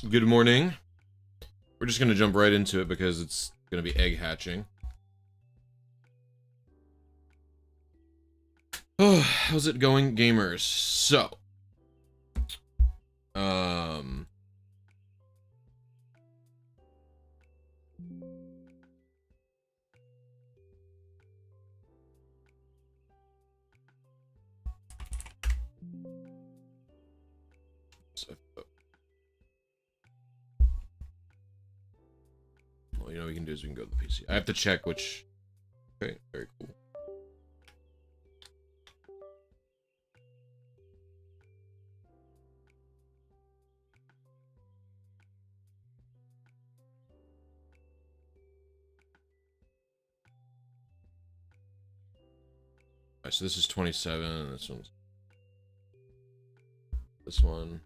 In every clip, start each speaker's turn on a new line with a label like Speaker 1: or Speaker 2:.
Speaker 1: Good morning. We're just gonna jump right into it because it's gonna be egg hatching. Oh, how's it going, gamers? So, well, you know what we can do is we can go to the PC. I have to check which. Okay, very cool. Alright, so this is 27, and this one's this one.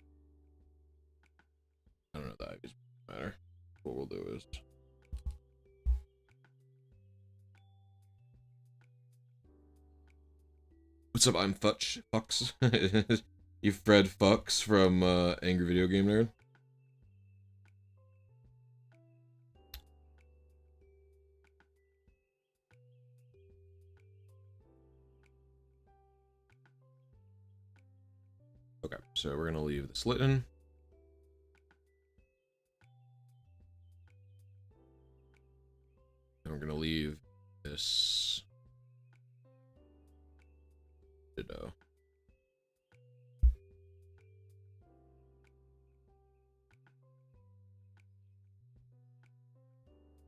Speaker 1: I don't know if that doesn't matter. What we'll do is what's up? I'm Fucks. You Fred Fucks from Angry Video Game Nerd. Okay, so we're gonna leave this Litten. And we're gonna leave this Ditto.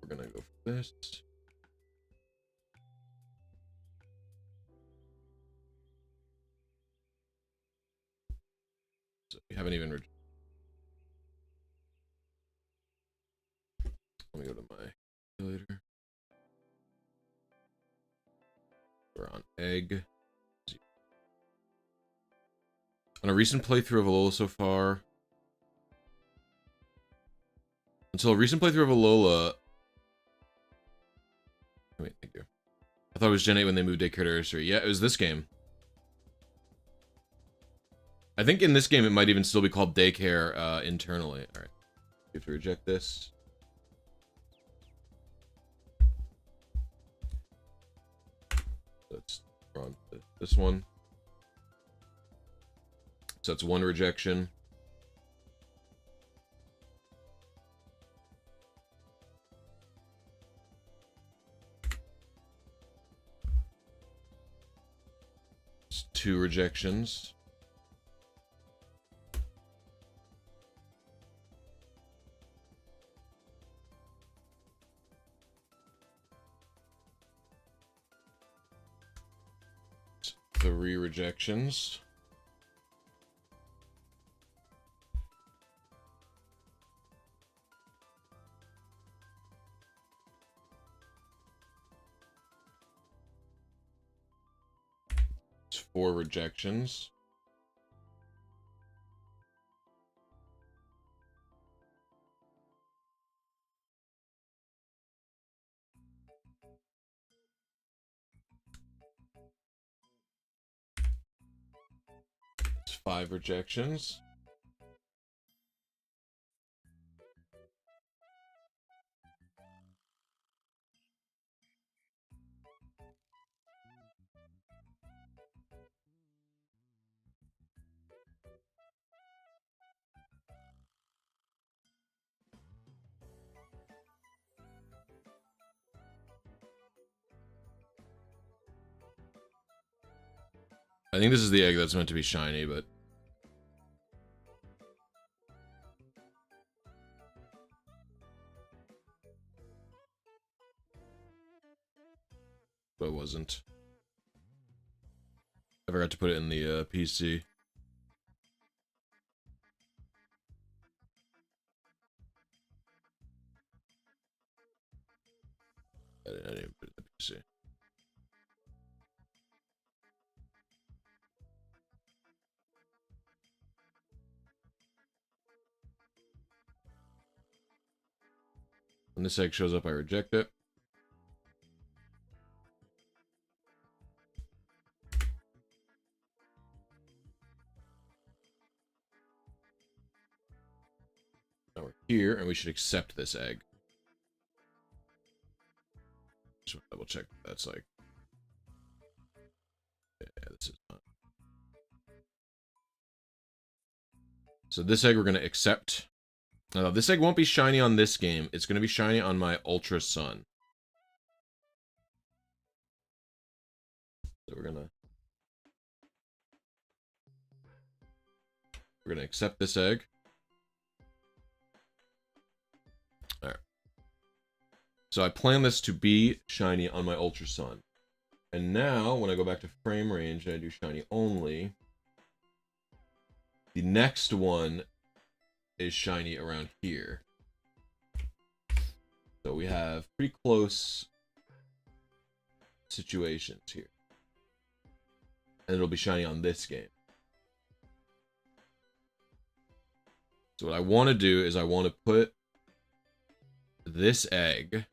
Speaker 1: We're gonna go for this. So we haven't even. Let me go to my calculator. We're on egg. On a recent playthrough of Alola so far. Until a recent playthrough of Alola. Wait, thank you. I thought it was Gen 8 when they moved daycare to nursery. Yeah, it was this game. I think in this game it might even still be called daycare internally. Alright. You have to reject this. Let's run this one. So that's one rejection. It's two rejections. It's three rejections. Four rejections. It's five rejections. I think this is the egg that's meant to be shiny, but it wasn't. I forgot to put it in the PC. I didn't even put it in the PC. When this egg shows up, I reject it. Now we're we should accept this egg. Just double check that's like... Yeah, this is not... So this egg we're going to accept. This egg won't be shiny on this game. It's going to be shiny on my Ultra Sun. So we're gonna accept this egg. All right. So I plan this to be shiny on my Ultra Sun. And now, when I go back to frame range and I do shiny only, the next one is shiny around here. So we have pretty close situations here. And it'll be shiny on this game. So what I want to do is I want to put this egg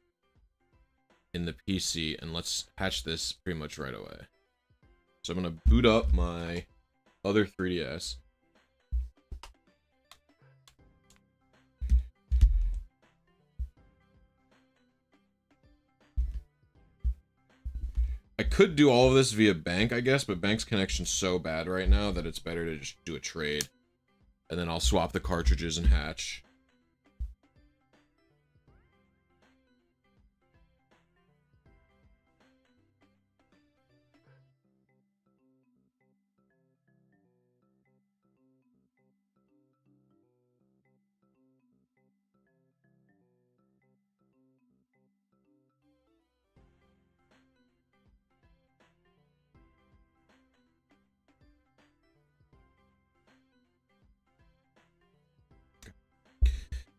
Speaker 1: in the PC, and let's hatch this pretty much right away. So I'm going to boot up my other 3DS. I could do all of this via bank, I guess, but bank's connection's so bad right now that it's better to just do a trade. And then I'll swap the cartridges and hatch.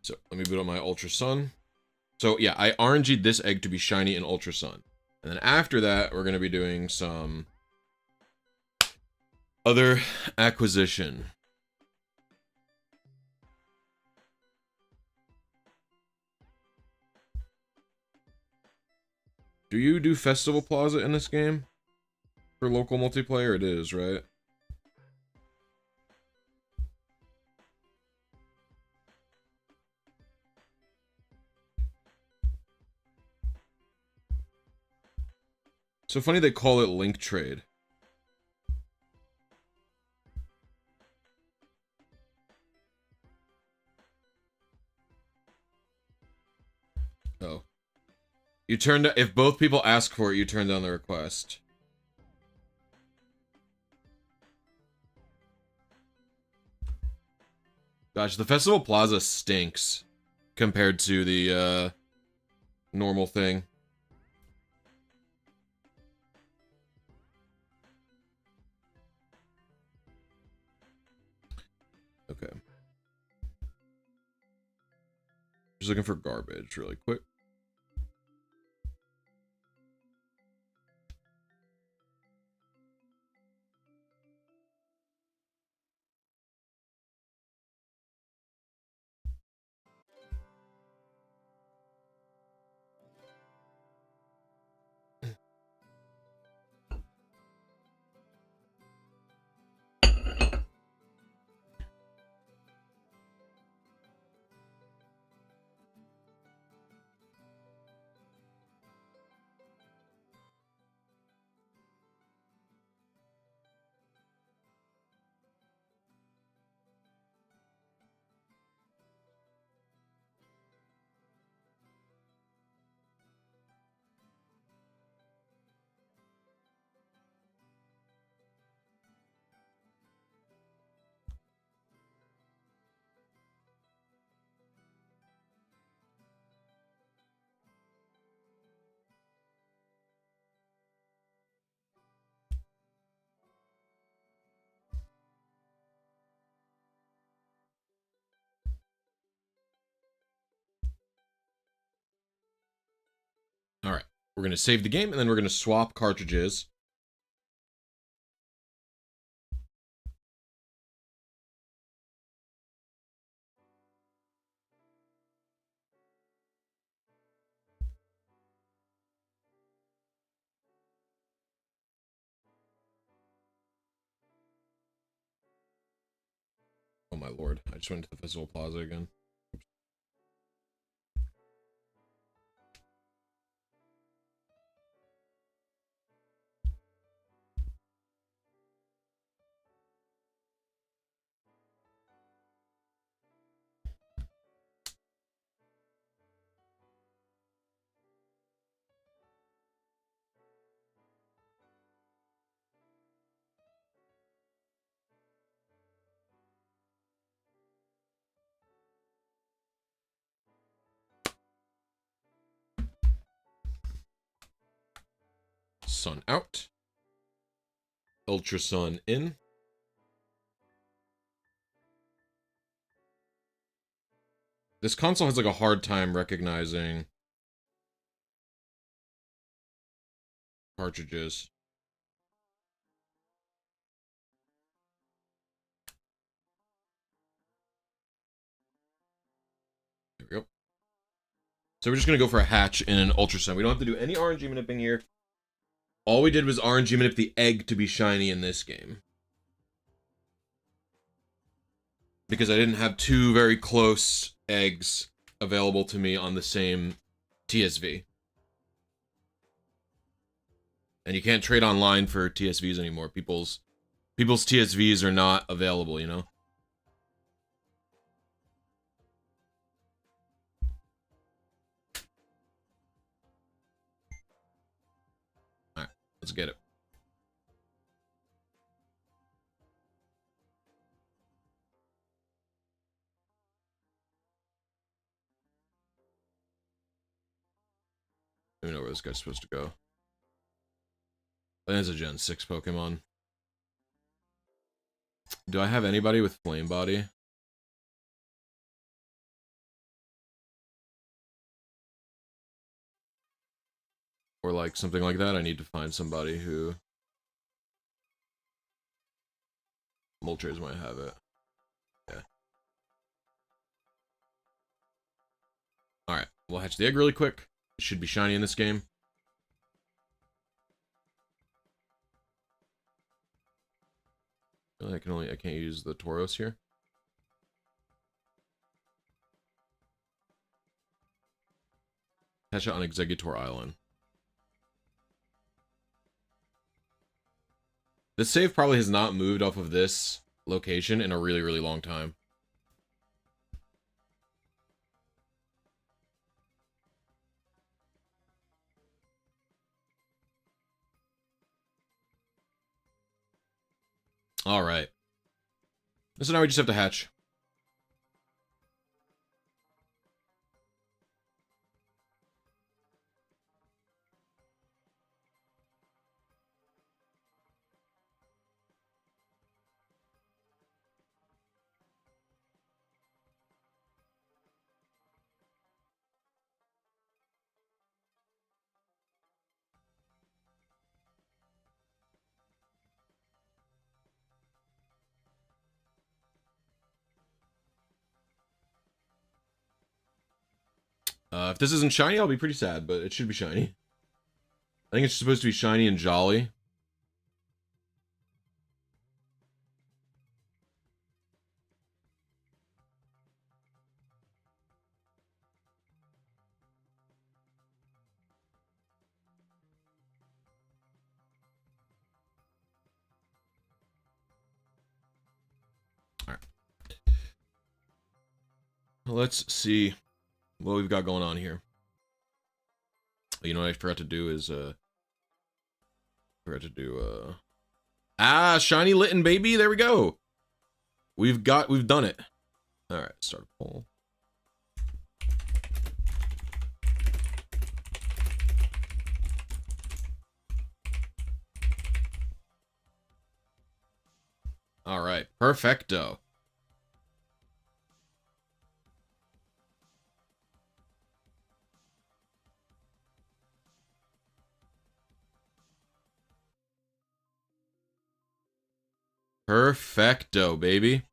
Speaker 1: So let me boot up my Ultra Sun. So yeah, I RNG'd this egg to be shiny in Ultra Sun. And then after that, we're going to be doing some other acquisition. Do you do Festival Plaza in this game? For local multiplayer, it is, right? So funny they call it link trade. Oh. You turned... If both people ask for it, you turn down the request. Gosh, the Festival Plaza stinks compared to the, normal thing. Okay. Just looking for garbage really quick. Alright, we're going to save the game, and then we're going to swap cartridges. Oh my lord, I just went to the Festival Plaza again. Oops. Sun out. Ultra Sun in. This console has like a hard time recognizing cartridges. There we go. So we're just going to go for a hatch in an Ultra Sun. We don't have to do any RNG manipping here. All we did was RNG manip the egg to be shiny in this game. Because I didn't have two very close eggs available to me on the same TSV. And you can't trade online for TSVs anymore. People's TSVs are not available, you know? Alright, let's get it. I don't know where this guy's supposed to go. I think it's a Gen 6 Pokemon. Do I have anybody with Flame Body? Or like something like that? I need to find somebody who... Moltres might have it. Yeah. Alright, we'll hatch the egg really quick. It should be shiny in this game. I can't use the Tauros here. Hatch it on Exeggutor Island. This save probably has not moved off of this location in a really, really long time. Alright. So now we just have to hatch. If this isn't shiny, I'll be pretty sad, but it should be shiny. I think it's supposed to be shiny and jolly. Alright. Let's see what we've got going on here. You know what I forgot to do is, shiny Litten, baby! There we go! We've done it. Alright, start a poll. Alright, perfecto. Perfecto, baby.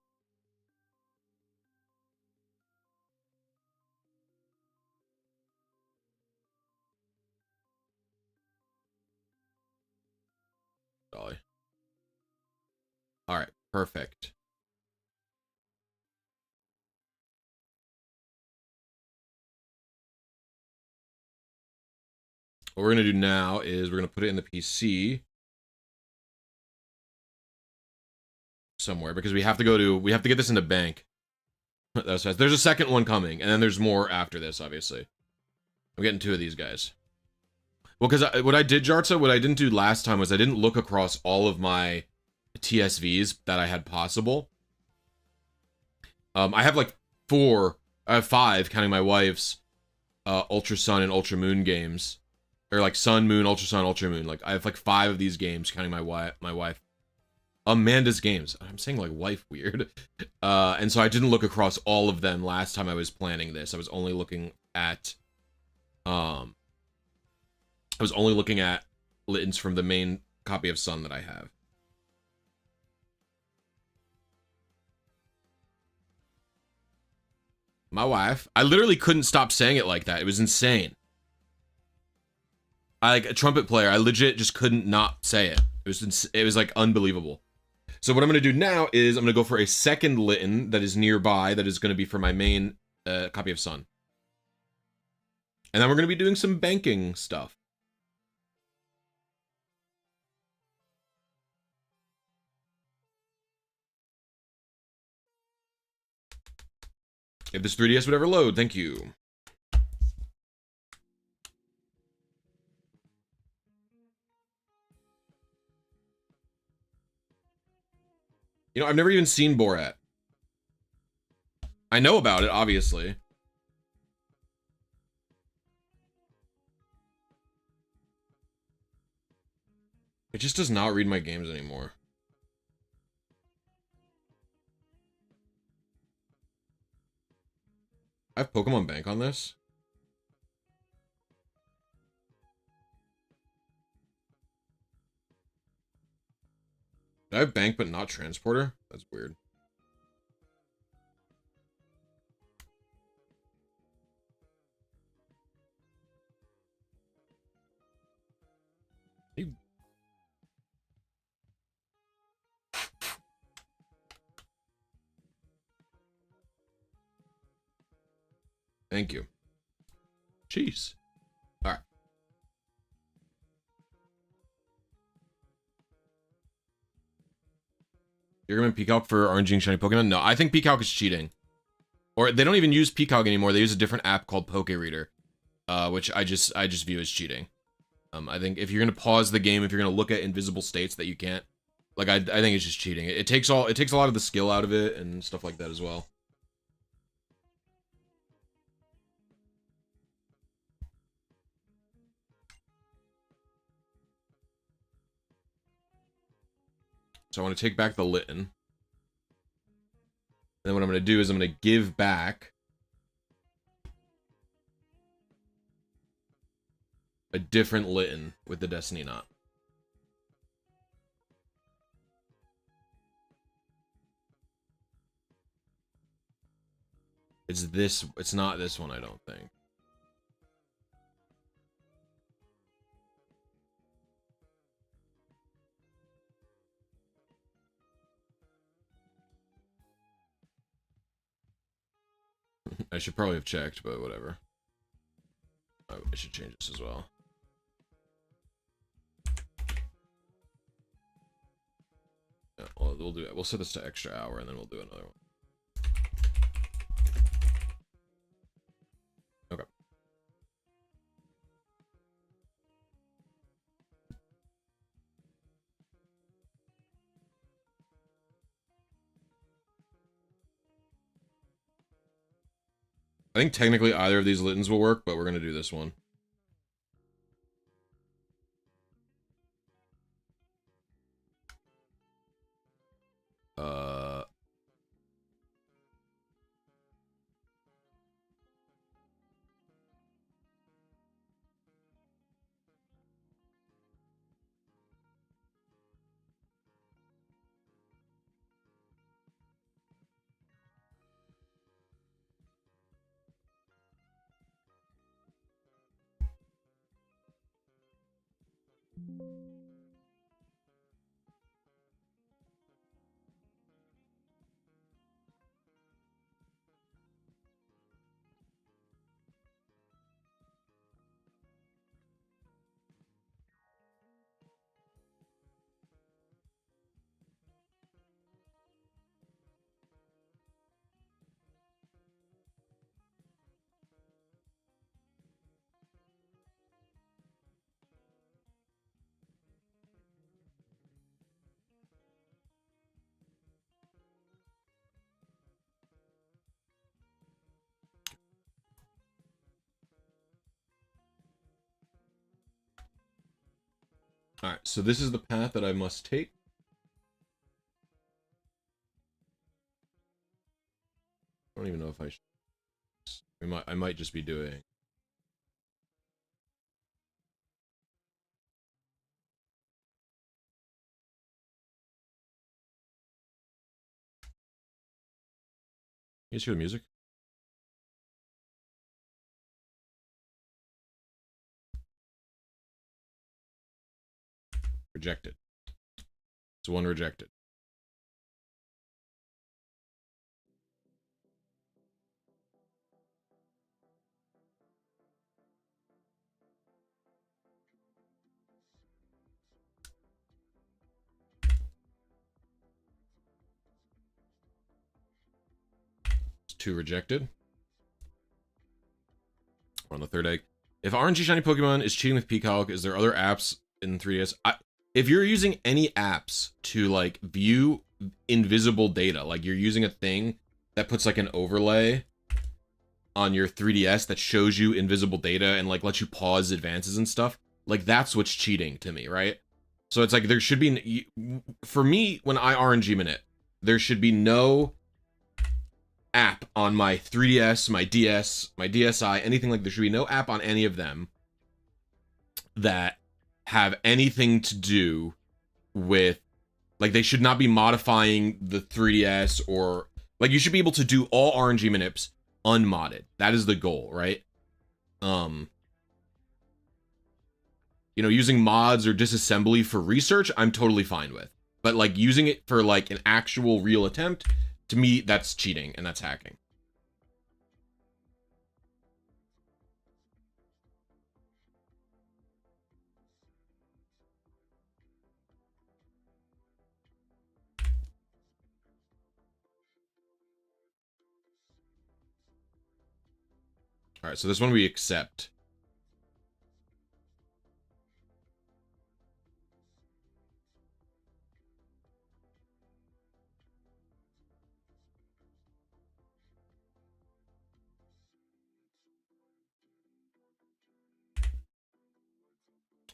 Speaker 1: Dolly. Alright, perfect. What we're going to do now is we're going to put it in the PC somewhere because we have to get this into bank. That's fast. There's a second one coming, and then there's more after this, obviously. I'm getting two of these guys. Well, because what I did, Jartsa, what I didn't do last time was I didn't look across all of my TSVs that I had possible. I have like 5, counting my wife's Ultra Sun and Ultra Moon games. or like Sun, Moon, Ultra Sun, Ultra Moon. Like I have like 5 of these games, counting my wife. Amanda's games. I'm saying like wife weird. And so I didn't look across all of them last time I was planning this. I was only looking at Littens from the main copy of Sun that I have. My wife. I literally couldn't stop saying it like that. It was insane. I like a trumpet player. I legit just couldn't not say it. It was like unbelievable. So what I'm going to do now is I'm going to go for a second Litten that is nearby that is going to be for my main copy of Sun. And then we're going to be doing some banking stuff. If this 3DS would ever load, thank you. You know, I've never even seen Borat. I know about it, obviously. It just does not read my games anymore. I have Pokemon Bank on this. I have Bank but not Transporter? That's weird. Thank you. Jeez. Alright. You're gonna Peacock for RNG Shiny Pokemon? No, I think Peacock is cheating. Or they don't even use Peacock anymore. They use a different app called Poke Reader, which I just view as cheating. I think if you're gonna pause the game, if you're gonna look at invisible states that you can't, like I think it's just cheating. It takes a lot of the skill out of it and stuff like that as well. So I want to take back the Litten. And then what I'm going to do is I'm going to give back a different Litten with the Destiny Knot. It's not this one, I don't think. I should probably have checked, but whatever. I should change this as well. Yeah, well, we'll do it. We'll set this to extra hour, and then we'll do another one. Okay. I think technically either of these Littens will work, but we're going to do this one. Alright, so this is the path that I must take. I don't even know if I should. I might just be doing. You guys hear the music? Rejected. It's one rejected. It's two rejected. We're on the third egg. If RNG Shiny Pokemon is cheating with Peacock, is there other apps in 3DS? If you're using any apps to, like, view invisible data, like you're using a thing that puts, like, an overlay on your 3DS that shows you invisible data and, like, lets you pause advances and stuff, like, that's what's cheating to me, right? So it's like, there should be, for me, when I RNG minute, there should be no app on my 3DS, my DS, my DSi, anything like, there should be no app on any of them that have anything to do with, like, they should not be modifying the 3DS, or, like, you should be able to do all RNG manips unmodded. That is the goal, right? You know, using mods or disassembly for research, I'm totally fine with. But, like, using it for, like, an actual real attempt, to me, that's cheating, and that's hacking. Alright, so this one we accept.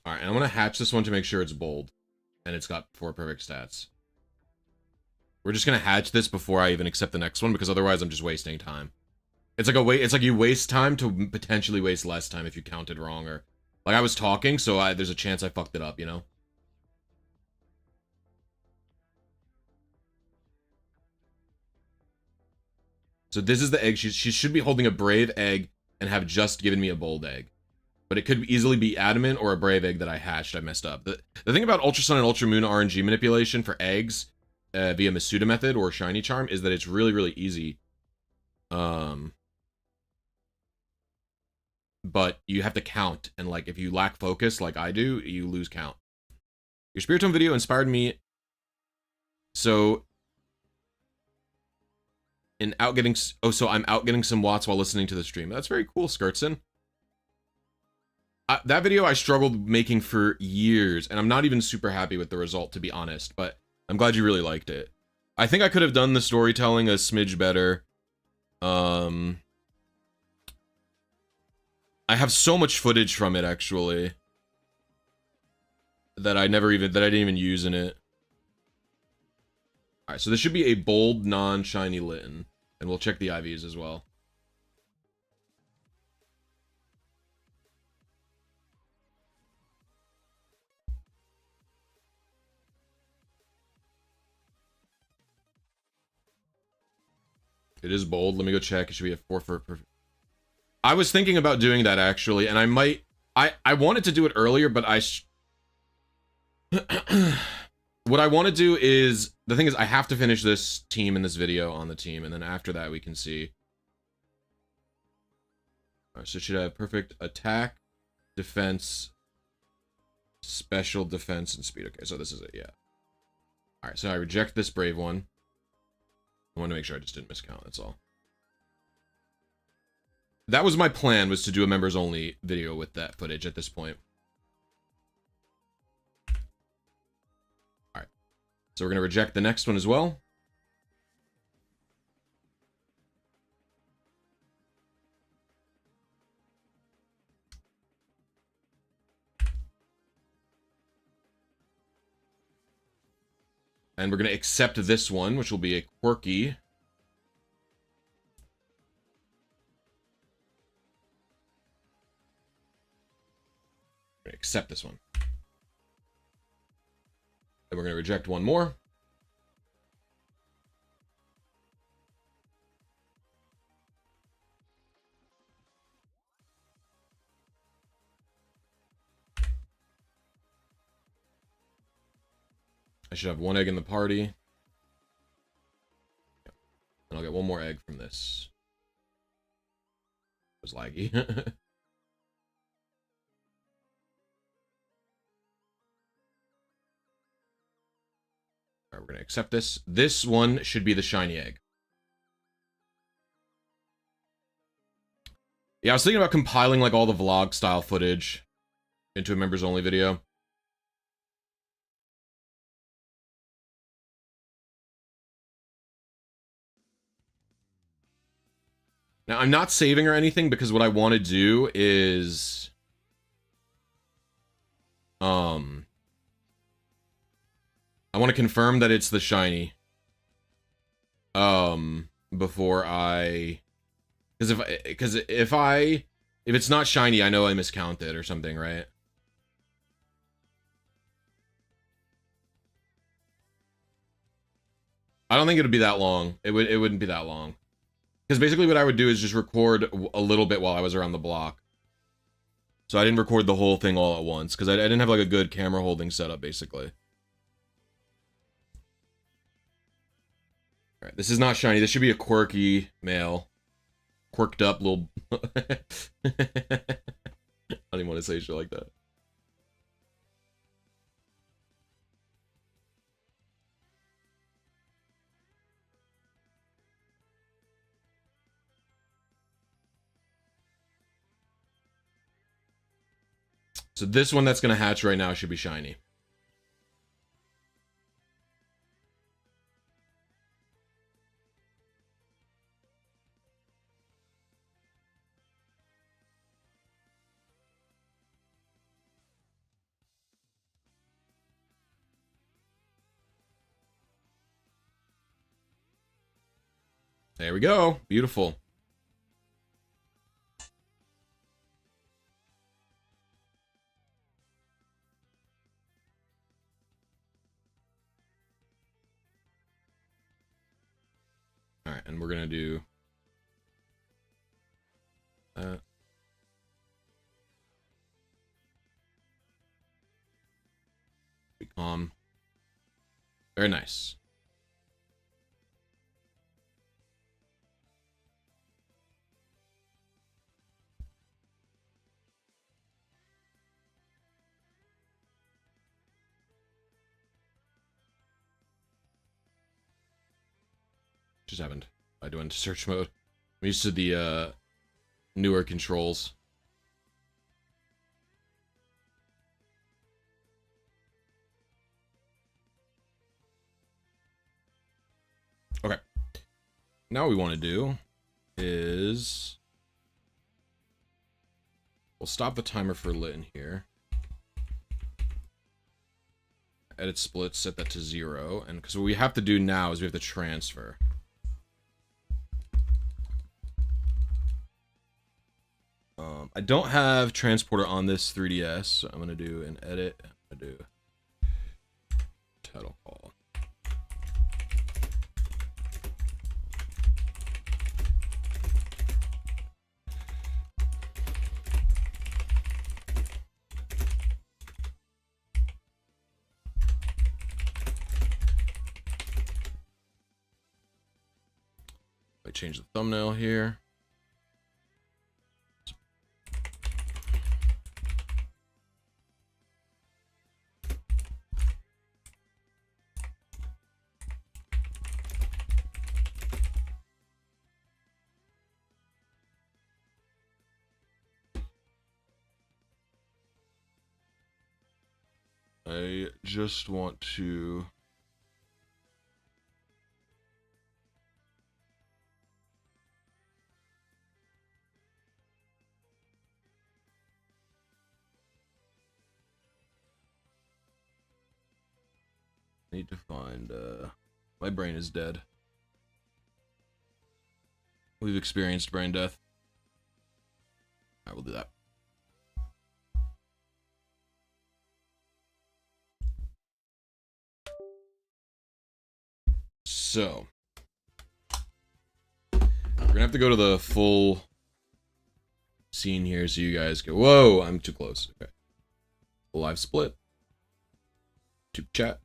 Speaker 1: Alright, and I'm gonna hatch this one to make sure it's bold. And it's got 4 perfect stats. We're just gonna hatch this before I even accept the next one, because otherwise I'm just wasting time. It's like it's like you waste time to potentially waste less time if you counted wrong, or... Like, I was talking, so there's a chance I fucked it up, you know? So this is the egg. She should be holding a brave egg and have just given me a bold egg. But it could easily be adamant or a brave egg that I hatched. I messed up. The thing about Ultra Sun and Ultra Moon RNG manipulation for eggs via Masuda method or Shiny Charm is that it's really, really easy. But you have to count. And, like, if you lack focus like I do, you lose count. Your Spiritomb video inspired me. So... I'm out getting some watts while listening to the stream. That's very cool, Skirtson. That video I struggled making for years, and I'm not even super happy with the result, to be honest, but I'm glad you really liked it. I think I could have done the storytelling a smidge better. I have so much footage from it, actually, that I didn't even use in it. Alright, so this should be a bold, non-shiny Litten. And we'll check the IVs as well. It is bold. Let me go check. It should be a 4 for... I was thinking about doing that, actually, and I might... I wanted to do it earlier, but what I want to do is... The thing is, I have to finish this team in this video on the team, and then after that we can see... Alright, so it should have perfect attack, defense, special defense, and speed. Okay, so this is it, yeah. Alright, so I reject this brave one. I want to make sure I just didn't miscount, that's all. That was my plan, was to do a members-only video with that footage at this point. Alright. So we're going to reject the next one as well. And we're going to accept this one, which will be a quirky. Accept this one. And we're going to reject one more. I should have one egg in the party. And I'll get one more egg from this. It was laggy. Alright, we're going to accept this. This one should be the shiny egg. Yeah, I was thinking about compiling like all the vlog style footage into a members only video. Now, I'm not saving or anything because what I want to do is... I want to confirm that it's the shiny. Before I... Because if it's not shiny, I know I miscounted or something, right? I don't think it would be that long. It wouldn't be that long. Because basically what I would do is just record a little bit while I was around the block. So I didn't record the whole thing all at once, because I didn't have like a good camera holding setup, basically. Alright, this is not shiny. This should be a quirky male. Quirked up little... I don't even want to say shit like that. So this one that's going to hatch right now should be shiny. There we go. Beautiful. Alright, and we're going to do... be calm. Very nice. Just happened. I went into search mode. I'm used to the newer controls. Okay. Now what we want to do is we'll stop the timer for Litten here. Edit splits, set that to 0, and because what we have to do now is we have to transfer. I don't have transporter on this 3DS, so I'm gonna do an edit. I'm gonna do title call. I change the thumbnail here. I just want to I need to find, my brain is dead. We've experienced brain death. Alright, we'll do that. So, we're gonna have to go to the full scene here so you guys go. Whoa, I'm too close. Okay. Live split. Tube chat.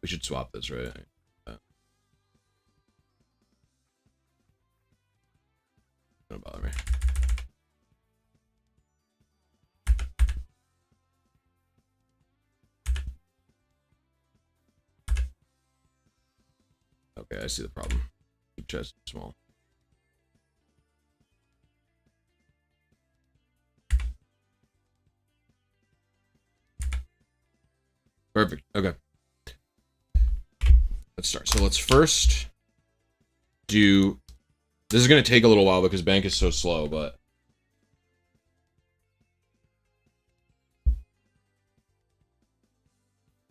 Speaker 1: We should swap this, right? Don't bother me. Okay, I see the problem. Tube chat's too small. Perfect. Okay. Let's start. So let's first do... This is going to take a little while because bank is so slow, but...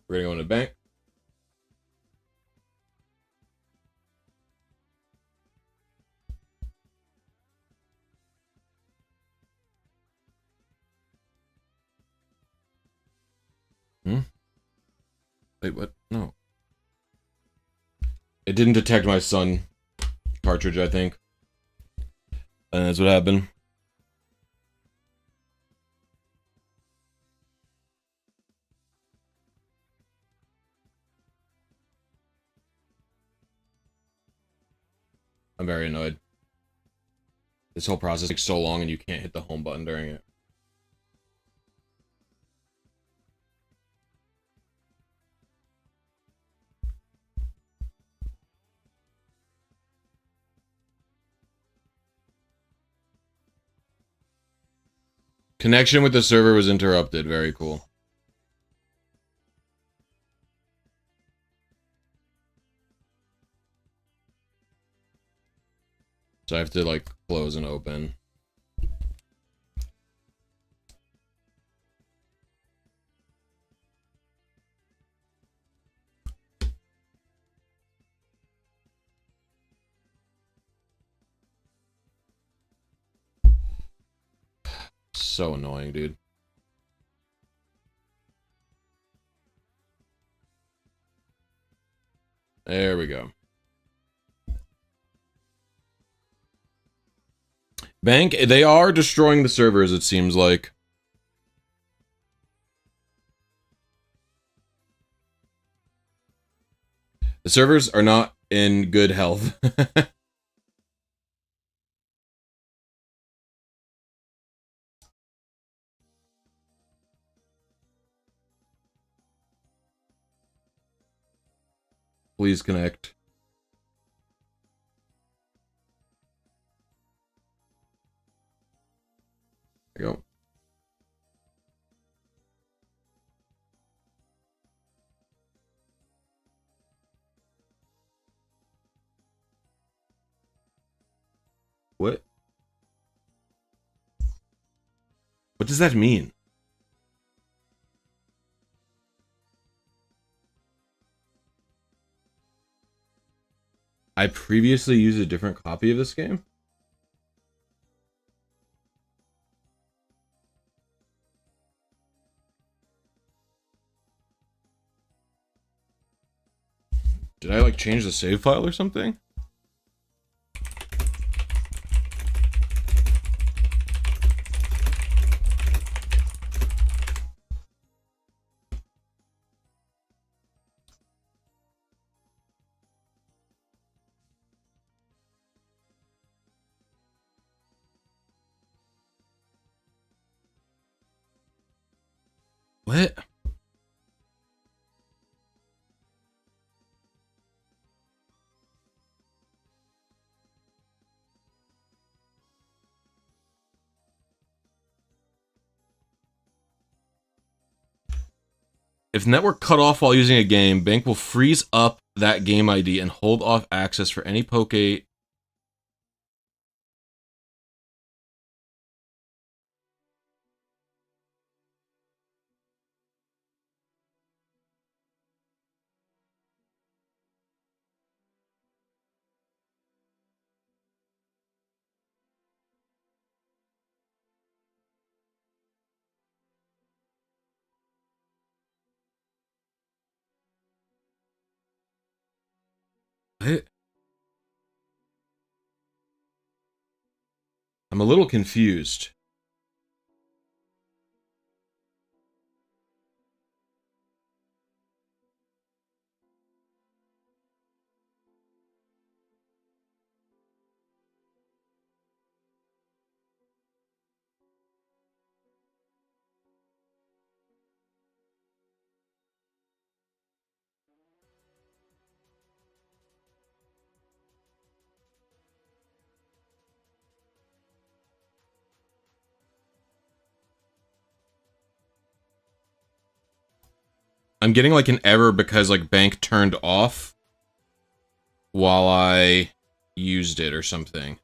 Speaker 1: We're going to go into bank. Wait, what? No. It didn't detect my Sun cartridge, I think. And that's what happened. I'm very annoyed. This whole process takes so long and you can't hit the home button during it. Connection with the server was interrupted. Very cool. So I have to, like, close and open. So annoying, dude. There we go. Bank, they are destroying the servers, it seems like. The servers are not in good health. Please connect. There you go. What? What does that mean? I previously used a different copy of this game? Did I, like, change the save file or something? What? If network cut off while using a game, bank will freeze up that game ID and hold off access for any poke. I'm a little confused. I'm getting like an error because like bank turned off while I used it or something.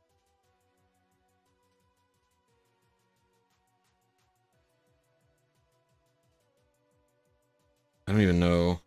Speaker 1: I don't even know.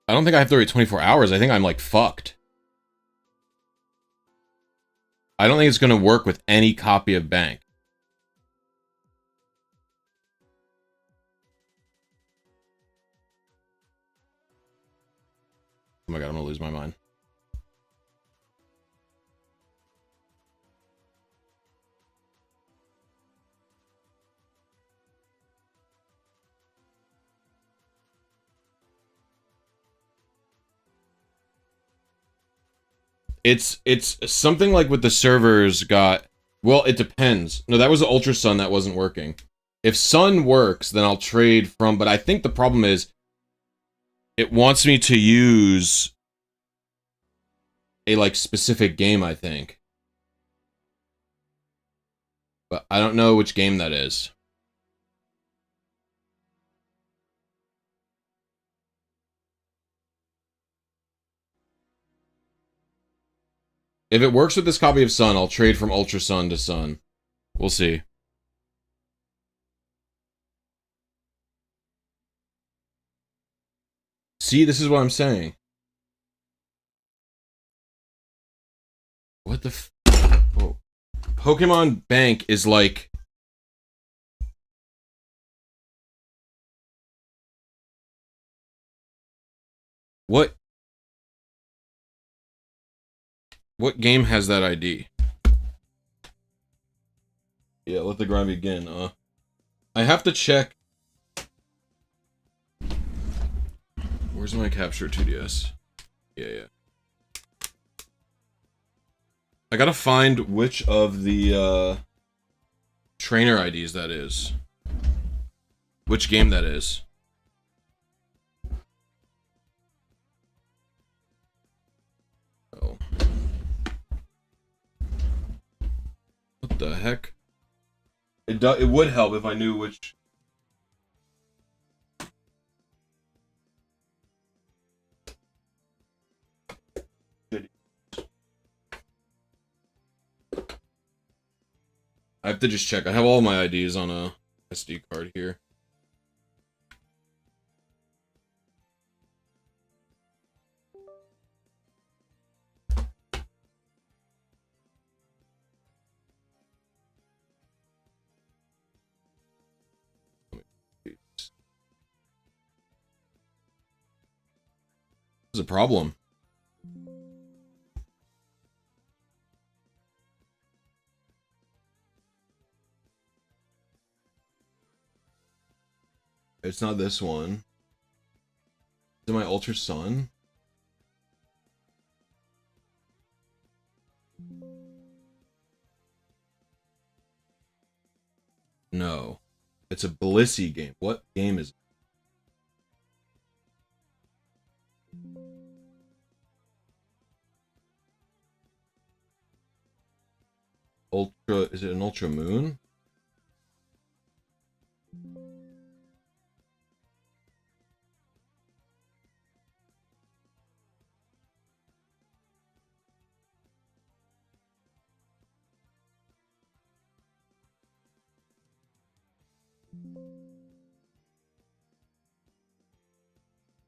Speaker 1: I don't think I have to wait 24 hours. I think I'm like fucked. I don't think it's gonna work with any copy of bank. Oh my god, I'm gonna lose my mind. It's something like with the servers got... Well, it depends. No, that was the Ultra Sun that wasn't working. If Sun works, then I'll trade from... But I think the problem is... It wants me to use... a, like, specific game, I think. But I don't know which game that is. If it works with this copy of Sun, I'll trade from Ultra Sun to Sun. We'll see. See, this is what I'm saying. What the f... Oh. Pokemon Bank is like... What game has that ID? Yeah, let the grind begin. I have to check. Where's my capture 2DS? Yeah. I gotta find which of the trainer IDs that is. Which game that is. Oh. What the heck? It would help if I knew which... I have to just check. I have all my IDs on a SD card here. This is a problem. It's not this one. Is it my Ultra Sun? No. It's a Blisy game. What game is it? Ultra... Is it an Ultra Moon?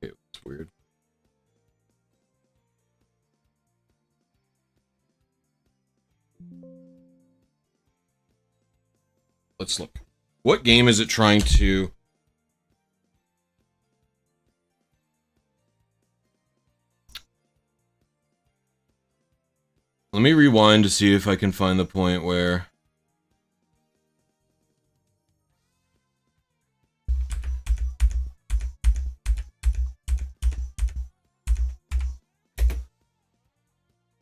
Speaker 1: Okay, it's weird. Let's look. What game is it trying to... Let me rewind to see if I can find the point where...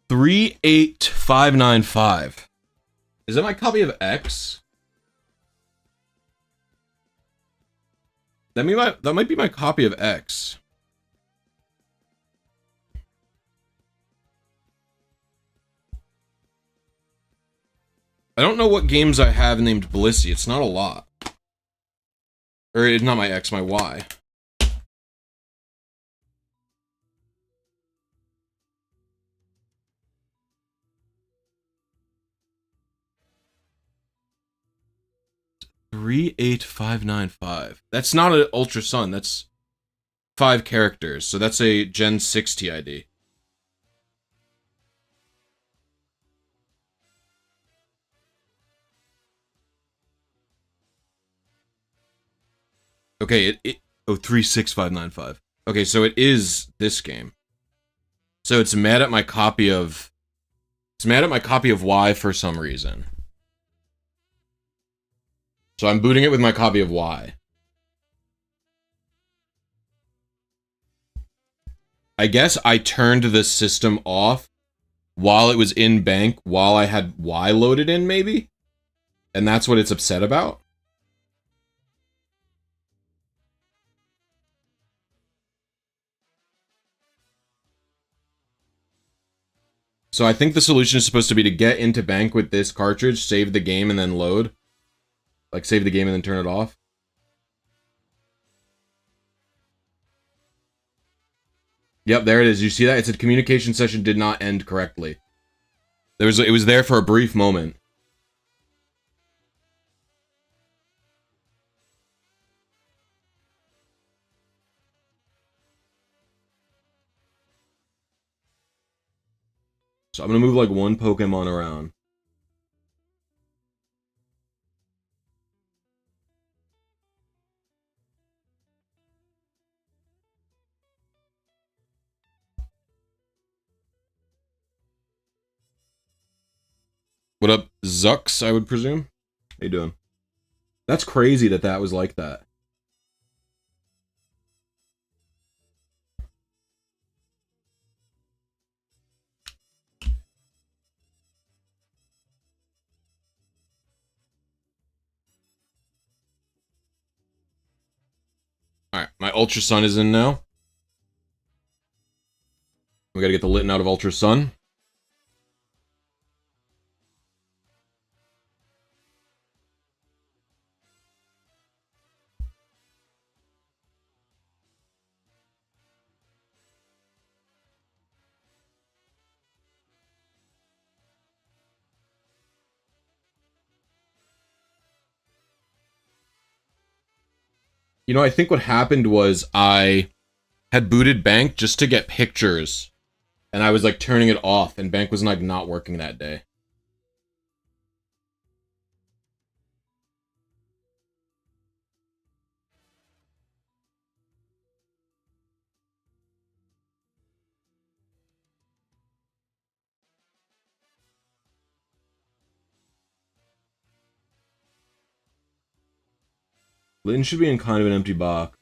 Speaker 1: $38595. Is that my copy of X? That might be my copy of X. I don't know what games I have named Blisy. It's not a lot. Or it's not my X, my Y. $38595. That's not an Ultra Sun. That's 5 characters. So that's a Gen 60 ID. Okay, oh, 36595. Okay, so it is this game. So it's mad at my copy of... It's mad at my copy of Y for some reason. So I'm booting it with my copy of Y. I guess I turned the system off while it was in bank, while I had Y loaded in, maybe? And that's what it's upset about? So I think the solution is supposed to be to get into bank with this cartridge, save the game, and then load. Like, save the game and then turn it off. Yep, there it is. You see that? It said communication session did not end correctly. It was there for a brief moment. So I'm gonna move like one Pokemon around. What up, Zux, I would presume? How you doing? That's crazy that that was like that. Alright, my Ultra Sun is in now. We gotta get the Litten out of Ultra Sun. You know, I think what happened was I had booted Bank just to get pictures. And I was like turning it off, and Bank was like not working that day. Litten should be in kind of an empty box.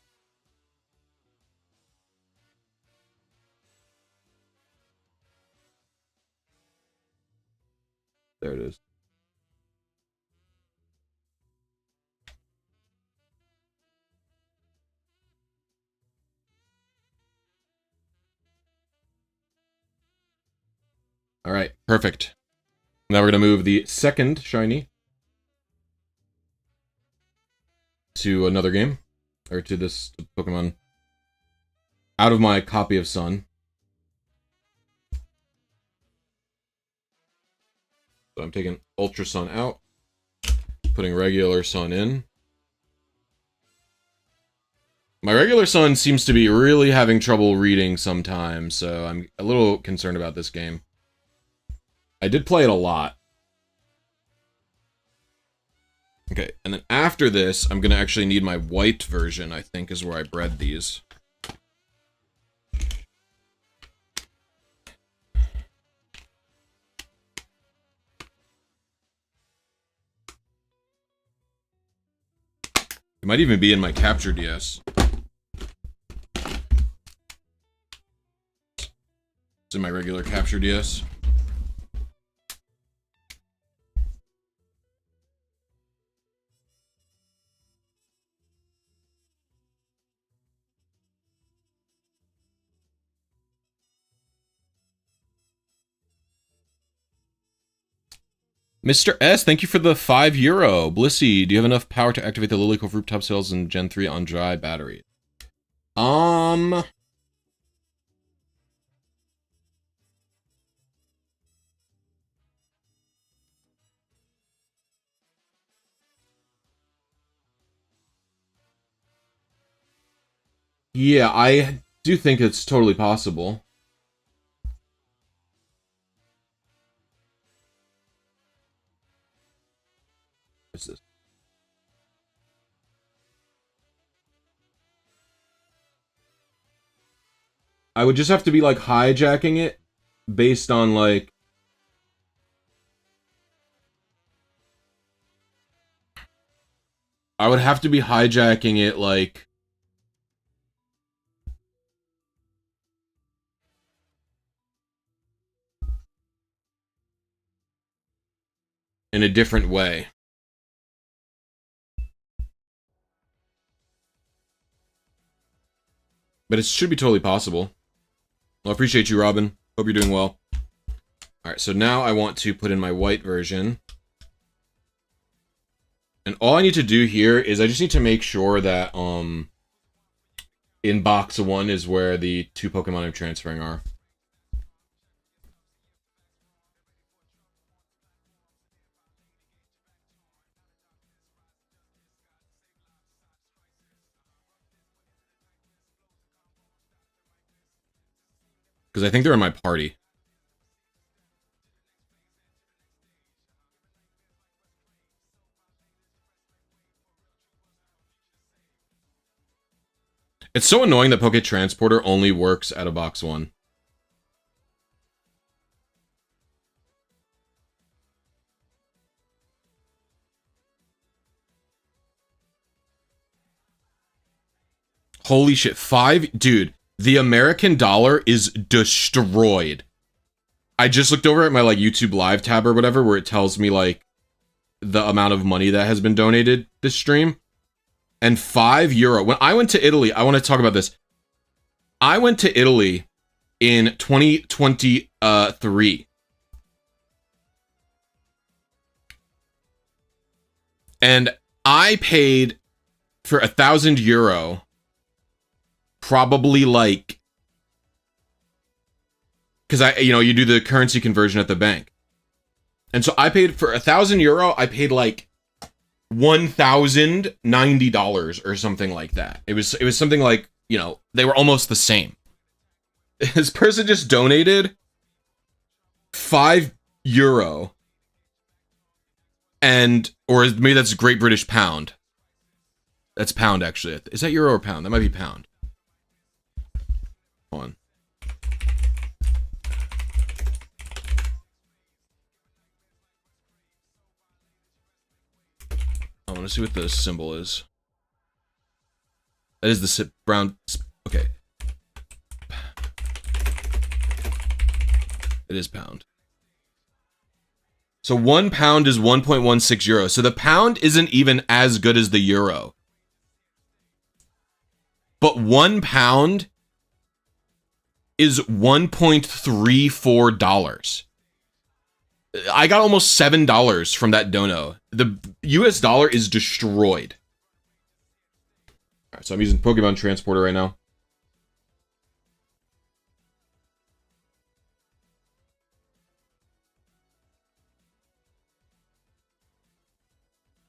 Speaker 1: There it is. Alright, perfect. Now we're going to move the second shiny to another game, or to this Pokemon, out of my copy of Sun. So I'm taking Ultra Sun out, putting regular Sun in. My regular son seems to be really having trouble reading sometimes, so I'm a little concerned about this game. I did play it a lot. Okay, and then after this, I'm gonna actually need my white version, I think, is where I bred these. It might even be in my capture DS. It's in my regular capture DS. Mr. S, thank you for the €5. Blisy, do you have enough power to activate the Lily Cove rooftop cells in Gen 3 on dry battery? Yeah, I do think it's totally possible. What's this? I would just have to be, like, hijacking it based on, like... I would have to be hijacking it, like... in a different way. But it should be totally possible. Well, I appreciate you, Robin. Hope you're doing well. Alright, so now I want to put in my white version. And all I need to do here is I just need to make sure that, in box 1 is where the 2 Pokemon I'm transferring are. Because I think they're in my party. It's so annoying that Poke Transporter only works out of box 1. Holy shit, 5? Dude, the American dollar is destroyed. I just looked over at my, like, YouTube Live tab or whatever, where it tells me, like, the amount of money that has been donated this stream. And €5. When I went to Italy, I want to talk about this. I went to Italy in 2023. And I paid for €1,000, probably like, because you do the currency conversion at the bank. And so I paid for €1,000, I paid like $1,090 or something like that. It was something like, they were almost the same. This person just donated €5, and, or maybe that's Great British Pound. That's pound, actually. Is that euro or pound? That might be pound. Hold on. I want to see what the symbol is. That is the brown... Okay. It is pound. So 1 pound is 1.16 euro. So the pound isn't even as good as the euro. But 1 pound is $1.34. I got almost $7 from that dono. The US dollar is destroyed. All right, so I'm using Pokemon Transporter right now.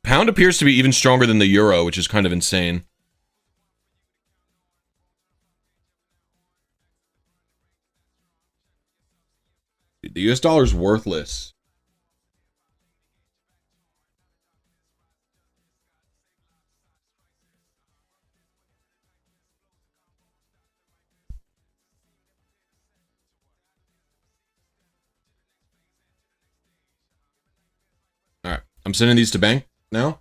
Speaker 1: Pound appears to be even stronger than the euro, which is kind of insane. The US dollar's worthless. Alright, I'm sending these to bank now.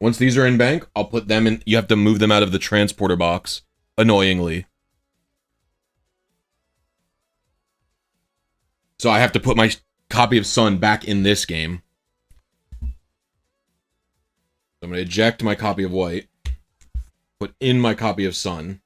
Speaker 1: Once these are in bank, I'll put them in. You have to move them out of the transporter box, annoyingly. So I have to put my copy of Sun back in this game. So I'm going to eject my copy of White, put in my copy of Sun.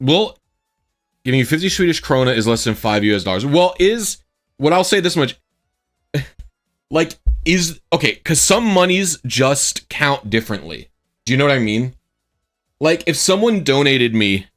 Speaker 1: Well, giving you 50 Swedish krona is less than 5 US dollars. Well, what I'll say this much, like, okay, because some monies just count differently. Do you know what I mean? Like, if someone donated me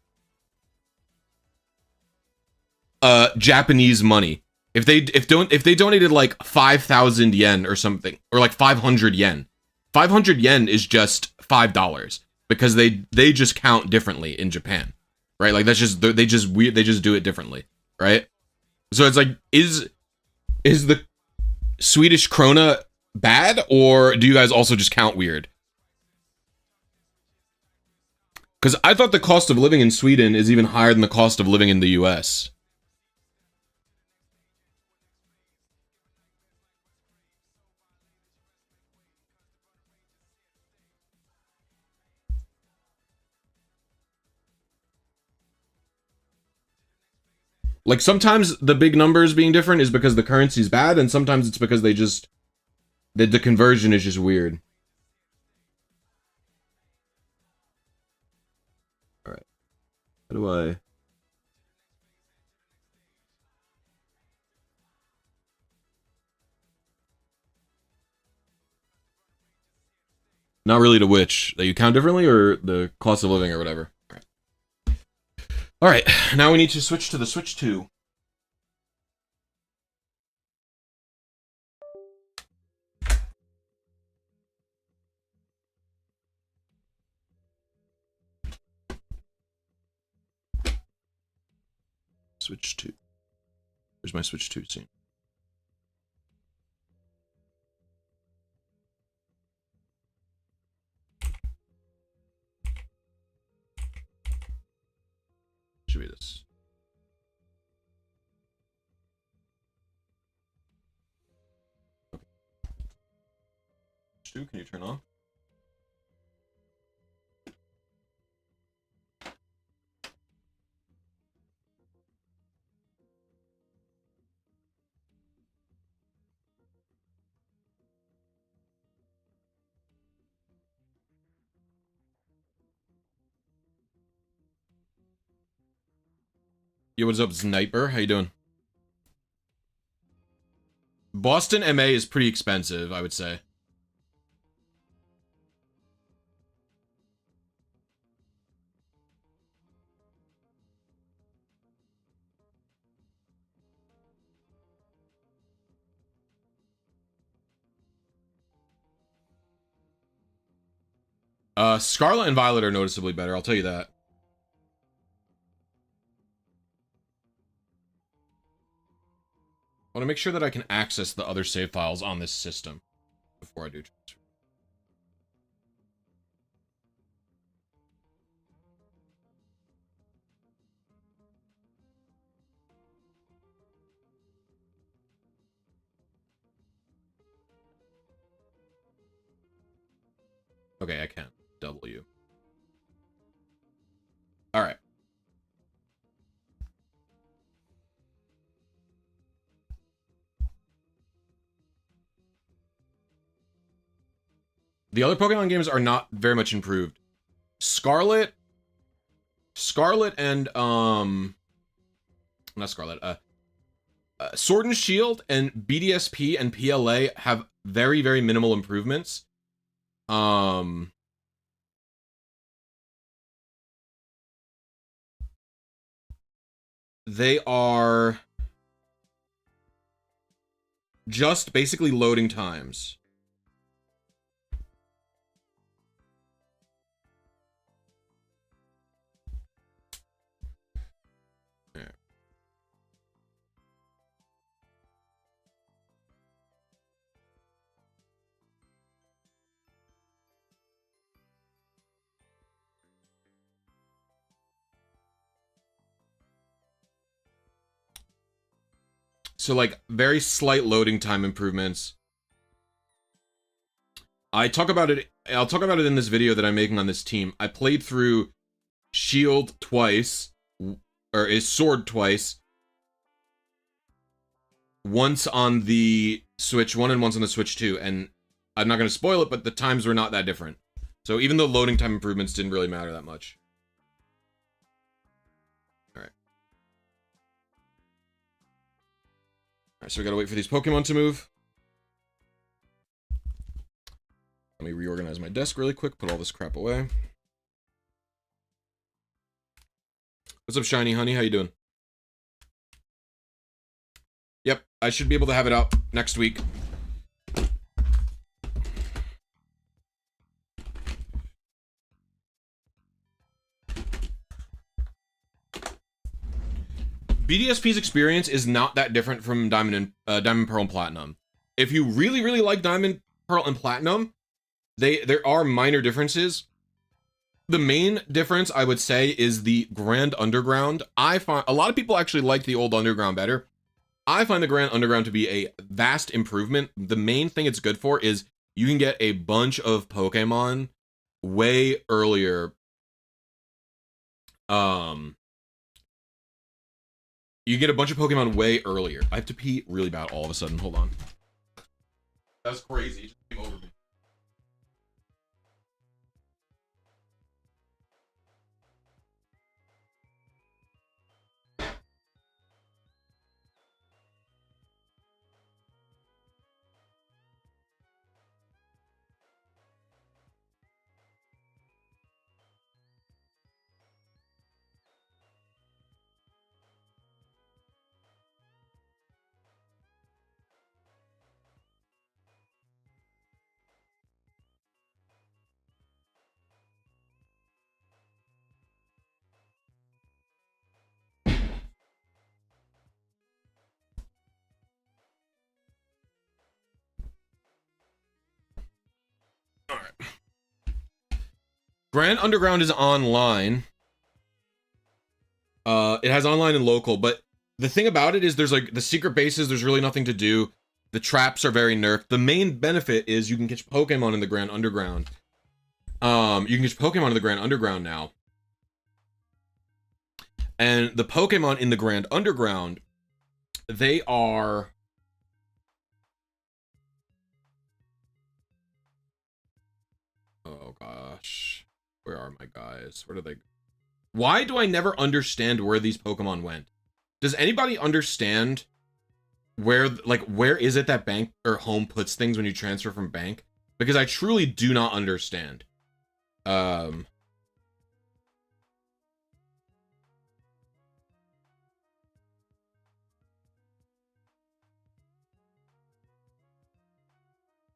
Speaker 1: Japanese money, if they donated like 5,000 yen or something, or like 500 yen, 500 yen is just $5 because they just count differently in Japan. Right, like that's just they just do it differently, right? So it's like, is the Swedish krona bad, or do you guys also just count weird? Because I thought the cost of living in Sweden is even higher than the cost of living in the US. Like, sometimes the big numbers being different is because the currency's bad, and sometimes it's because they just... the conversion is just weird. Alright. How do I... Not really to which? That you count differently, or the cost of living, or whatever? Alright, now we need to switch to the Switch 2. Switch 2. Here's my Switch 2 scene. Should be this. Okay. Switch 2, can you turn on? Yo, what's up, Sniper? How you doing? Boston MA is pretty expensive, I would say. Scarlet and Violet are noticeably better, I'll tell you that. I want to make sure that I can access the other save files on this system before I do transfer. Okay, I can. W. Alright. The other Pokemon games are not very much improved. Scarlet and, not Scarlet, Sword and Shield and BDSP and PLA have very, very minimal improvements. They are... just basically loading times. So, like, very slight loading time improvements. I'll talk about it in this video that I'm making on this team. I played through Shield twice, or is Sword twice. Once on the Switch 1 and once on the Switch 2, and I'm not going to spoil it, but the times were not that different. So even though loading time improvements didn't really matter that much. Alright, so we gotta wait for these Pokemon to move. Let me reorganize my desk really quick, put all this crap away. What's up, Shiny Honey? How you doing? Yep, I should be able to have it out next week. BDSP's experience is not that different from Diamond, Pearl, and Platinum. If you really, really like Diamond, Pearl, and Platinum, there are minor differences. The main difference, I would say, is the Grand Underground. I find a lot of people actually like the old Underground better. I find the Grand Underground to be a vast improvement. The main thing it's good for is you can get a bunch of Pokemon way earlier. You get a bunch of Pokemon way earlier. I have to pee really bad all of a sudden. Hold on. That's crazy. It just came over me. Grand Underground is online. It has online and local, but the thing about it is there's like the secret bases, there's really nothing to do. The traps are very nerfed. The main benefit is you can catch Pokemon in the Grand Underground. You can catch Pokemon in the Grand Underground now. And the Pokemon in the Grand Underground, they are... Oh gosh. Where are my guys? Where do they... Why do I never understand where these Pokemon went? Does anybody understand where is it that bank or home puts things when you transfer from bank? Because I truly do not understand.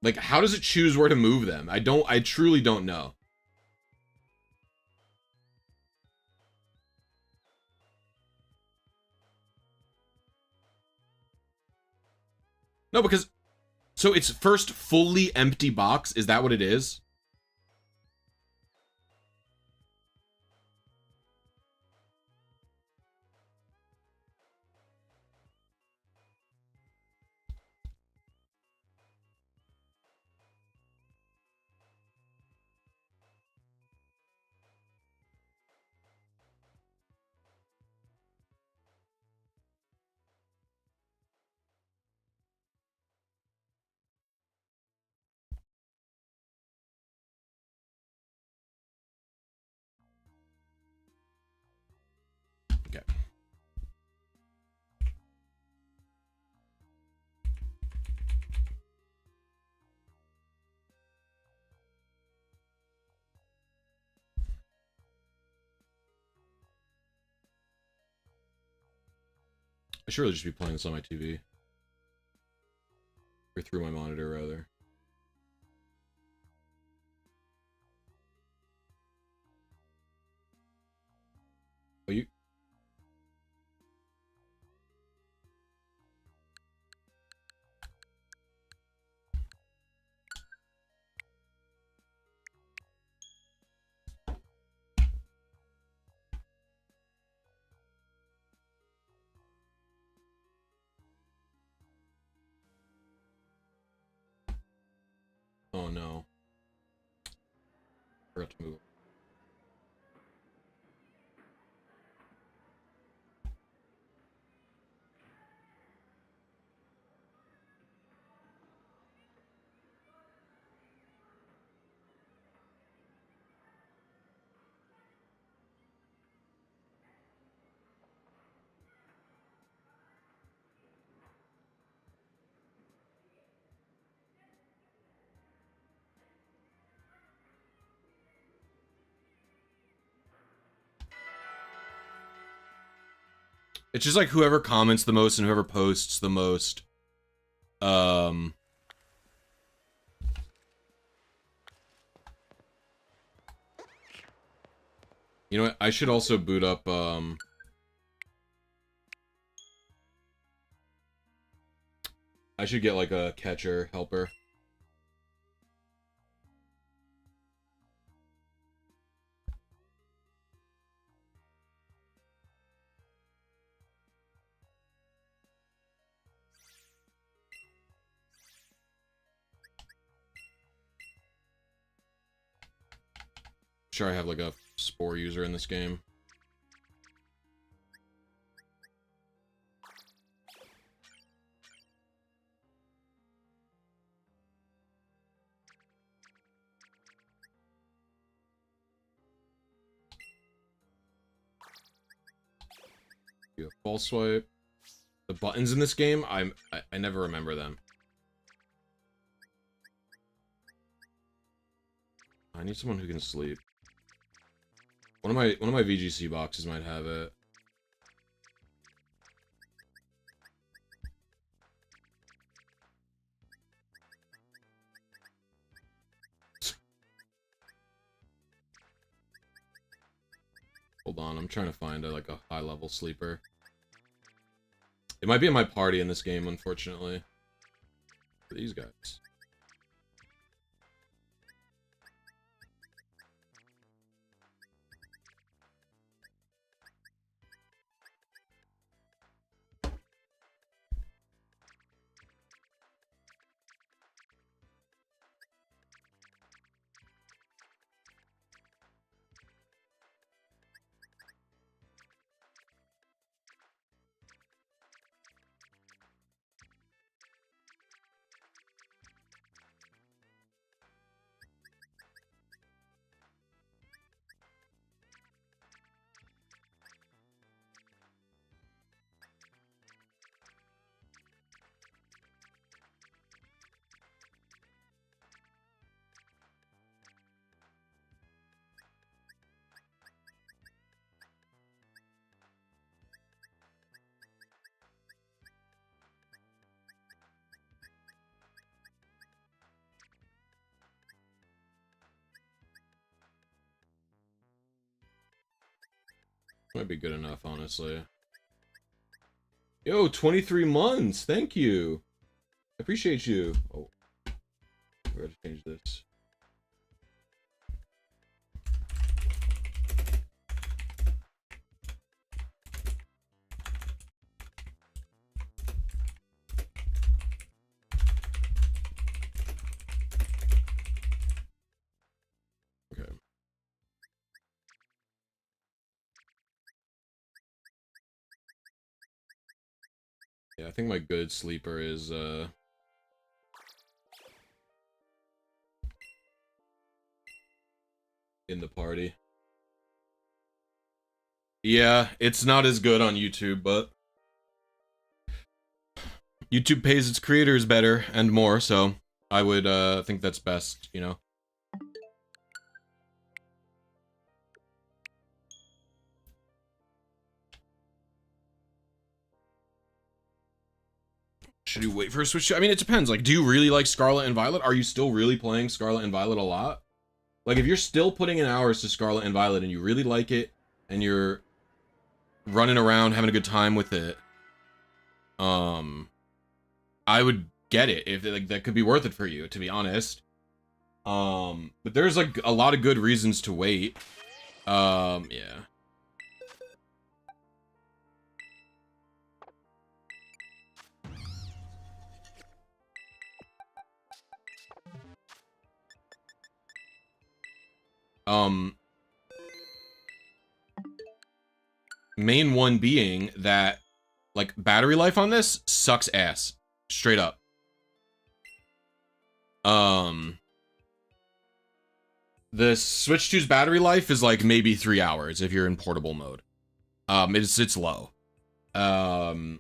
Speaker 1: Like, how does it choose where to move them? I truly don't know. No, because... So it's first fully empty box? Is that what it is? Okay. I should really just be playing this on my TV. Or through my monitor, rather. Oh, you... Oh no. Forgot to move. It's just like whoever comments the most and whoever posts the most. You know what? I should also boot up, I should get like a catcher helper. Sure, I have like a spore user in this game. Do a false swipe. The buttons in this game, I never remember them. I need someone who can sleep. One of my VGC boxes might have it. Hold on, I'm trying to find like a high-level sleeper. It might be in my party in this game, unfortunately. For these guys. Might be good enough, honestly. Yo, 23 months! Thank you! I appreciate you. Oh. We're gonna change this. Okay. Yeah, I think my good sleeper is, in the party. Yeah, it's not as good on YouTube, but YouTube pays its creators better and more, so I would, think that's best, you know? Should you wait for a Switch 2? I mean, it depends. Like, do you really like Scarlet and Violet? Are you still really playing Scarlet and Violet a lot? Like, if you're still putting in hours to Scarlet and Violet and you really like it, and you're running around having a good time with it, I would get it if like that could be worth it for you, to be honest. But there's like a lot of good reasons to wait. Yeah. Main one being that, like, battery life on this sucks ass. Straight up. The Switch 2's battery life is, like, maybe 3 hours if you're in portable mode. It's low. I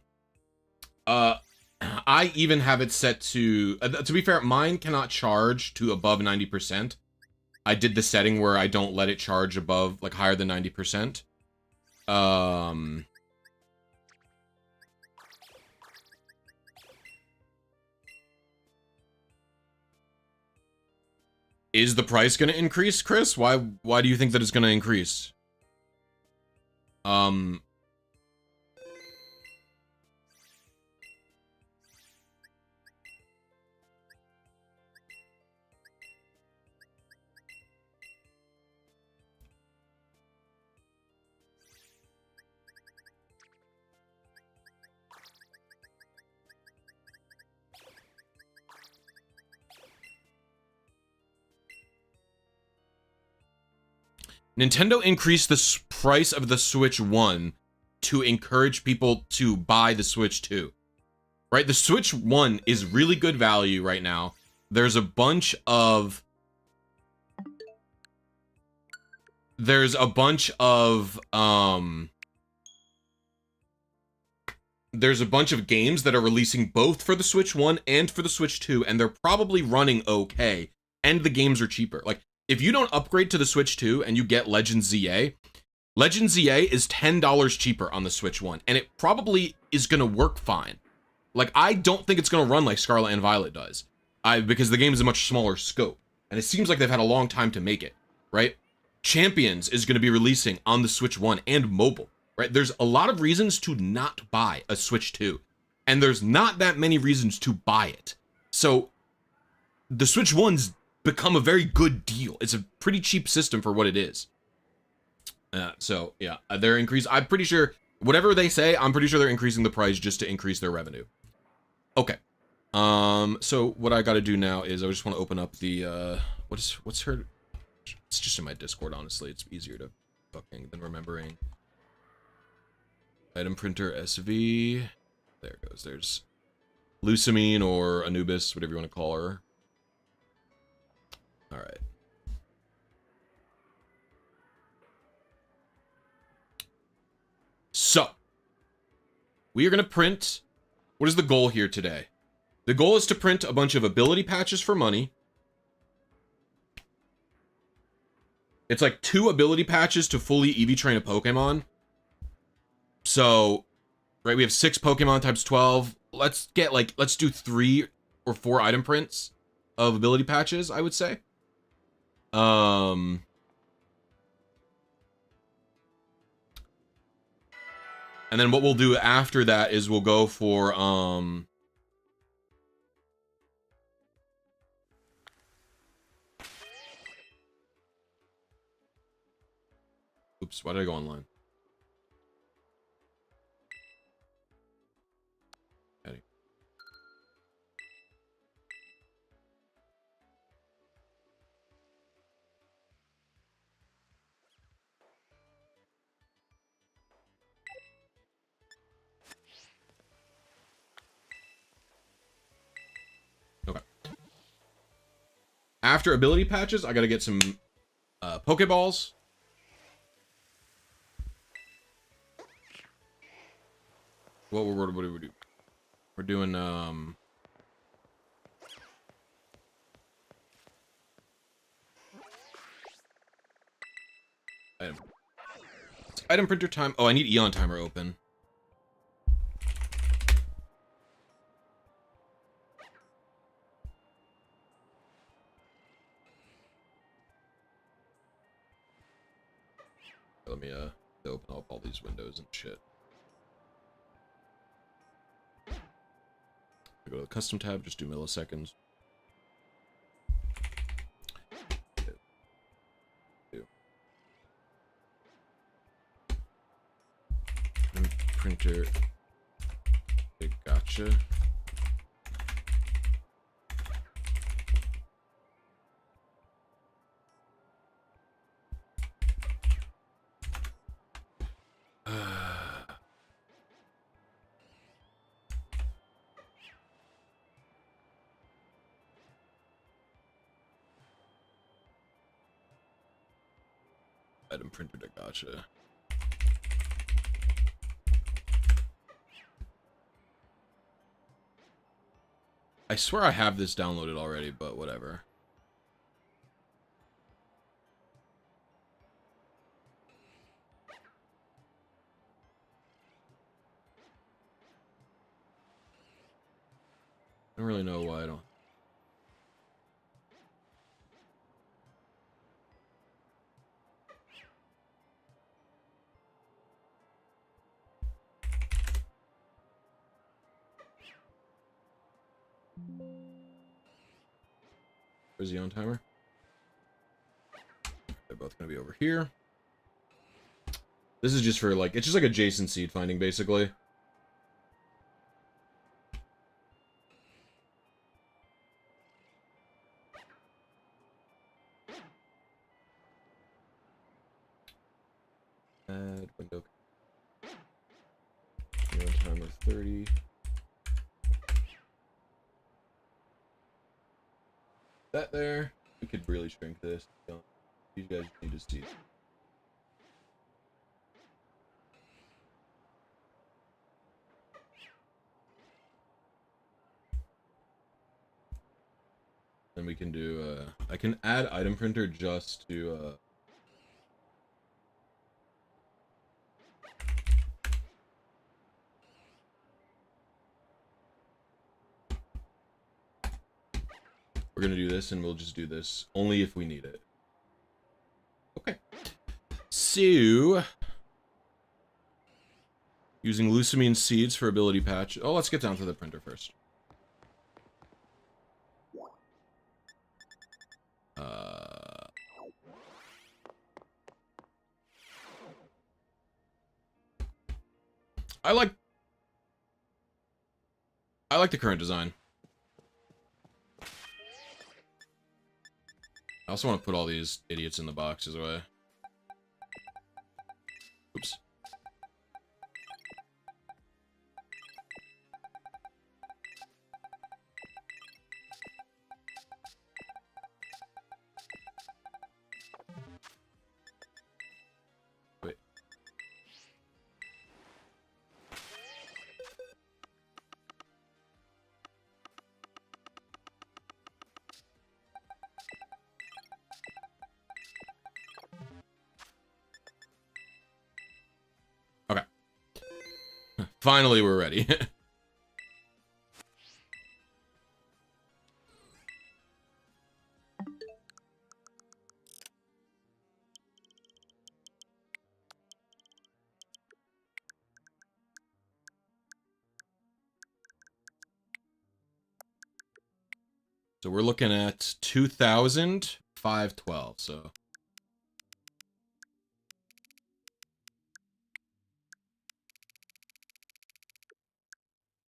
Speaker 1: even have it set to be fair, mine cannot charge to above 90%. I did the setting where I don't let it charge above, like, higher than 90%. Is the price going to increase, Chris? Why do you think that it's going to increase? Nintendo increased the price of the Switch 1 to encourage people to buy the Switch 2. Right? The Switch 1 is really good value right now. There's a bunch of games that are releasing both for the Switch 1 and for the Switch 2, and they're probably running okay, and the games are cheaper. Like, if you don't upgrade to the Switch 2 and you get Legend ZA is $10 cheaper on the Switch 1, and it probably is going to work fine. Like, I don't think it's going to run like Scarlet and Violet does, because the game is a much smaller scope, and it seems like they've had a long time to make it, right? Champions is going to be releasing on the Switch 1 and mobile, right? There's a lot of reasons to not buy a Switch 2, and there's not that many reasons to buy it. So, the Switch 1's become a very good deal. It's a pretty cheap system for what it is. So yeah, they're I'm pretty sure whatever they say, I'm pretty sure they're increasing the price just to increase their revenue. Okay. So what I got to do now is I just want to open up the what's her? It's just in my Discord, honestly. It's easier to fucking than remembering. Item printer SV. There it goes. There's Lucamine or Anubis, whatever you want to call her. All right. So, we are going to print. What is the goal here today? The goal is to print a bunch of ability patches for money. It's like 2 ability patches to fully EV train a Pokemon. So, right, we have 6 Pokemon times 12. Let's do 3 or 4 item prints of ability patches, I would say. And then what we'll do after that is we'll go for, oops, why did I go online? Okay. After ability patches, I gotta get some Pokeballs. What do we do? We're doing item printer time. Oh, I need Eon Timer open. let me open up all these windows and shit. I go to the custom tab, just do milliseconds. And printer. Okay, gotcha. Item printer to gotcha. I swear I have this downloaded already, but whatever. I don't really know why I don't. Where's the Eon Timer? They're both gonna be over here. This is just for like, it's just like adjacent seed finding basically. Add window. Eon Timer 30. That there. We could really shrink this. You guys need to see. Then we can do I can add item printer just to we're gonna do this, and we'll just do this only if we need it. Okay. So, using Lucamine seeds for ability patch. Oh, let's get down to the printer first. I like the current design. I also want to put all these idiots in the boxes away. Oops. Wait. Okay. Finally, we're ready. So we're looking at 2,512, so.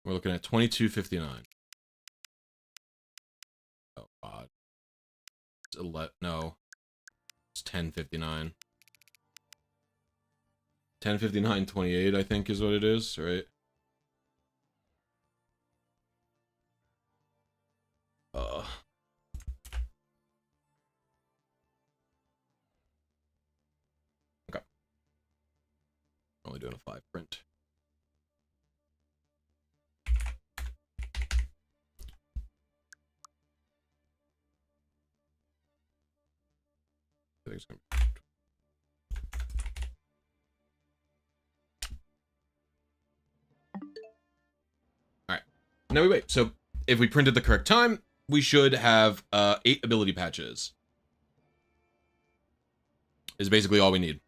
Speaker 1: We're looking at 2259. Oh, God. No. It's 1059. 1059.28, I think is what it is, right? Okay. Only doing a 5 print. I think it's gonna be... Alright. Now we wait. So if we printed the correct time, we should have 8 ability patches. Is basically all we need.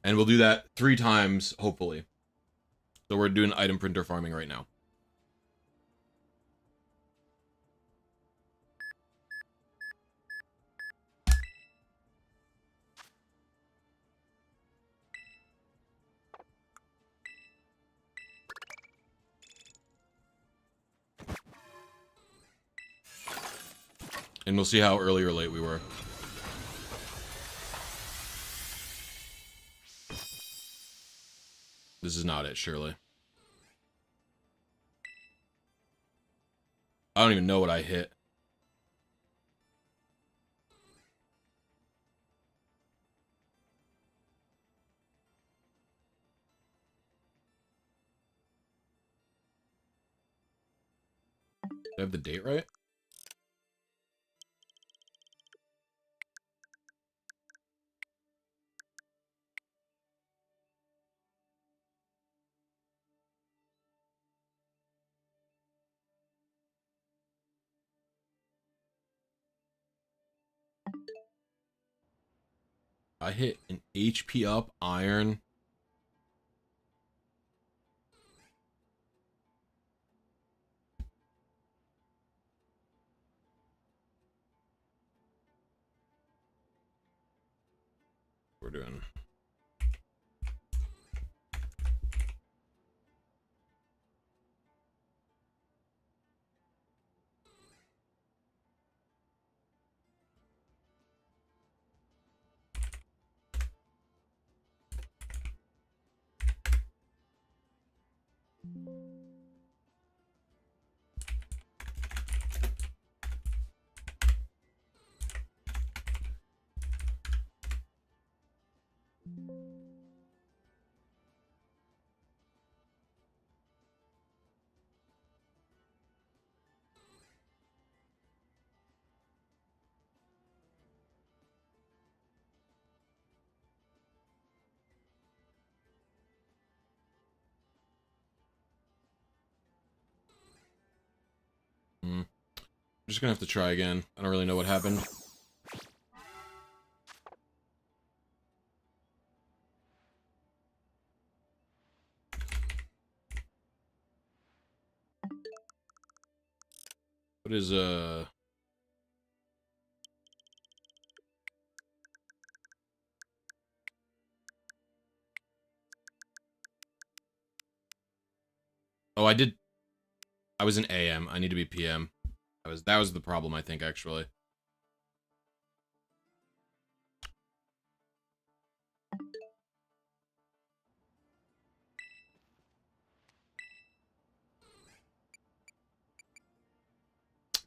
Speaker 1: And we'll do that 3 times, hopefully. So we're doing item printer farming right now. And we'll see how early or late we were. This is not it, surely. I don't even know what I hit. Did I have the date right? I hit an HP up iron. We're doing. I'm just gonna have to try again. I don't really know what happened. What is Oh, I was an AM. I need to be PM. That was the problem, I think, actually.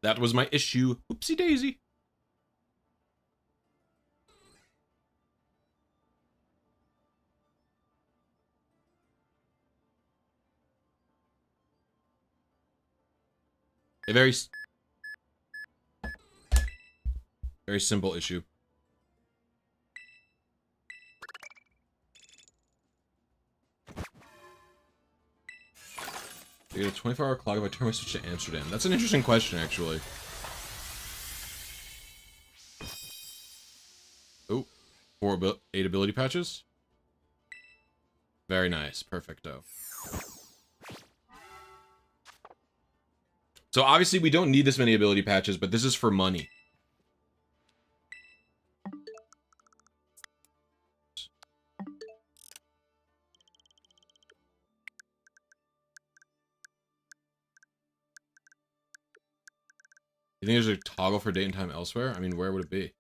Speaker 1: That was my issue. Oopsie daisy. A very simple issue. I get a 24-hour clock if I turn my switch to Amsterdam. That's an interesting question, actually. Oh, 8 ability patches. Very nice. Perfecto. So obviously we don't need this many ability patches, but this is for money. You think there's a toggle for date and time elsewhere? I mean, where would it be?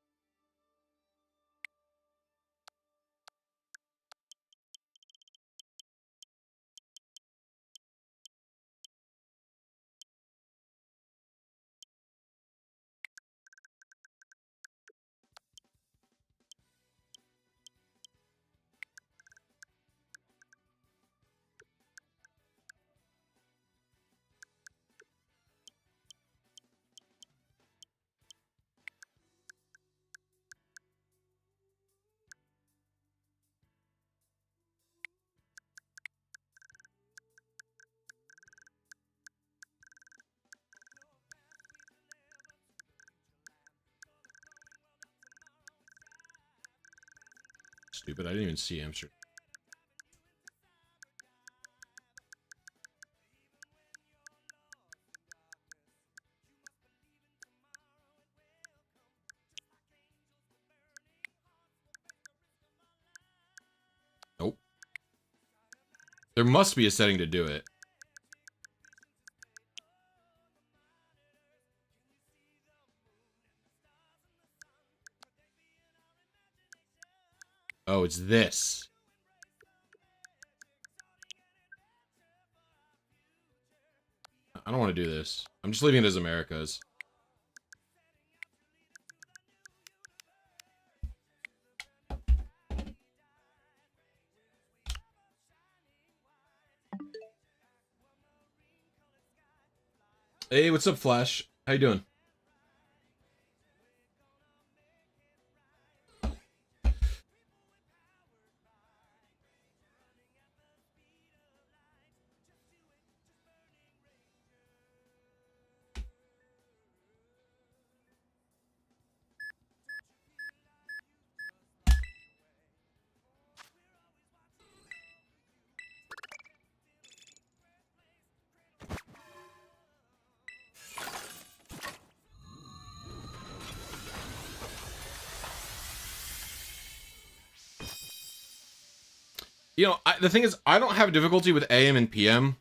Speaker 1: Stupid, I didn't even see Amsterdam. There must be a setting to do it. Oh, it's this. I don't want to do this. I'm just leaving it as America's. Hey, what's up, Flash? How you doing? You know, the thing is, I don't have difficulty with AM and PM.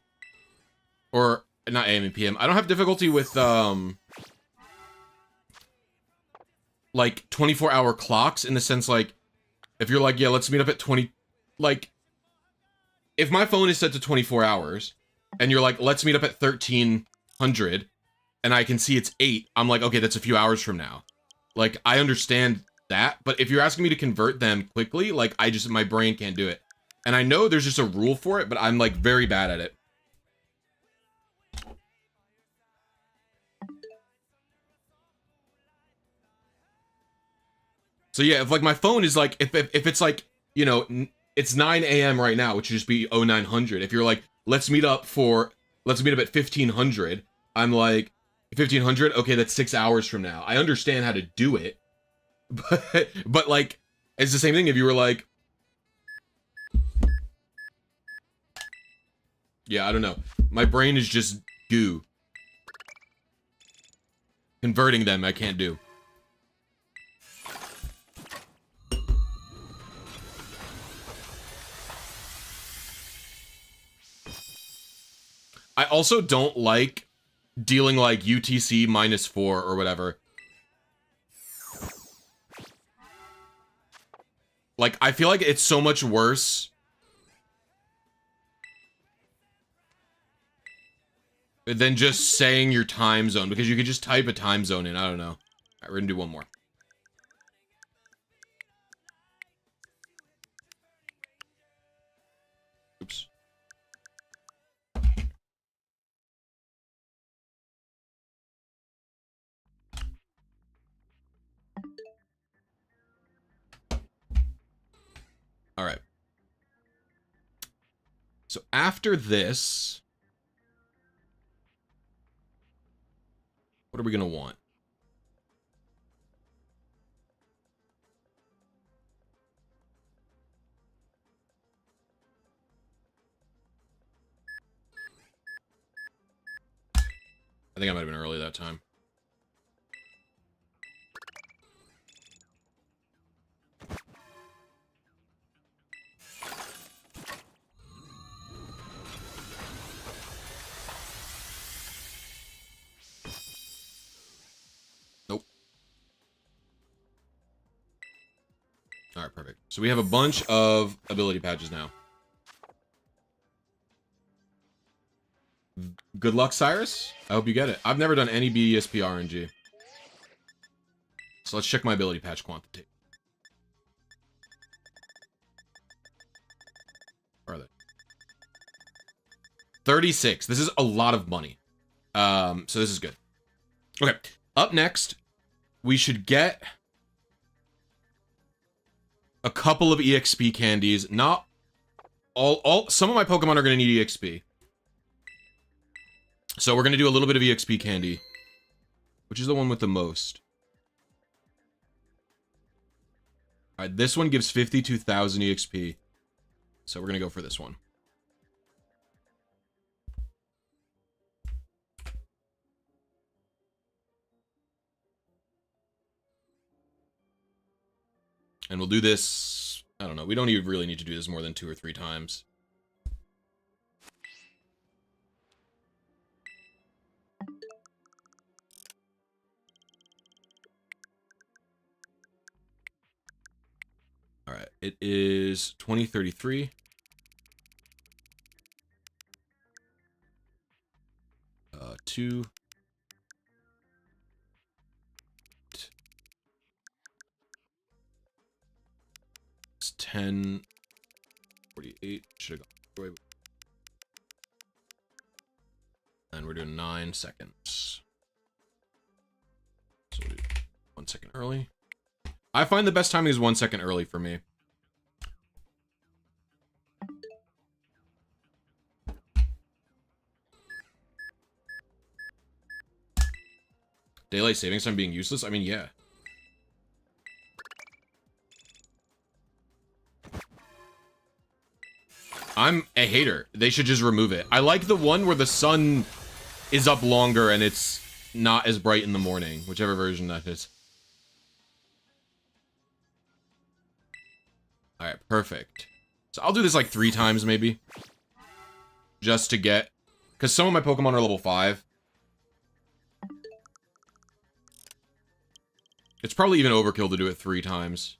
Speaker 1: Or, not AM and PM. I don't have difficulty with, like, 24-hour clocks, in the sense, like, if you're like, yeah, let's meet up at 20... Like, if my phone is set to 24 hours, and you're like, let's meet up at 1300, and I can see it's 8, I'm like, okay, that's a few hours from now. Like, I understand that, but if you're asking me to convert them quickly, like, my brain can't do it. And I know there's just a rule for it, but I'm, like, very bad at it. So yeah, if, like, my phone is, like, if it's, like, you know, it's 9 a.m. right now, which would just be 0900. If you're like, let's meet up at 1500, I'm like, 1500? Okay, that's 6 hours from now. I understand how to do it, but like, it's the same thing if you were like, yeah, I don't know. My brain is just goo. Converting them, I can't do. I also don't like dealing like UTC -4 or whatever. Like, I feel like it's so much worse than just saying your time zone, because you could just type a time zone in. I don't know. All right, we're gonna do one more. Oops. All right. So after this, what are we gonna want? I think I might have been early that time. Nope. All right, perfect. So we have a bunch of ability patches now. Good luck, Cyrus. I hope you get it. I've never done any BESP RNG. So let's check my ability patch quantity. Where are they? 36. This is a lot of money. So this is good. Okay. Up next, we should get a couple of EXP candies. Not all. Some of my Pokemon are going to need EXP. So we're going to do a little bit of EXP candy. Which is the one with the most? Alright, this one gives 52,000 EXP. So we're going to go for this one. And we'll do this... I don't know. We don't even really need to do this more than 2 or 3 times. right, it is 2033. Two. It's 10:48. Should have gone. And we're doing 9 seconds. So we'll do 1 second early. I find the best timing is 1 second early for me. Daylight savings time being useless? I mean, yeah. I'm a hater. They should just remove it. I like the one where the sun is up longer and it's not as bright in the morning, whichever version that is. Alright, perfect. So I'll do this like 3 times maybe. Just to get... Because some of my Pokemon are level 5. It's probably even overkill to do it 3 times.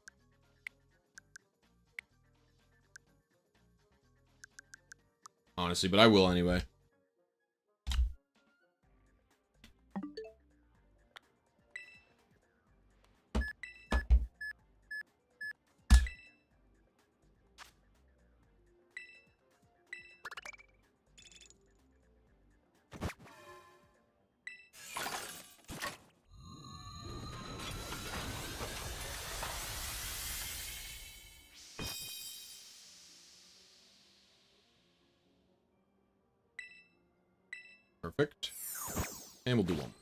Speaker 1: Honestly, but I will anyway. Perfect. And we'll do one.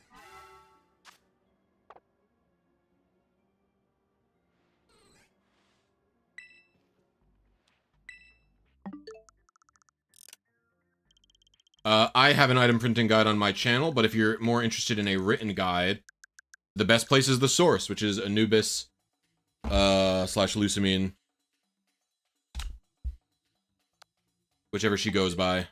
Speaker 1: I have an item printing guide on my channel, but if you're more interested in a written guide, the best place is the source, which is Anubis / Lucamine. Whichever she goes by.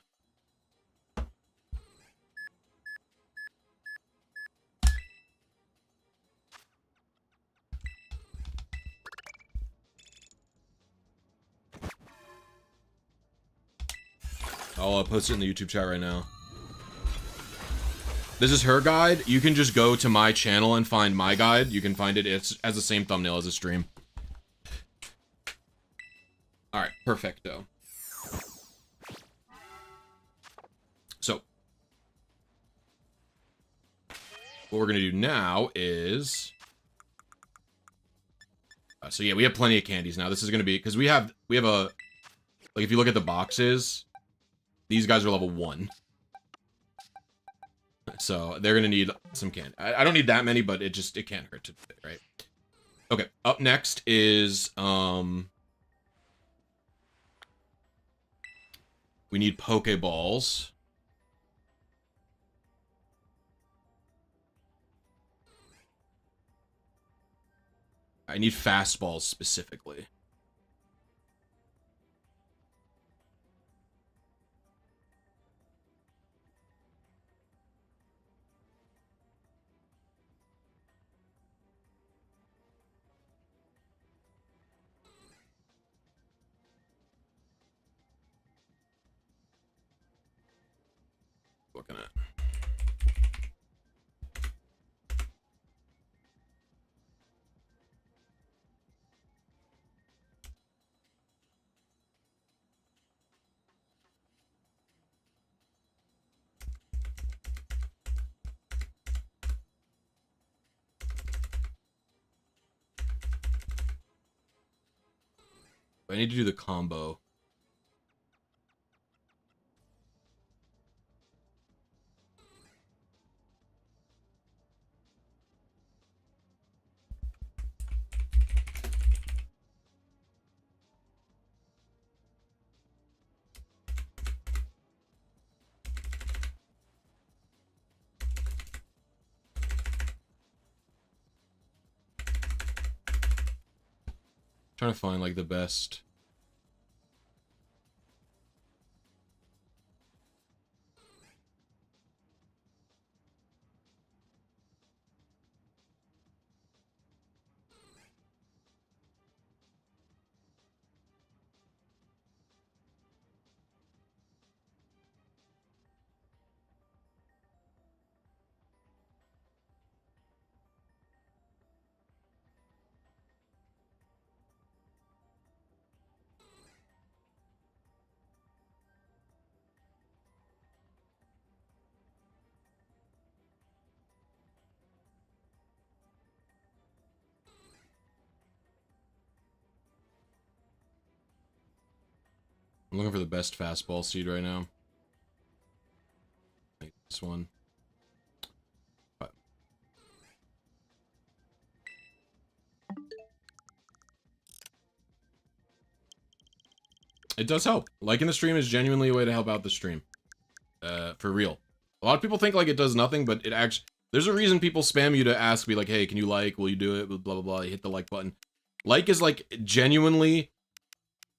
Speaker 1: I'll post it in the YouTube chat right now. This is her guide. You can just go to my channel and find my guide. You can find it. It has the same thumbnail as the stream. Alright, perfecto. So, what we're going to do now is... so yeah, we have plenty of candies now. This is going to be... Because we have a... Like, if you look at the boxes... These guys are level 1. So, they're gonna need some candy. I don't need that many, but it can't hurt to fit, right? Okay, up next is, we need Pokeballs. I need fastballs specifically. Looking at. I need to do the combo. Trying to find, like, the best. I'm looking for the best fastball seed right now. I think this one. But it does help. Liking the stream is genuinely a way to help out the stream. For real. A lot of people think like it does nothing, but it actually... There's a reason people spam you to ask me like, hey, can you like? Will you do it? Blah, blah, blah. You hit the like button. Like is like genuinely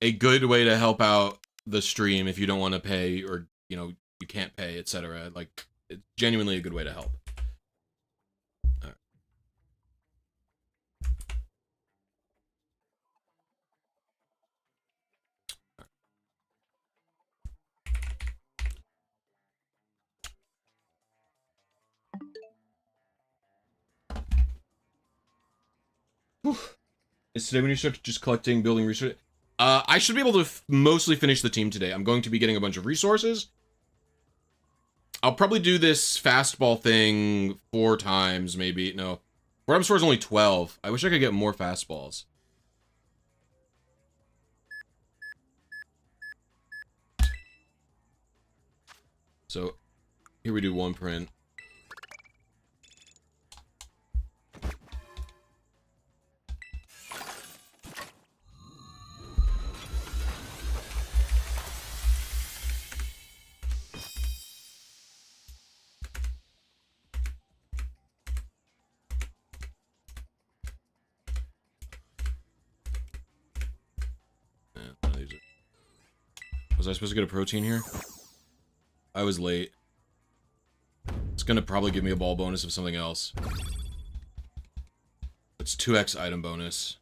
Speaker 1: a good way to help out the stream if you don't want to pay or, you know, you can't pay, etc. Like, it's genuinely a good way to help. All right. Is today when you start just collecting, building research? I should be able to mostly finish the team today. I'm going to be getting a bunch of resources. I'll probably do this fastball thing 4 times, maybe. No. 4 times 4 is only 12. I wish I could get more fastballs. So, here we do 1 print. Was I supposed to get a protein here? I was late. It's gonna probably give me a ball bonus of something else. It's 2x item bonus.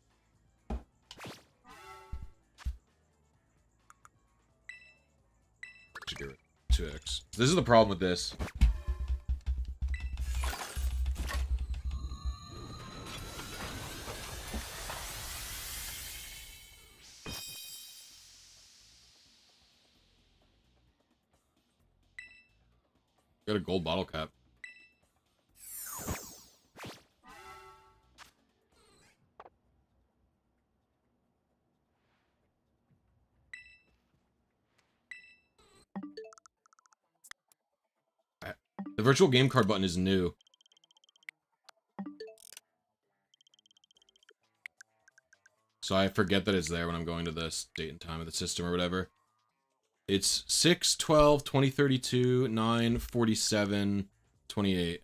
Speaker 1: Should get 2x. This is the problem with this. Got a gold bottle cap. The virtual game card button is new. So I forget that it's there when I'm going to this date and time of the system or whatever. It's 6/12/2032 9/47/28.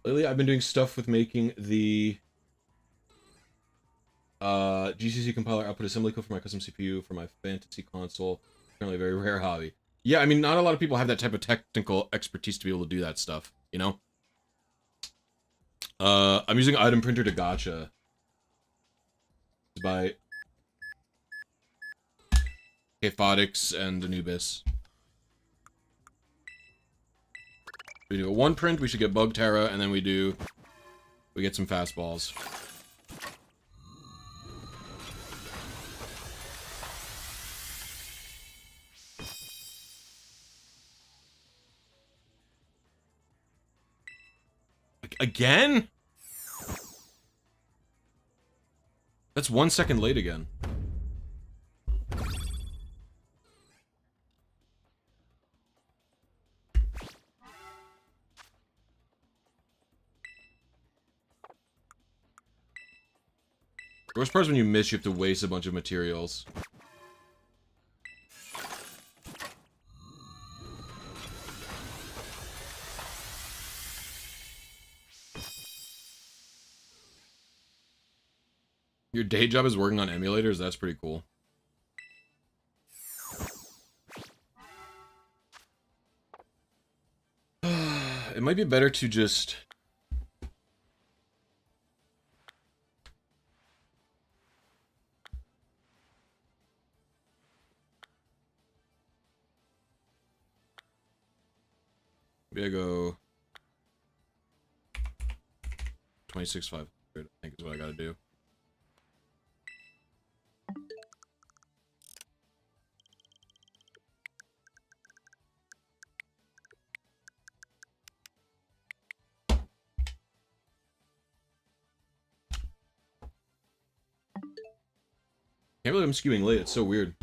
Speaker 1: Lately, I've been doing stuff with making the GCC compiler output assembly code for my custom CPU for my fantasy console. Apparently a very rare hobby. Yeah, I mean, not a lot of people have that type of technical expertise to be able to do that stuff, you know? I'm using item printer to gotcha. By Kphodix and Anubis. We do a 1 print, we should get Bug Tera, and then we get some fastballs. Again? That's 1 second late again. The worst part is when you miss, you have to waste a bunch of materials. Your day job is working on emulators? That's pretty cool. It might be better to just... Maybe I go... 26,500, I think is what I gotta do. Can't believe I'm skewing late. It's so weird.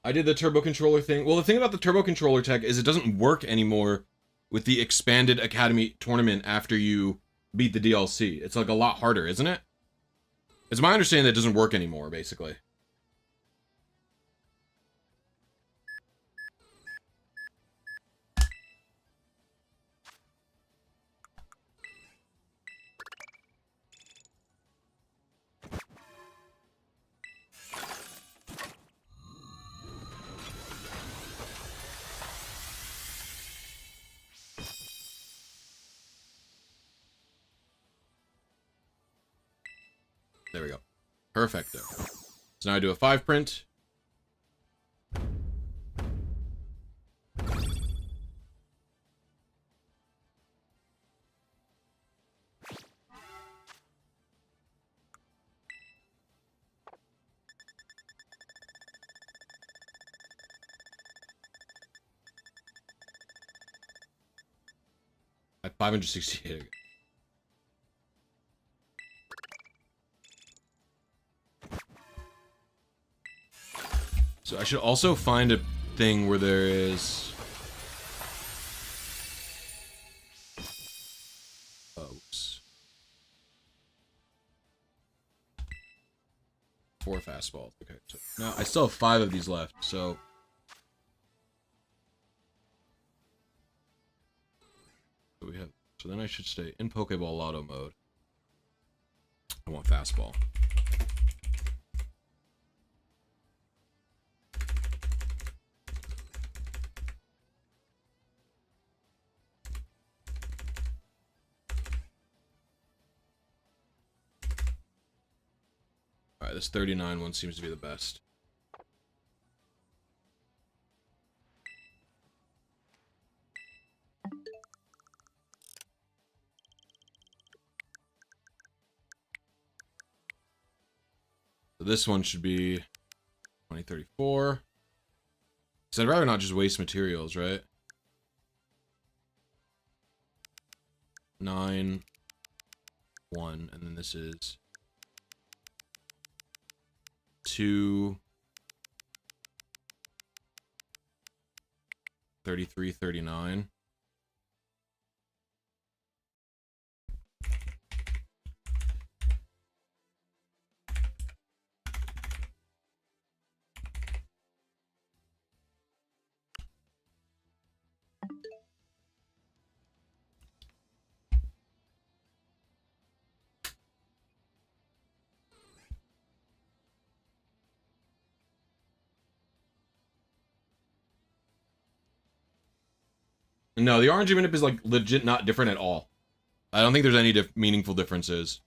Speaker 1: I did the turbo controller thing. Well, the thing about the turbo controller tech is it doesn't work anymore with the expanded academy tournament after you beat the DLC. It's like a lot harder, isn't it? It's my understanding that it doesn't work anymore, basically. There we go. Perfecto. So now I do a 5 print. At 568. So I should also find a thing where there is... Oops. 4 fastballs. Okay, so now I still have 5 of these left, so... we have, so then I should stay in Pokeball Lotto mode. I want fastball. Alright, this 39 one seems to be the best. So this one should be 2034. So I'd rather not just waste materials, right? 9, 1, and then this is 2, 33, 39. No, the RNG manip is like legit not different at all. I don't think there's any meaningful differences.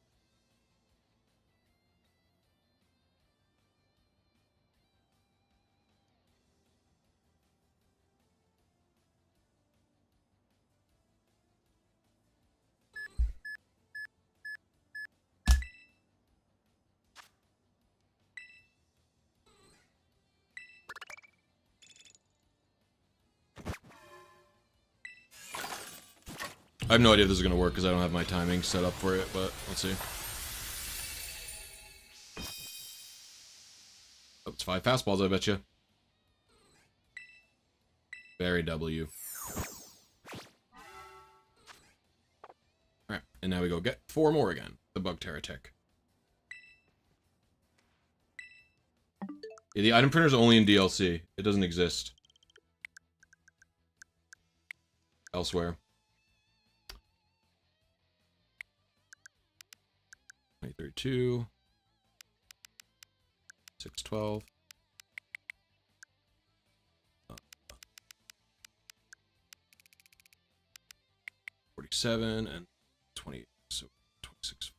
Speaker 1: I have no idea if this is going to work because I don't have my timing set up for it, but let's see. Oh, it's 5 fastballs, I bet you. Very W. Alright, and now we go get 4 more again. The bug Tera tech. Yeah, the item printer is only in DLC. It doesn't exist elsewhere. 2032. 612. 47 and 20. So 26.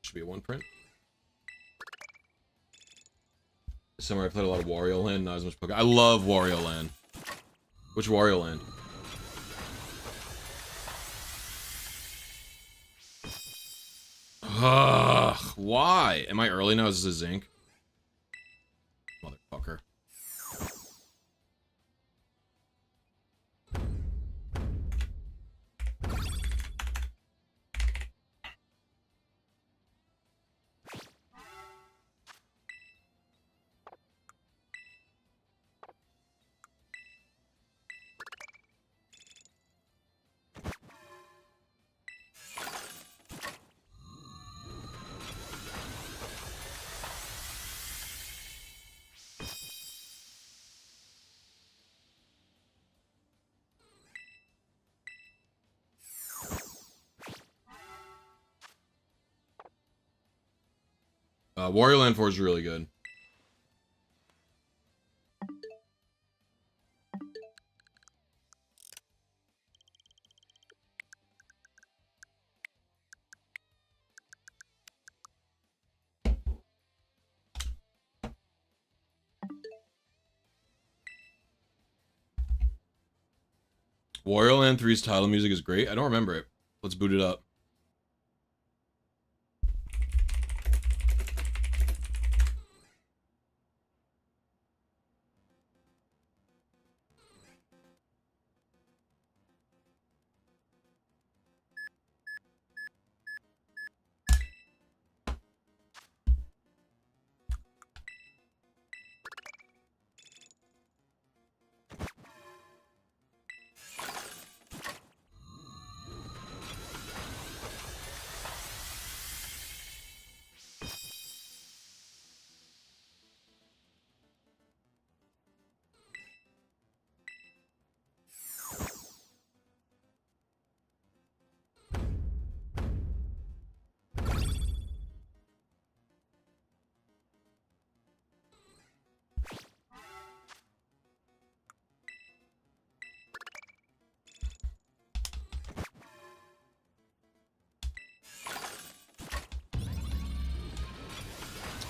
Speaker 1: Should be a 1 print. This summer I played a lot of Wario Land, not as much Pokemon. I love Wario Land. Which Wario Land? Ugh, why? Am I early now? Is this a zinc? Motherfucker. Wario Land 4 is really good. Wario Land 3's title music is great. I don't remember it. Let's boot it up.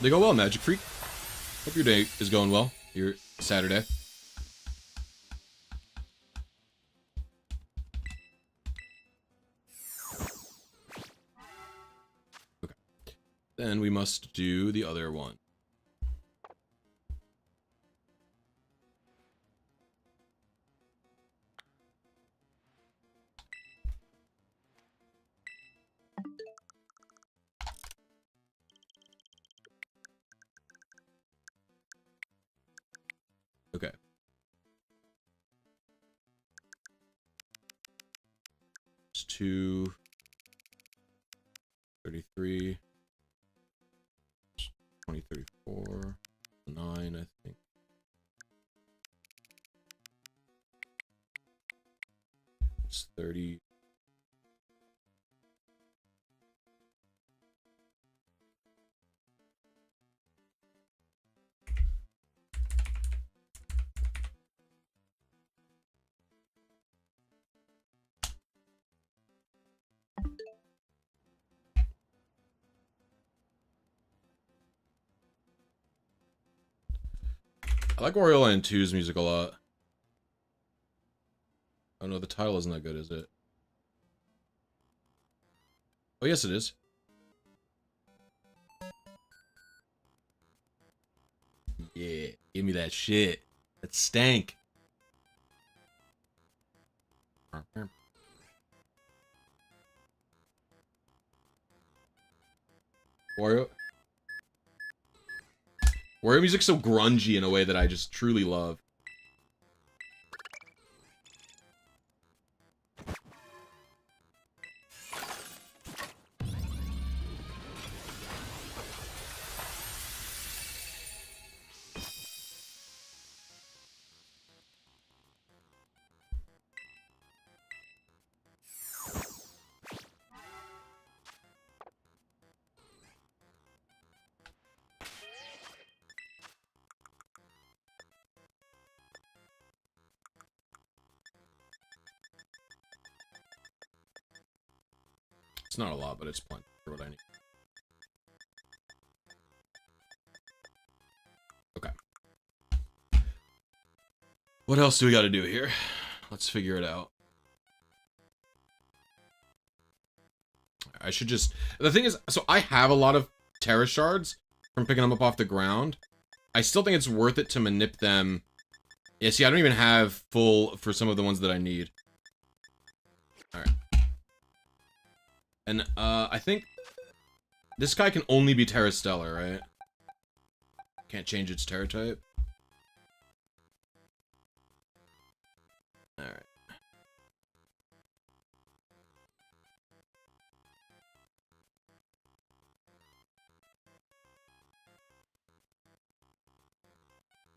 Speaker 1: They go well, Magic Freak. Hope your day is going well. Your Saturday. Okay. Then we must do the other one. Okay. It's 2, 33, 20, 34, 9, I think. It's 30. I like Wario Land 2's music a lot. Oh no, the title isn't that good, is it? Oh yes, it is. Yeah, give me that shit. That stank. Wario music's so grungy in a way that I just truly love. It's not a lot, but it's plenty for what I need. What else do we got to do here? Let's figure it out. I should just... The thing is, so I have a lot of Tera shards from picking them up off the ground. I still think it's worth it to manip them. Yeah, see, I don't even have full for some of the ones that I need. Alright. And, I think this guy can only be Tera Stellar, right? Can't change its Tera type. Alright.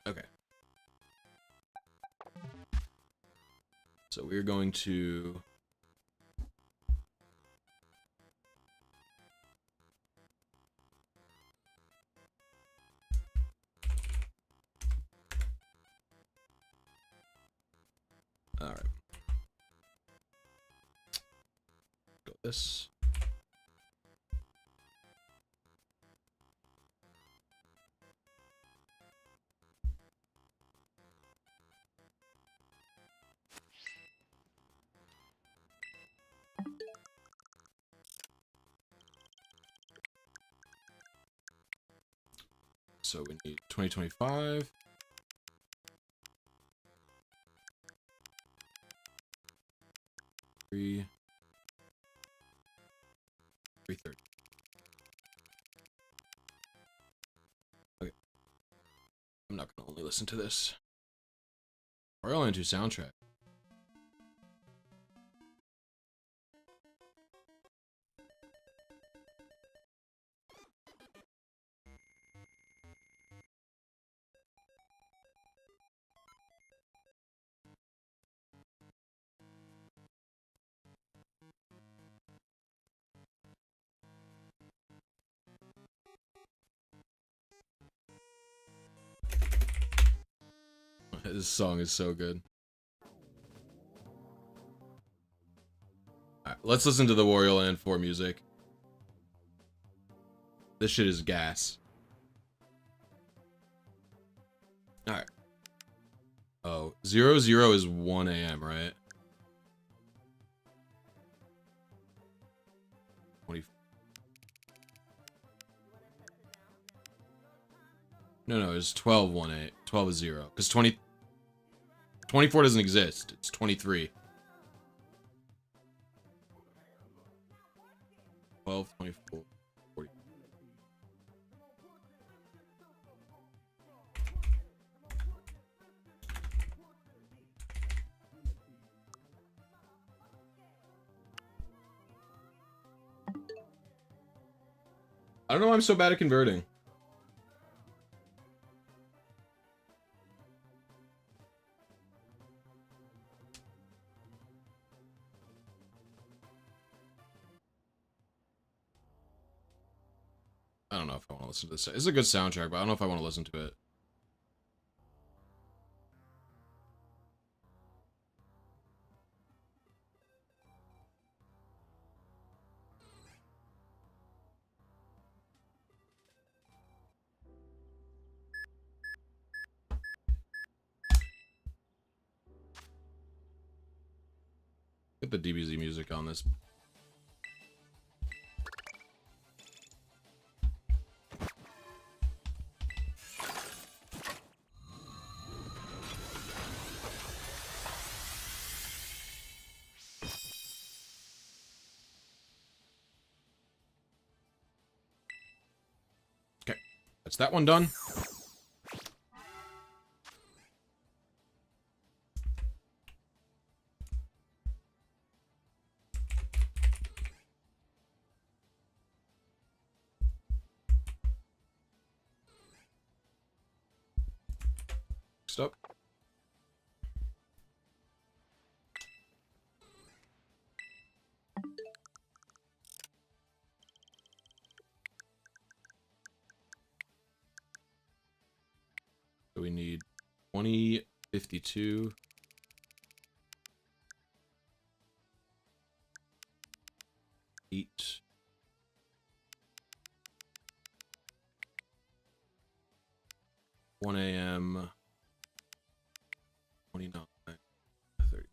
Speaker 1: Okay. So we're going to... Alright. Go this. So we need 2025. Three. 330. Okay. I'm not gonna only listen to this. We're only into soundtrack. This song is so good. Alright, let's listen to the Wario Land 4 music. This shit is gas. Alright. Oh, 00 is 1 a.m., right? 20. No, it's 12 1 8. 12 is 0. Because 24 doesn't exist. It's 23. 12, 24, 40. I don't know why I'm so bad at converting. I don't know if I want to listen to this. It's a good soundtrack, but I don't know if I want to listen to it. Get the DBZ music on this. Okay, that's that one done. Next up. So we need 2052. Eight. $1 a.m. 20 29, 30.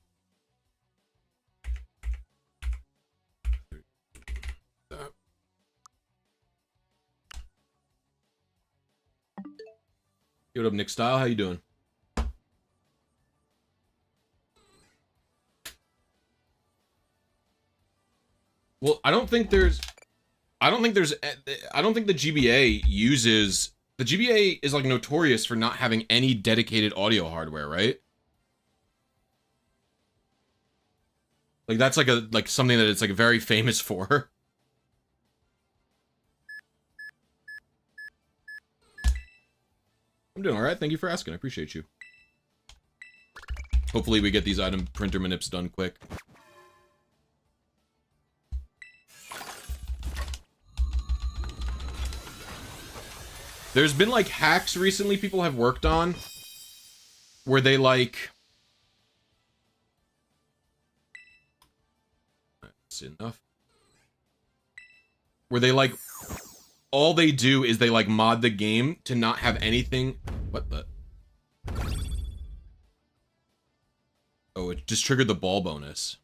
Speaker 1: What up, Nick Style? How you doing? Well, I don't think the GBA uses... The GBA is, like, notorious for not having any dedicated audio hardware, right? Like, that's, like, something that it's, like, very famous for. I'm doing alright, thank you for asking, I appreciate you. Hopefully we get these item printer manips done quick. There's been, like, hacks recently people have worked on where they, like... That's enough. Where they, like... All they do is they, like, mod the game to not have anything... What the... Oh, it just triggered the ball bonus.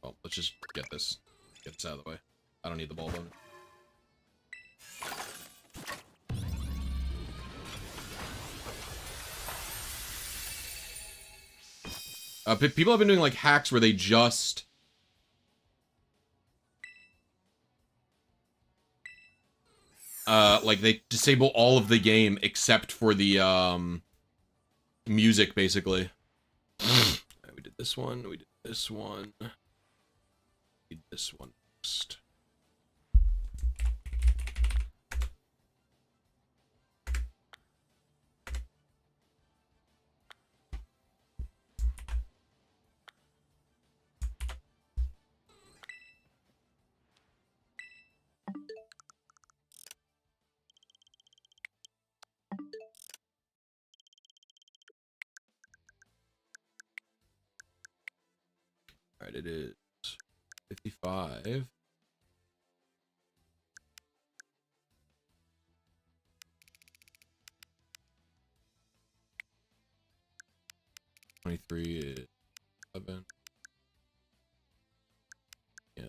Speaker 1: Oh, let's just get this out of the way. I don't need the ball bonus. People have been doing, like, hacks where they just... like, they disable all of the game except for the, music, basically. Right, we did this one, we did this one. We did this one next. Alright, it is 55. Is 11. Yeah.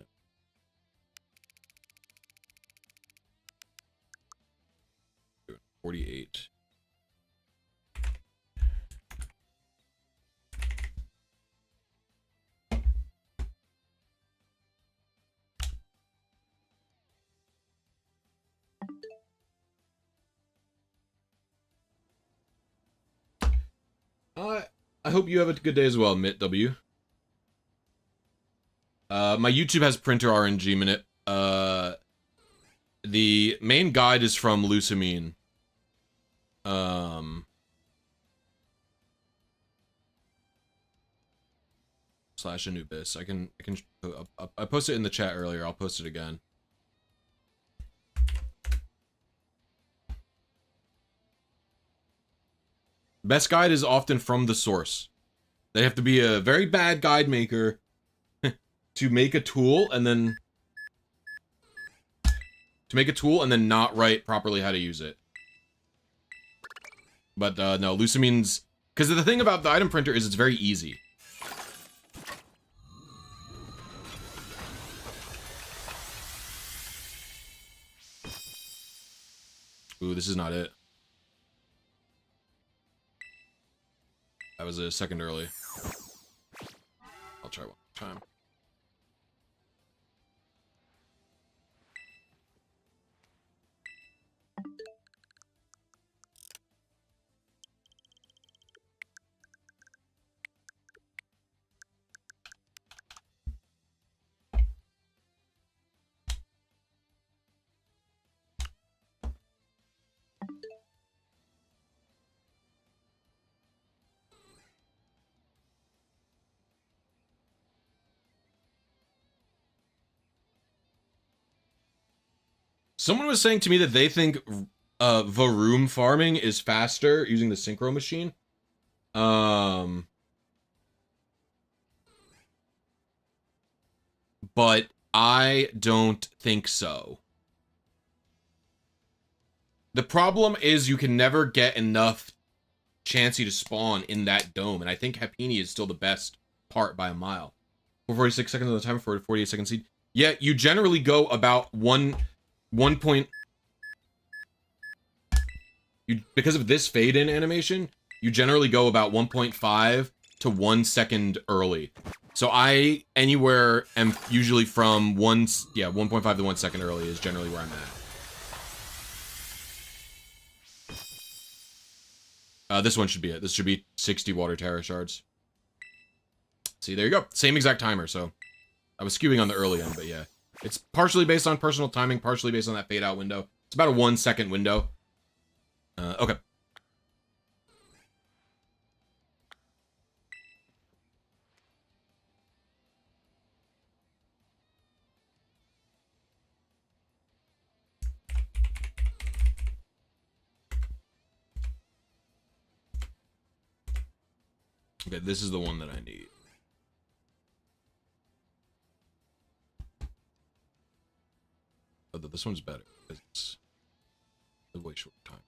Speaker 1: 48. I hope you have a good day as well, Mitt W. My YouTube has printer RNG minute. The main guide is from Lusamine. Slash Anubis. I posted it in the chat earlier. I'll post it again. Best guide is often from the source. They have to be a very bad guide maker to make a tool and then not write properly how to use it. But no, Lusamine's... Because the thing about the item printer is it's very easy. Ooh, this is not it. That was a second early. I'll try one more time. Someone was saying to me that they think Varoom farming is faster using the synchro machine. But I don't think so. The problem is you can never get enough Chansey to spawn in that dome, and I think Happini is still the best part by a mile. 46 seconds on the timer for a 48 second seed. Yeah, you generally go about one point. Because of this fade in animation, you generally go about 1.5 to 1 second early. So I anywhere am usually from 1.5 to 1 second early is generally where I'm at. This one should be it. This should be 60 water Tera shards. See, there you go. Same exact timer, so I was skewing on the early end, but yeah. It's partially based on personal timing, partially based on that fade out window. It's about a 1 second window. Okay. Okay, this is the one that I need. Oh, this one's better because it's a way short time.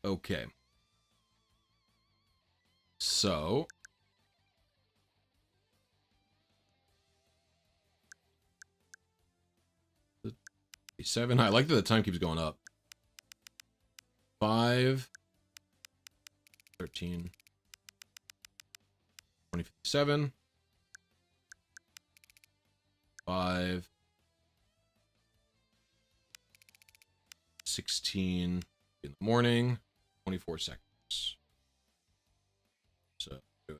Speaker 1: Okay. So. Seven. I like that the time keeps going up. 5, 13, 2057, 5, 16 in the morning, 24 seconds. So, do it.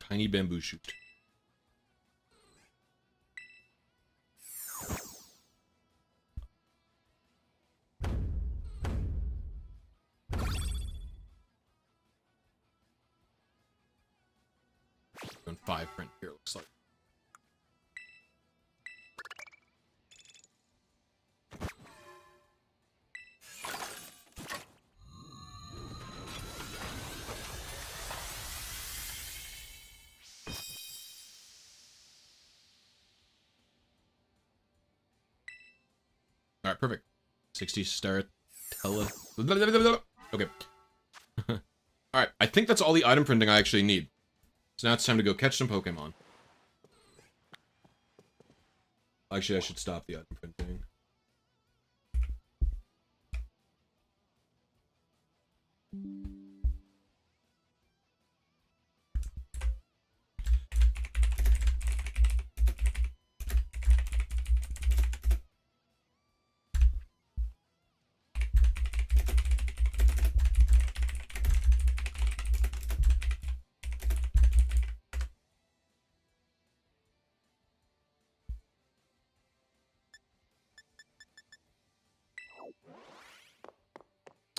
Speaker 1: Tiny bamboo shoot. Doing 5 print here, looks like. All right, perfect. 60 star tele. Okay. All right, I think that's all the item printing I actually need. So now it's time to go catch some Pokemon. Actually, I should stop the item printing.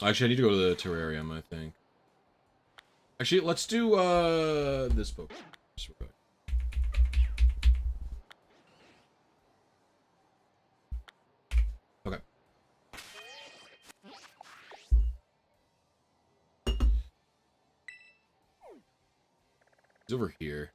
Speaker 1: Actually, I need to go to the terrarium, I think. Actually, let's do, this Pokemon. Okay. He's over here.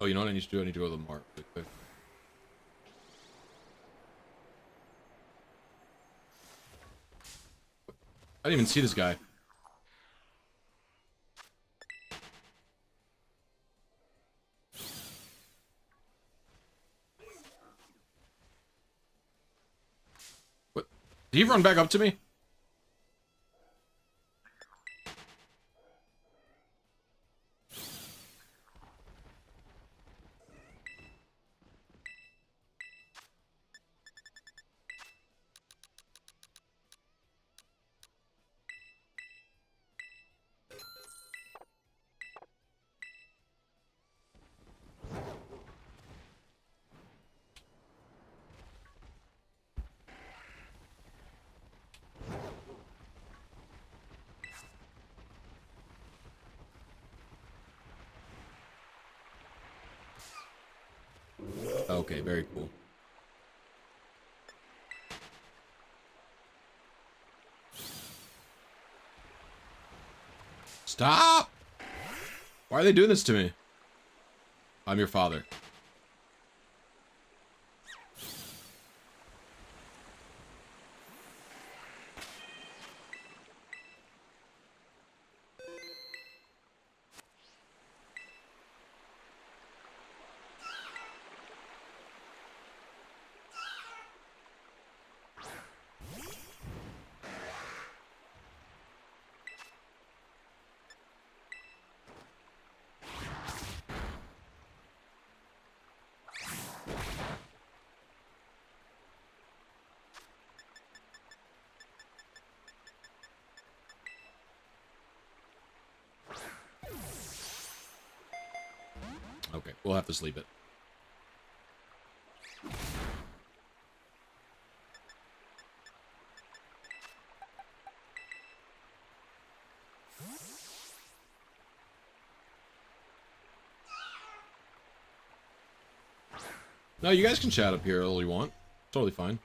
Speaker 1: Oh, you know what I need to do? I need to go to the mark really quick. I didn't even see this guy. What? Did he run back up to me? Okay, very cool. Stop! Why are they doing this to me? I'm your father. Okay, we'll have to sleep it. No, you guys can chat up here all you want. Totally fine.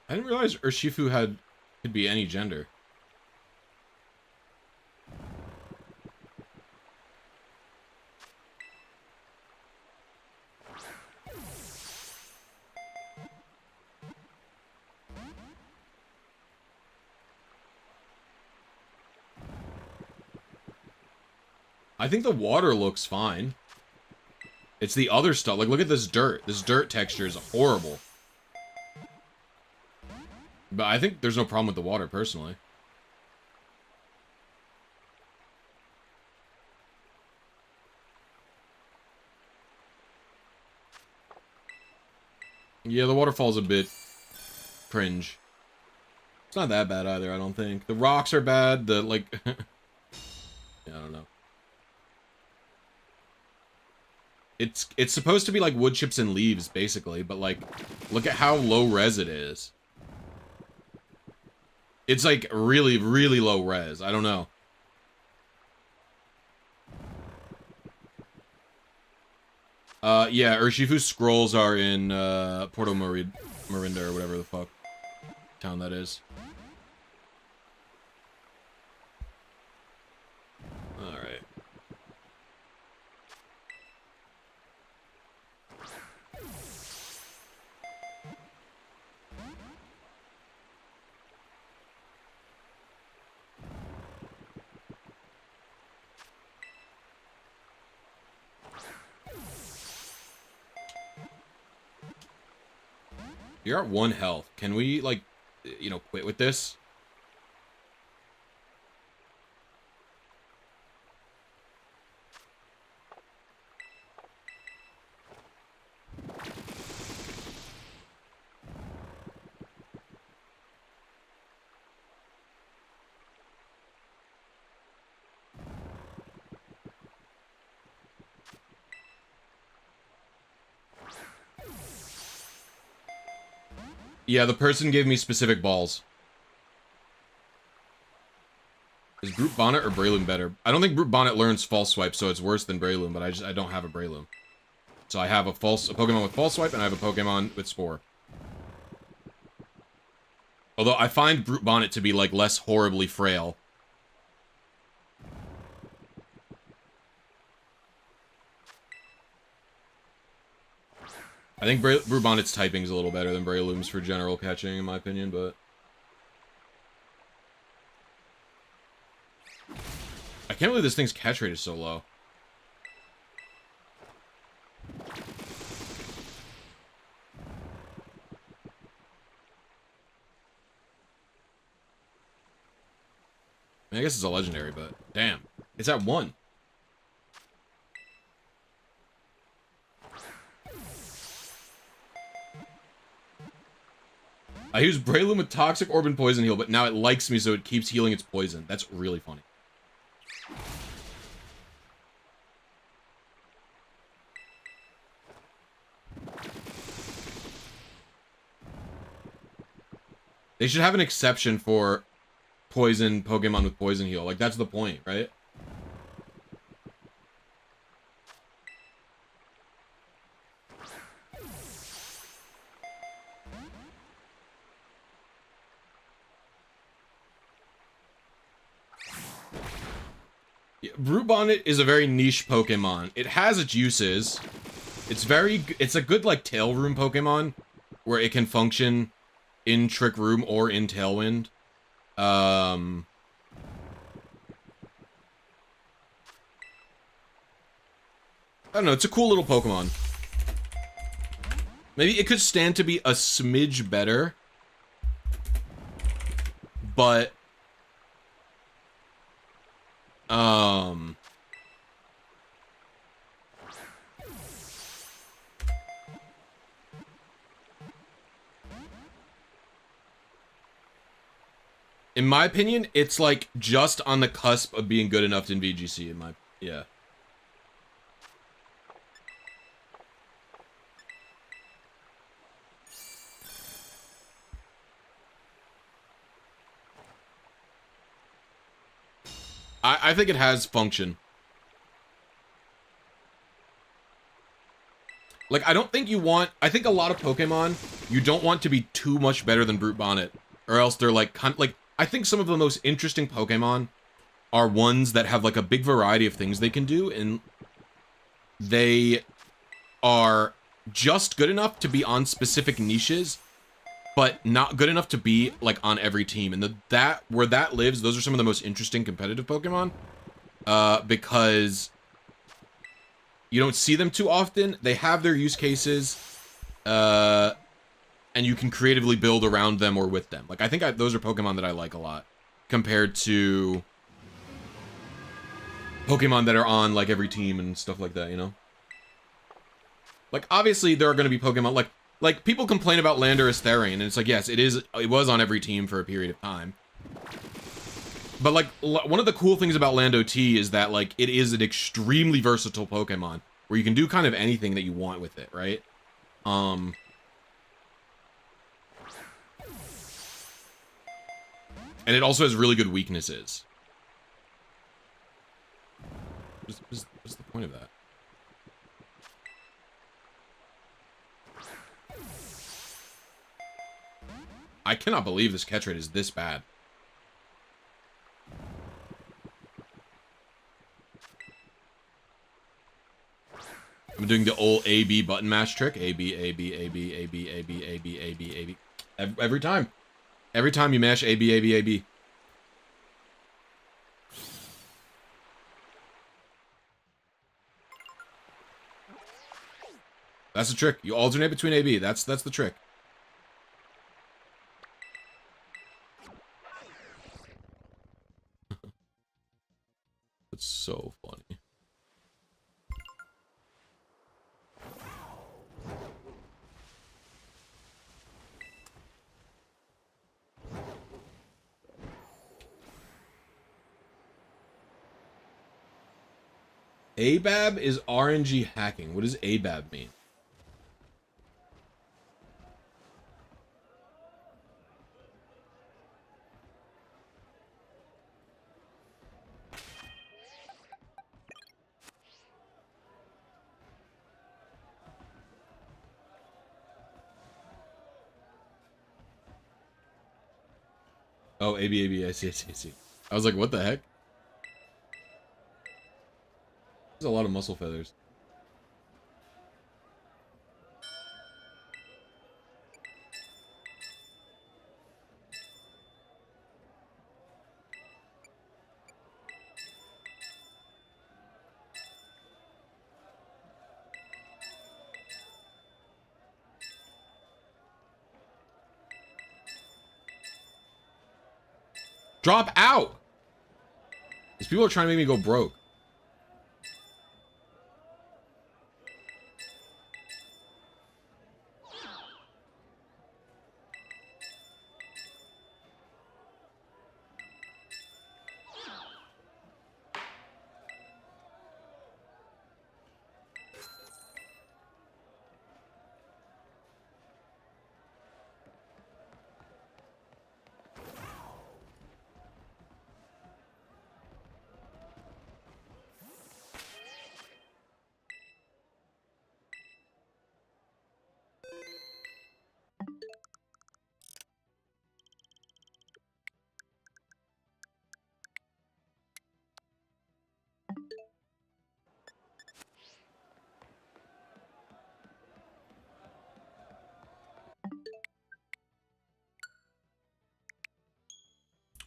Speaker 1: I didn't realize Urshifu could be any gender. I think the water looks fine. It's the other stuff. Like, look at this dirt. This dirt texture is horrible. But I think there's no problem with the water, personally. Yeah, the waterfall's a bit cringe. It's not that bad either, I don't think. The rocks are bad, the, like... yeah, I don't know. It's supposed to be like wood chips and leaves, basically, but, like, look at how low res it is. It's, like, really, really low res. I don't know. Yeah, Urshifu's scrolls are in, Porto Morinda, or whatever the fuck town that is. Alright. You're at 1 health. Can we, like, you know, quit with this? Yeah, the person gave me specific balls. Is Brute Bonnet or Breloom better? I don't think Brute Bonnet learns False Swipe, so it's worse than Breloom, but I don't have a Breloom. So I have a Pokemon with False Swipe, and I have a Pokemon with Spore. Although I find Brute Bonnet to be, like, less horribly frail. I think Brute Bonnet's typing is a little better than Breloom's for general catching, in my opinion, but... I can't believe this thing's catch rate is so low. I guess it's a legendary, but damn. It's at 1. I use Breloom with Toxic Orb and Poison Heal, but now it likes me, so it keeps healing its poison. That's really funny. They should have an exception for poison Pokemon with Poison Heal. Like, that's the point, right? Yeah, Brute Bonnet is a very niche Pokemon. It has its uses. It's a good, like, Tail Room Pokemon, where it can function in Trick Room or in Tailwind. I don't know, it's a cool little Pokemon. Maybe it could stand to be a smidge better, but in my opinion, it's like just on the cusp of being good enough in VGC. Yeah. I think it has function. Like, I don't think you want... I think a lot of Pokemon, you don't want to be too much better than Brute Bonnet. Or else they're like... I think some of the most interesting Pokemon are ones that have, like, a big variety of things they can do. And they are just good enough to be on specific niches, but not good enough to be, like, on every team. And where that lives, those are some of the most interesting competitive Pokemon. Because you don't see them too often. They have their use cases, and you can creatively build around them or with them. Like, I think those are Pokemon that I like a lot, compared to Pokemon that are on, like, every team and stuff like that, you know? Like, obviously, there are going to be Pokemon, like, people complain about Landorus Therian, and it's like, yes, it was on every team for a period of time. But, like, one of the cool things about Lando T is that, like, it is an extremely versatile Pokemon, where you can do kind of anything that you want with it, right? And it also has really good weaknesses. What's the point of that? I cannot believe this catch rate is this bad. I'm doing the old A-B button mash trick. A-B, A-B, A-B, A-B, A-B, A-B, A-B, A-B. Every time. Every time you mash A-B, A-B, A-B. That's the trick. You alternate between A-B. That's the trick. That's so funny. ABAB is RNG hacking. What does ABAB mean? Oh, AB, I see, I see, I see. I was like, what the heck? There's a lot of muscle feathers. Drop out! These people are trying to make me go broke.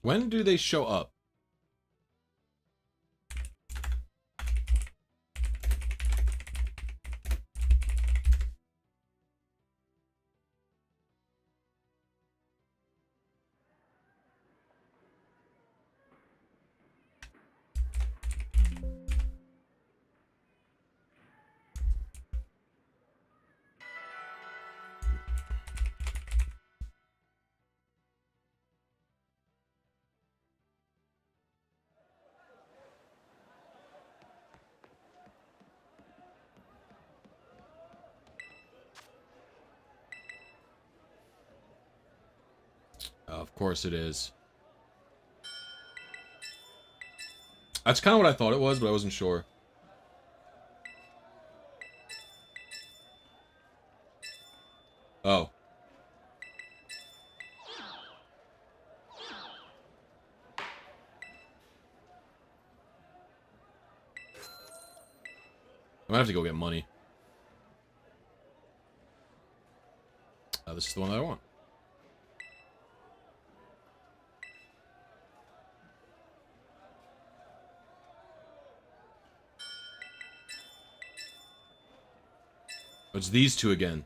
Speaker 1: When do they show up? Of course it is. That's kind of what I thought it was, but I wasn't sure. Oh. I might have to go get money. This is the one that I want. Oh, it's these two again.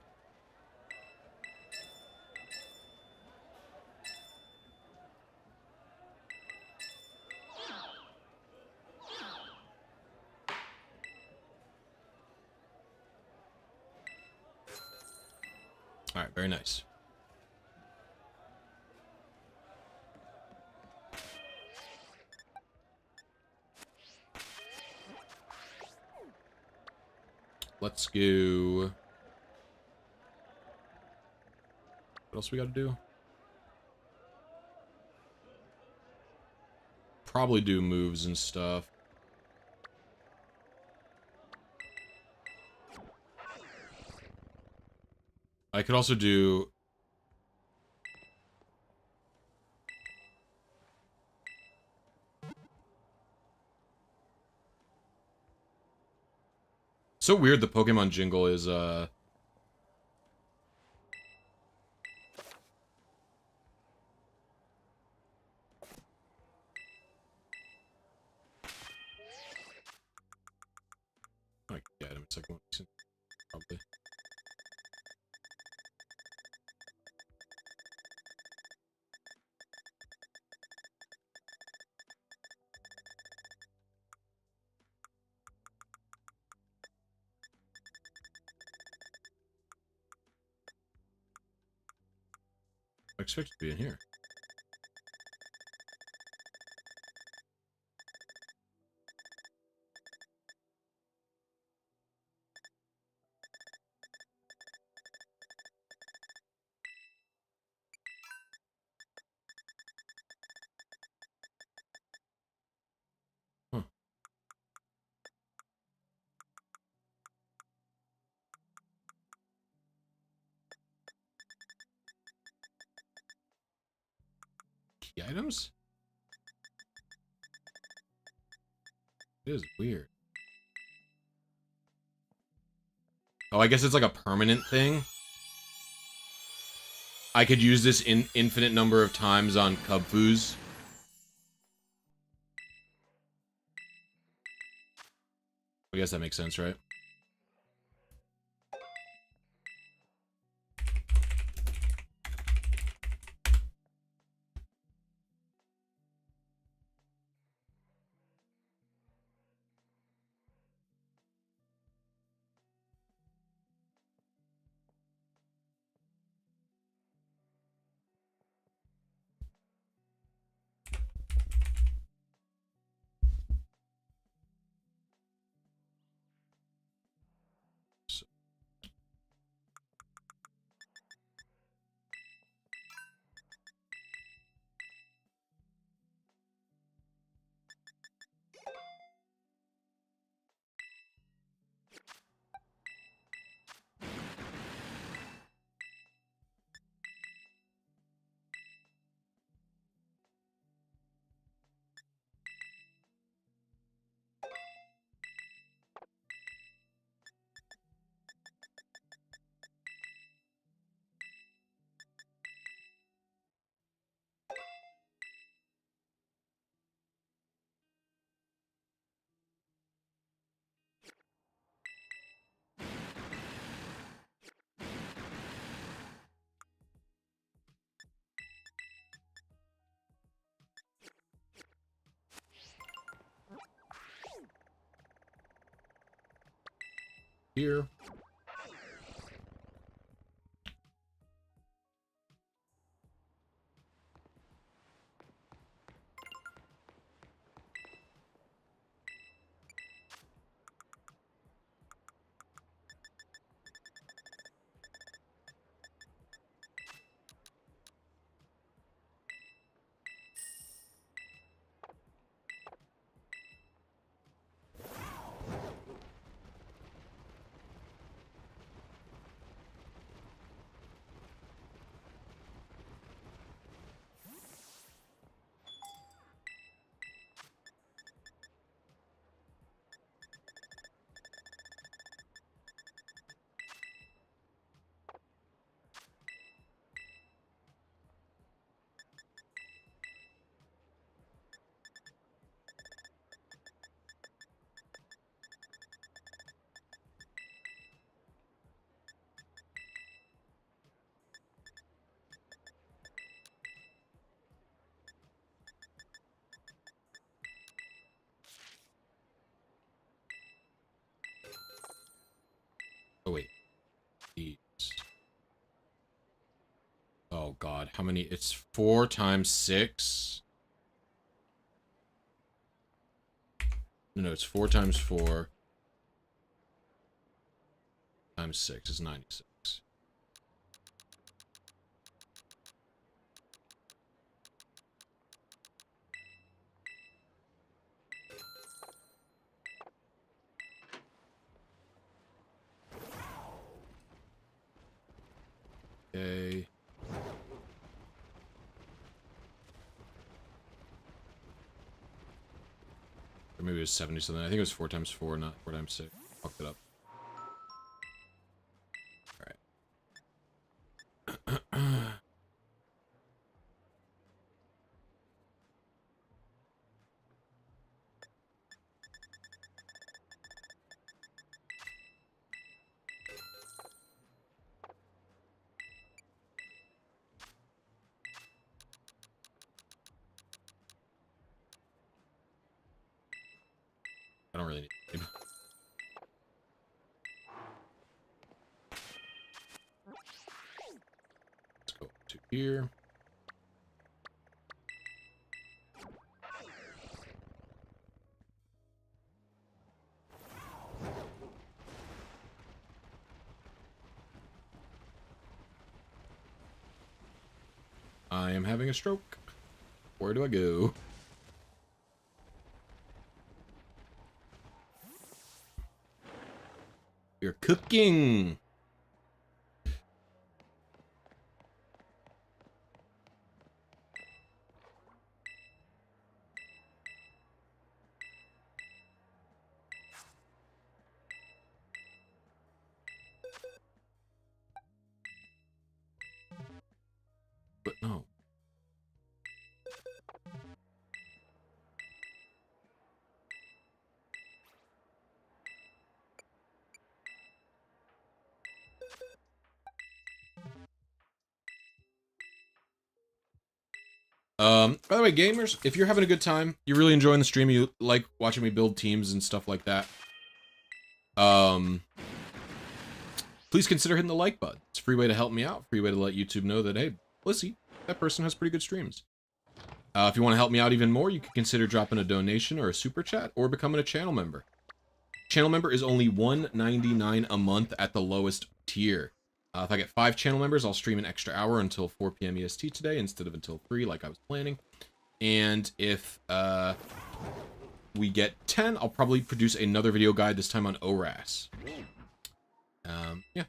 Speaker 1: Alright, very nice. Let's go. What else we gotta do? Probably do moves and stuff. I could also do... So weird the Pokemon jingle is, I get him. It's like one probably. I expect it to be in here. Huh. The items? It is weird. Oh, I guess it's like a permanent thing. I could use this infinite number of times on Cubfoos. I guess that makes sense, right? Here. Oh, wait. These. Oh, God. How many? It's 4 times 6. No, it's 4 times 4 times 6 is 96. Okay. Or maybe it was 70 something. I think it was 4 times 4, not 4 times 6. Fucked it up. Alright. I don't really need to. Let's go to here. I am having a stroke. Where do I go? You're cooking. By the way, gamers, if you're having a good time, you're really enjoying the stream, you like watching me build teams and stuff like that, please consider hitting the like button. It's a free way to help me out, free way to let YouTube know that, hey, Blissy, that person has pretty good streams. If you want to help me out even more, you can consider dropping a donation or a super chat or becoming a channel member. Channel member is only $1.99 a month at the lowest tier. If I get 5 channel members, I'll stream an extra hour until 4 p.m. EST today instead of until 3 like I was planning. And if we get 10, I'll probably produce another video guide, this time on ORAS. Yeah.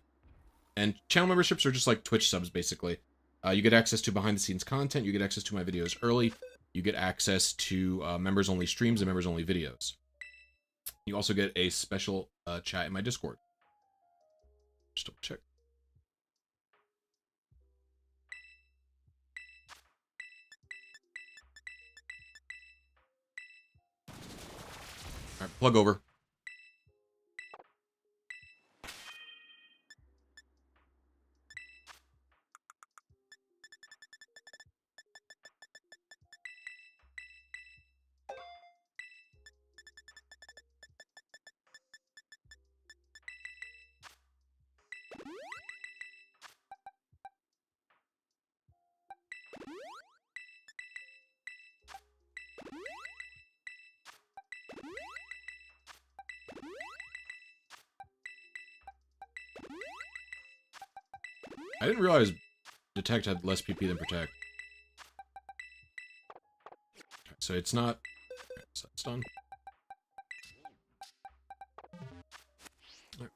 Speaker 1: And channel memberships are just like Twitch subs, basically. You get access to behind-the-scenes content, you get access to my videos early, you get access to members-only streams and members-only videos. You also get a special chat in my Discord. Just double check. Alright, plug over. I didn't realize Detect had less PP than Protect. Okay, so it's not... Okay, so that's done. Right.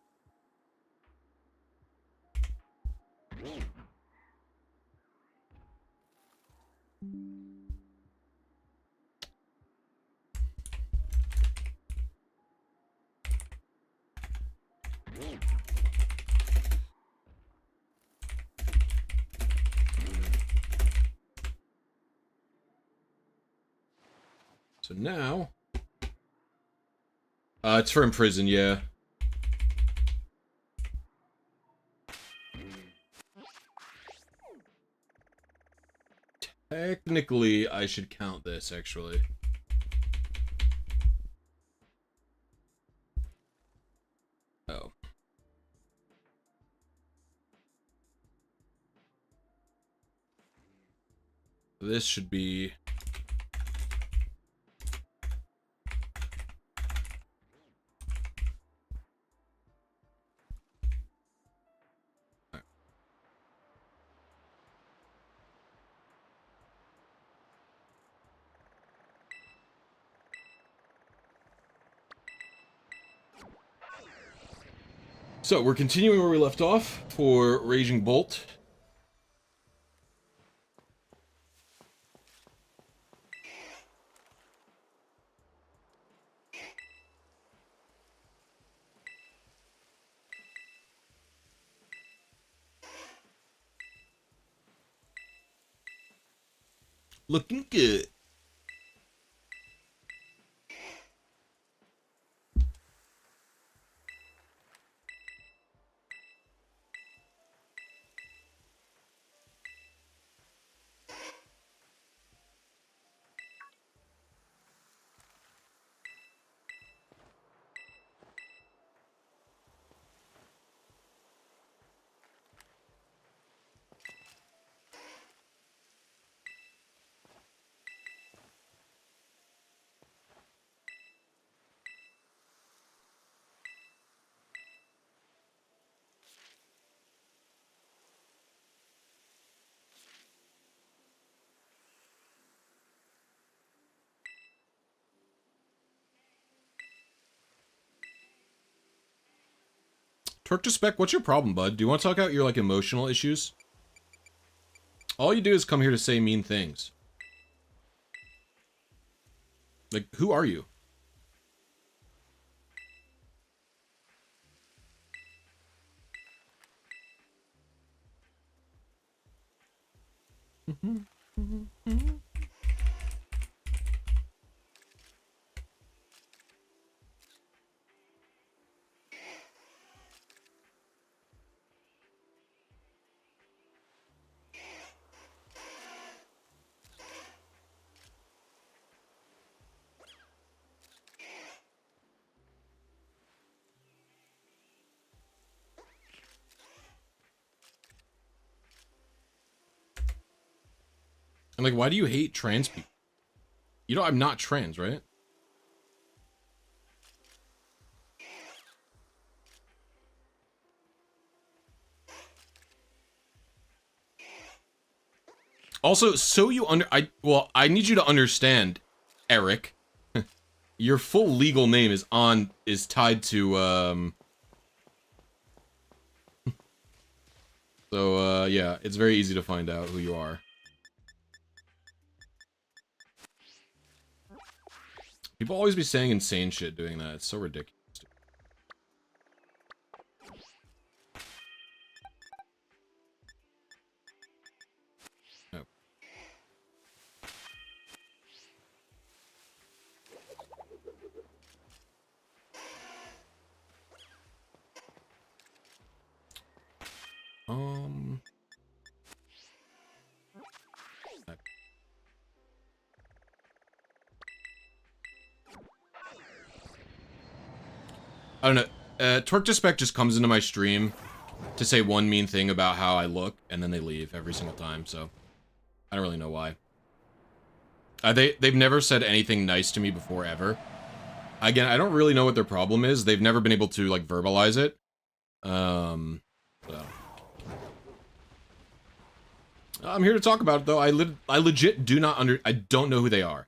Speaker 1: So now... it's for Imprison, yeah. Technically, I should count this, actually. Oh. This should be... So, we're continuing where we left off for Raging Bolt. Looking good. Torque to Spec, what's your problem, bud? Do you want to talk out your, like, emotional issues? All you do is come here to say mean things. Like, who are you? And like, why do you hate trans people? You know, I'm not trans, right? Also, so you I need you to understand, Eric. Your full legal name is tied to so yeah, it's very easy to find out who you are. People always be saying insane shit doing that. It's so ridiculous. I don't know. Twerk2Spec just comes into my stream to say one mean thing about how I look, and then they leave every single time, so I don't really know why. They've never said anything nice to me before, ever. Again, I don't really know what their problem is. They've never been able to, like, verbalize it. So. I'm here to talk about it, though. I legit do not I don't know who they are.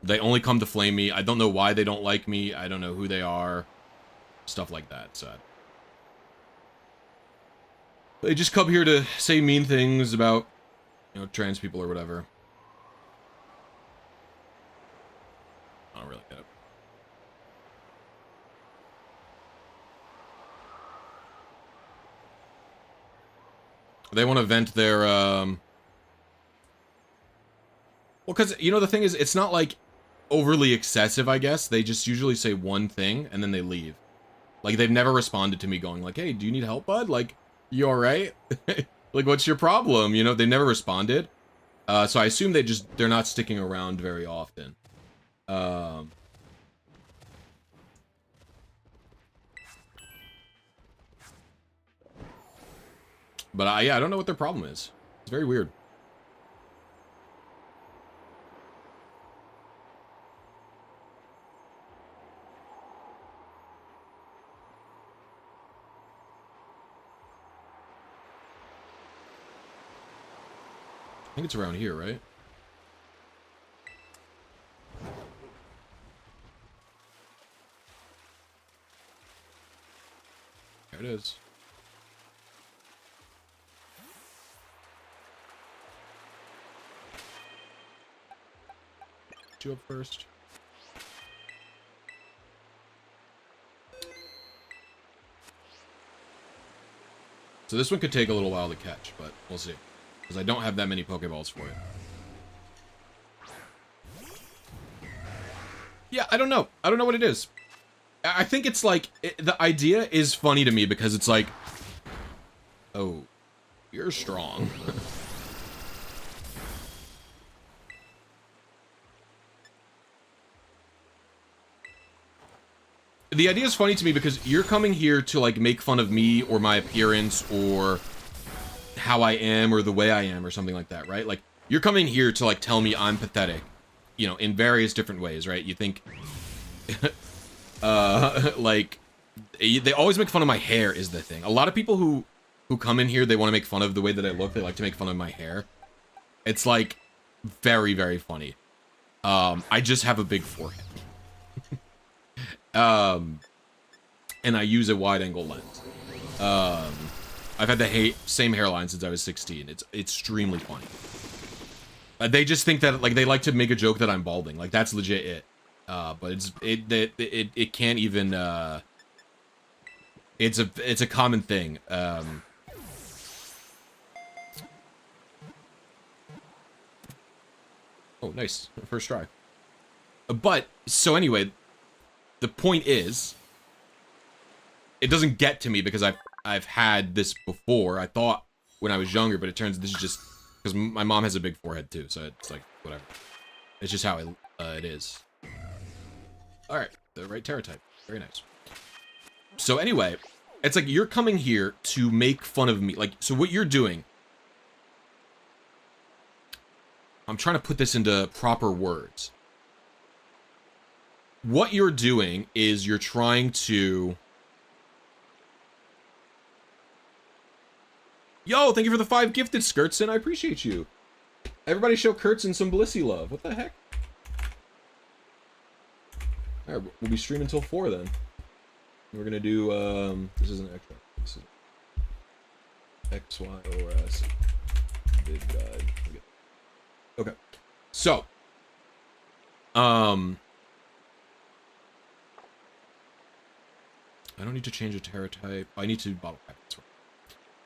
Speaker 1: They only come to flame me. I don't know why they don't like me. I don't know who they are. Stuff like that, so. They just come here to say mean things about, you know, trans people or whatever. I don't really get it. They want to vent their, well, because, you know, the thing is, it's not, like, overly excessive, I guess. They just usually say one thing, and then they leave. Like, they've never responded to me going, like, hey, do you need help, bud? Like, you alright? Like, what's your problem? You know, they never responded. So I assume they're not sticking around very often. But yeah, I don't know what their problem is. It's very weird. I think it's around here, right? There it is. You up first. So this one could take a little while to catch, but we'll see. Because I don't have that many Pokeballs for it. Yeah, I don't know. I don't know what it is. I think it's like, the idea is funny to me because it's like, oh, you're strong. The idea is funny to me because you're coming here to, like, make fun of me or my appearance or how I am or the way I am or something like that, right? Like, you're coming here to, like, tell me I'm pathetic, you know, in various different ways, right? You think, like, they always make fun of my hair is the thing. A lot of people who come in here, they want to make fun of the way that I look. They like to make fun of my hair. It's, like, very, very funny. I just have a big forehead. And I use a wide-angle lens. I've had the same hairline since I was 16. It's extremely funny. They just think that, like, they like to make a joke that I'm balding. Like, that's legit it. But it can't even, it's a common thing. Oh, nice. First try. But, so anyway, the point is, it doesn't get to me because I've had this before. I thought when I was younger, but it turns this is just because my mom has a big forehead too, so it's like whatever. It's just how it is. All right, the right Tera type, very nice. So anyway, it's like you're coming here to make fun of me. Like, so what you're doing I'm trying to put this into proper words. What you're doing is you're trying to... Yo, thank you for the 5 gifted, Skirtson. I appreciate you. Everybody show Kurtzen some Blisy love. What the heck? Alright, we'll be streaming until 4 then. We're gonna do, this isn't extra. This is X, Y, O, S. Big guide. Okay. So. I don't need to change a Tera type. I need to bottle pack. That's right.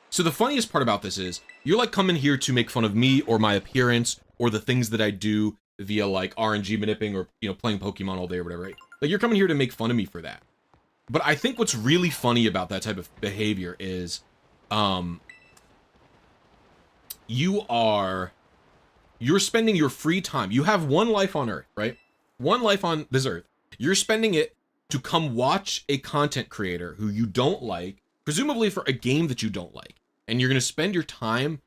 Speaker 1: So the funniest part about this is, you're like coming here to make fun of me or my appearance or the things that I do via like RNG manipping or, you know, playing Pokemon all day or whatever, right? Like you're coming here to make fun of me for that. But I think what's really funny about that type of behavior is, you're spending your free time. You have one life on Earth, right? One life on this Earth. You're spending it to come watch a content creator who you don't like, presumably for a game that you don't like. And you're going to spend your time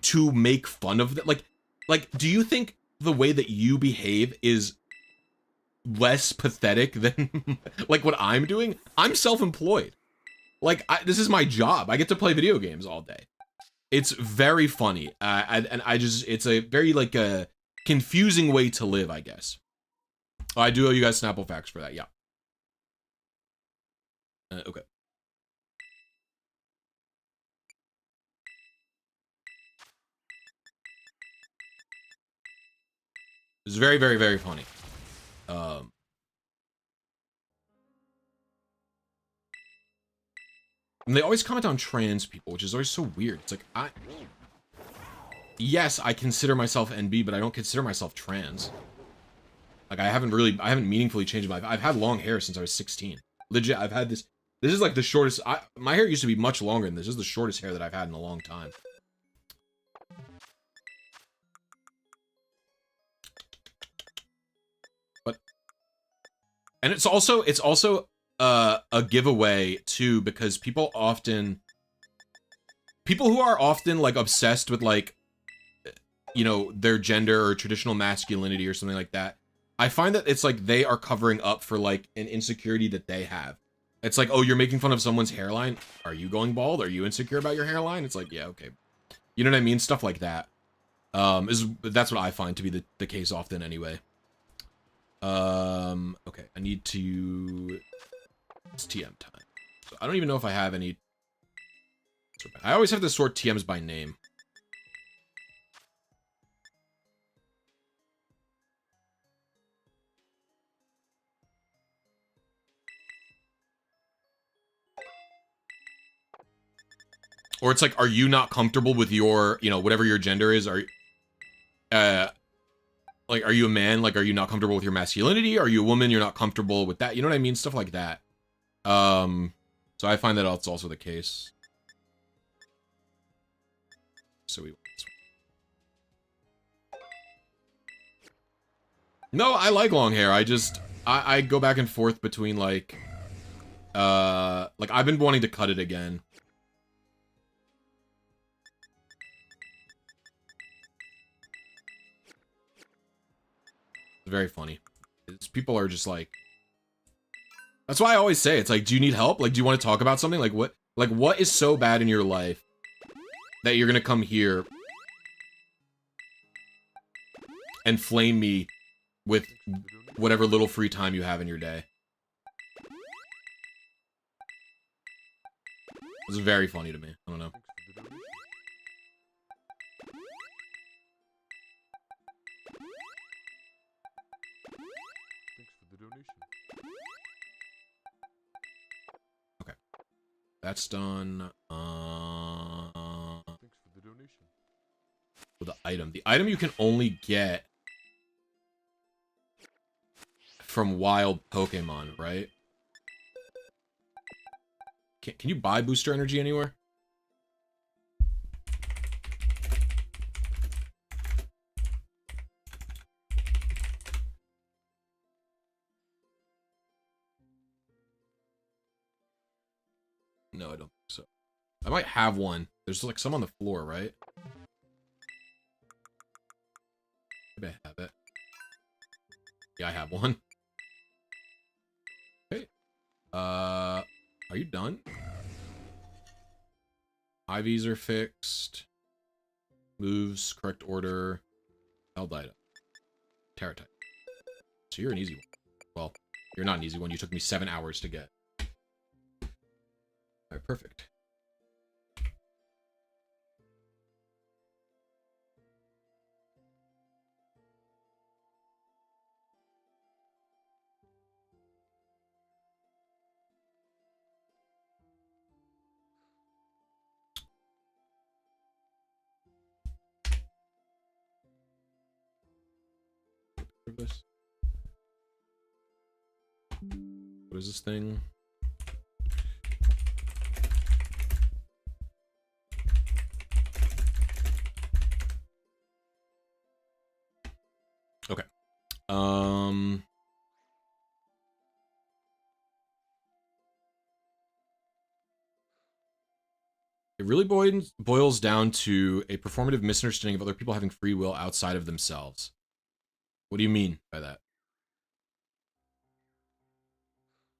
Speaker 1: to make fun of that. Like, do you think the way that you behave is less pathetic than like what I'm doing? I'm self-employed. Like, this is my job. I get to play video games all day. It's very funny. It's a very like a confusing way to live, I guess. I do owe you guys Snapple facts for that. Yeah. Okay. It's very, very, very funny. And they always comment on trans people, which is always so weird. It's like, yes, I consider myself NB, but I don't consider myself trans. Like, I haven't meaningfully changed my life. I've had long hair since I was 16. Legit, I've had this is like the shortest, my hair used to be much longer than this. This is the shortest hair that I've had in a long time. But, and it's also a giveaway too, because people who are often like obsessed with like, you know, their gender or traditional masculinity or something like that, I find that it's like they are covering up for like an insecurity that they have. It's like, oh, you're making fun of someone's hairline. Are you going bald? Are you insecure about your hairline? It's like, yeah, okay. You know what I mean? Stuff like that. That's what I find to be the case often anyway. Okay, I need to... It's TM time. So I don't even know if I have any... I always have to sort TMs by name. Or it's like, are you not comfortable with your, you know, whatever your gender is? Like, are you a man? Like, are you not comfortable with your masculinity? Are you a woman? You're not comfortable with that? You know what I mean? Stuff like that. So I find that it's also the case. So we... No, I like long hair. I go back and forth between, like, I've been wanting to cut it again. Very funny. People are just like, that's why I always say, it's like, do you need help? Like, do you want to talk about something? Like, what is so bad in your life that you're gonna come here and flame me with whatever little free time you have in your day? It's very funny to me. I don't know. Okay, that's done.
Speaker 2: Thanks for the donation.
Speaker 1: For the item. The item you can only get from wild Pokemon, right? Can you buy booster energy anywhere? No, I don't think so. I might have one. There's like some on the floor, right? Maybe I have it. Yeah, I have one. Okay. Are you done? IVs are fixed. Moves, correct order. Held item. Tera type. So you're an easy one. Well, you're not an easy one. You took me 7 hours to get. Alright, perfect. This. What is this thing? Okay. It really boils down to a performative misunderstanding of other people having free will outside of themselves. What do you mean by that?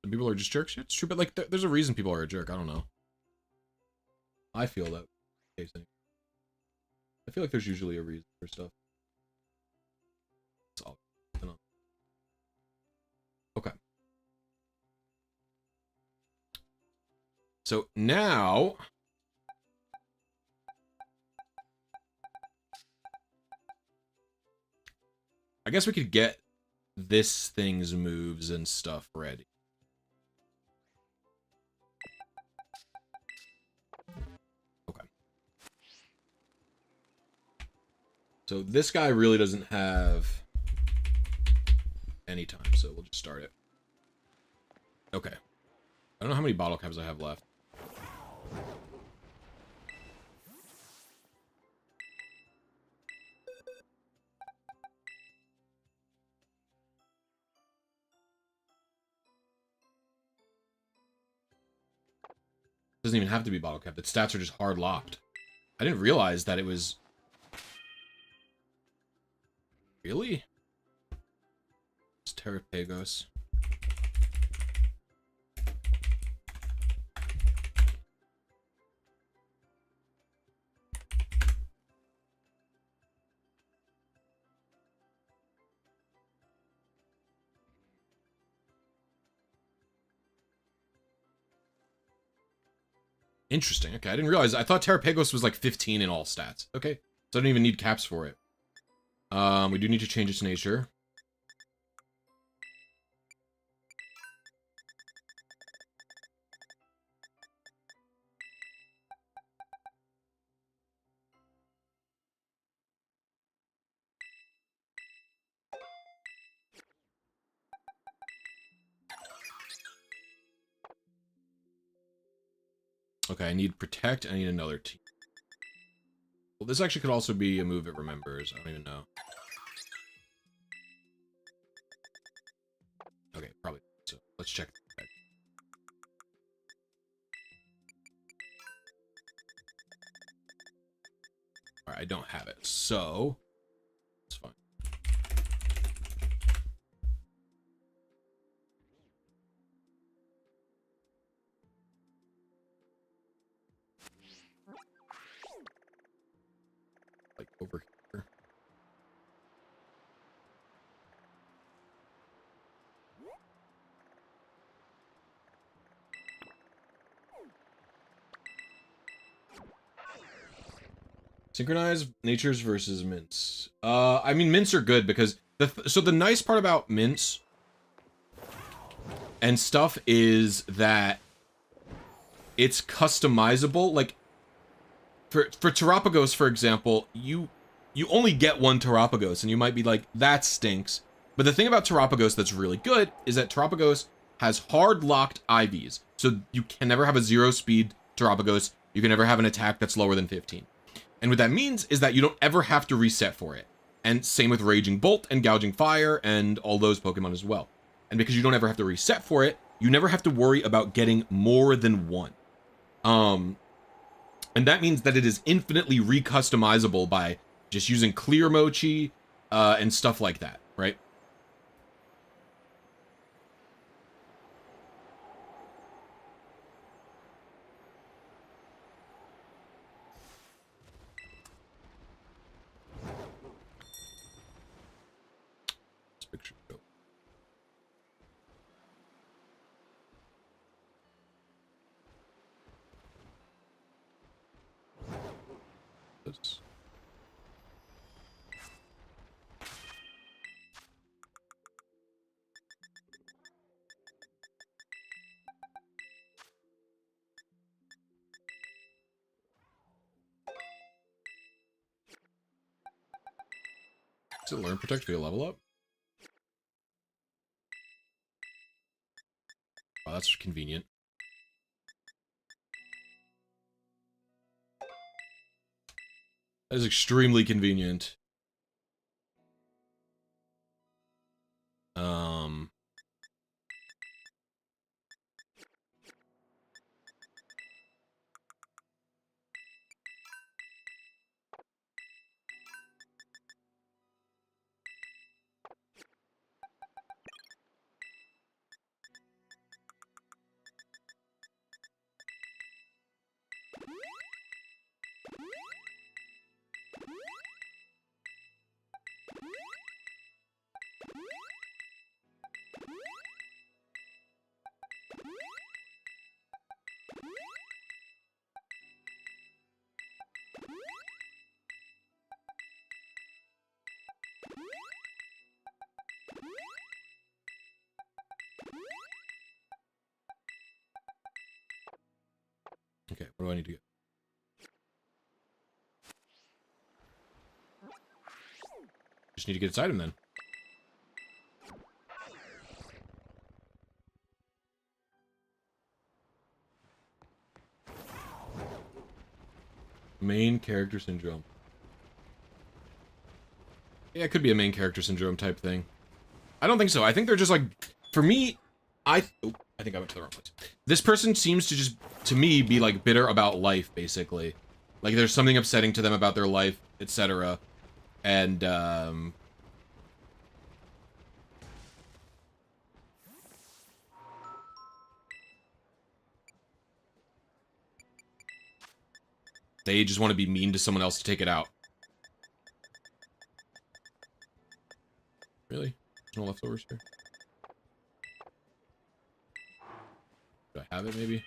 Speaker 1: Some people are just jerks? Yeah, it's true, but like, there's a reason people are a jerk. I don't know. I feel that case. I feel like there's usually a reason for stuff. It's all. Okay. So now, I guess we could get this thing's moves and stuff ready. Okay. So this guy really doesn't have any time, so we'll just start it. Okay. I don't know how many bottle caps I have left. Doesn't even have to be bottle cap. The stats are just hard locked. I didn't realize that it was... Really? It's Terapagos. Interesting. Okay, I didn't realize. I thought Terapagos was like 15 in all stats. Okay, so I don't even need caps for it. We do need to change its nature. Okay, I need protect. I need another team. Well, this actually could also be a move it remembers. I don't even know. Okay, probably. So let's check. All right, I don't have it, so it's fine. Like over here. Synchronize natures versus mints. I mean, mints are good because so the nice part about mints and stuff is that it's customizable. Like for Terapagos, for example, you only get one Terapagos, and you might be like, that stinks. But the thing about Terapagos that's really good is that Terapagos has hard locked IVs, so you can never have a 0-speed Terapagos. You can never have an attack that's lower than 15. And what that means is that you don't ever have to reset for it. And same with Raging Bolt and Gouging Fire and all those Pokemon as well. And because you don't ever have to reset for it, you never have to worry about getting more than one. And that means that it is infinitely recustomizable by just using Clear Mochi, and stuff like that, right? This picture. This. Does it learn protect via level up? Wow, that's convenient. That is extremely convenient. Okay, what do I need to get? Just need to get its item then. Main character syndrome. Yeah, it could be a main character syndrome type thing. I don't think so. I think they're just like, for me, I think I went to the wrong place. This person seems to just, to me, be like bitter about life, basically. Like there's something upsetting to them about their life, etc. And, they just want to be mean to someone else to take it out. Really? There's no leftovers here? Do I have it, maybe?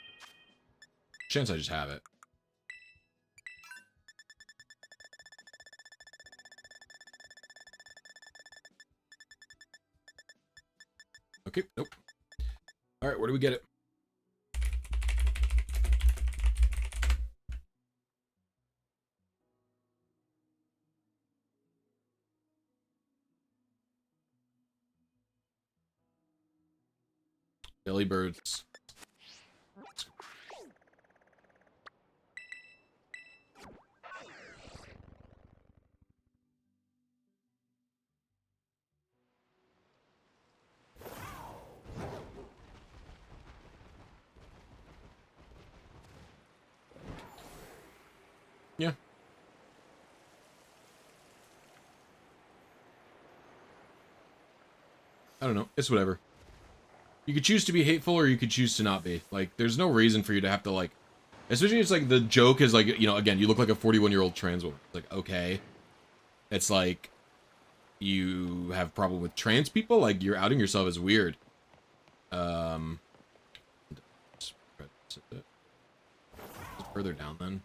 Speaker 1: Chance I just have it. Okay, nope. Alright, where do we get it? Billy birds. Yeah. I don't know. It's whatever. You could choose to be hateful or you could choose to not be. Like, there's no reason for you to have to, like... Especially it's like, the joke is like, you know, again, you look like a 41-year-old trans woman. It's like, okay. It's like, you have a problem with trans people? Like, you're outing yourself as weird. Further down, then.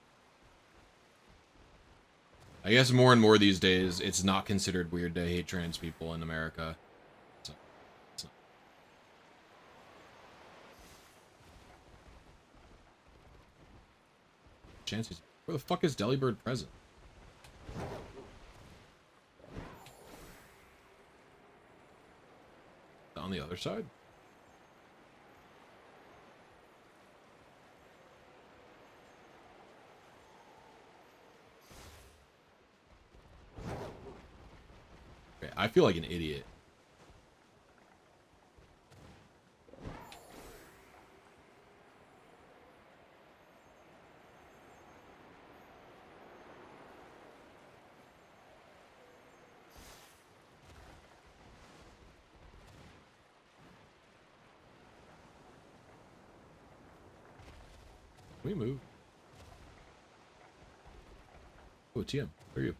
Speaker 1: I guess more and more these days, it's not considered weird to hate trans people in America. So, it's not. Chances. Where the fuck is Delibird present? On the other side? Okay, I feel like an idiot. Can we move? Oh, TM. Where are you?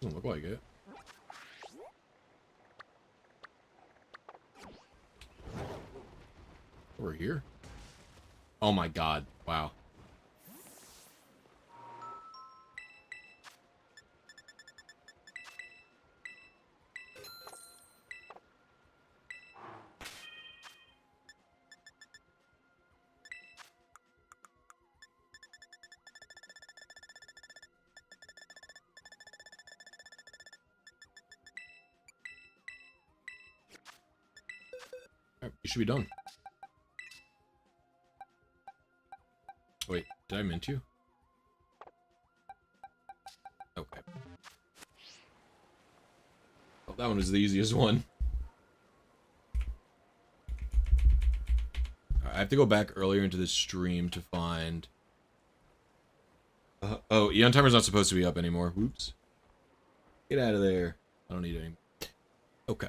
Speaker 1: Doesn't look like it. We're here. Oh my god. Wow. Alright, you should be done. Wait, did I mint you? Okay. Oh, that one was the easiest one. I have to go back earlier into the stream to find... oh, Eon Timer's not supposed to be up anymore. Whoops. Get out of there. I don't need any. Okay.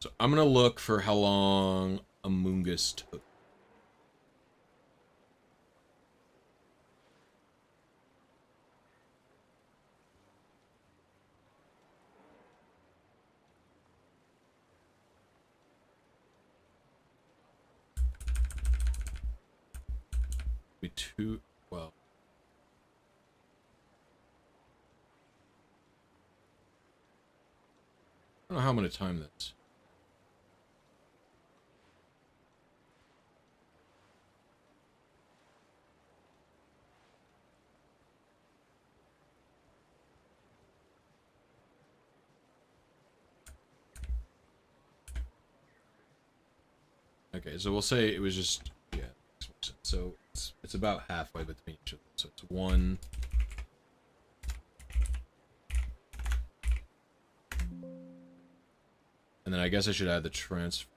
Speaker 1: So I'm gonna look for how long Amoongus took. Be 2:12. I don't know how I'm gonna time this. Okay, so we'll say it was just, yeah, so it's about halfway between each of them. So it's 1. And then I guess I should add the transfer.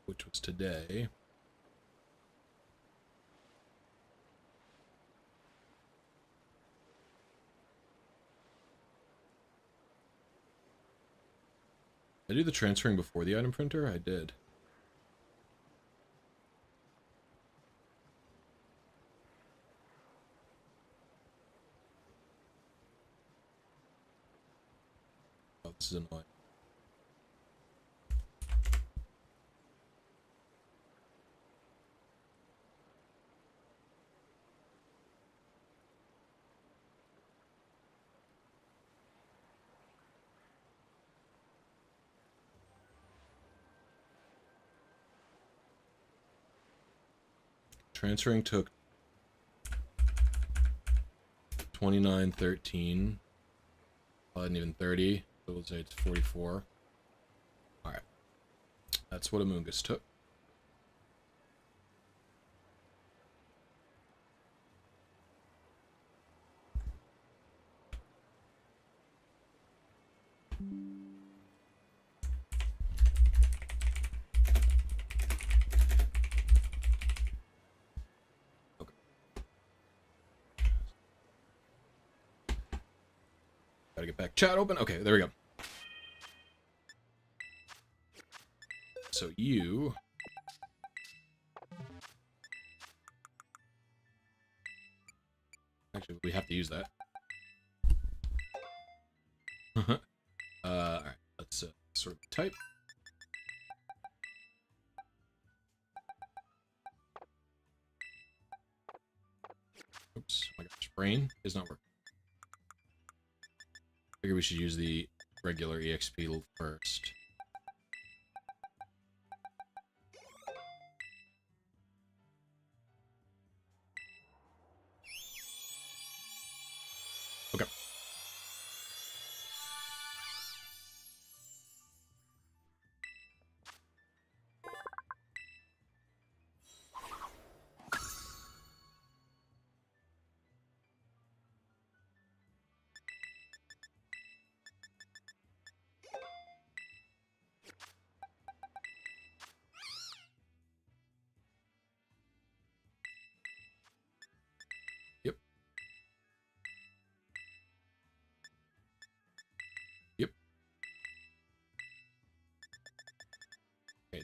Speaker 1: Which was today. Did I do the transferring before the item printer? I did. Oh, this is annoying. Transferring took 29:13. Well, not even 30. So we'll say it's 44. Alright. That's what Amoongus took. Gotta get back chat open. Okay, there we go. So you... Actually, we have to use that. Alright, let's sort of type. Oops, oh my gosh, brain is not working. Figure we should use the regular EXP first. Okay.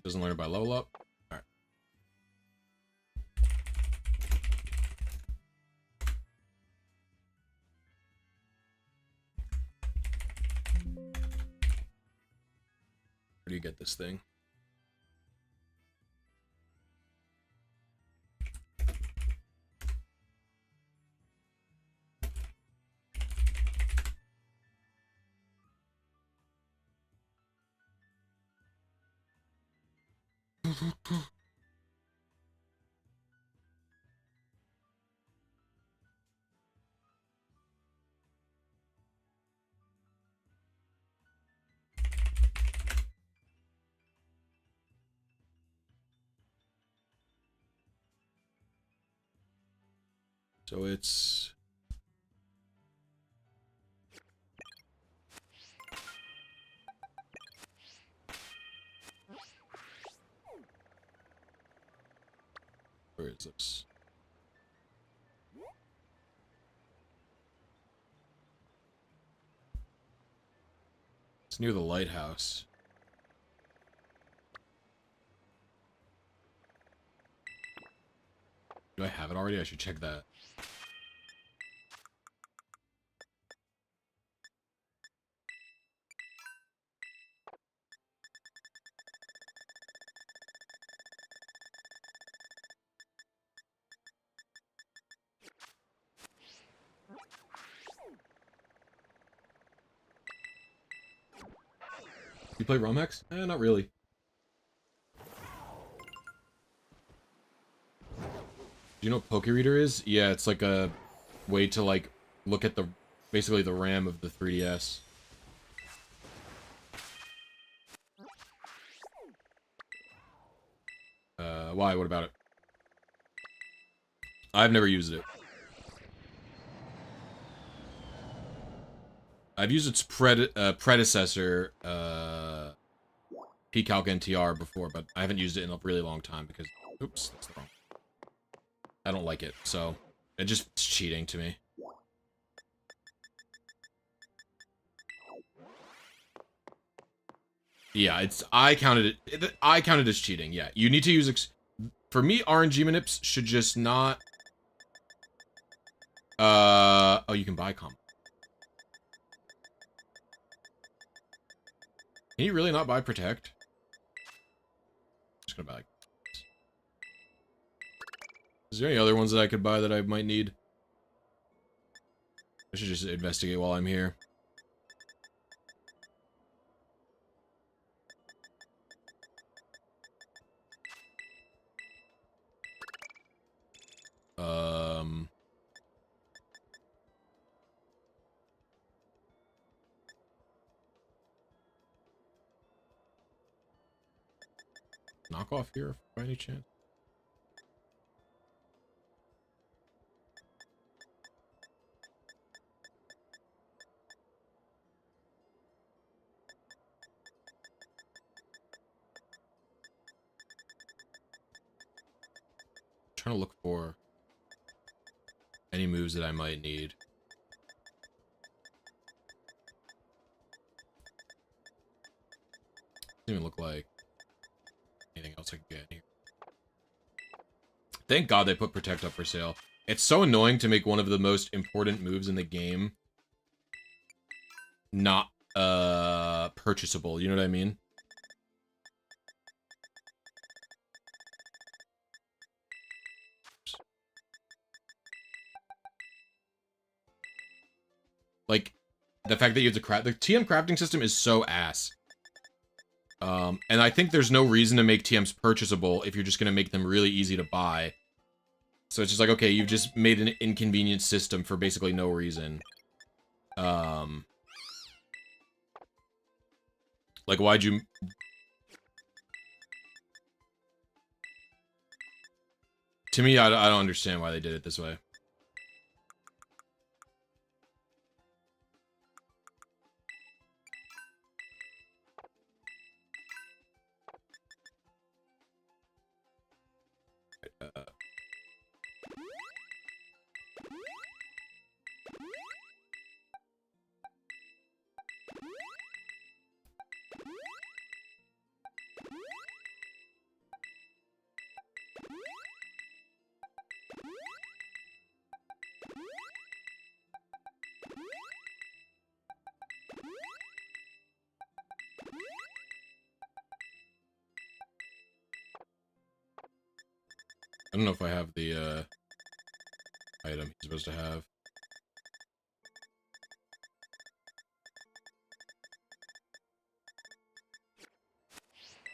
Speaker 1: doesn't learn it by level up. All right. Where do you get this thing? So it's where is this? It's near the lighthouse. Do I have it already? I should check that. You play Romex? Not really. Do you know what Poke Reader is? Yeah, it's like a way to like look at the basically the RAM of the 3DS. Why? What about it? I've never used it. I've used its predecessor, PCalc NTR before, but I haven't used it in a really long time because, oops, that's the wrong. I don't like it, so it's just cheating to me. Yeah, I counted it as cheating. Yeah, you need to use for me, RNG manips should just not. Oh, you can buy comp. Can you really not buy Protect? I'm just gonna buy. Is there any other ones that I could buy that I might need? I should just investigate while I'm here. Knock off here by any chance? I'm trying to look for any moves that I might need. Doesn't even look like anything else I can get here. Thank God they put Protect up for sale. It's so annoying to make one of the most important moves in the game not purchasable, you know what I mean? Like, the fact that you have to craft... The TM crafting system is so ass. And I think there's no reason to make TMs purchasable if you're just going to make them really easy to buy. So it's just like, okay, you've just made an inconvenient system for basically no reason. Like, why'd you... To me, I don't understand why they did it this way. I don't know if I have the item he's supposed to have.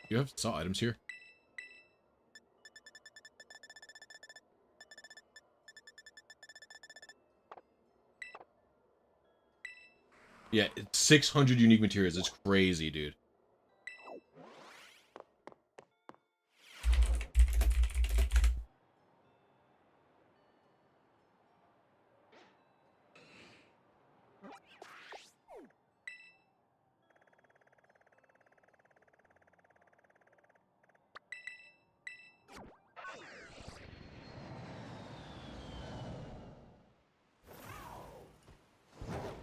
Speaker 1: You have saw items here? Yeah, it's 600 unique materials. It's crazy, dude.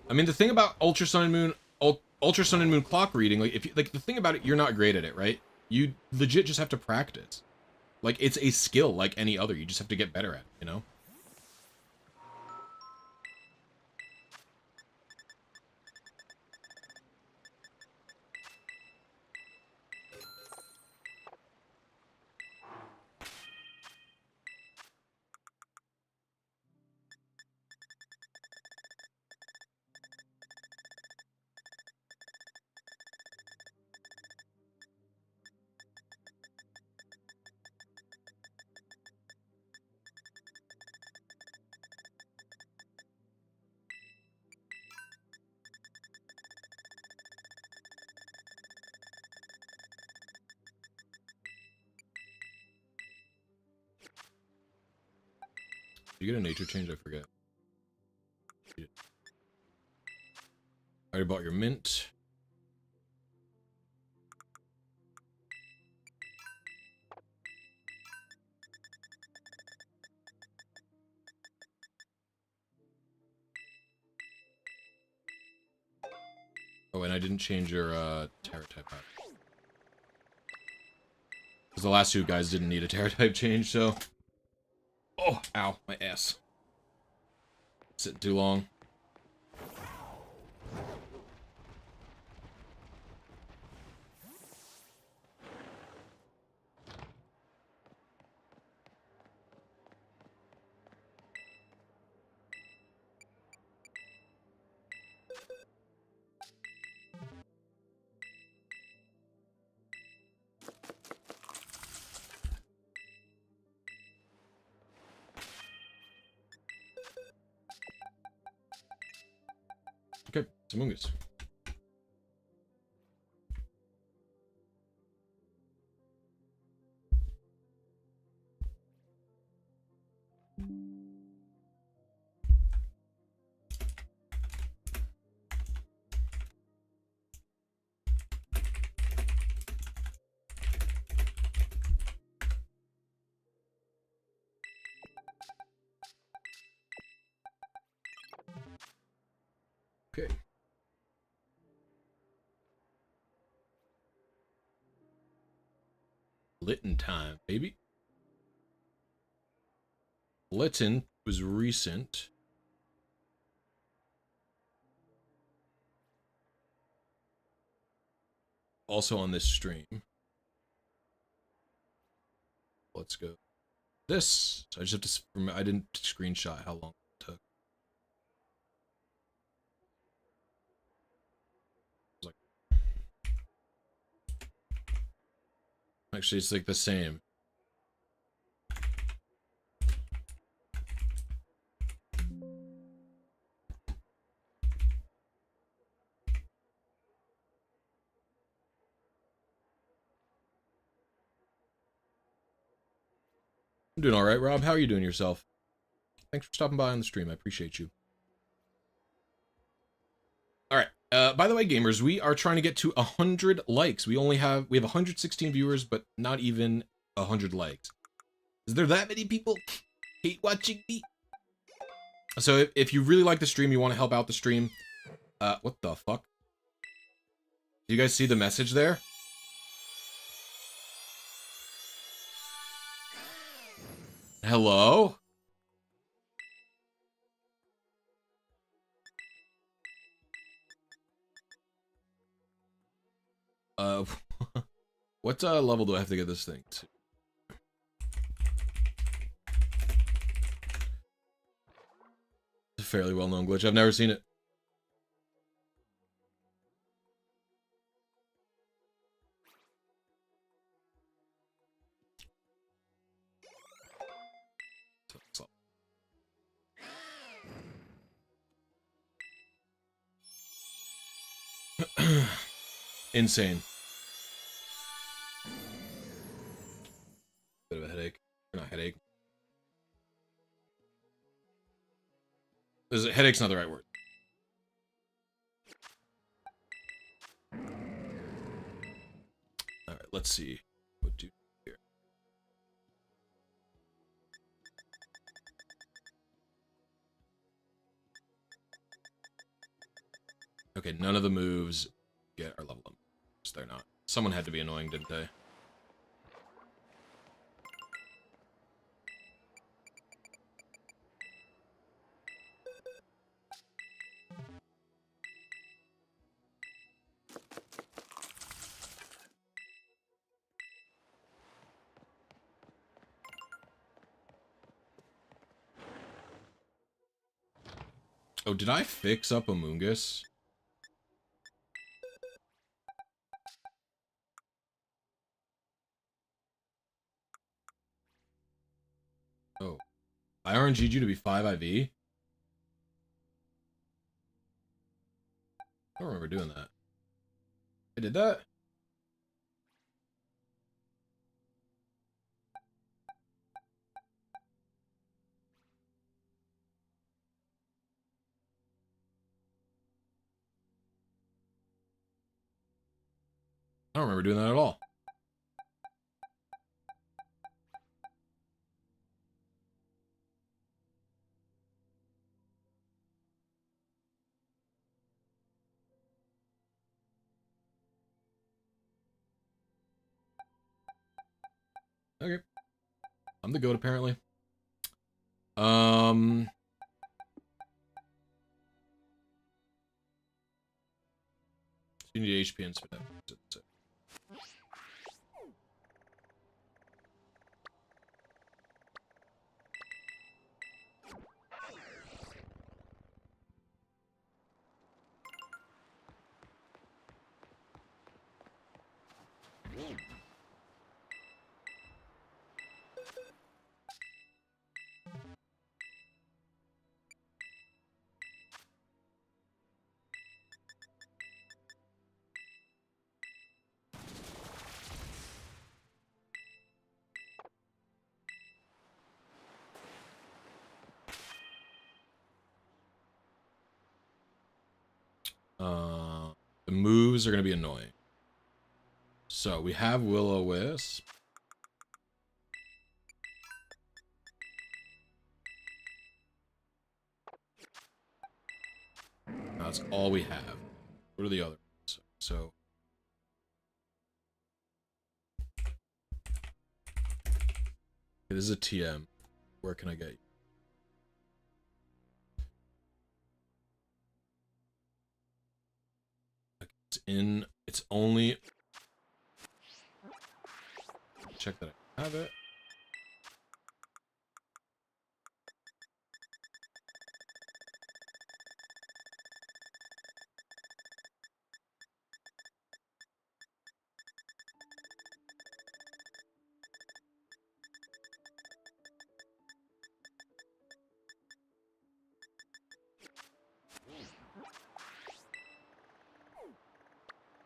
Speaker 1: I mean, the thing about Ultra Sun and Moon, Ultra Sun and Moon clock reading, like, if you, like, the thing about it, you're not great at it, right? You legit just have to practice. Like, it's a skill like any other. You just have to get better at it, you know? You get a nature change? I forget. I already bought your mint. Oh, and I didn't change your Tera type out. Because the last two guys didn't need a Tera type change, so... Oh, ow, my ass. Sitting too long. Okay, Samungus. Okay. Litten time, baby. Litten was recent. Also on this stream. Let's go. This. So I just have to. I didn't screenshot how long it took. Actually, it's like the same. I'm doing alright, Rob. How are you doing yourself? Thanks for stopping by on the stream. I appreciate you. Alright. By the way, gamers, we are trying to get to 100 likes. We have 116 viewers, but not even 100 likes. Is there that many people hate watching me? So if you really like the stream, you want to help out the stream, what the fuck? Do you guys see the message there? Hello? What level do I have to get this thing to? fairly well-known glitch. I've never seen it. Insane. Bit of a headache. Or not headache. Headache's not the right word. Alright, let's see. What do here? Okay, none of the moves get our level up. They're not. Someone had to be annoying, didn't they? Oh, did I fix up Amoongus? Oh. I RNG'd you to be 5 IV? I don't remember doing that. I did that? I don't remember doing that at all. Okay. I'm the goat, apparently. You need HP and spin. The moves are going to be annoying. So we have Will-O-Wisp. That's all we have. What are the others? So okay, this is a TM. Where can I get you? It's only, check that I have it.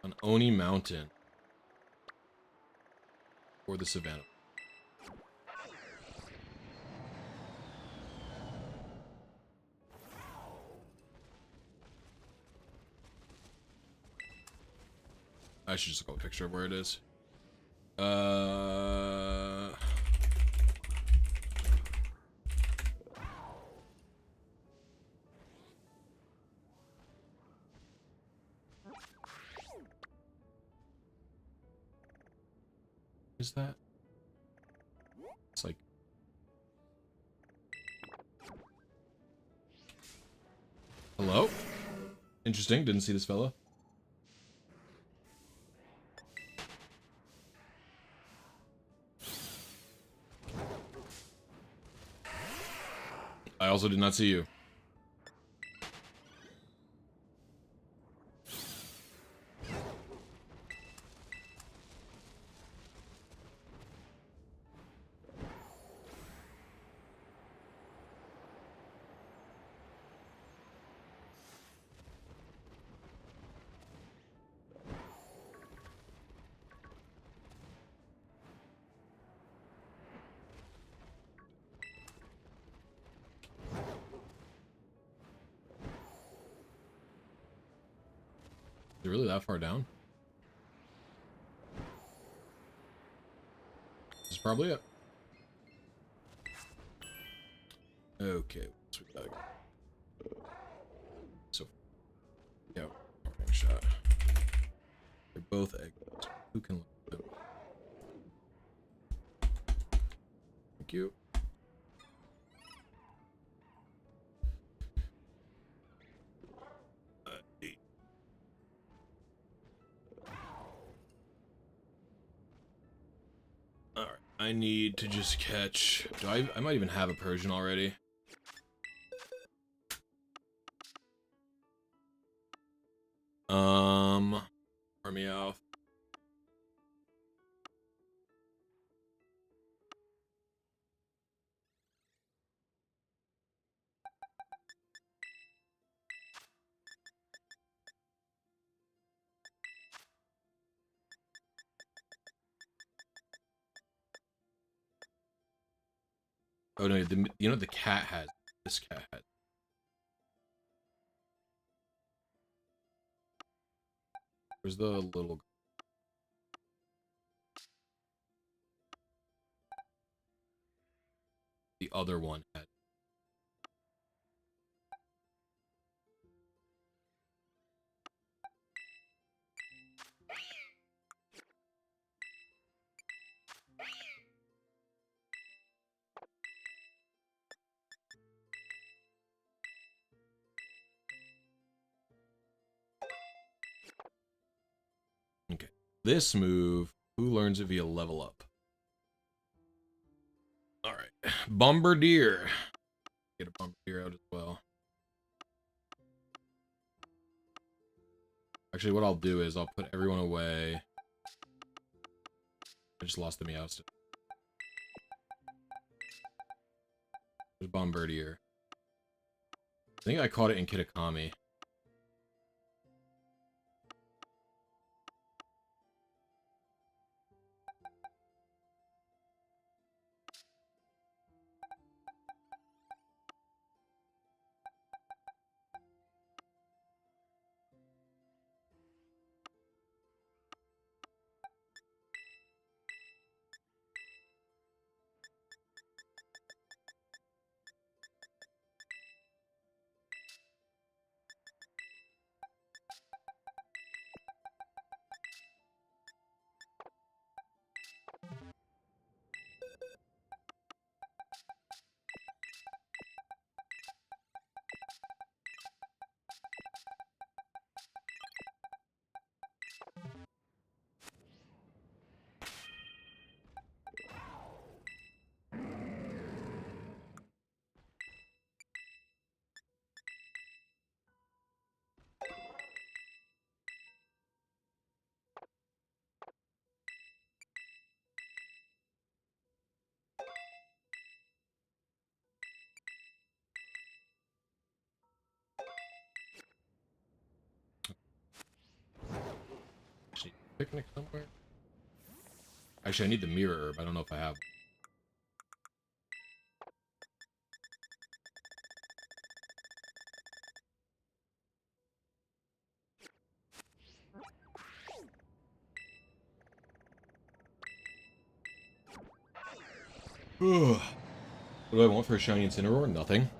Speaker 1: On Oni Mountain. Or the Savannah. I should just go a picture of where it is. Is that? It's like... Hello? Interesting, didn't see this fella. I also did not see you. really that far down? This is probably it. Okay, so we gotta go. So, yeah, morning shot. They're both eggs. Who can look them? Thank you. Alright, I need to just catch... I might even have a Persian already. Army out. Oh no, you know the cat has. This cat has. Where's the little... The other one had. Okay. This move, who learns it via level up? Alright. Bombardier. Get a Bombardier out as well. Actually, what I'll do is I'll put everyone away. I just lost the Meowst. There's Bombardier. I think I caught it in Kitakami. Picnic somewhere? Actually, I need the mirror herb. I don't know if I have. What do I want for a shiny Incineroar? Nothing.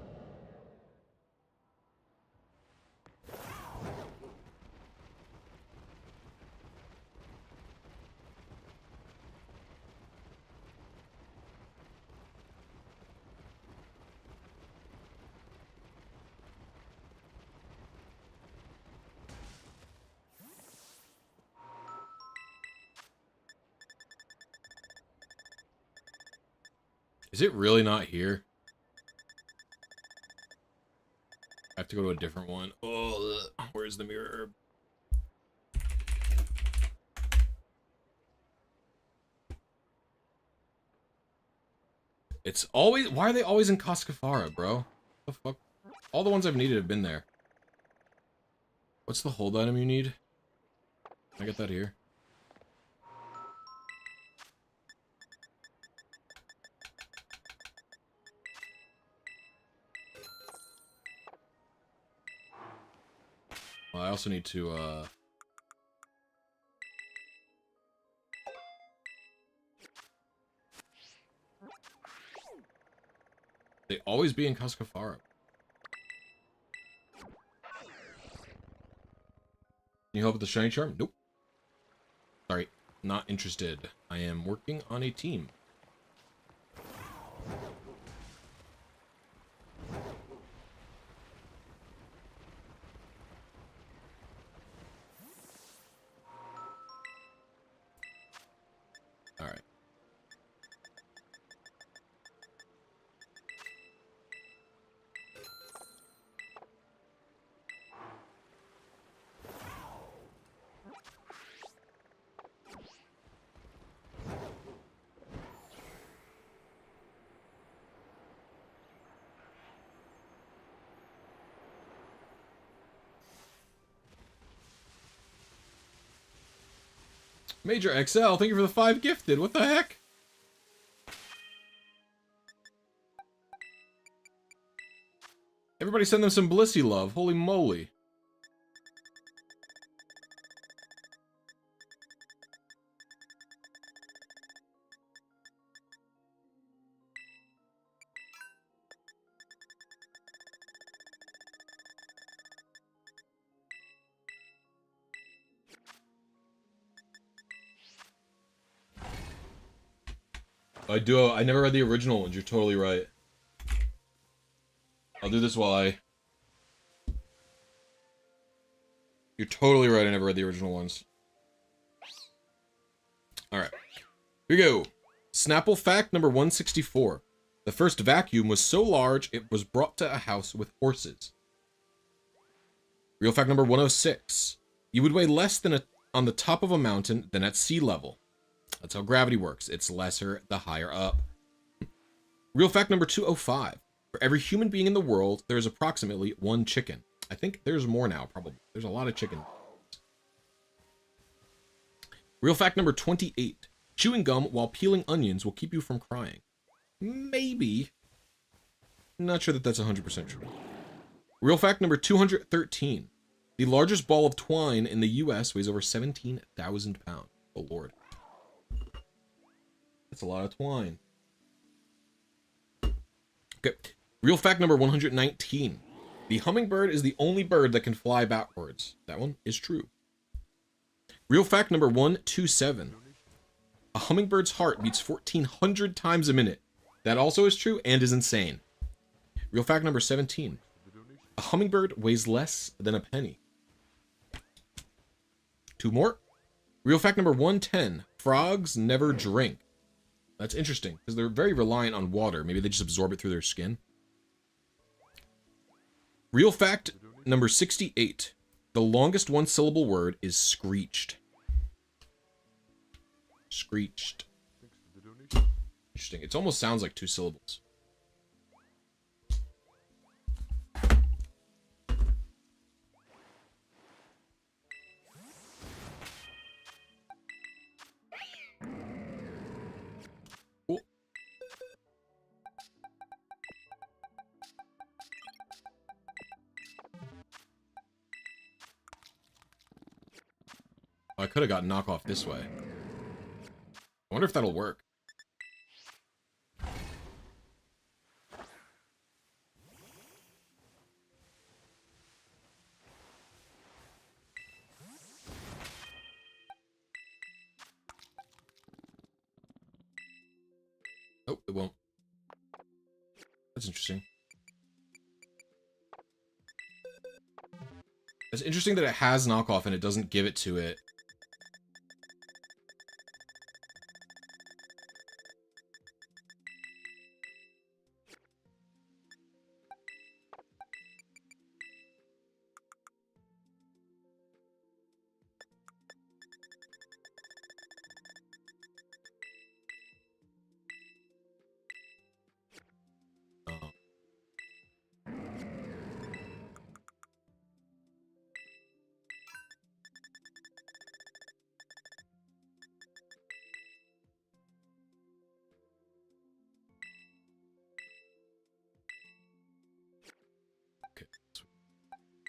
Speaker 1: Is it really not here? I have to go to a different one. Oh, where's the mirror herb? It's always... Why are they always in Cascafara, bro? What the fuck? All the ones I've needed have been there. What's the hold item you need? Can I get that here? Well, I also need to, They always be in Cascafaro. Can you help with the shiny charm? Nope. Sorry, not interested. I am working on a team. All right. Major XL, thank you for the 5 gifted. What the heck? Everybody send them some Blissy love. Holy moly. I never read the original ones. You're totally right. I'll do this while I... You're totally right, I never read the original ones. Alright. Here we go. Snapple fact number 164. The first vacuum was so large, it was brought to a house with horses. Real fact number 106. You would weigh less than on the top of a mountain than at sea level. That's how gravity works. It's lesser the higher up. Real fact number 205. For every human being in the world, there is approximately 1 chicken. I think there's more now, probably. There's a lot of chicken. Real fact number 28. Chewing gum while peeling onions will keep you from crying. Maybe. Not sure that that's 100% true. Real fact number 213. The largest ball of twine in the US weighs over 17,000 pounds. Oh, Lord. That's a lot of twine. Okay. Real fact number 119. The hummingbird is the only bird that can fly backwards. That one is true. Real fact number 127. A hummingbird's heart beats 1,400 times a minute. That also is true and is insane. Real fact number 17. A hummingbird weighs less than a penny. 2 more. Real fact number 110. Frogs never drink. That's interesting, because they're very reliant on water. Maybe they just absorb it through their skin. Real fact number 68. The longest one-syllable word is screeched. Screeched. Interesting. It almost sounds like 2 syllables. Cool. I could have got knockoff this way. I wonder if that'll work. Oh, it won't. That's interesting. It's interesting that it has knockoff and it doesn't give it to it.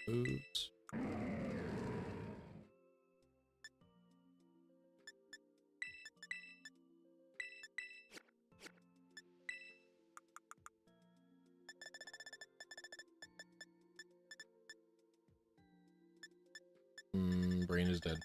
Speaker 1: Oops. is dead.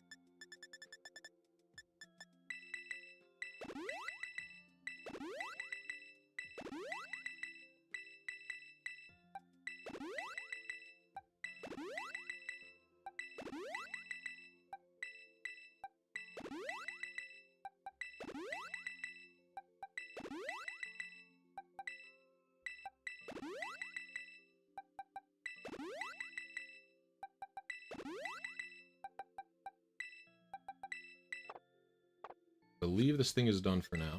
Speaker 1: I believe this thing is done for now.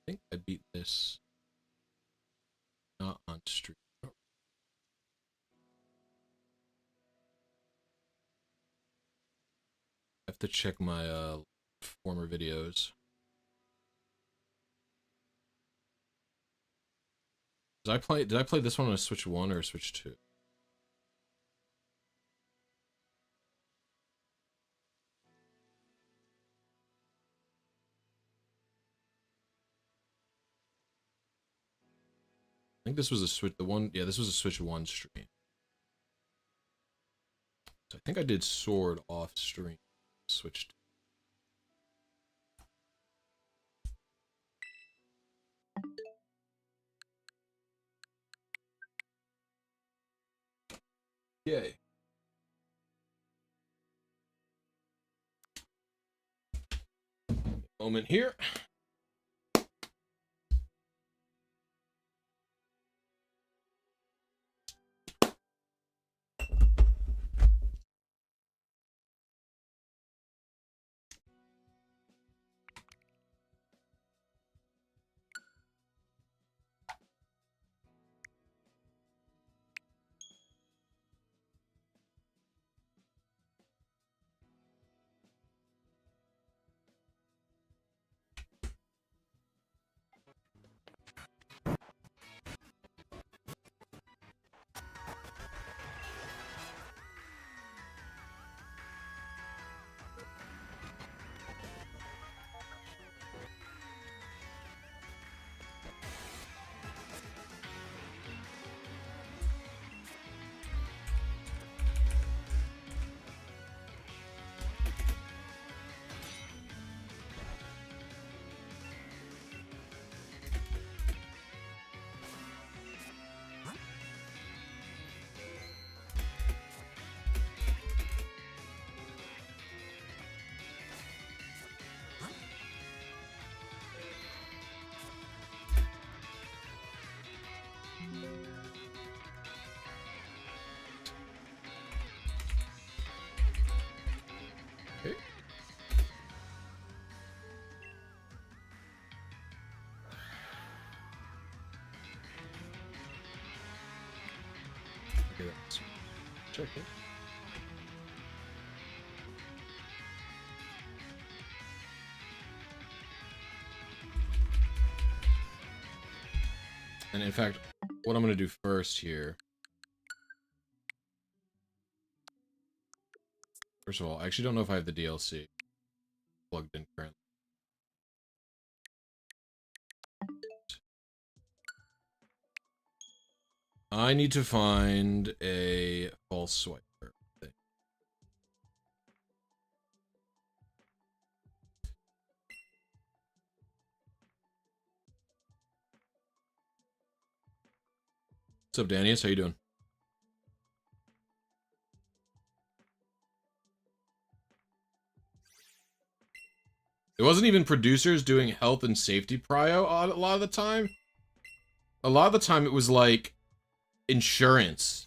Speaker 1: I think I beat this. Not on stream. I have to check my former videos. Did I play this one on a Switch 1 or a Switch 2? I think this was a Switch, yeah, this was a Switch 1 stream. So I think I did Sword off stream. Switch 2. Yay. Moment here. Okay. Okay, let's check it. And in fact, what I'm going to do first here. First of all, I actually don't know if I have the DLC plugged in currently. I need to find a false swiper thing. What's up, Danius? How you doing? It wasn't even producers doing health and safety prio a lot of the time. A lot of the time it was like insurance.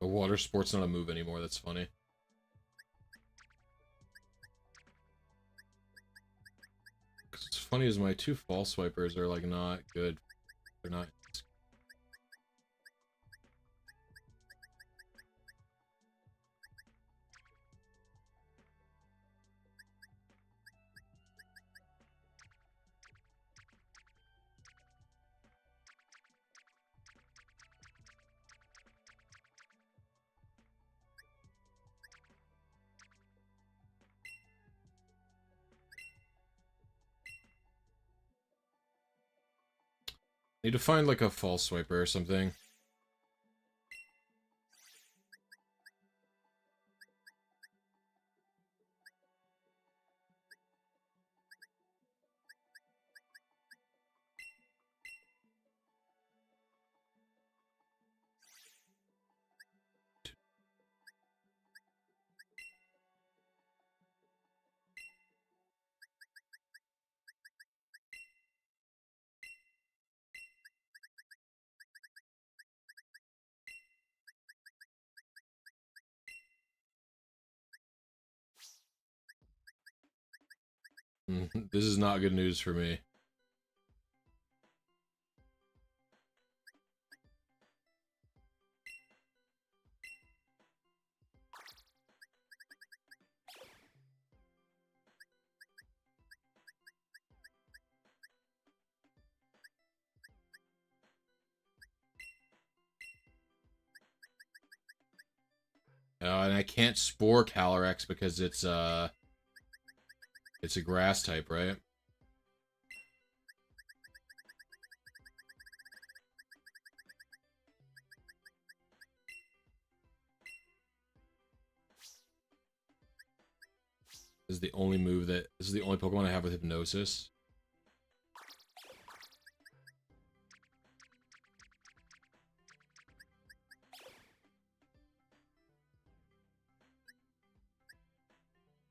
Speaker 1: A water sport's not a move anymore, that's funny. What's funny is my 2 false swipers are like not good. They're not. Need to find like a false swiper or something. This is not good news for me. And I can't spore Calyrex because it's a grass type, right? This is the only move that... This is the only Pokemon I have with Hypnosis.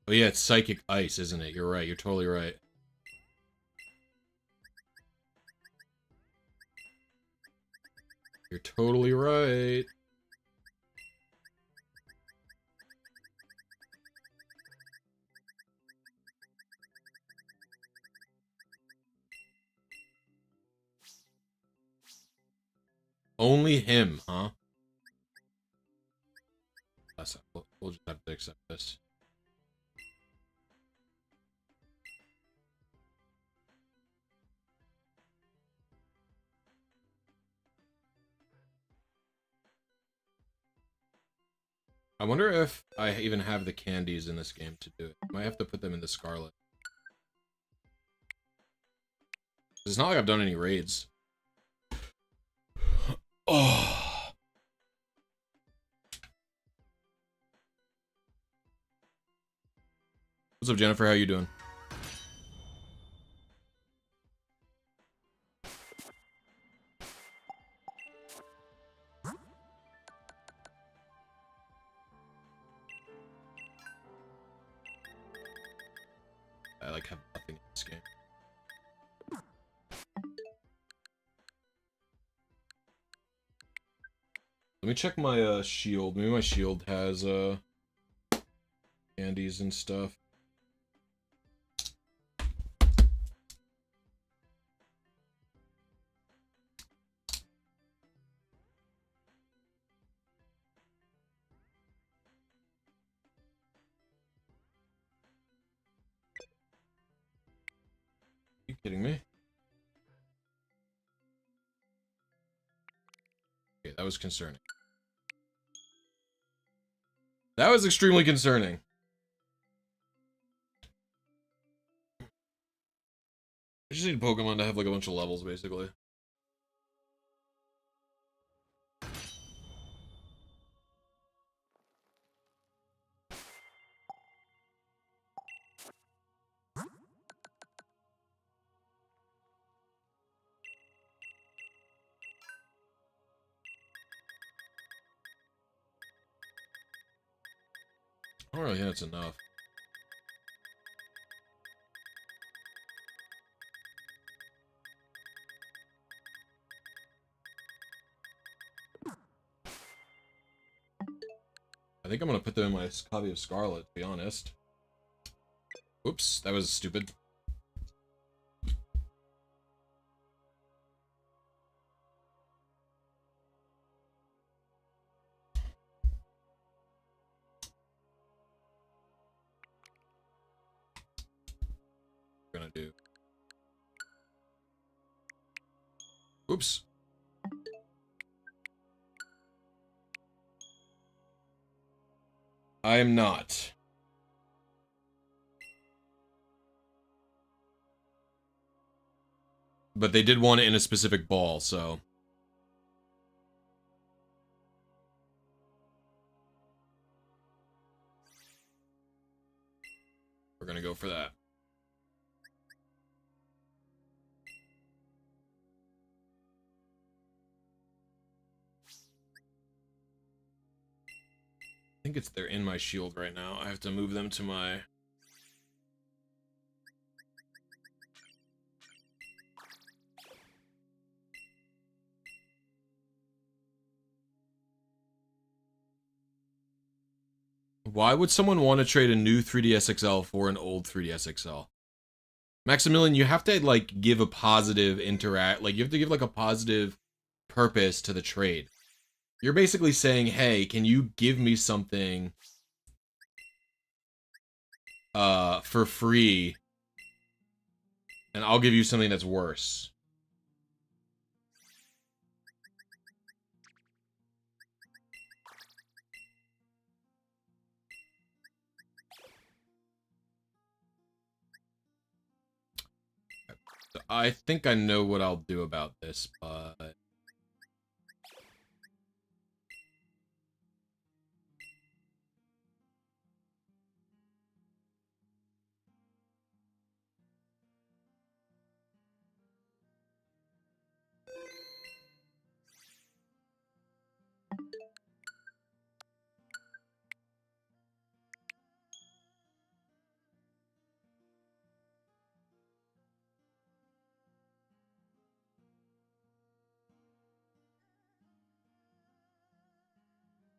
Speaker 1: Oh yeah, it's Psychic Ice, isn't it? You're right, you're totally right. You're totally right. Only him, huh? We'll just have to accept this. I wonder if I even have the candies in this game to do it. Might have to put them in the Scarlet. It's not like I've done any raids. Oh. What's up, Jennifer? How you doing? I like have nothing in this game. Let me check my shield. Maybe my shield has candies and stuff. Are you kidding me? Okay, that was concerning. That was extremely concerning. I just need Pokemon to have like a bunch of levels, basically. I don't really think that's enough. I think I'm gonna put them in my copy of Scarlet, to be honest. Oops, that was stupid. Gonna do. Oops. I am not. But they did want it in a specific ball, so. We're gonna go for that. I think they're in my shield right now. I have to move them to my... Why would someone want to trade a new 3DS XL for an old 3DS XL? Maximilian, you have to, like, give a positive like, you have to give, like, a positive purpose to the trade. You're basically saying, hey, can you give me something for free, and I'll give you something that's worse. I think I know what I'll do about this, but...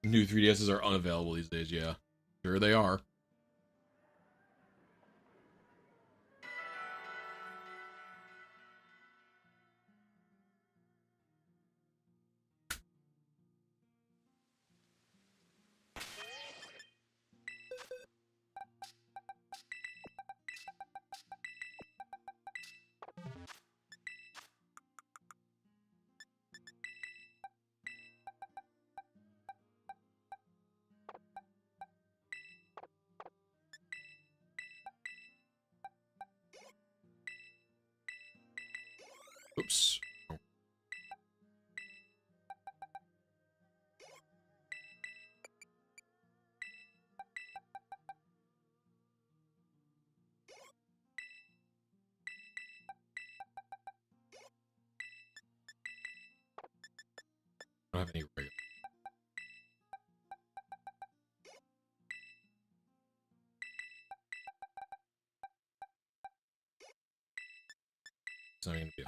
Speaker 1: New 3DSs are unavailable these days, yeah. Sure they are. Oops. Oh. I don't have any regular. It's not gonna be.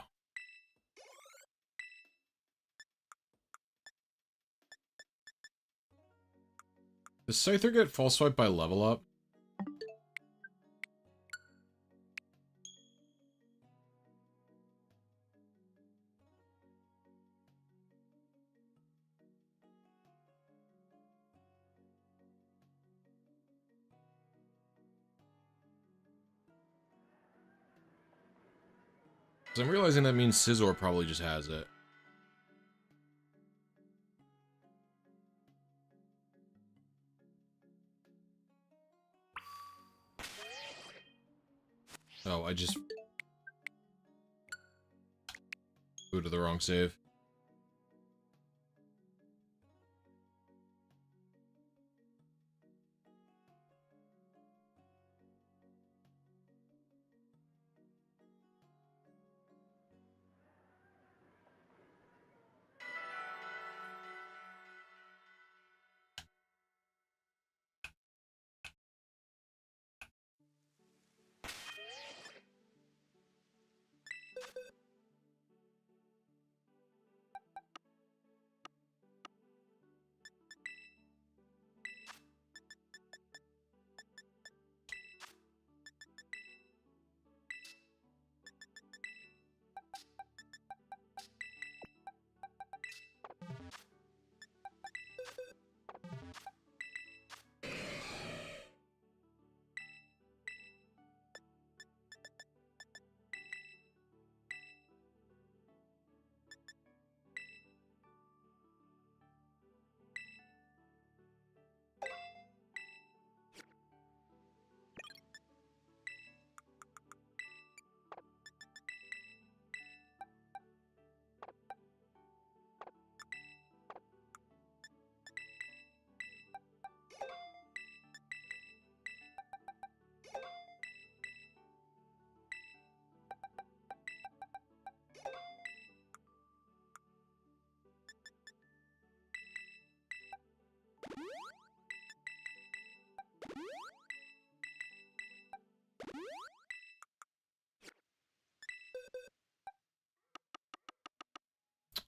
Speaker 1: Does Scyther get false swipe by level up? Because I'm realizing that means Scizor probably just has it. Oh, I just... go to the wrong save.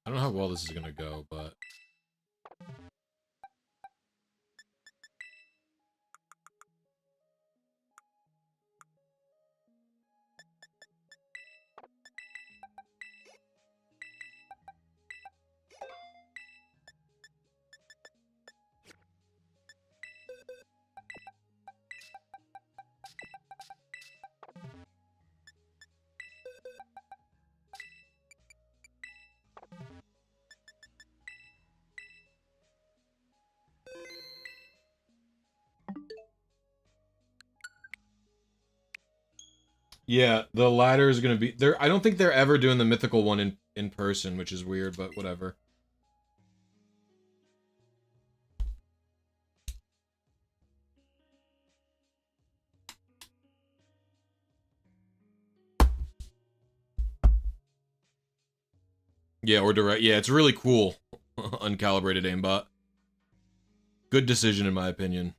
Speaker 1: I don't know how well this is gonna go, but... Yeah, the ladder is gonna be... I don't think they're ever doing the mythical one in person, which is weird, but whatever. Yeah, or direct. Yeah, it's really cool. Uncalibrated aimbot. Good decision, in my opinion.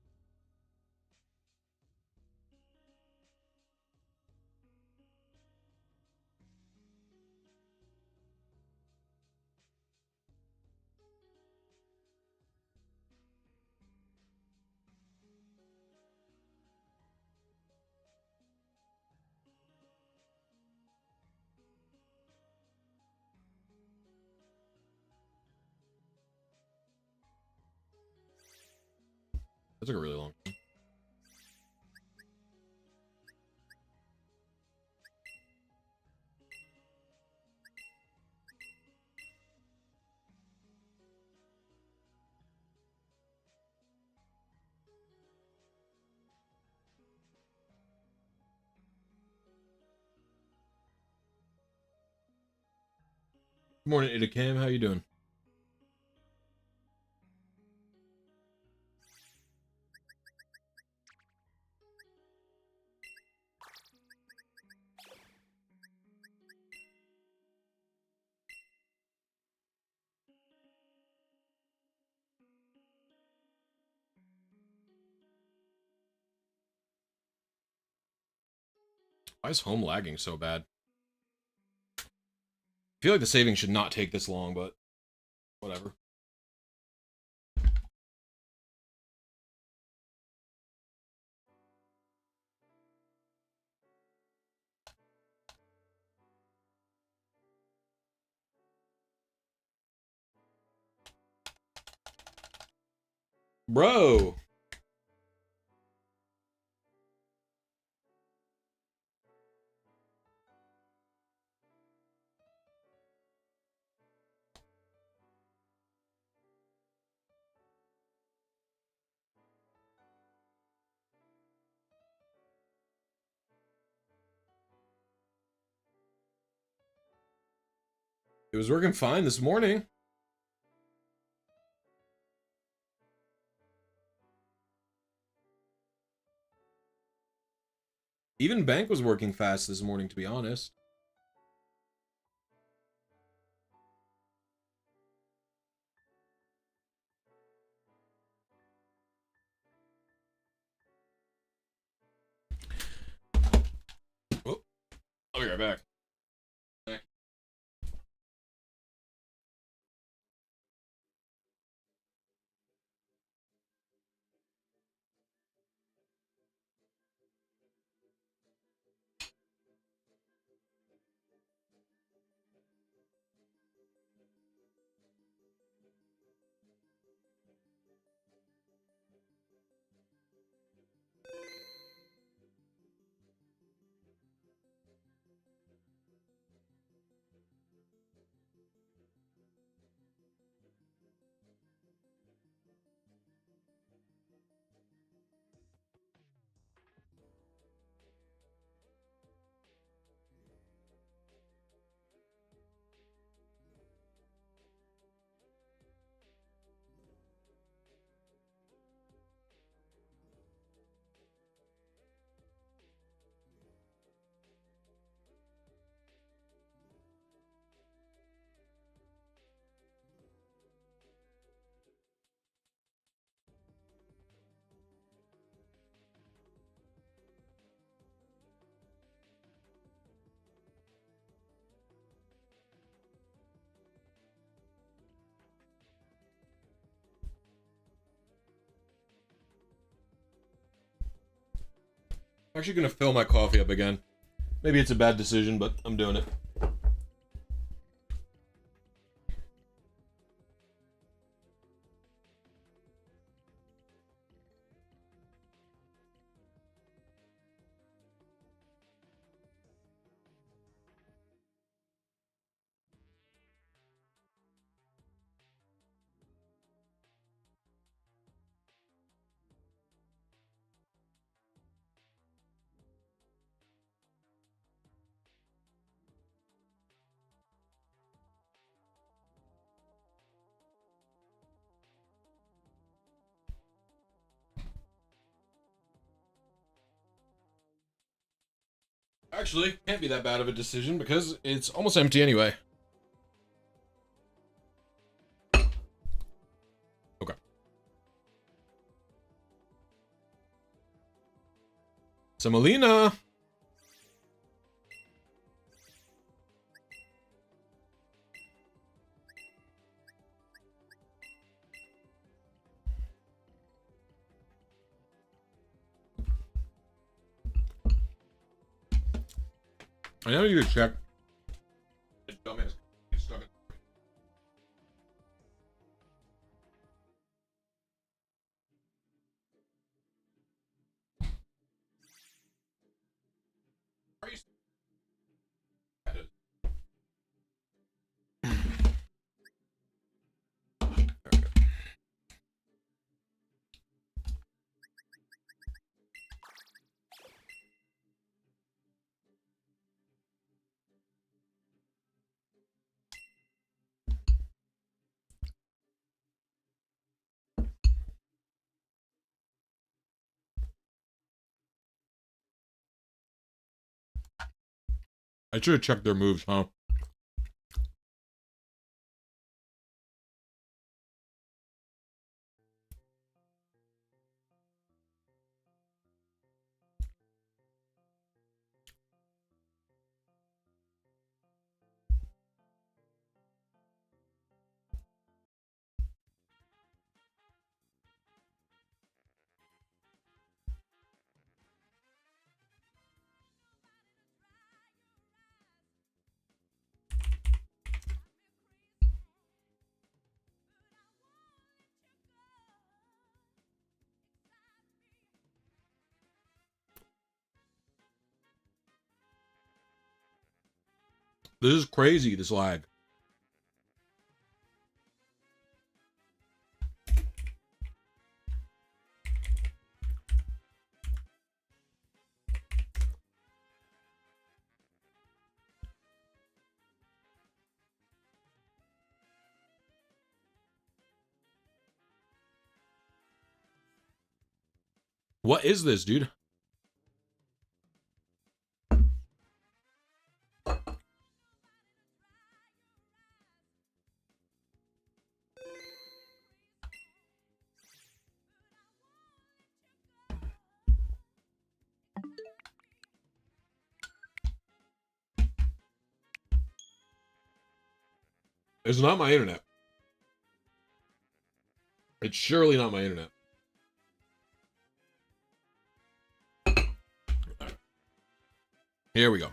Speaker 1: That took a really long time. Good morning, Idacam. How you doing? Why is home lagging so bad? I feel like the saving should not take this long, but whatever. Bro! It was working fine this morning. Even Bank was working fast this morning, to be honest. Oh, I'll be right back. I'm actually gonna fill my coffee up again. Maybe it's a bad decision, but I'm doing it. Actually, can't be that bad of a decision because it's almost empty anyway. Okay. So Melina. I know you to check. Dumbass. Get stuck in. Are you? I should have checked their moves, huh? This is crazy, this lag. What is this, dude? It's not my internet. It's surely not my internet. Here we go.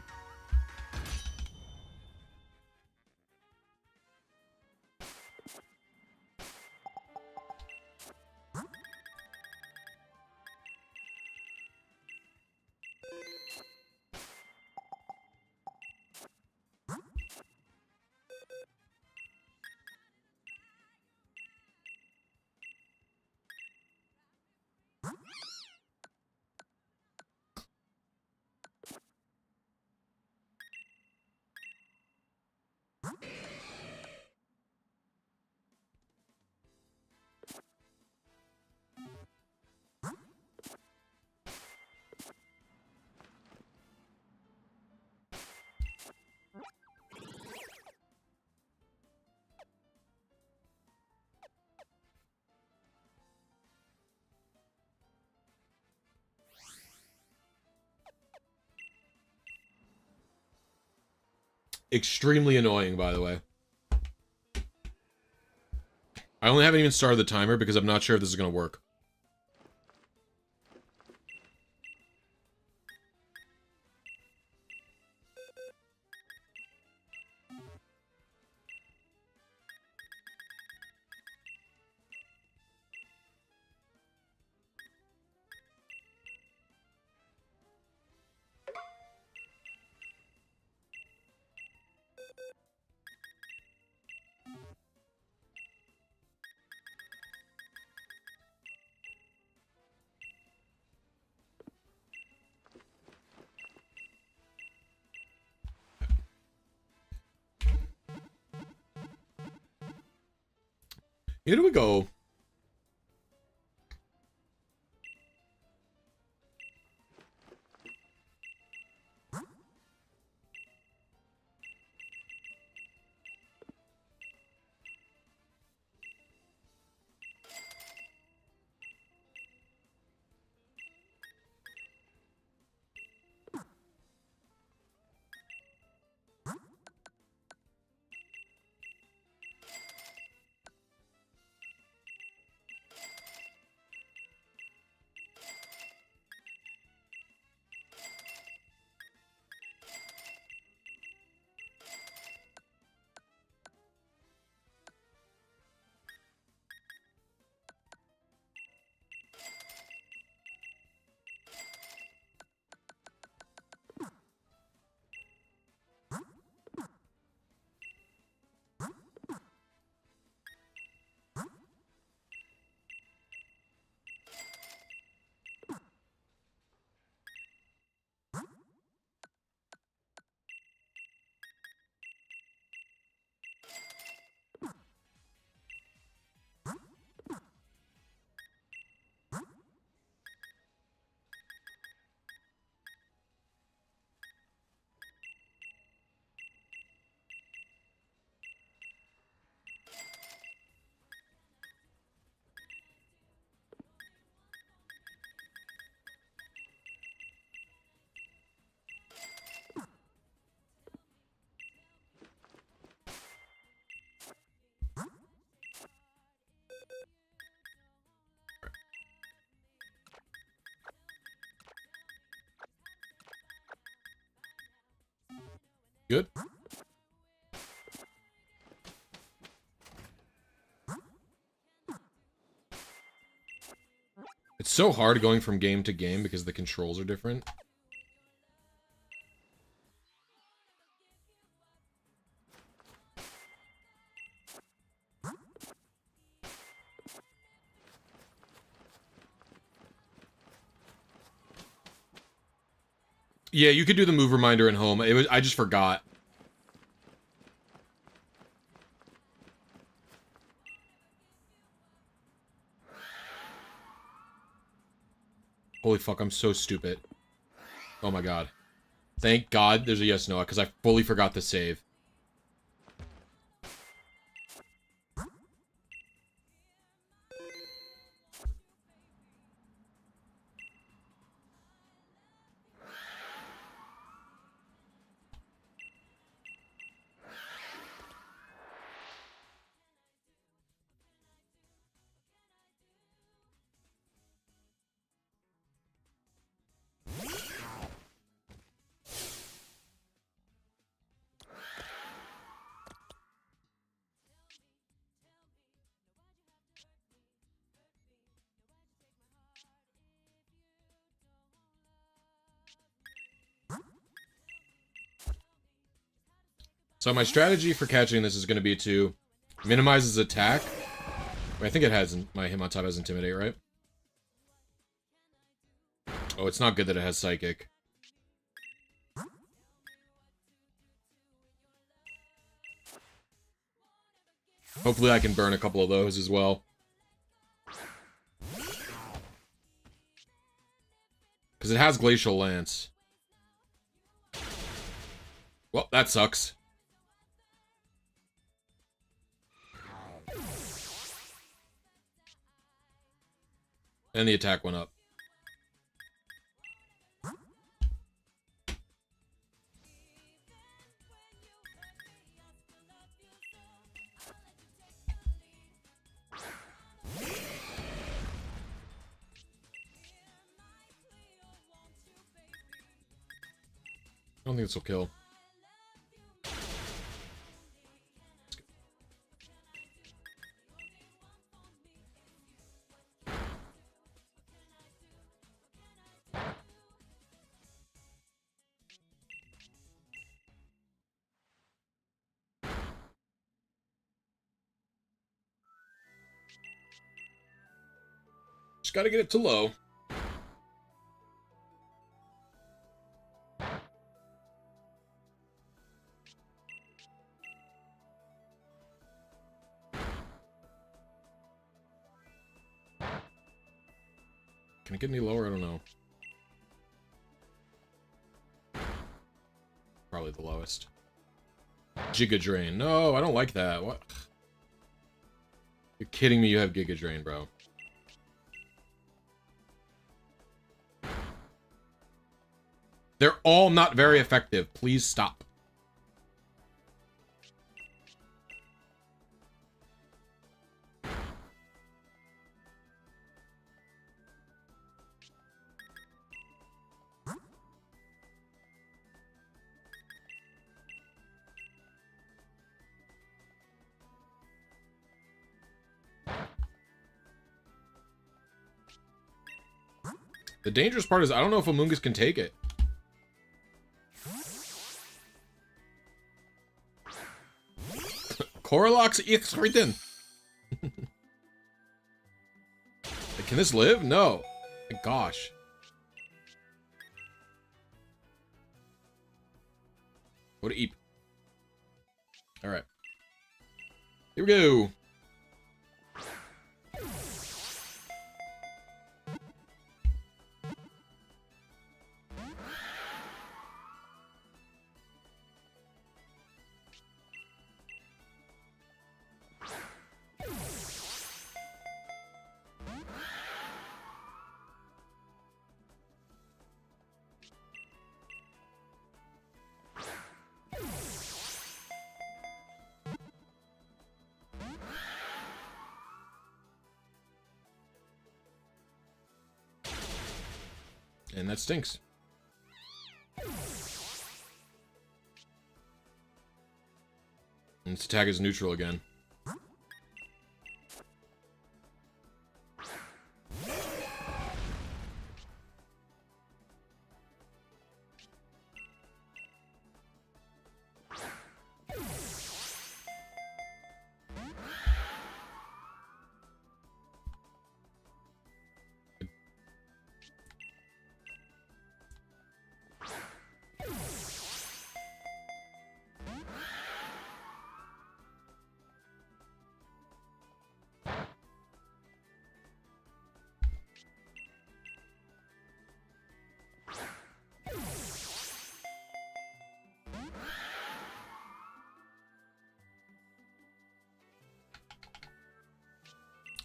Speaker 1: Extremely annoying, by the way. I only haven't even started the timer because I'm not sure if this is going to work. Here we go. Good. It's so hard going from game to game because the controls are different. Yeah, you could do the move reminder in home. I just forgot. Holy fuck, I'm so stupid. Oh my god. Thank god there's a yes no, because I fully forgot to save. So my strategy for catching this is going to be to minimize his attack. I think it has, my him on top has Intimidate, right? Oh, it's not good that it has Psychic. Hopefully I can burn a couple of those as well. Because it has Glacial Lance. Well, that sucks. And the attack went up. I don't think this will kill. Just gotta get it to low. Can it get any lower? I don't know. Probably the lowest. Giga Drain. No, I don't like that. What? You're kidding me, you have Giga Drain, bro. They're all not very effective. Please stop. The dangerous part is I don't know if Amoonguss can take it. Coralox X written. Can this live? No. My gosh. Go to Eep. Alright. Here we go. And that stinks. And its attack is neutral again.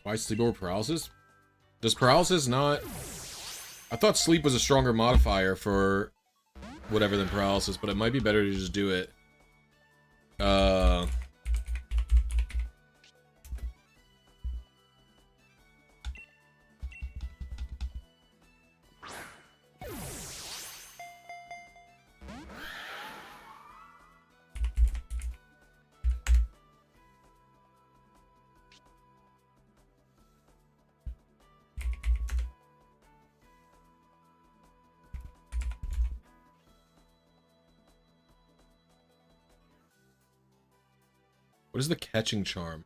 Speaker 1: Why sleep over paralysis? Does paralysis not... I thought sleep was a stronger modifier for whatever than paralysis, but it might be better to just do it. What is the catching charm?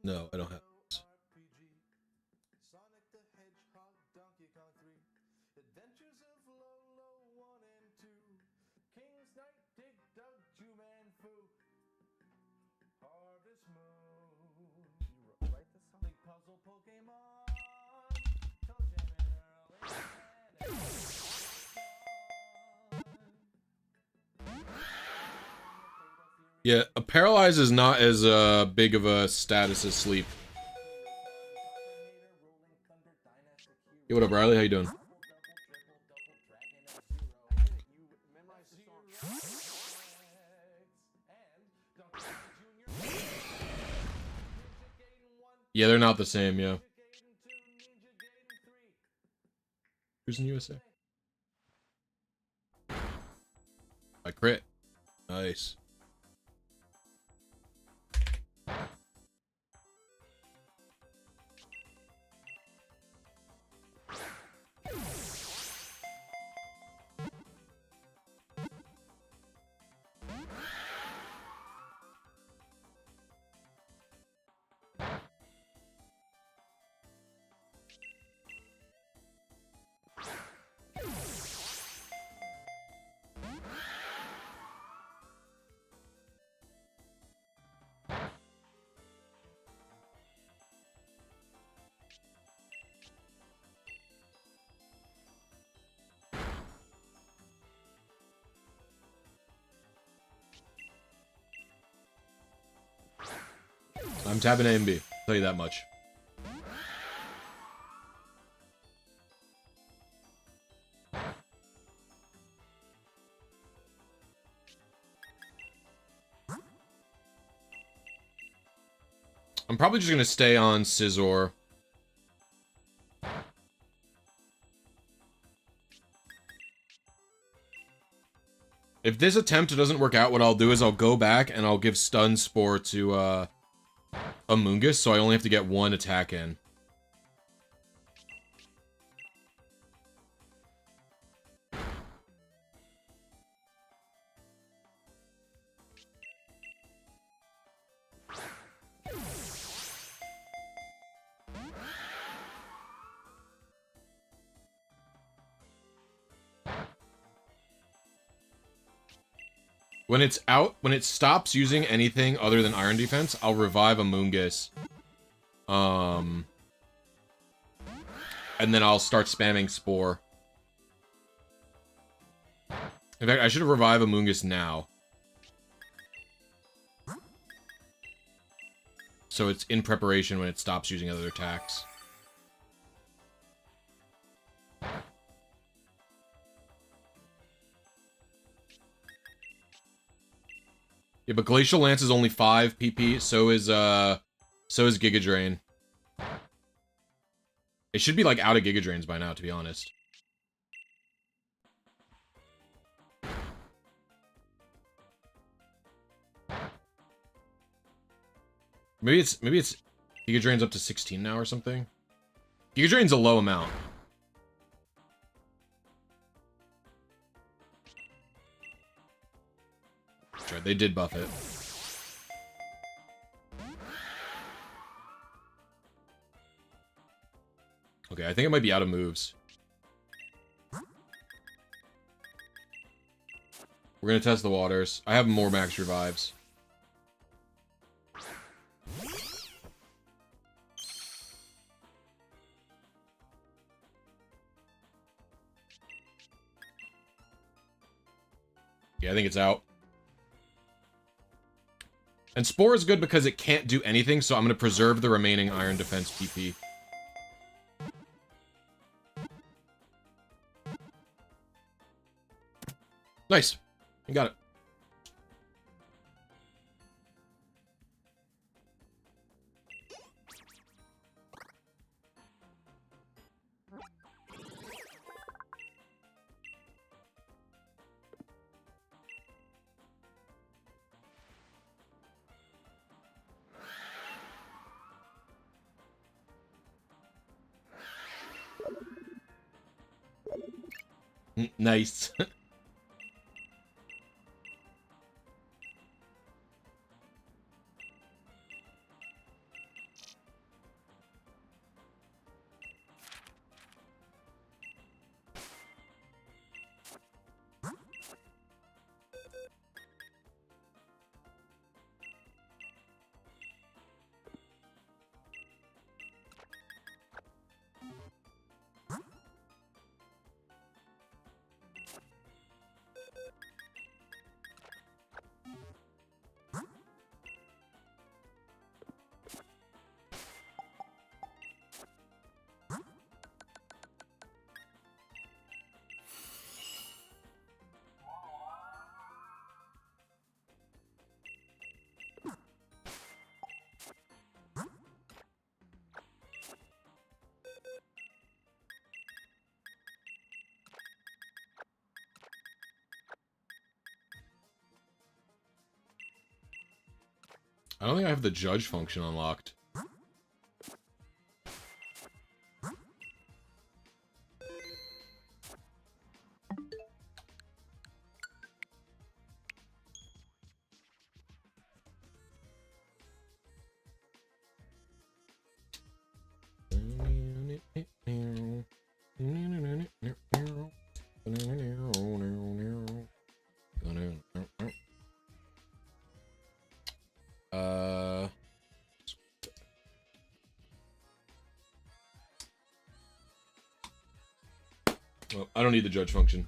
Speaker 1: No, I don't have this. Yeah, a paralyze is not as big of a status as sleep. Hey, what up, Riley? How you doing? Yeah, they're not the same, yeah. Who's in USA? I crit. Nice. I'm tapping A and B. I'll tell you that much. I'm probably just going to stay on Scizor. If this attempt doesn't work out, what I'll do is I'll go back and I'll give Stun Spore to Amoonguss, so I only have to get one attack in. When it's out, when it stops using anything other than Iron Defense, I'll revive Amoonguss. And then I'll start spamming Spore. In fact, I should revive Amoonguss now. So it's in preparation when it stops using other attacks. Yeah, but Glacial Lance is only 5 PP, so is Giga Drain. It should be, like, out of Giga Drains by now, to be honest. Maybe it's Giga Drain's up to 16 now or something. Giga Drain's a low amount. That's right, they did buff it. Okay, I think it might be out of moves. We're gonna test the waters. I have more max revives. Yeah, I think it's out. And Spore is good because it can't do anything, so I'm going to preserve the remaining Iron Defense PP. Nice. You got it. Nice. I don't think I have the judge function unlocked. Well, I don't need the judge function.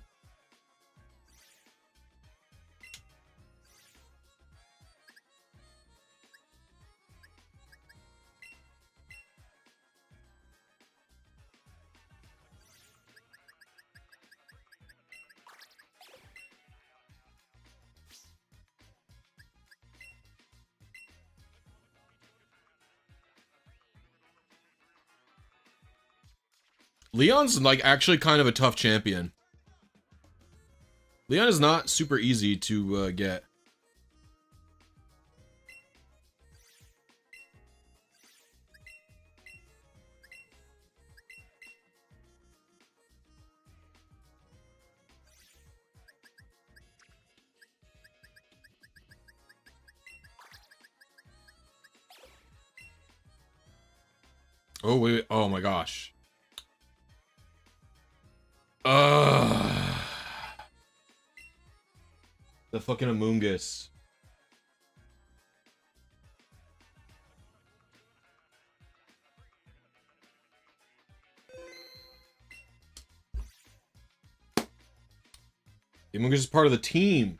Speaker 1: Leon's, like, actually kind of a tough champion. Leon is not super easy to get. Oh, wait, oh my gosh. The fucking Amoongus. The Amoongus is part of the team.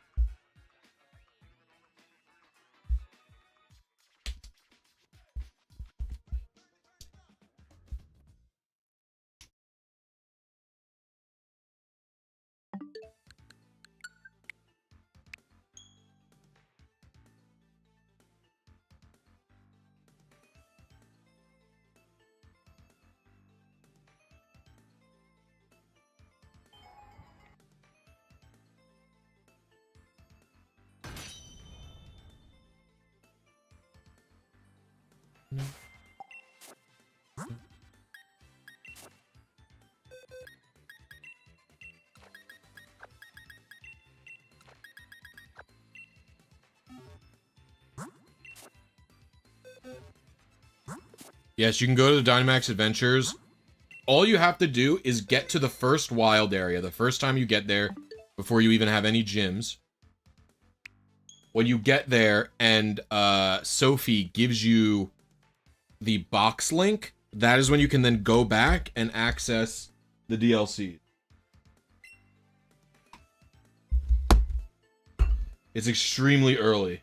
Speaker 1: Yes, you can go to the Dynamax Adventures. All you have to do is get to the first wild area, the first time you get there, before you even have any gyms. When you get there and Sophie gives you the box link, that is when you can then go back and access the DLC. It's extremely early.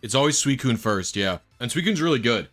Speaker 1: It's always Suicune first, yeah. And Suicune's really good.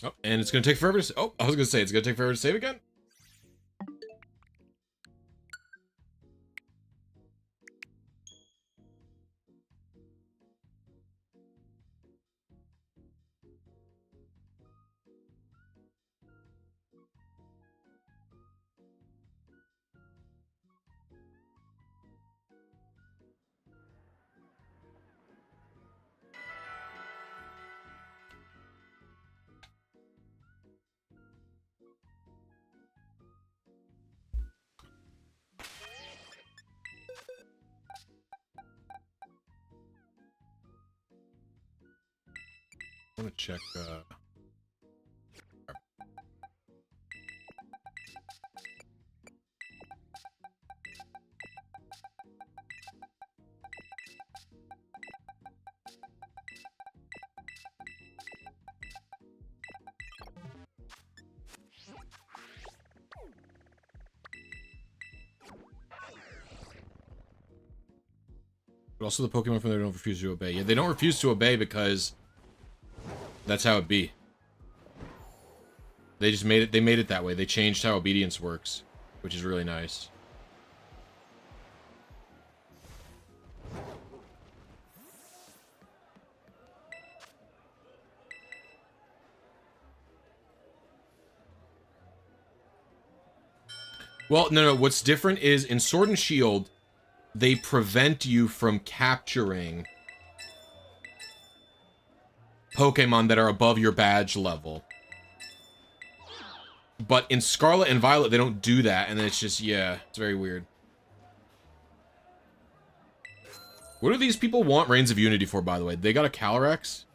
Speaker 1: Oh, and it's gonna take forever to... Oh, I was gonna say, it's gonna take forever to save again? I wanna check, But also the Pokemon from there don't refuse to obey. Yeah, they don't refuse to obey because that's how it be. They just made it, they made it that way. They changed how obedience works, which is really nice. Well, no, what's different is in Sword and Shield, they prevent you from capturing Pokemon that are above your badge level. But in Scarlet and Violet, they don't do that, and it's just, yeah, it's very weird. What do these people want Reigns of Unity for, by the way? They got a Calyrex?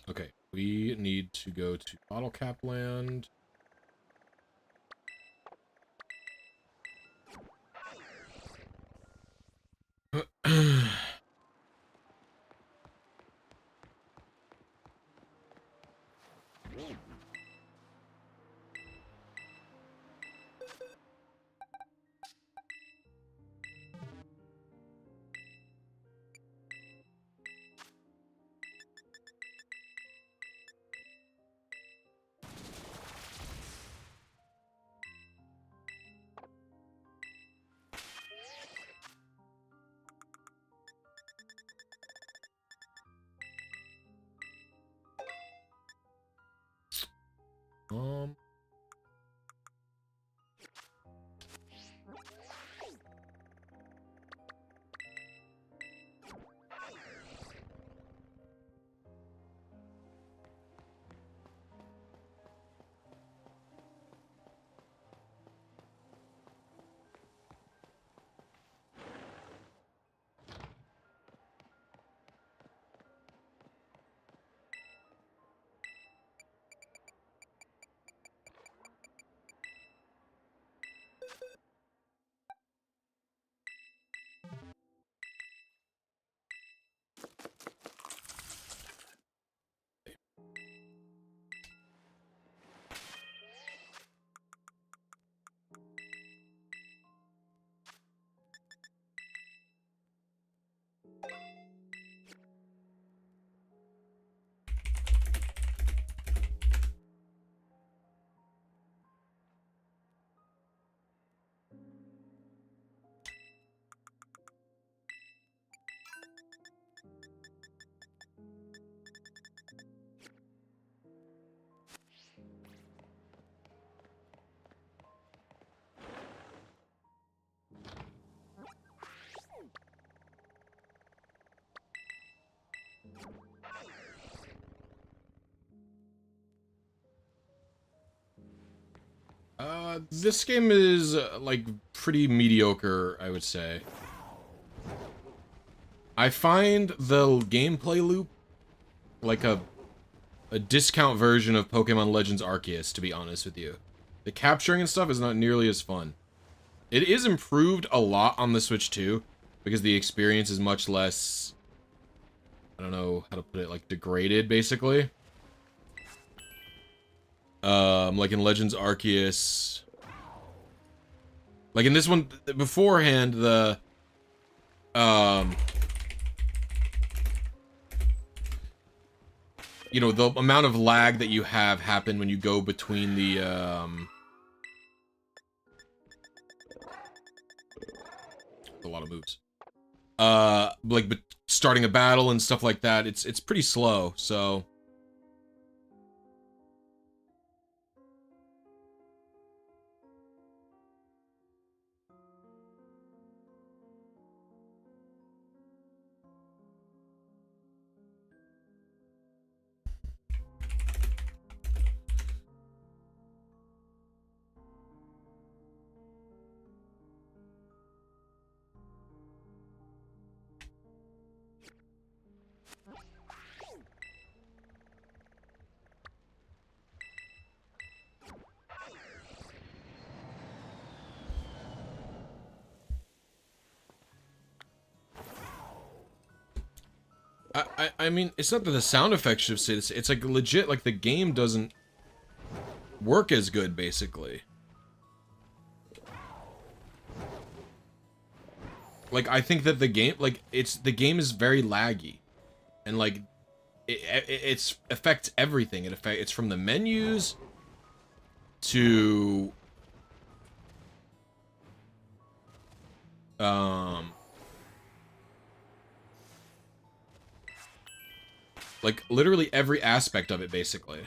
Speaker 1: Okay, we need to go to Bottle Cap Land. Um, this game is, like, pretty mediocre, I would say. I find the gameplay loop like a discount version of Pokemon Legends Arceus, to be honest with you. The capturing and stuff is not nearly as fun. It is improved a lot on the Switch too, because the experience is much less, I don't know how to put it, like, degraded, basically. Like in Legends Arceus. Like in this one, beforehand, the, you know, the amount of lag that you have happen when you go between the, a lot of moves. Like, starting a battle and stuff like that, it's pretty slow, so... I mean, it's not that the sound effects should say this. It's like legit, like the game doesn't work as good, basically. Like, I think that the game, like, the game is very laggy. And, like, it affects everything. It's from the menus to, like, literally every aspect of it, basically.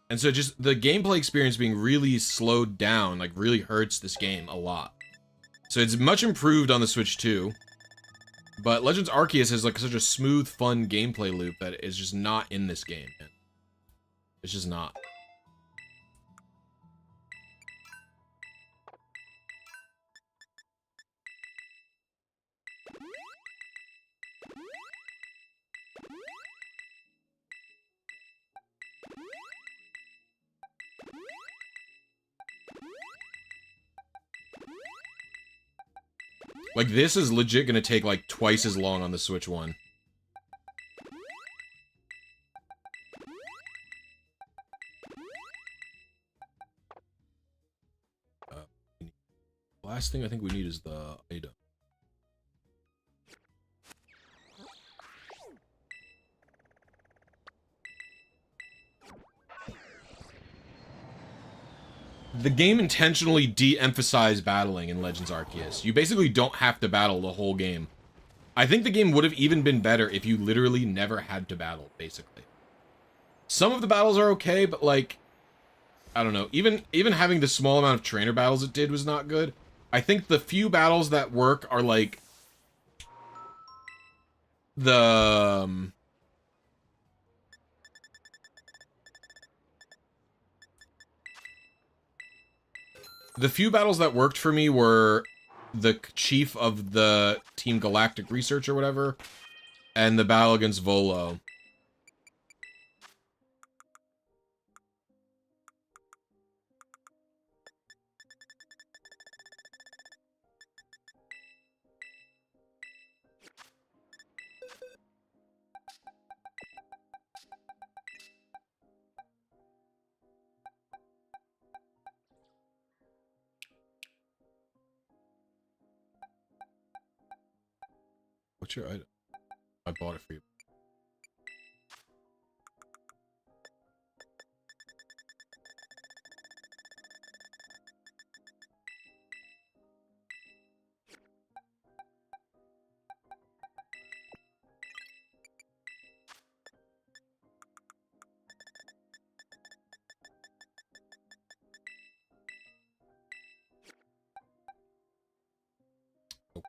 Speaker 1: And so just the gameplay experience being really slowed down, like, really hurts this game a lot. So it's much improved on the Switch 2. But Legends Arceus has, like, such a smooth, fun gameplay loop that is just not in this game, man. It's just not. Like, this is legit gonna take, like, twice as long on the Switch 1. Last thing I think we need is the item. The game intentionally de-emphasized battling in Legends Arceus. You basically don't have to battle the whole game. I think the game would have even been better if you literally never had to battle, basically. Some of the battles are okay, but, like, I don't know. Even having the small amount of trainer battles it did was not good. I think the few battles that work are, like, the few battles that worked for me were the chief of the Team Galactic Research or whatever, and the battle against Volo. What's your item? I bought it for you.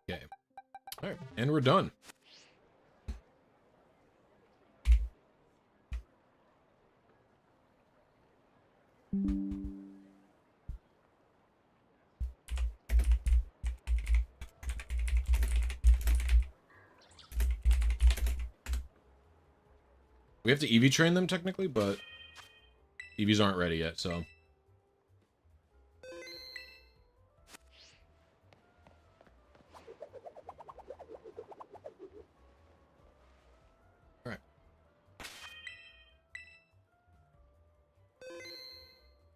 Speaker 1: Okay. Alright, and we're done. We have to EV train them, technically, but EVs aren't ready yet, so... Alright.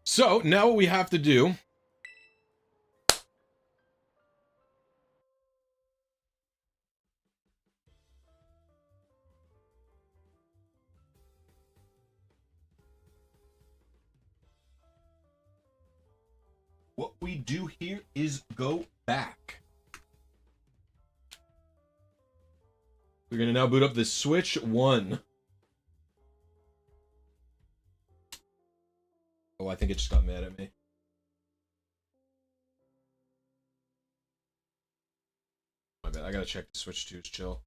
Speaker 1: So, now what we have to do... What we do here is go back. We're gonna now boot up the Switch 1. Oh, I think it just got mad at me. My bad, I gotta check the Switch 2's chill.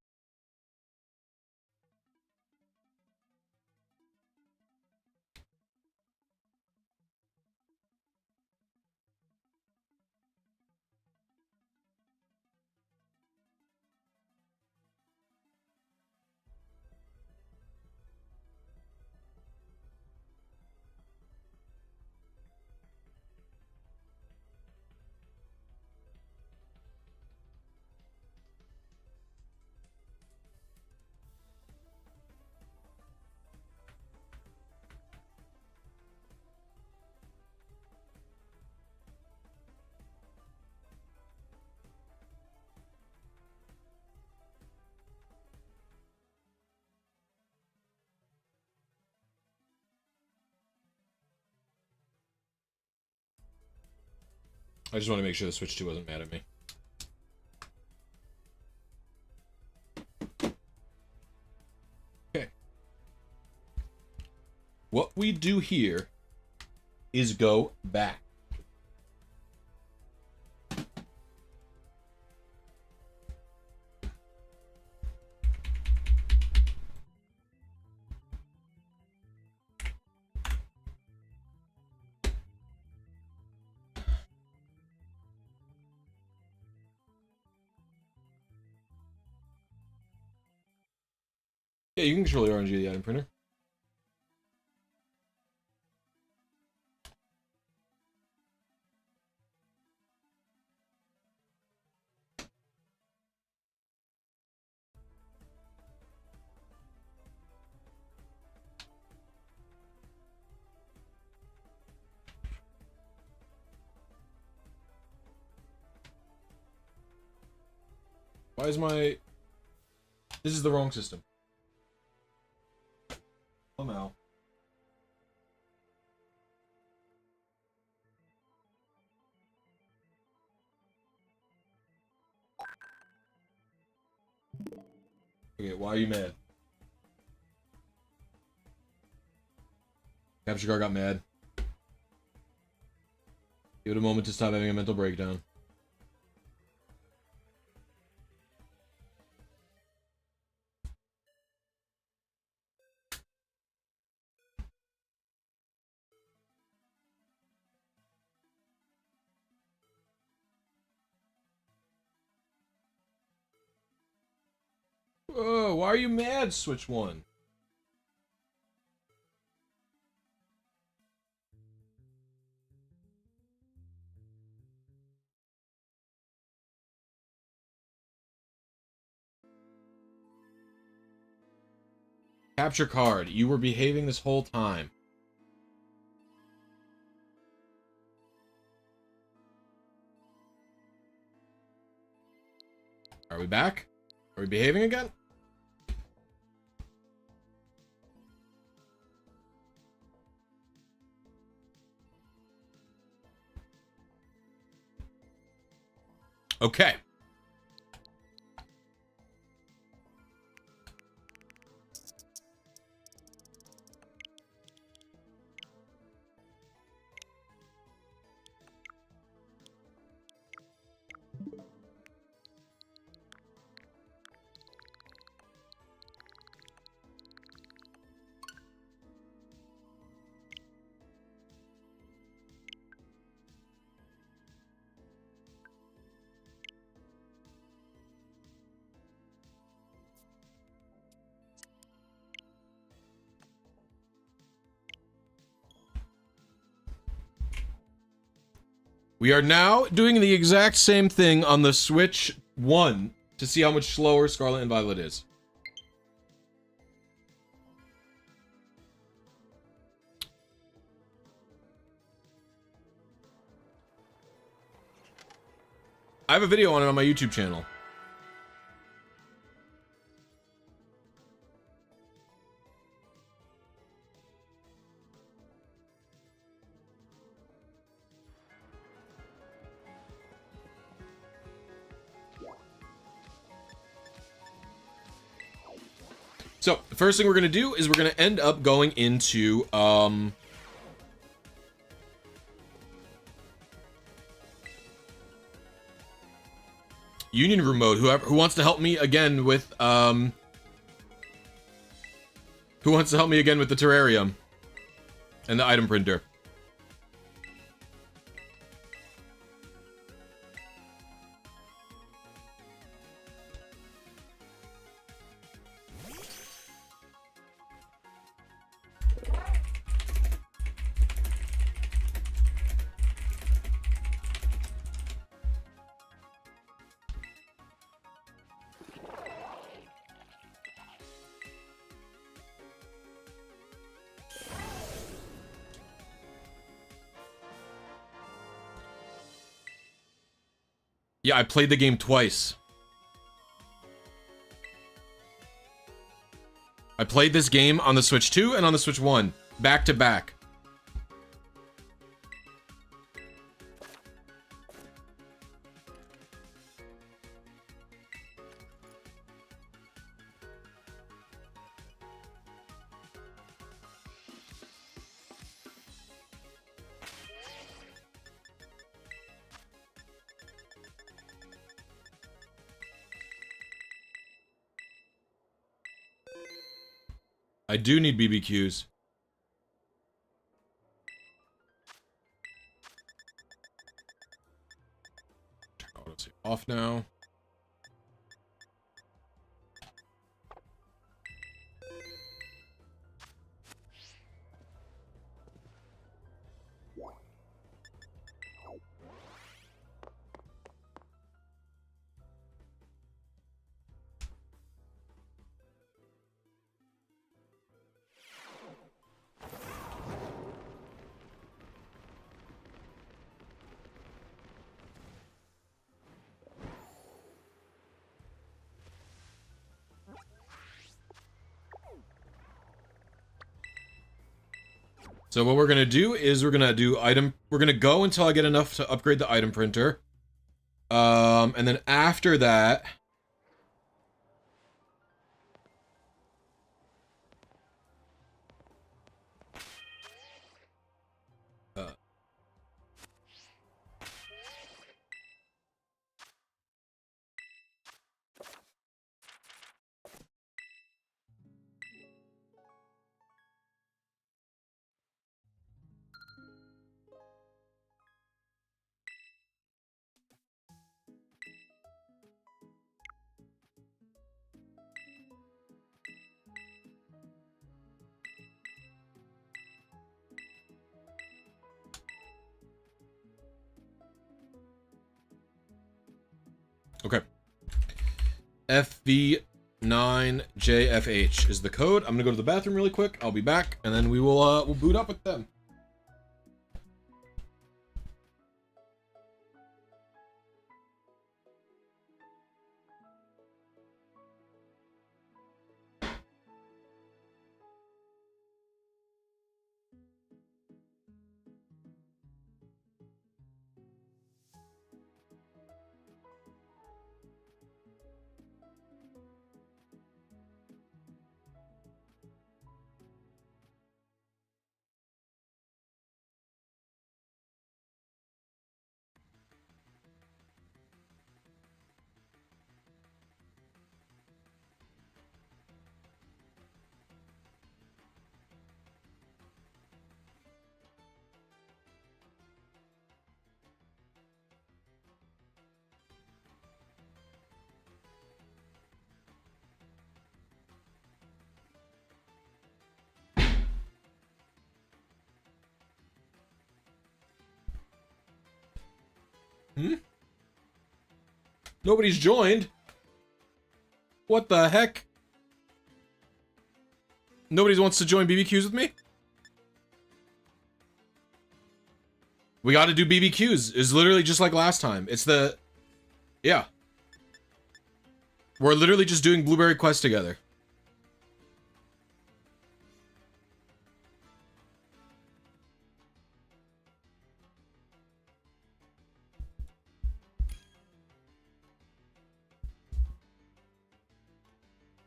Speaker 1: I just want to make sure the Switch 2 wasn't mad at me. Okay. What we do here is go back. Yeah, you can control the RNG of the item printer. Why is my... This is the wrong system. Somehow. Okay, why are you mad? Capture card got mad. Give it a moment to stop having a mental breakdown. Oh, why are you mad, Switch 1? Capture card. You were behaving this whole time. Are we back? Are we behaving again? Okay. We are now doing the exact same thing on the Switch 1 to see how much slower Scarlet and Violet is. I have a video on it on my YouTube channel. So, the first thing we're going to do is we're going to end up going into, Union Room mode. Who wants to help me again with, who wants to help me again with the terrarium and the item printer? Yeah, I played the game twice. I played this game on the Switch 2 and on the Switch 1, back to back. I do need BBQs. Turn auto-save off now. So what we're gonna do is we're gonna go until I get enough to upgrade the item printer. And then after that... Okay. FV9JFH is the code. I'm gonna go to the bathroom really quick. I'll be back, and then we'll boot up with them. Nobody's joined. What the heck? Nobody wants to join BBQs with me? We gotta do BBQs. It's literally just like last time. It's the... Yeah. We're literally just doing Blueberry Quest together.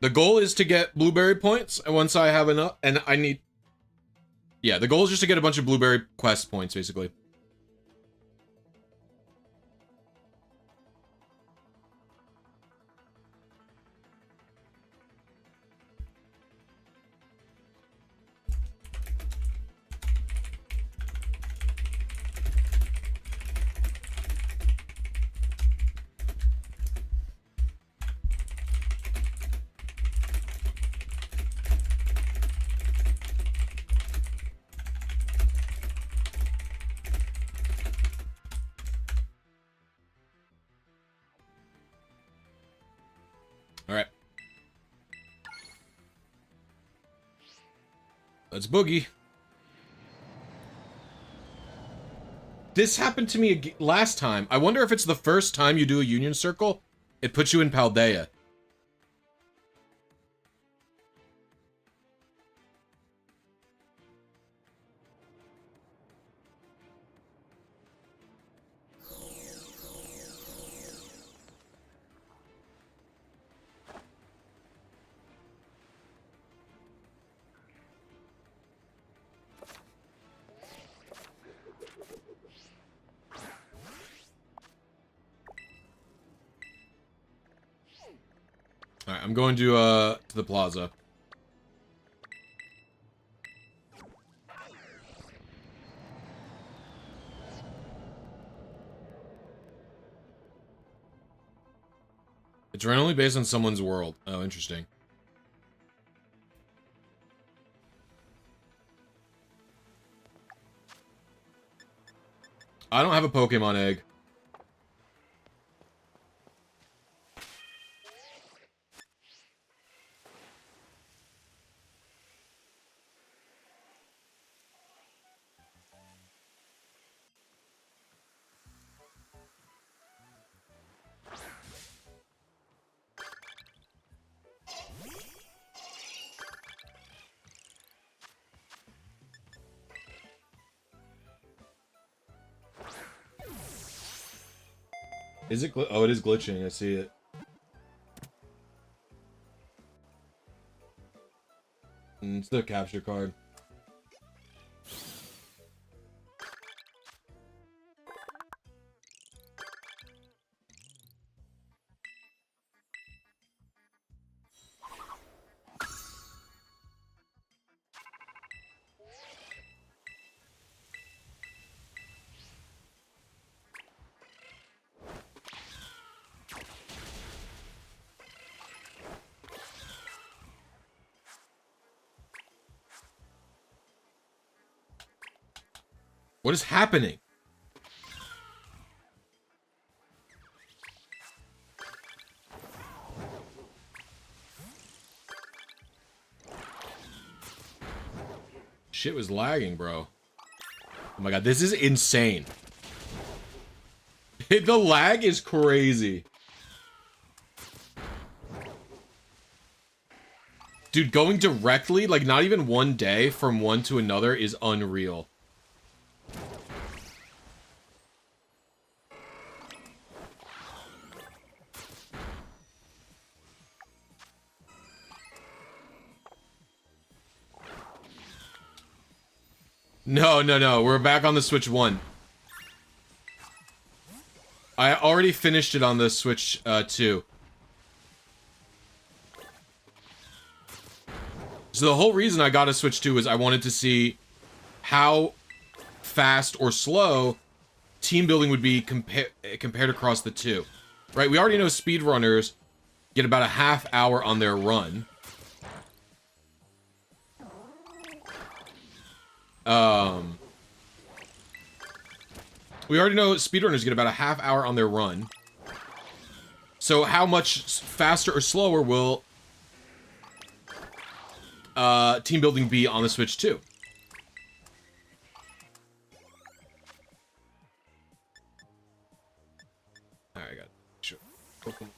Speaker 1: The goal is to get Blueberry points, and once I have enough... And I need... Yeah, the goal is just to get a bunch of Blueberry Quest points, basically. Alright. Let's boogie. This happened to me last time. I wonder if it's the first time you do a Union Circle, it puts you in Paldea. Alright, I'm going to the plaza. It's randomly based on someone's world. Oh, interesting. I don't have a Pokemon egg. Is it oh, it is glitching. I see it. It's the capture card. What is happening? Shit was lagging, bro. Oh my god, this is insane. The lag is crazy. Dude, going directly, like not even one day from one to another is unreal. No. We're back on the Switch 1. I already finished it on the Switch 2. So the whole reason I got a Switch 2 is I wanted to see how fast or slow team building would be compared across the two. Right? We already know speedrunners get about a half hour on their run. We already know speedrunners get about a half hour on their run. So how much faster or slower will team building be on the Switch 2? Alright, I got it. Sure. Pokemon.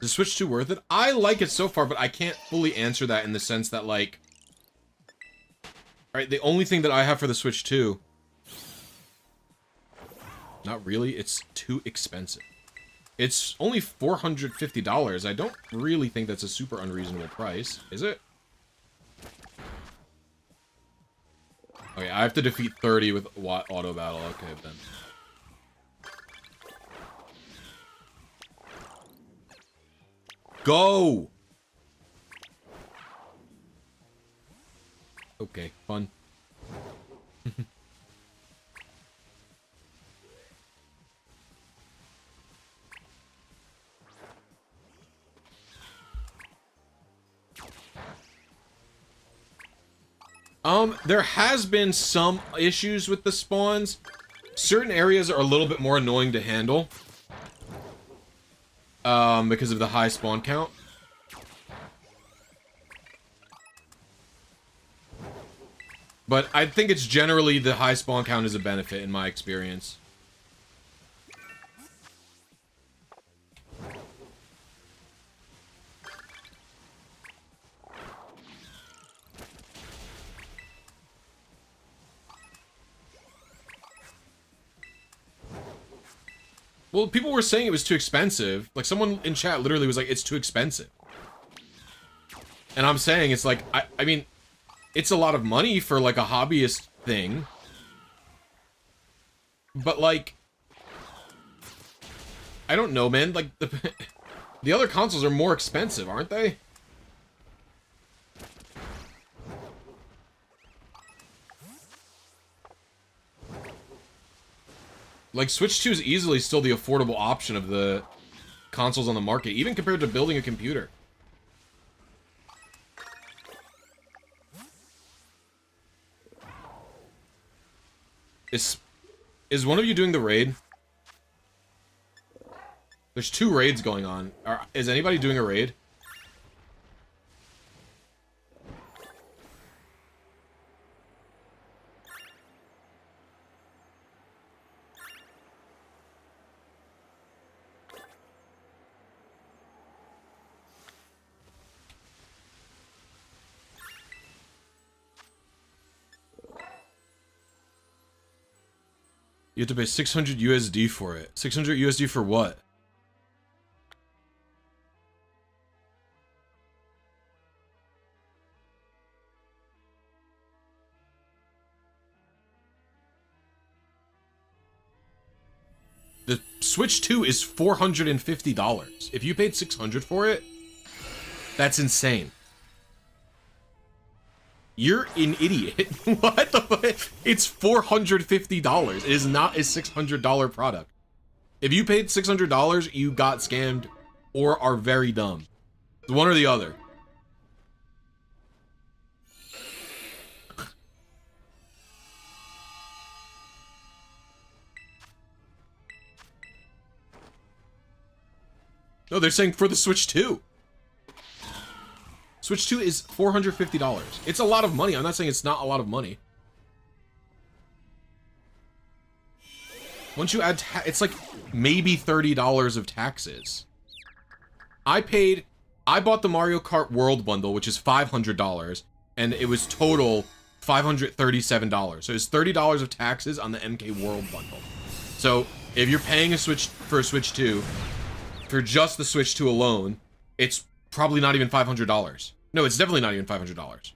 Speaker 1: Is Switch 2 worth it? I like it so far, but I can't fully answer that in the sense that, like... Alright, the only thing that I have for the Switch 2... Not really, it's too expensive. It's only $450. I don't really think that's a super unreasonable price, is it? Okay, I have to defeat 30 with auto battle. Okay, then. Go! Okay, fun. There has been some issues with the spawns. Certain areas are a little bit more annoying to handle. Because of the high spawn count. But I think it's generally the high spawn count is a benefit in my experience. Well, people were saying it was too expensive. Like, someone in chat literally was like, it's too expensive. And I'm saying, it's like, I mean, it's a lot of money for, like, a hobbyist thing. But, like, I don't know, man. Like, the other consoles are more expensive, aren't they? Like, Switch 2 is easily still the affordable option of the consoles on the market, even compared to building a computer. Is one of you doing the raid? There's 2 raids going on. Is anybody doing a raid? You have to pay 600 USD for it. 600 USD for what? The Switch 2 is $450. If you paid 600 for it, that's insane. You're an idiot. What the fuck? It's $450. It is not a $600 product. If you paid $600, you got scammed or are very dumb. It's one or the other. No, they're saying for the Switch 2. Switch 2 is $450. It's a lot of money. I'm not saying it's not a lot of money. Once you add it's like maybe $30 of taxes. I bought the Mario Kart World Bundle, which is $500, and it was total $537. So it's $30 of taxes on the MK World Bundle. So if you're paying for a Switch 2, for just the Switch 2 alone, it's probably not even $500. No, it's definitely not even $500.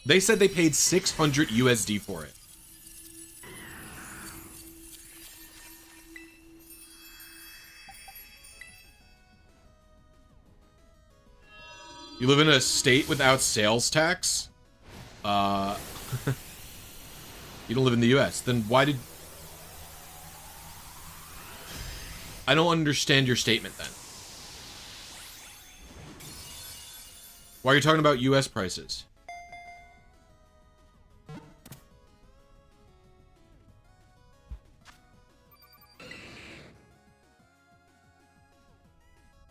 Speaker 1: They said they paid 600 USD for it. You live in a state without sales tax? You don't live in the US. Then why did... I don't understand your statement then. Why are you talking about US prices?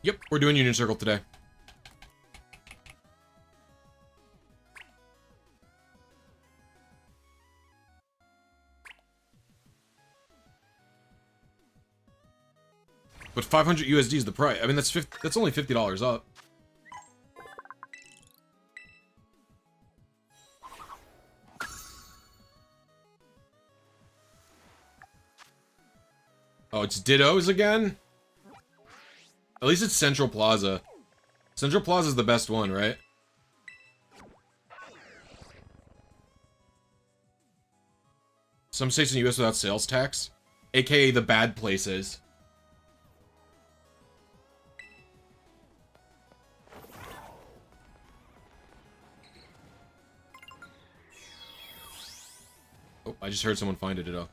Speaker 1: Yep, we're doing Union Circle today. But 500 USD is the price. I mean, that's only $50 up. Oh, it's Dittos again? At least it's Central Plaza. Central Plaza is the best one, right? Some states in the US without sales tax, aka the bad places. Oh, I just heard someone find a Ditto.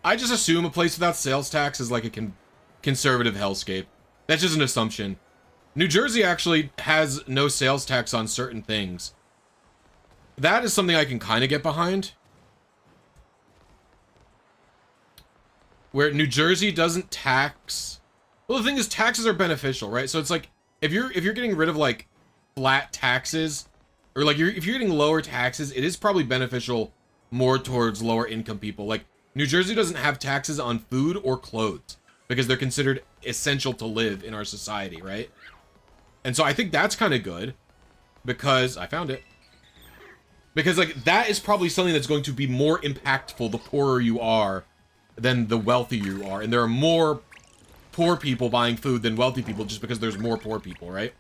Speaker 1: I just assume a place without sales tax is like a conservative hellscape. That's just an assumption. New Jersey actually has no sales tax on certain things. That is something I can kind of get behind. Where New Jersey doesn't tax... Well, the thing is, taxes are beneficial, right? So it's like, if you're getting rid of, like, flat taxes, or, like, if you're getting lower taxes, it is probably beneficial more towards lower income people. Like, New Jersey doesn't have taxes on food or clothes, because they're considered essential to live in our society, right? And so I think that's kind of good, because... I found it. Because, like, that is probably something that's going to be more impactful the poorer you are than the wealthier you are. And there are more poor people buying food than wealthy people just because there's more poor people, right?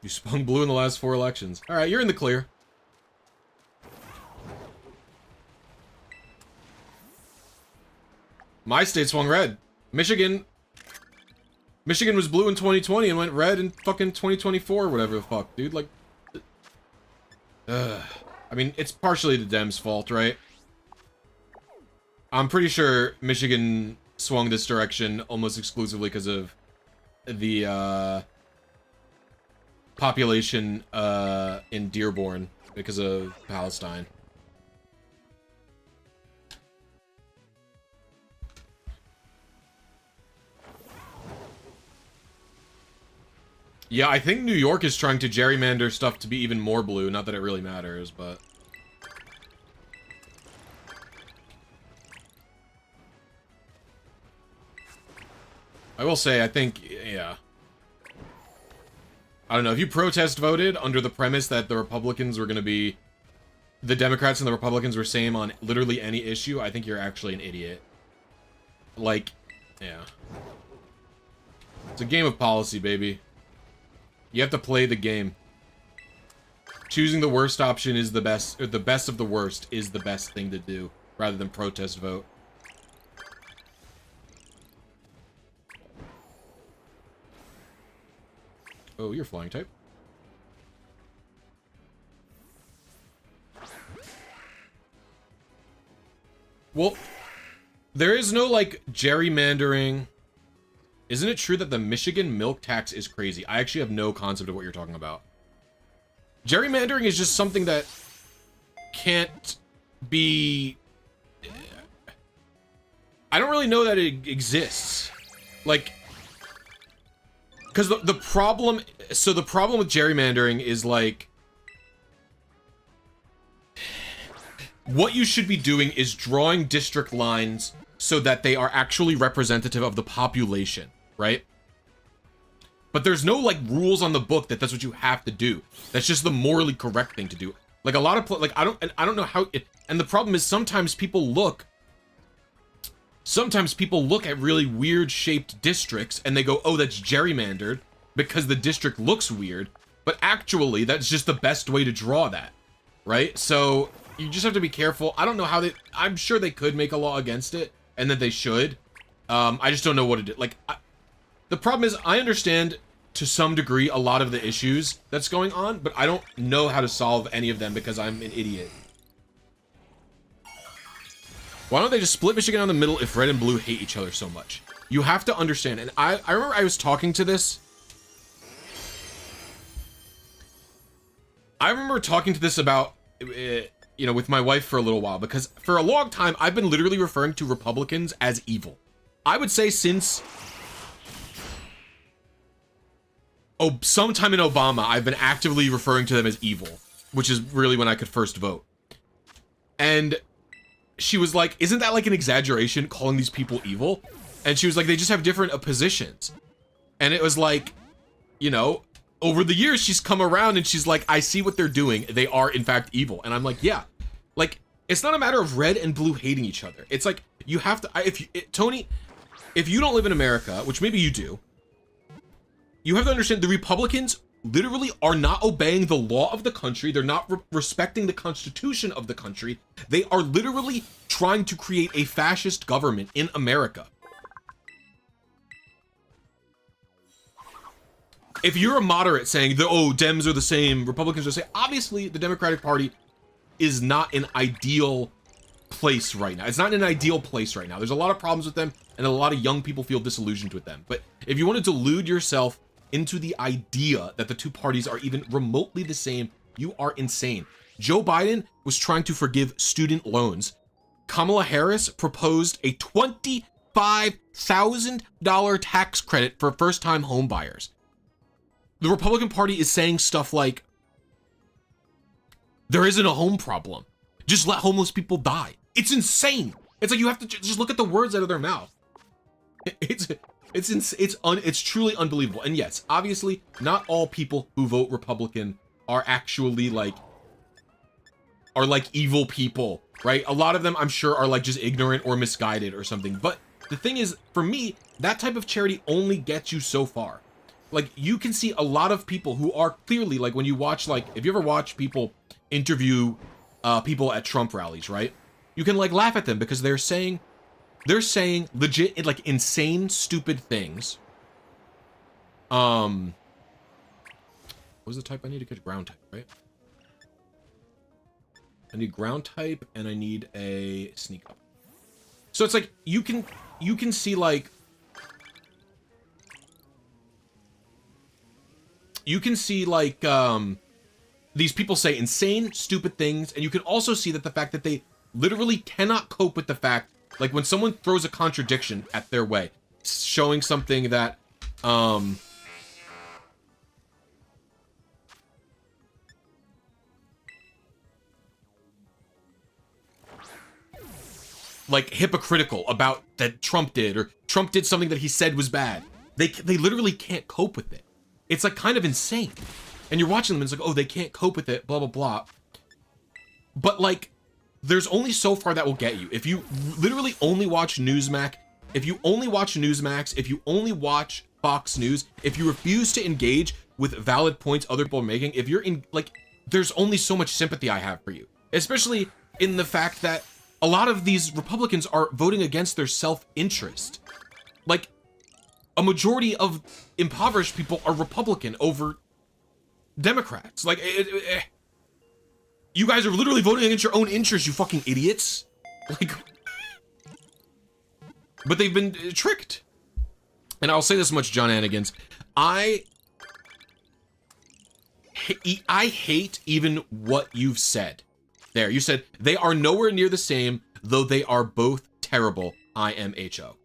Speaker 1: You spun blue in the last 4 elections. Alright, you're in the clear. My state swung red. Michigan was blue in 2020 and went red in fucking 2024 or whatever the fuck, dude. Like, I mean, it's partially the Dems' fault, right? I'm pretty sure Michigan swung this direction almost exclusively because of the, population, in Dearborn because of Palestine. Yeah, I think New York is trying to gerrymander stuff to be even more blue. Not that it really matters, but... I will say, I think, yeah. I don't know, if you protest voted under the premise that the Republicans were going to be... The Democrats and the Republicans were same on literally any issue, I think you're actually an idiot. Like, yeah. It's a game of policy, baby. You have to play the game. Choosing the worst option is the best, or the best of the worst is the best thing to do, rather than protest vote. Oh, you're flying type. Well, there is no, like, gerrymandering. Isn't it true that the Michigan milk tax is crazy? I actually have no concept of what you're talking about. Gerrymandering is just something that can't be... I don't really know that it exists. Like... Because the problem... So the problem with gerrymandering is, like... What you should be doing is drawing district lines so that they are actually representative of the population, right? But there's no, like, rules on the book that that's what you have to do. That's just the morally correct thing to do. Like, a lot of... Like, I don't know how... And the problem is sometimes people look at really weird-shaped districts and they go, oh, that's gerrymandered because the district looks weird. But actually, that's just the best way to draw that, right? So... You just have to be careful. I don't know how they... I'm sure they could make a law against it, and that they should. I just don't know what it is. Like, the problem is, I understand, to some degree, a lot of the issues that's going on, but I don't know how to solve any of them because I'm an idiot. Why don't they just split Michigan down the middle if red and blue hate each other so much? You have to understand, and I remember I was talking to this... I remember talking to this about... you know, with my wife for a little while, because for a long time, I've been literally referring to Republicans as evil. I would say since... Oh, sometime in Obama, I've been actively referring to them as evil, which is really when I could first vote. And she was like, isn't that like an exaggeration, calling these people evil? And she was like, they just have different positions. And it was like, you know... Over the years, she's come around and she's like, I see what they're doing. They are, in fact, evil. And I'm like, yeah. Like, it's not a matter of red and blue hating each other. It's like, you have to... Tony, if you don't live in America, which maybe you do, you have to understand the Republicans literally are not obeying the law of the country. They're not respecting the Constitution of the country. They are literally trying to create a fascist government in America. If you're a moderate saying, oh, Dems are the same, Republicans are the same, obviously the Democratic Party is not an ideal place right now. It's not an ideal place right now. There's a lot of problems with them, and a lot of young people feel disillusioned with them. But if you want to delude yourself into the idea that the two parties are even remotely the same, you are insane. Joe Biden was trying to forgive student loans. Kamala Harris proposed a $25,000 tax credit for first-time home buyers. The Republican Party is saying stuff like, There isn't a home problem. Just let homeless people die. It's insane. It's like you have to just look at the words out of their mouth. It's truly unbelievable. And yes, obviously, not all people who vote Republican are actually like evil people, right? A lot of them, I'm sure, are like just ignorant or misguided or something. But the thing is, for me, that type of charity only gets you so far. Like, you can see a lot of people who are clearly, like, when you watch, like, if you ever watch people interview people at Trump rallies, right? You can, like, laugh at them because they're saying legit, like, insane, stupid things. What was the type I need to get? Ground type, right? I need ground type, and I need a sneak up. So it's like, you can see, like, these people say insane, stupid things, and you can also see that the fact that they literally cannot cope with the fact, like, when someone throws a contradiction at their way, showing something that, like, hypocritical about that Trump did, or Trump did something that he said was bad. They literally can't cope with it. It's, like, kind of insane. And you're watching them, and it's like, oh, they can't cope with it, blah, blah, blah. But, like, there's only so far that will get you. If you literally only watch Newsmax, if you only watch Fox News, if you refuse to engage with valid points other people are making, if you're in, like, there's only so much sympathy I have for you. Especially in the fact that a lot of these Republicans are voting against their self-interest. Like, a majority of impoverished people are Republican over Democrats. Like, you guys are literally voting against your own interests, you fucking idiots. Like, but they've been tricked. And I'll say this much, John Anigans. I hate even what you've said. There, you said, they are nowhere near the same, though they are both terrible. IMHO.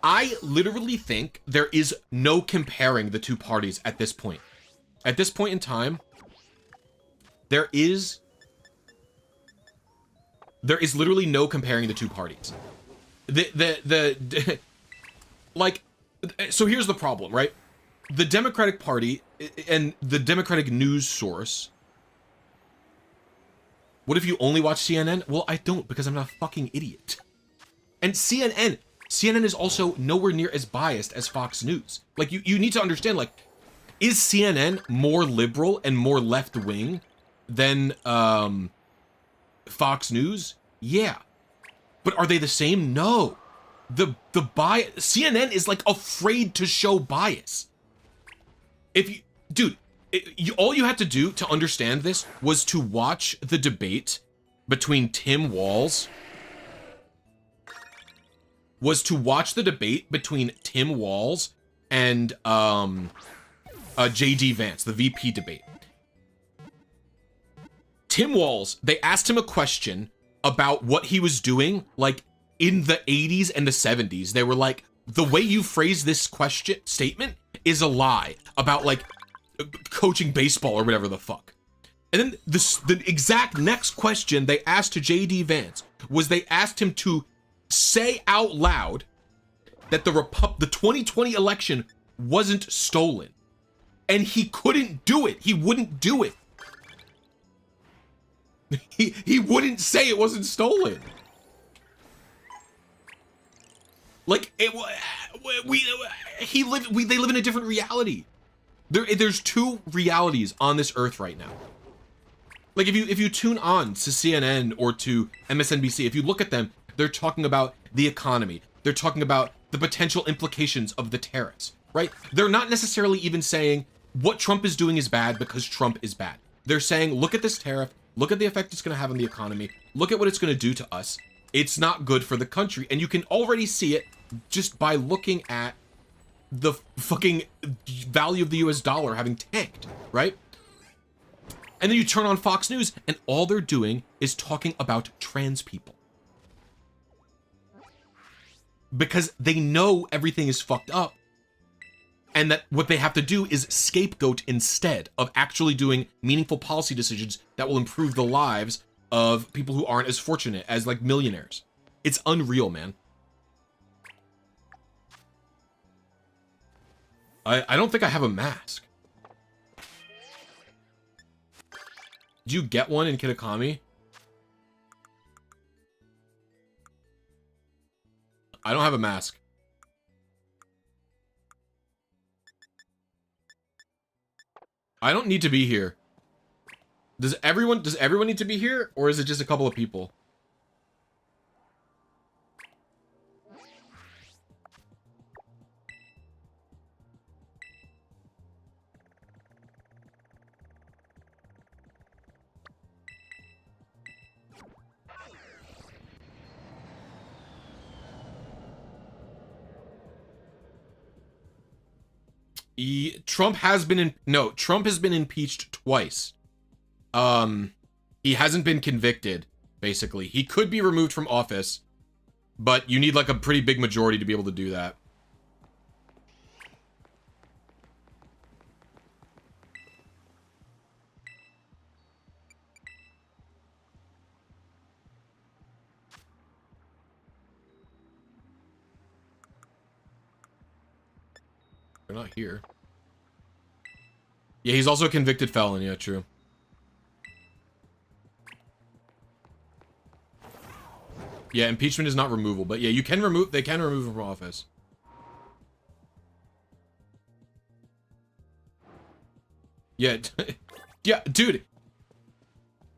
Speaker 1: I literally think there is no comparing the two parties at this point. At this point in time, there is literally no comparing the two parties. Like, so here's the problem, right? The Democratic Party and the Democratic news source. What if you only watch CNN? Well, I don't, because I'm not a fucking idiot. And CNN is also nowhere near as biased as Fox News. Like, you need to understand, like, is CNN more liberal and more left-wing than Fox News? Yeah. But are they the same? No. The bias, CNN is, like, afraid to show bias. All you had to do to understand this was to watch the debate between Tim Walz and JD Vance, the VP debate. Tim Walz, they asked him a question about what he was doing, like, in the 80s and the 70s. They were like, the way you phrase this statement is a lie about, like, coaching baseball or whatever the fuck. And then the exact next question they asked to JD Vance was, they asked him to say out loud that the 2020 election wasn't stolen. And he couldn't do it. He wouldn't do it. He wouldn't say it wasn't stolen. Like, they live in a different reality. There's two realities on this earth right now. Like, if you tune on to CNN or to MSNBC, if you look at them, they're talking about the economy. They're talking about the potential implications of the tariffs, right? They're not necessarily even saying what Trump is doing is bad because Trump is bad. They're saying, look at this tariff, look at the effect it's going to have on the economy, look at what it's going to do to us. It's not good for the country. And you can already see it just by looking at the fucking value of the US dollar having tanked, right? And then you turn on Fox News and all they're doing is talking about trans people. Because they know everything is fucked up.
Speaker 2: and that what they have to do is scapegoat instead of actually doing meaningful policy decisions that will improve the lives of people who aren't as fortunate as like millionaires. It's unreal, man. I don't think I have a mask. Did you get one in Kitakami? I don't have a mask. I don't need to be here. Does everyone need to be here, or is it just a couple of people? Trump has been impeached twice. He hasn't been convicted, basically. He could be removed from office, but you need like a pretty big majority to be able to do that. They're not here. Yeah, he's also a convicted felon. Yeah, true. Yeah, impeachment is not removal, but yeah, they can remove him from office. Yeah, yeah, dude.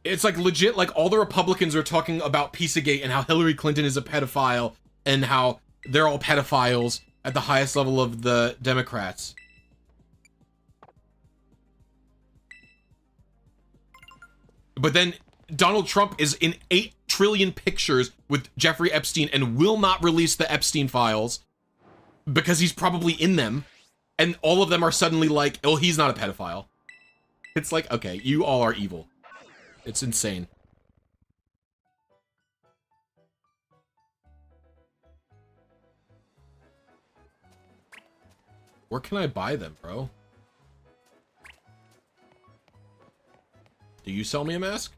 Speaker 2: It's like legit, like all the Republicans are talking about Pizzagate and how Hillary Clinton is a pedophile and how they're all pedophiles at the highest level of the Democrats. But then Donald Trump is in 8 trillion pictures with Jeffrey Epstein and will not release the Epstein files because he's probably in them. And all of them are suddenly like, oh, he's not a pedophile. It's like, okay, you all are evil. It's insane. Where can I buy them, bro? Do you sell me a mask?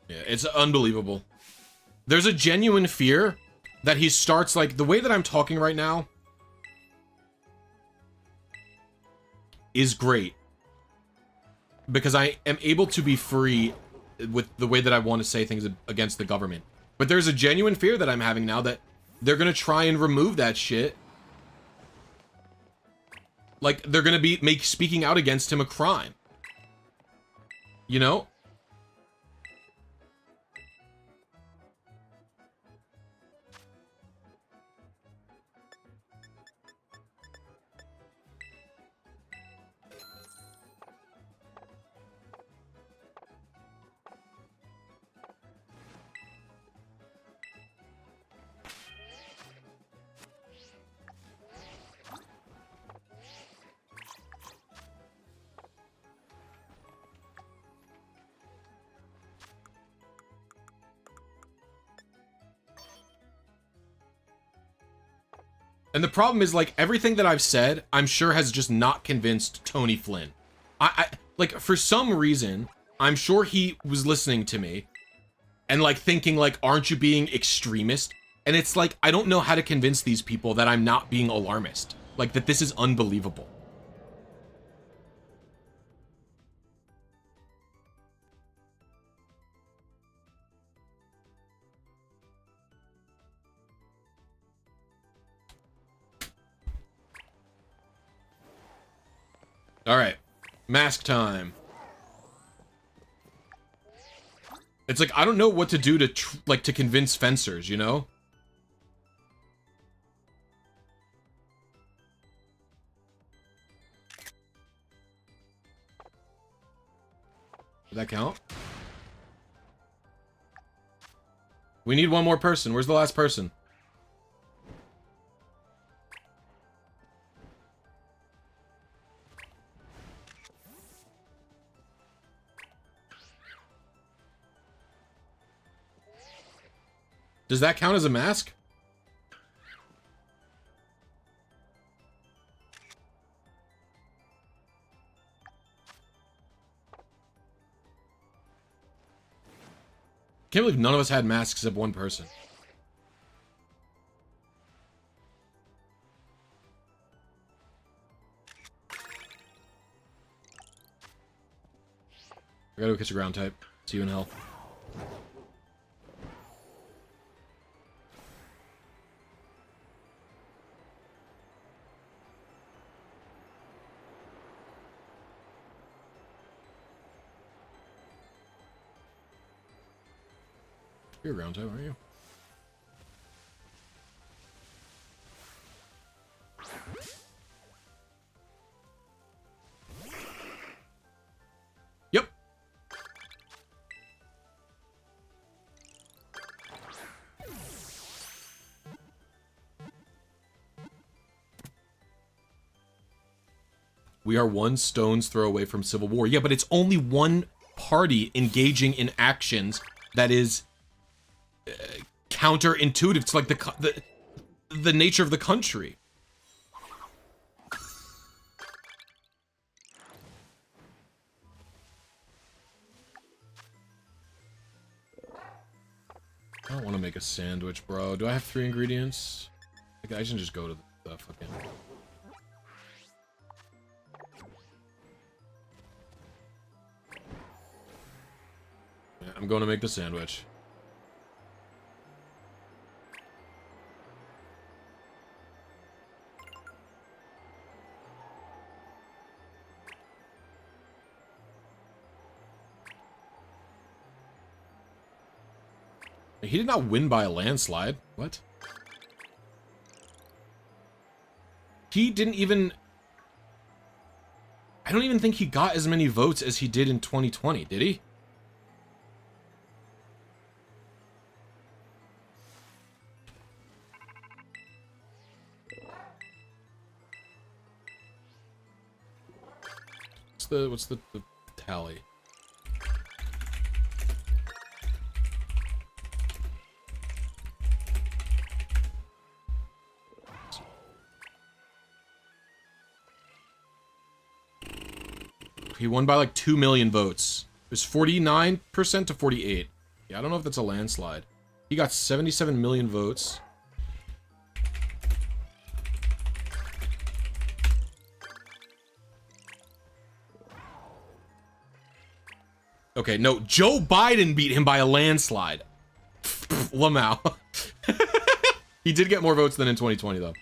Speaker 2: Yeah, it's unbelievable. There's a genuine fear that he starts, like, the way that I'm talking right now is great. Because I am able to be free with the way that I want to say things against the government. But there's a genuine fear that I'm having now that they're gonna try and remove that shit. Like, they're gonna make speaking out against him a crime. You know? And the problem is, like, everything that I've said, I'm sure has just not convinced Tony Flynn. Like, for some reason, I'm sure he was listening to me and, like, thinking, like, aren't you being extremist? And it's like, I don't know how to convince these people that I'm not being alarmist. Like, that this is unbelievable. All right, mask time. It's like, I don't know what to do to, to convince fencers, you know? Did that count? We need one more person. Where's the last person? Does that count as a mask? Can't believe none of us had masks except one person. I gotta go catch a ground type. See you in hell. You're a ground type, aren't you? Yep. We are one stone's throw away from civil war. Yeah, but it's only one party engaging in actions that is counterintuitive to like the nature of the country. I don't want to make a sandwich, bro. Do I have 3 ingredients? Like, I should just go to the fucking... Yeah, I'm going to make the sandwich. He did not win by a landslide. What? He didn't even... I don't even think he got as many votes as he did in 2020, did he? What's the tally? He won by like 2 million votes. It was 49% to 48. Yeah, I don't know if that's a landslide. He got 77 million votes. Okay, no, Joe Biden beat him by a landslide. Lamau. He did get more votes than in 2020, though.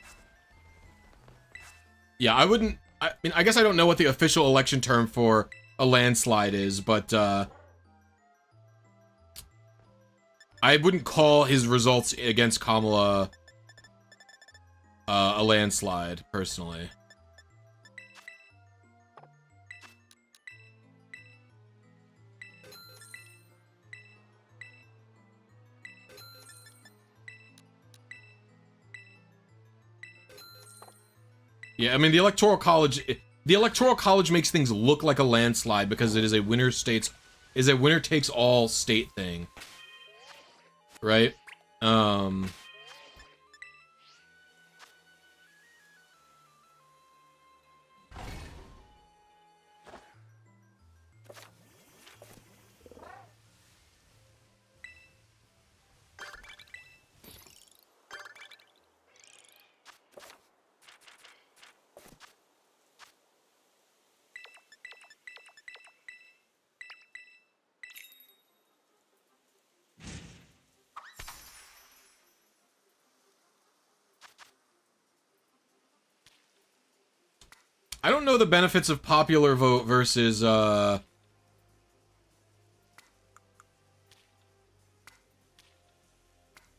Speaker 2: Yeah, I wouldn't... I mean, I guess I don't know what the official election term for a landslide is, but, I wouldn't call his results against Kamala, a landslide, personally. Yeah, I mean, the Electoral College makes things look like a landslide because it is a winner takes all state thing. Right? I don't know the benefits of popular vote versus,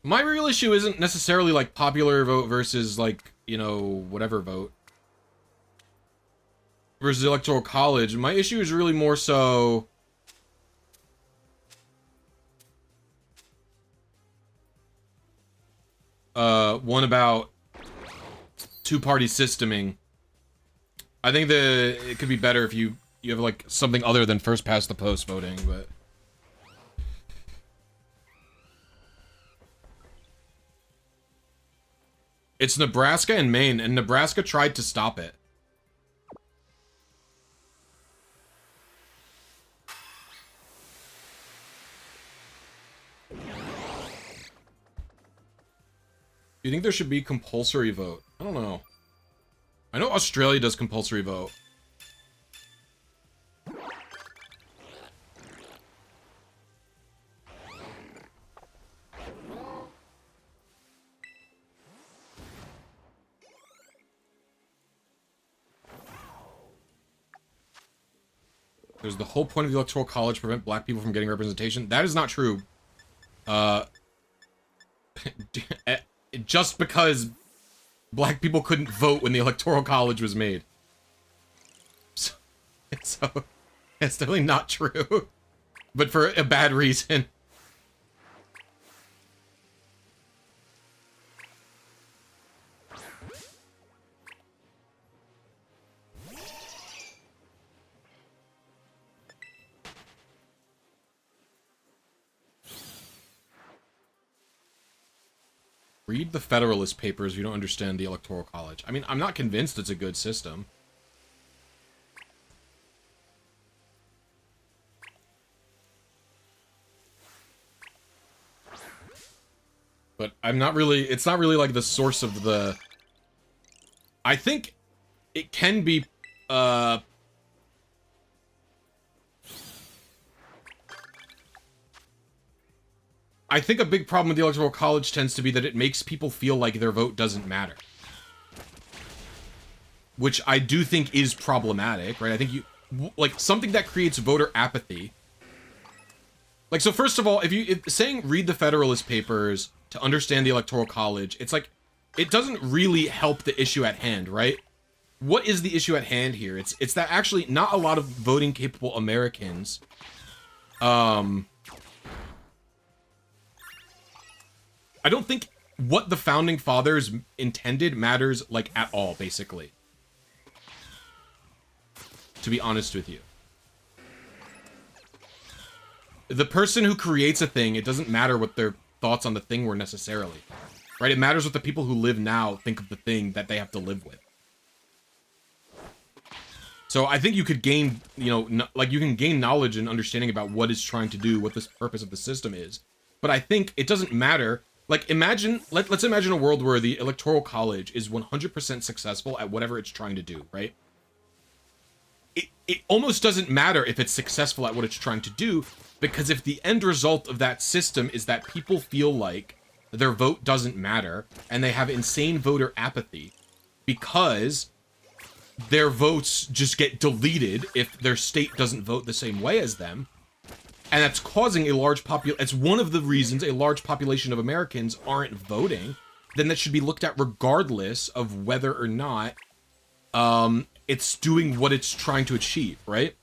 Speaker 2: My real issue isn't necessarily, like, popular vote versus, like, you know, whatever vote. Versus Electoral College. My issue is really more so... one about two-party systeming. I think it could be better if you have like something other than first past the post voting, but it's Nebraska and Maine, and Nebraska tried to stop it. Do you think there should be compulsory vote? I don't know. I know Australia does compulsory vote. There's the whole point of the Electoral College to prevent black people from getting representation. That is not true. Just because black people couldn't vote when the Electoral College was made. So it's definitely not true. But for a bad reason. Read the Federalist Papers if you don't understand the Electoral College. I mean, I'm not convinced it's a good system. But I'm not really, it's not really like the source of the... I think it can be, I think a big problem with the Electoral College tends to be that it makes people feel like their vote doesn't matter. Which I do think is problematic, right? I think like, something that creates voter apathy. Like, so first of all, if saying read the Federalist Papers to understand the Electoral College, it's like, it doesn't really help the issue at hand, right? What is the issue at hand here? It's that actually not a lot of voting capable Americans, I don't think what the Founding Fathers intended matters, like, at all, basically. To be honest with you. The person who creates a thing, it doesn't matter what their thoughts on the thing were necessarily. Right? It matters what the people who live now think of the thing that they have to live with. So I think you could gain, you know, like, you can gain knowledge and understanding about what it's trying to do, what the purpose of the system is. But I think it doesn't matter. Like, imagine, let's imagine a world where the Electoral College is 100% successful at whatever it's trying to do, right? It almost doesn't matter if it's successful at what it's trying to do, because if the end result of that system is that people feel like their vote doesn't matter, and they have insane voter apathy, because their votes just get deleted if their state doesn't vote the same way as them, and that's causing a large it's one of the reasons a large population of Americans aren't voting, then that should be looked at regardless of whether or not it's doing what it's trying to achieve, right?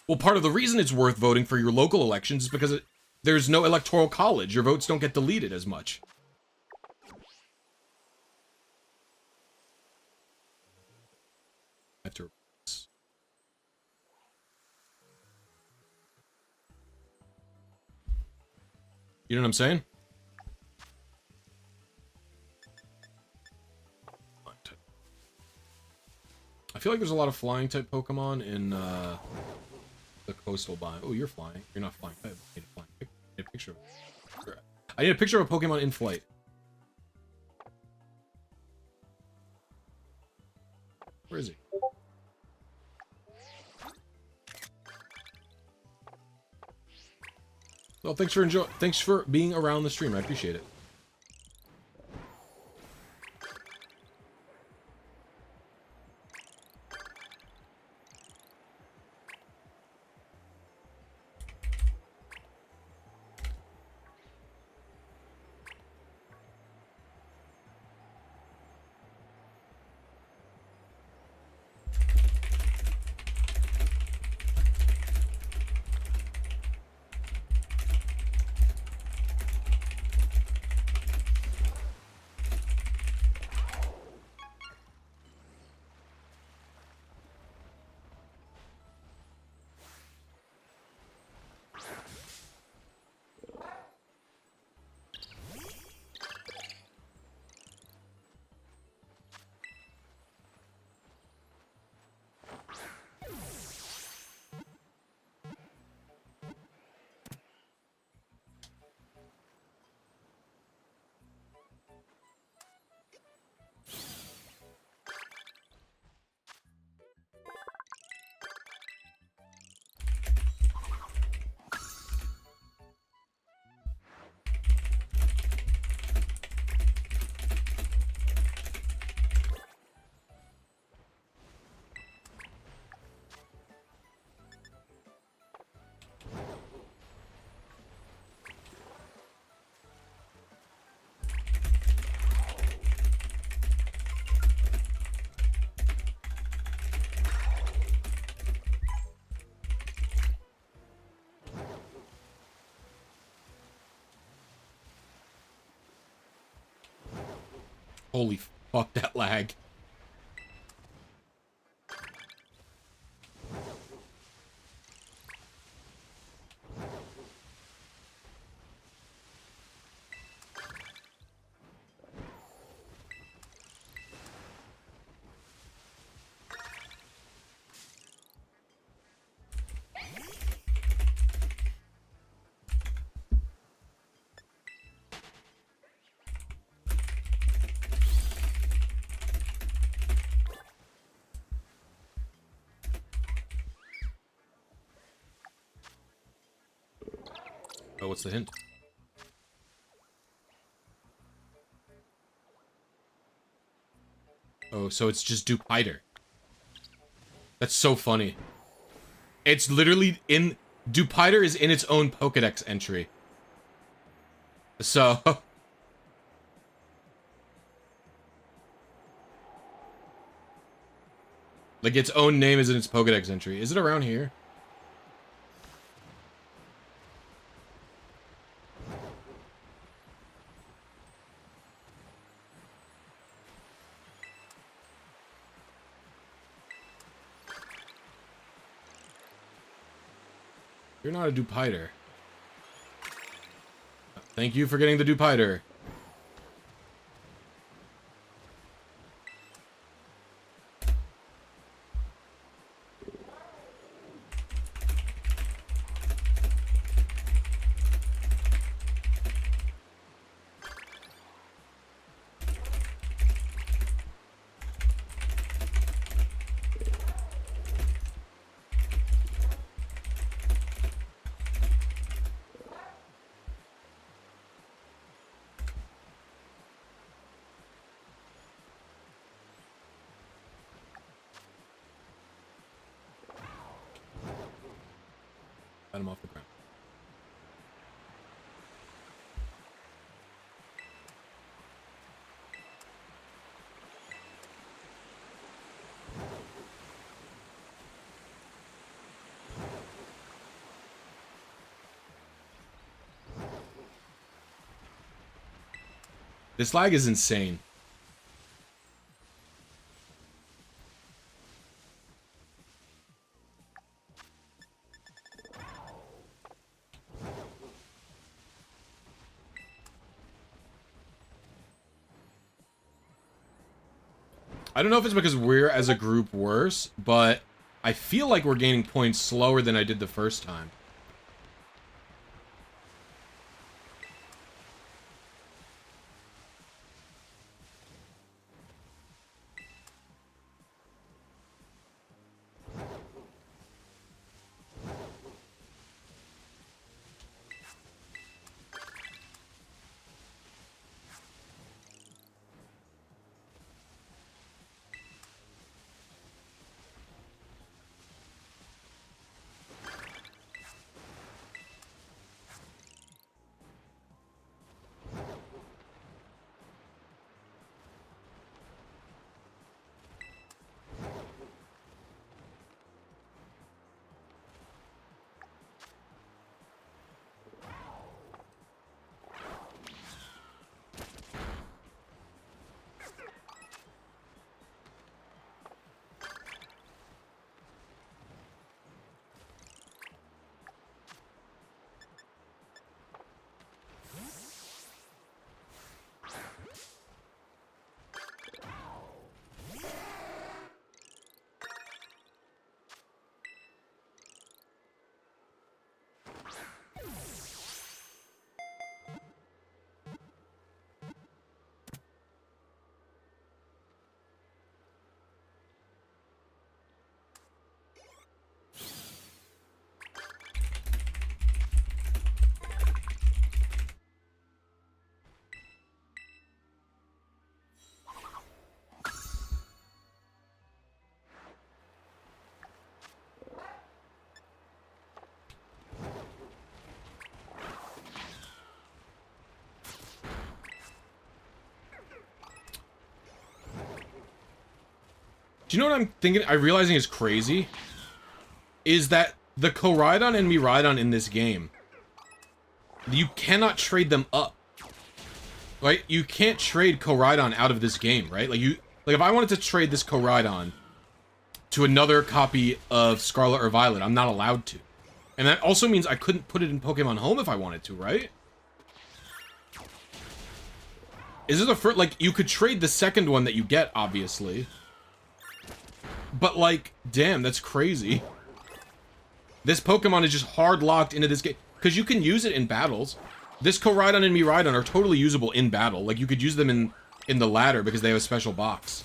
Speaker 2: Well, part of the reason it's worth voting for your local elections is because there's no Electoral College. Your votes don't get deleted as much. I have to... You know what I'm saying? I feel like there's a lot of flying type Pokemon in the coastal biome. Oh, you're flying. You're not flying. I need a picture of it. I need a picture of a Pokemon in flight. Where is he? Well, thanks for being around the stream. I appreciate it. Holy fuck, that lag. Oh, what's the hint? Oh, so it's just Dupiter. That's so funny. It's literally in... Dupiter is in its own Pokedex entry. So... like, its own name is in its Pokedex entry. Is it around here? You're not a Dupiter. Thank you for getting the Dupiter. Got him off the ground. This lag is insane. I don't know if it's because we're, as a group, worse, but I feel like we're gaining points slower than I did the first time. Do you know what I'm thinking? I'm realizing is crazy. Is that the Koraidon and Miraidon in this game, you cannot trade them up. Right? You can't trade Koraidon out of this game, right? Like if I wanted to trade this Koraidon to another copy of Scarlet or Violet, I'm not allowed to. And that also means I couldn't put it in Pokemon Home if I wanted to, right? Is it the first, like, you could trade the second one that you get, obviously. But, like, damn, that's crazy. This Pokemon is just hard locked into this game. Because you can use it in battles. This Koraidon and Miraidon are totally usable in battle. Like, you could use them in the ladder because they have a special box.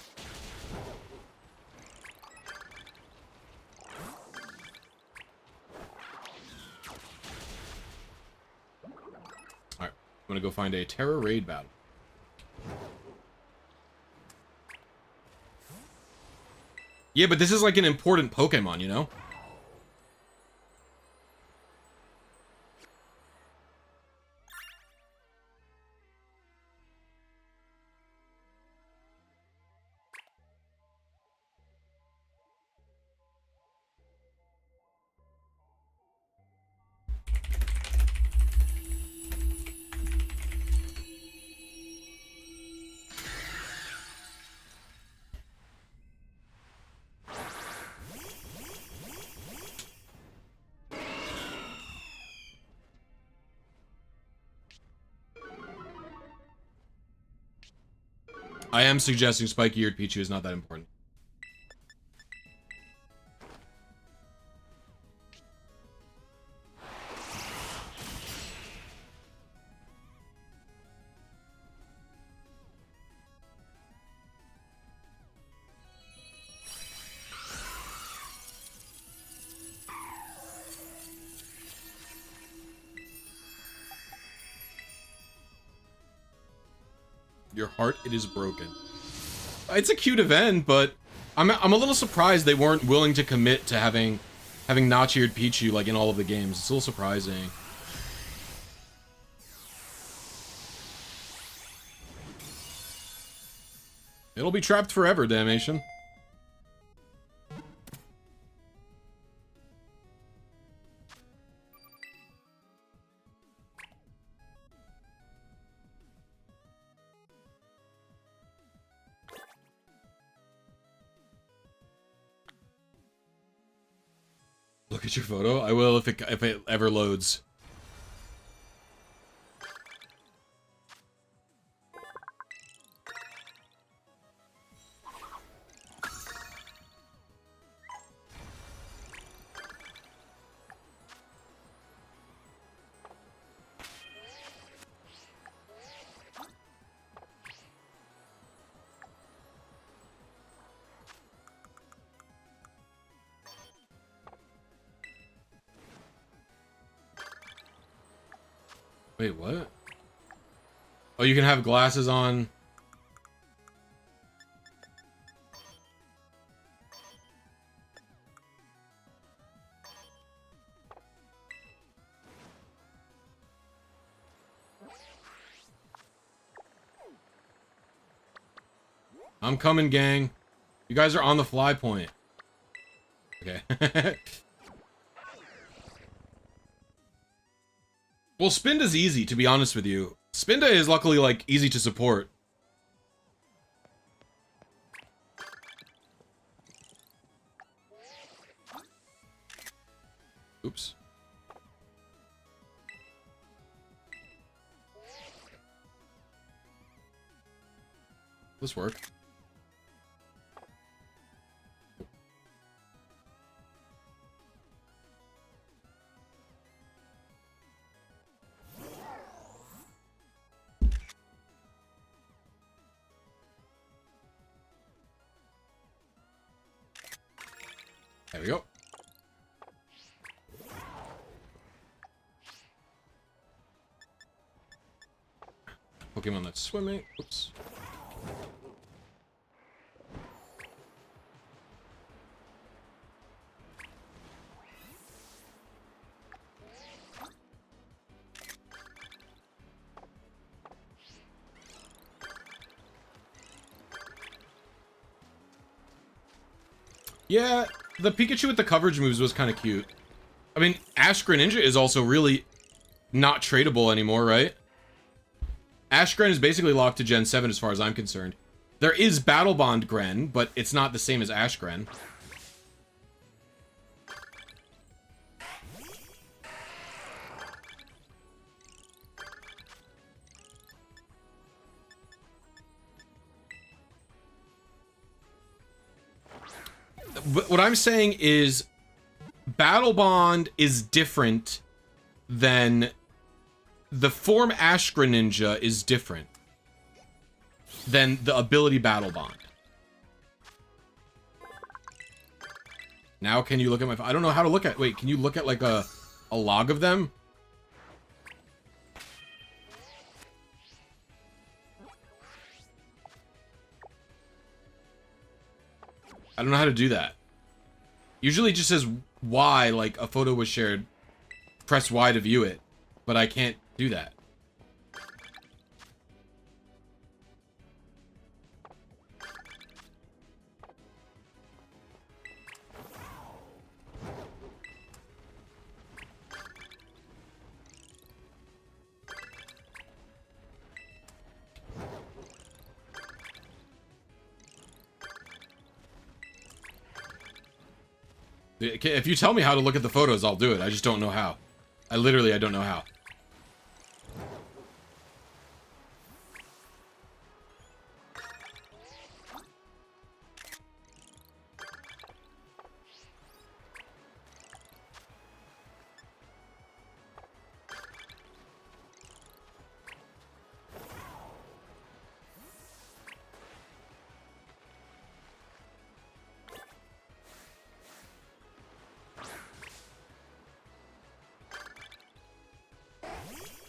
Speaker 2: Alright, I'm gonna go find a Tera raid battle. Yeah, but this is like an important Pokemon, you know? I am suggesting spiky-eared Pichu is not that important. Your heart, it is broken. It's a cute event, but I'm a little surprised they weren't willing to commit to having notch-eared Pichu like in all of the games. It's a little surprising. It'll be trapped forever, damnation. Look at your photo. I will if it ever loads. Wait, what? Oh, you can have glasses on. I'm coming, gang. You guys are on the fly point. Okay. Well, Spinda's easy, to be honest with you. Spinda is luckily, like, easy to support. Oops. This work. There we go. Pokemon that's swimming. Oops. Yeah, the Pikachu with the coverage moves was kind of cute. I mean, Ash Greninja is also really not tradable anymore, right? Ashgren is basically locked to Gen 7 as far as I'm concerned. There is Battle Bond Gren, but it's not the same as Ashgren. What I'm saying is Battle Bond is different than the form Ashgren Ninja is different than the ability Battle Bond. Now can you look at my... I don't know how to look at... Wait, can you look at like a log of them? I don't know how to do that. Usually it just says Y, like a photo was shared. Press Y to view it. But I can't do that. If you tell me how to look at the photos, I'll do it. I just don't know how. I don't know how.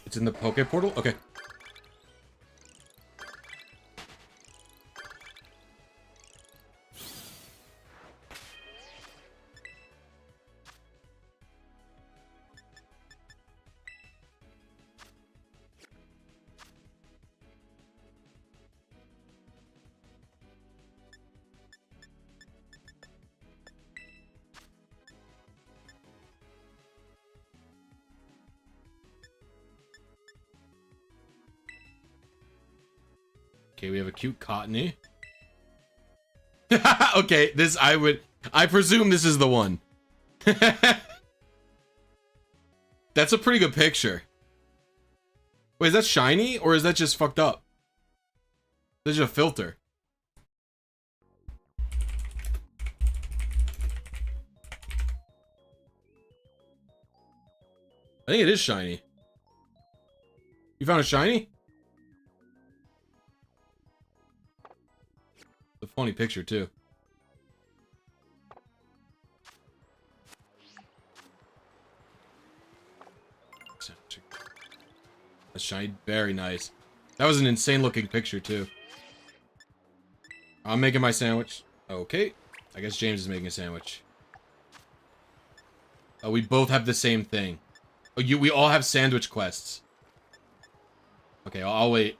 Speaker 2: It's in the Poke Portal? Okay. Okay, we have a cute Cottony. Okay, I presume this is the one. That's a pretty good picture. Wait, is that shiny or is that just fucked up? This is a filter. I think it is shiny. You found a shiny? It's a funny picture too. That's shiny, very nice. That was an insane looking picture too. I'm making my sandwich. Okay. I guess James is making a sandwich. Oh, we both have the same thing. Oh, we all have sandwich quests. Okay, I'll wait.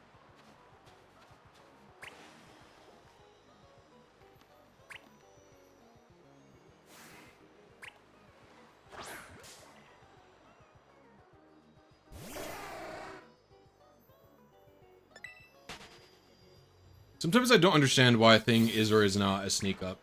Speaker 2: Sometimes I don't understand why a thing is or is not a sneak up.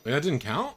Speaker 2: Wait, that didn't count?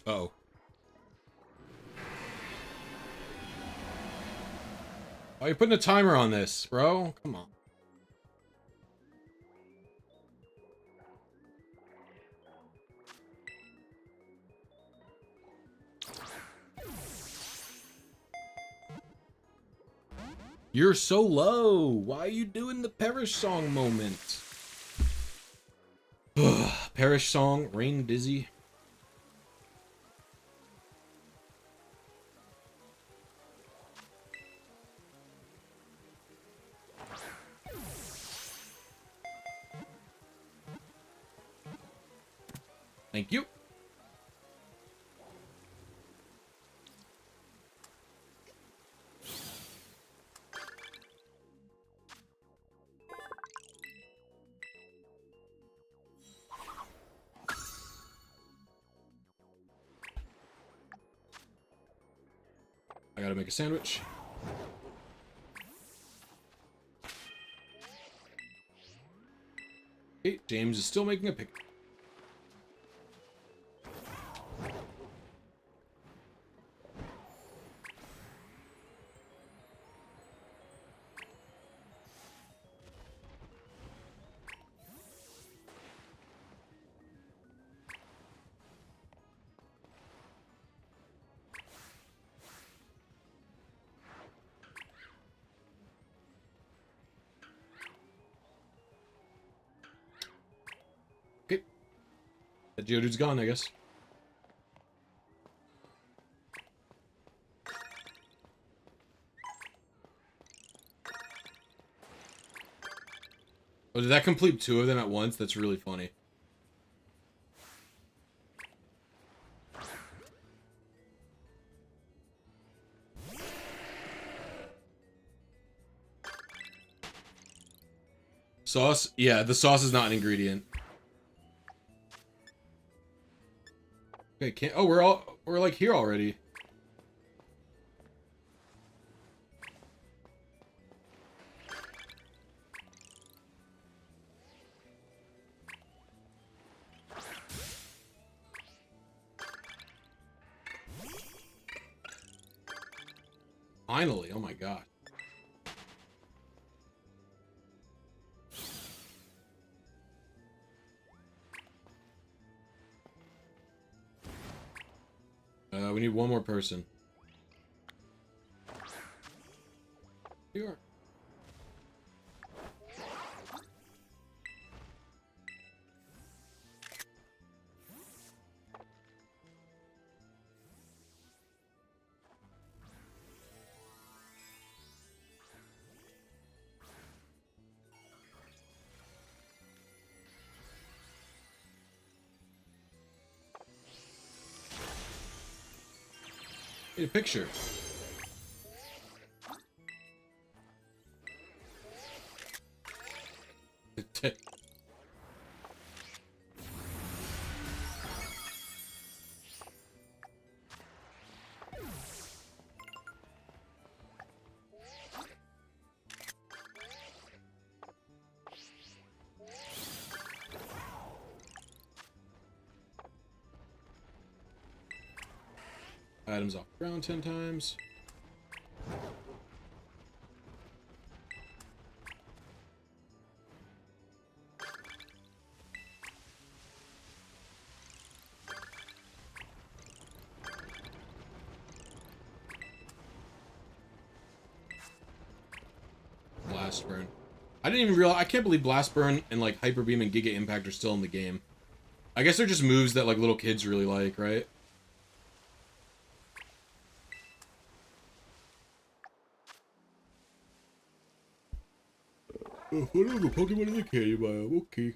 Speaker 2: Uh-oh. Why are you putting a timer on this, bro? Come on. You're so low. Why are you doing the Perish song moment? Perish song, rain dizzy. Thank you. I gotta make a sandwich. Okay, James is still making a pick. Okay. That Geodude's gone, I guess. Oh, did that complete 2 of them at once? That's really funny. Sauce? Yeah, the sauce is not an ingredient. Okay, can't. Oh, we're like here already. Finally, oh my god. We need one more person. You are. Need a picture. Items off the ground 10 times. Blast Burn. I didn't even realize. I can't believe Blast Burn and like Hyper Beam and Giga Impact are still in the game. I guess they're just moves that like little kids really like, right? Whatever, Pokemon in the candy biome, okay.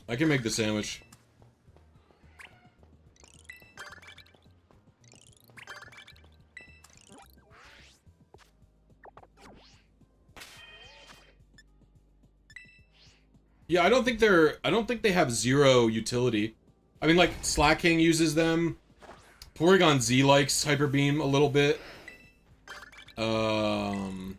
Speaker 2: I can make the sandwich. Yeah, I don't think they have zero utility. I mean, like, Slacking uses them. Porygon Z likes Hyper Beam a little bit. There's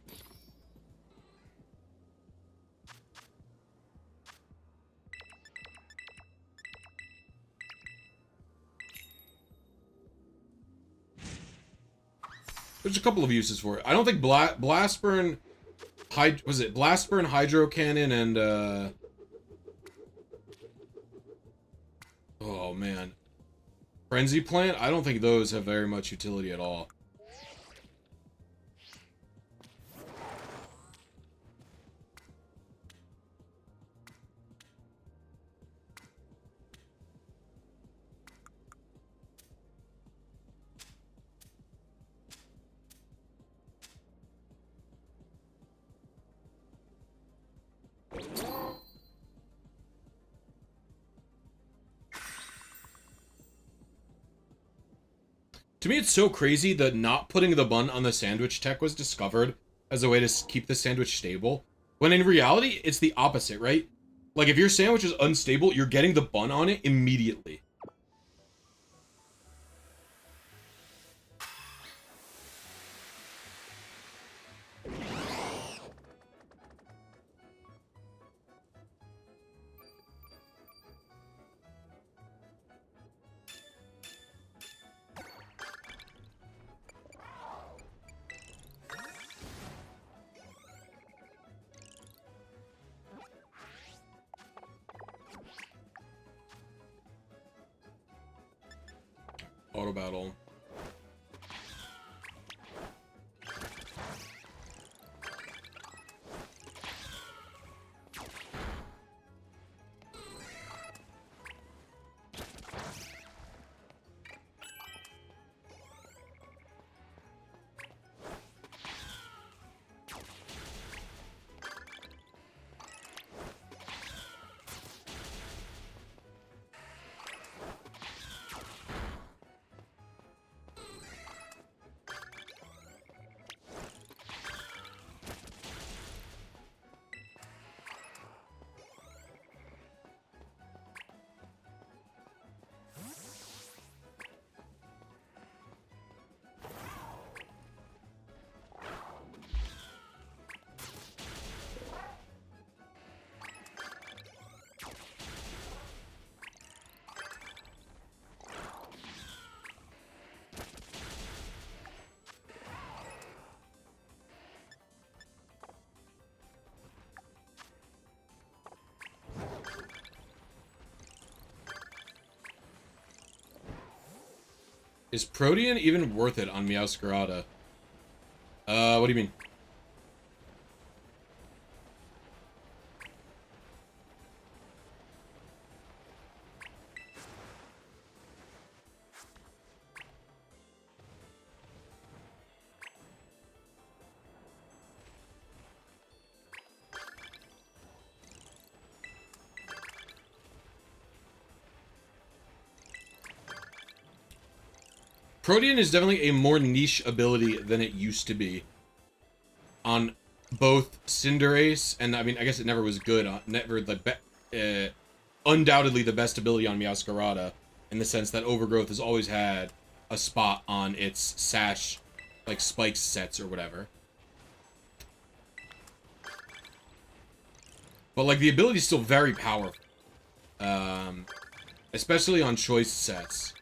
Speaker 2: a couple of uses for it. I don't think Blastburn Blastburn, Hydro Cannon, and oh man, Frenzy Plant? I don't think those have very much utility at all. To me, it's so crazy that not putting the bun on the sandwich tech was discovered as a way to keep the sandwich stable, when in reality, it's the opposite, right? Like, if your sandwich is unstable, you're getting the bun on it immediately. Auto battle. Is Protean even worth it on Meowscarada? What do you mean? Protean is definitely a more niche ability than it used to be on both Cinderace, and I mean, I guess it never was good, never the undoubtedly the best ability on Meowscarada, in the sense that Overgrowth has always had a spot on its Sash, like, spikes sets or whatever. But, like, the ability is still very powerful. Especially on choice sets.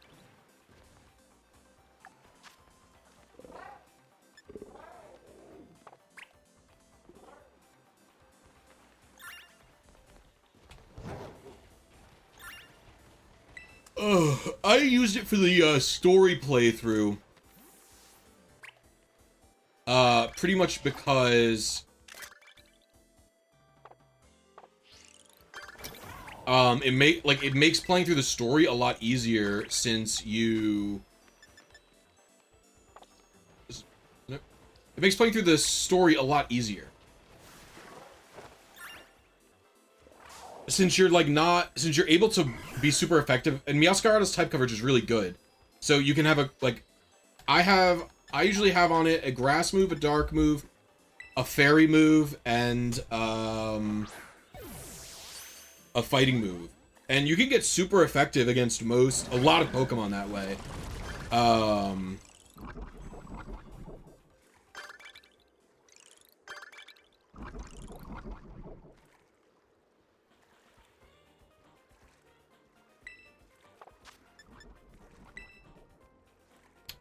Speaker 2: I used it for the story playthrough. Pretty much because it makes playing through the story a lot easier, since you it makes playing through the story a lot easier. Since you're since you're able to be super effective, and Meowscarada's type coverage is really good. So you can have I usually have on it a grass move, a dark move, a fairy move, and a fighting move. And you can get super effective against a lot of Pokemon that way.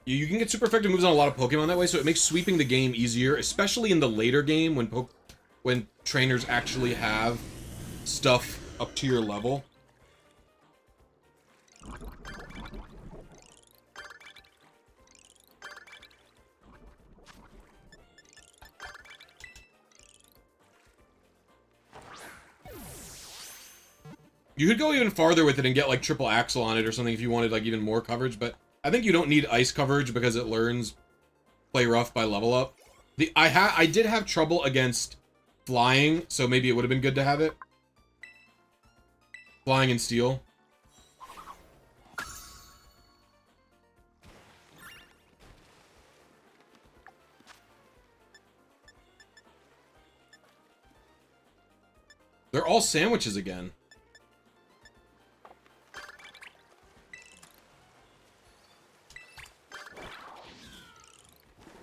Speaker 2: You can get super effective moves on a lot of Pokemon that way, so it makes sweeping the game easier, especially in the later game when trainers actually have stuff up to your level. You could go even farther with it and get like triple axle on it or something if you wanted like even more coverage, but I think you don't need ice coverage because it learns play rough by level up. I did have trouble against flying, so maybe it would have been good to have it. Flying and steel. They're all sandwiches again.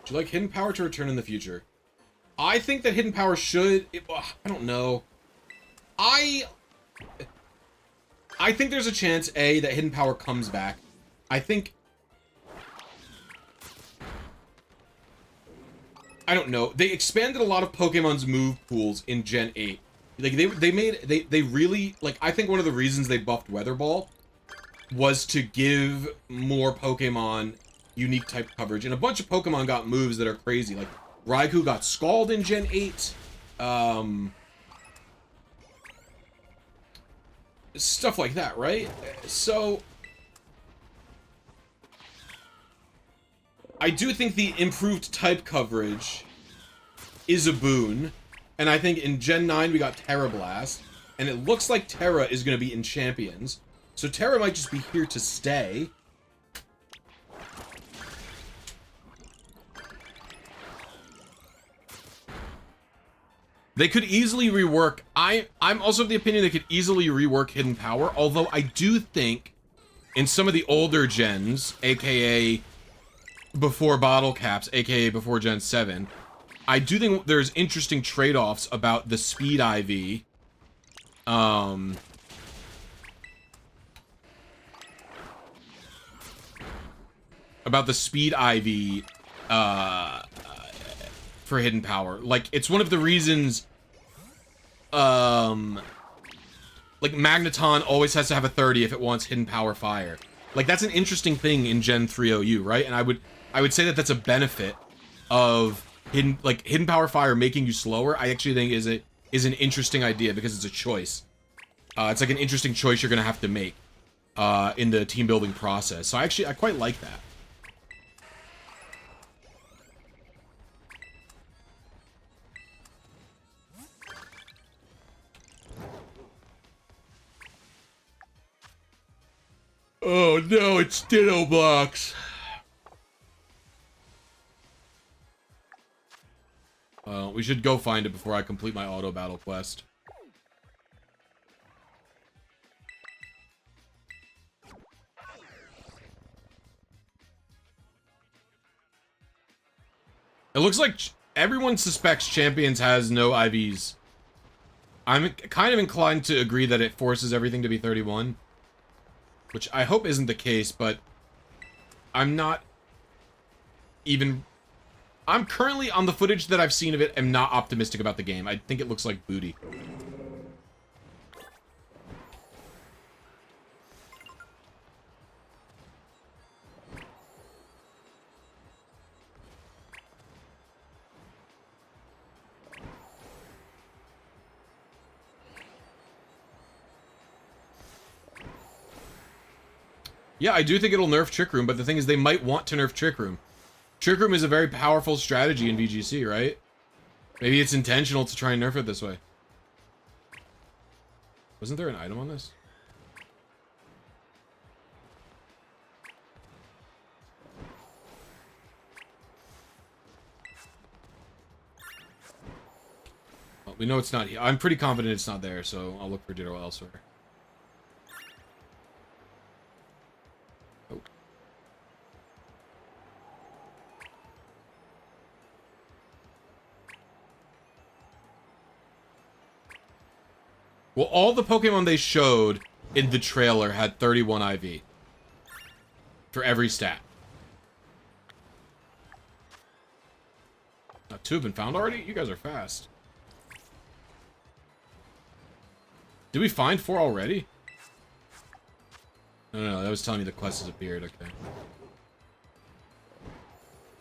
Speaker 2: Would you like hidden power to return in the future? I think that hidden power should... I don't know. I think there's a chance, A, that hidden power comes back. I think... I don't know. They expanded a lot of Pokemon's move pools in Gen 8. Like, they really... Like, I think one of the reasons they buffed Weather Ball was to give more Pokemon unique type coverage, and a bunch of Pokemon got moves that are crazy. Like Raikou got Scald in Gen 8. Stuff like that, right? So I do think the improved type coverage is a boon, and I think in Gen 9 we got Tera Blast, and it looks like Tera is going to be in Champions, so Tera might just be here to stay. They could easily rework... I'm also of the opinion they could easily rework Hidden Power, although I do think in some of the older gens, aka before Bottle Caps, aka before Gen 7, I do think there's interesting trade-offs about the Speed IV. About the Speed IV, for Hidden Power. Like, it's one of the reasons, like, Magneton always has to have a 30 if it wants Hidden Power Fire. Like, that's an interesting thing in Gen 3OU, right? And I would say that that's a benefit of Hidden Power Fire making you slower. I actually think is an interesting idea because it's a choice. It's like an interesting choice you're gonna have to make in the team building process. So I quite like that. Oh no, it's Ditto Blocks. We should go find it before I complete my auto battle quest. It looks like everyone suspects Champions has no IVs. I'm kind of inclined to agree that it forces everything to be 31. Which I hope isn't the case, but I'm not even... I'm currently, on the footage that I've seen of it, am not optimistic about the game. I think it looks like booty. Yeah, I do think it'll nerf Trick Room, but the thing is they might want to nerf Trick Room. Trick Room is a very powerful strategy in VGC, right? Maybe it's intentional to try and nerf it this way. Wasn't there an item on this? Well, we know it's not here. I'm pretty confident it's not there, so I'll look for Ditto elsewhere. Well, all the Pokemon they showed in the trailer had 31 IV. For every stat. Two have been found already? You guys are fast. Did we find 4 already? No, that was telling me the quest has appeared. Okay.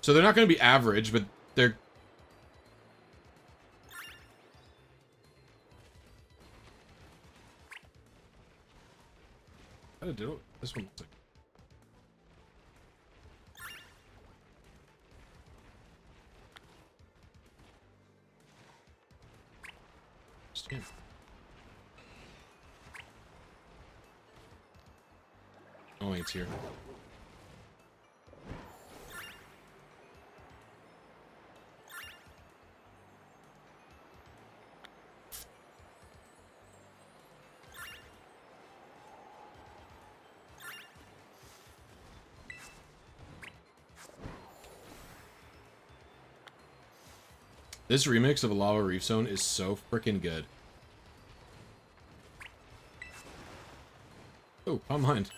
Speaker 2: So they're not going to be average, but they're... How did it do? This one looks like... Damn. Oh, it's here. This remix of a Lava Reef Zone is so freaking good. Oh, palm behind.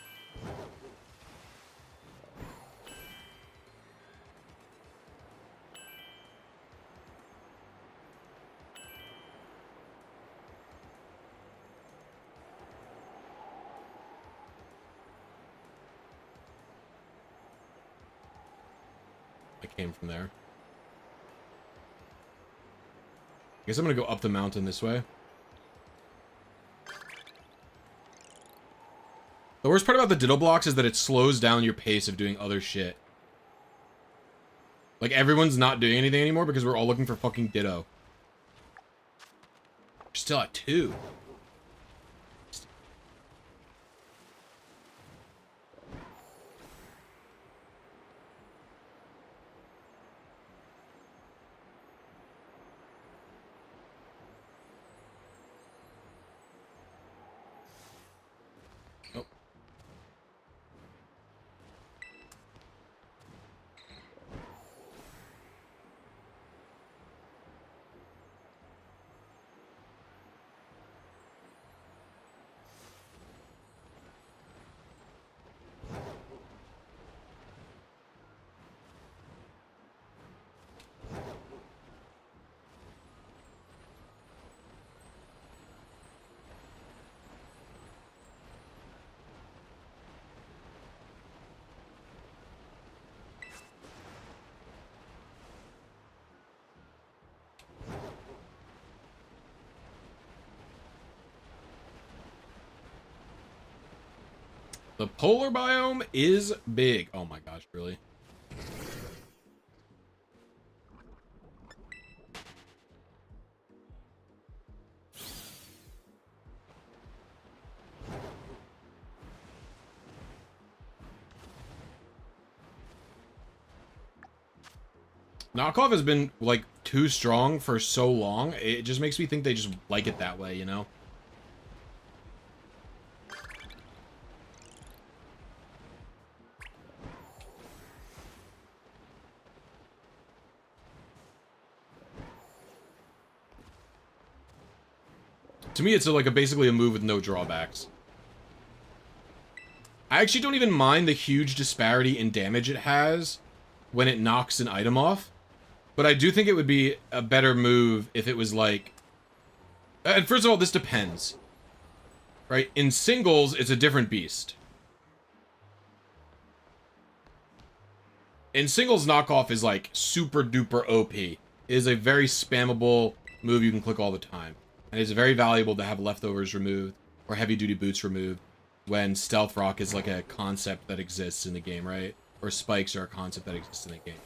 Speaker 2: I came from there. I guess I'm gonna go up the mountain this way. The worst part about the Ditto blocks is that it slows down your pace of doing other shit. Like, everyone's not doing anything anymore because we're all looking for fucking Ditto. We're still at 2. The polar biome is big. Oh my gosh, really? Knockoff has been, like, too strong for so long. It just makes me think they just like it that way, you know? To me, it's like basically a move with no drawbacks. I actually don't even mind the huge disparity in damage it has when it knocks an item off. But I do think it would be a better move if it was like... And first of all, this depends. Right? In singles, it's a different beast. In singles, knockoff is like super duper OP. It is a very spammable move you can click all the time. And it's very valuable to have leftovers removed or heavy duty boots removed when stealth rock is like a concept that exists in the game, right? Or spikes are a concept that exists in the game.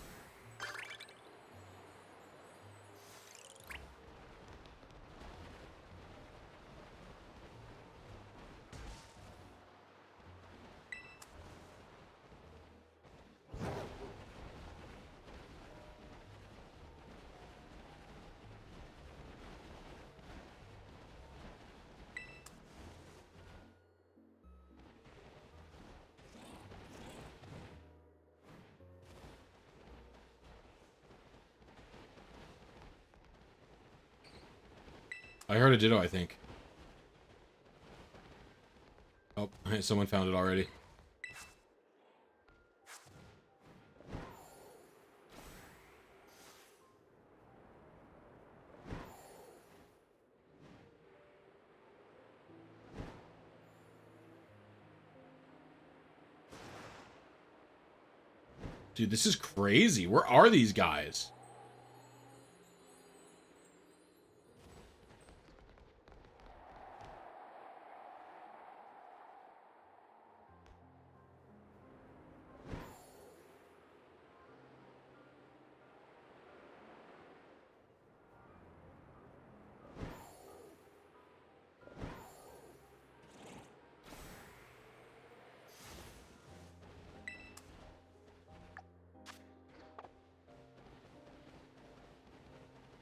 Speaker 2: I heard a Ditto, I think. Oh, someone found it already. Dude, this is crazy. Where are these guys?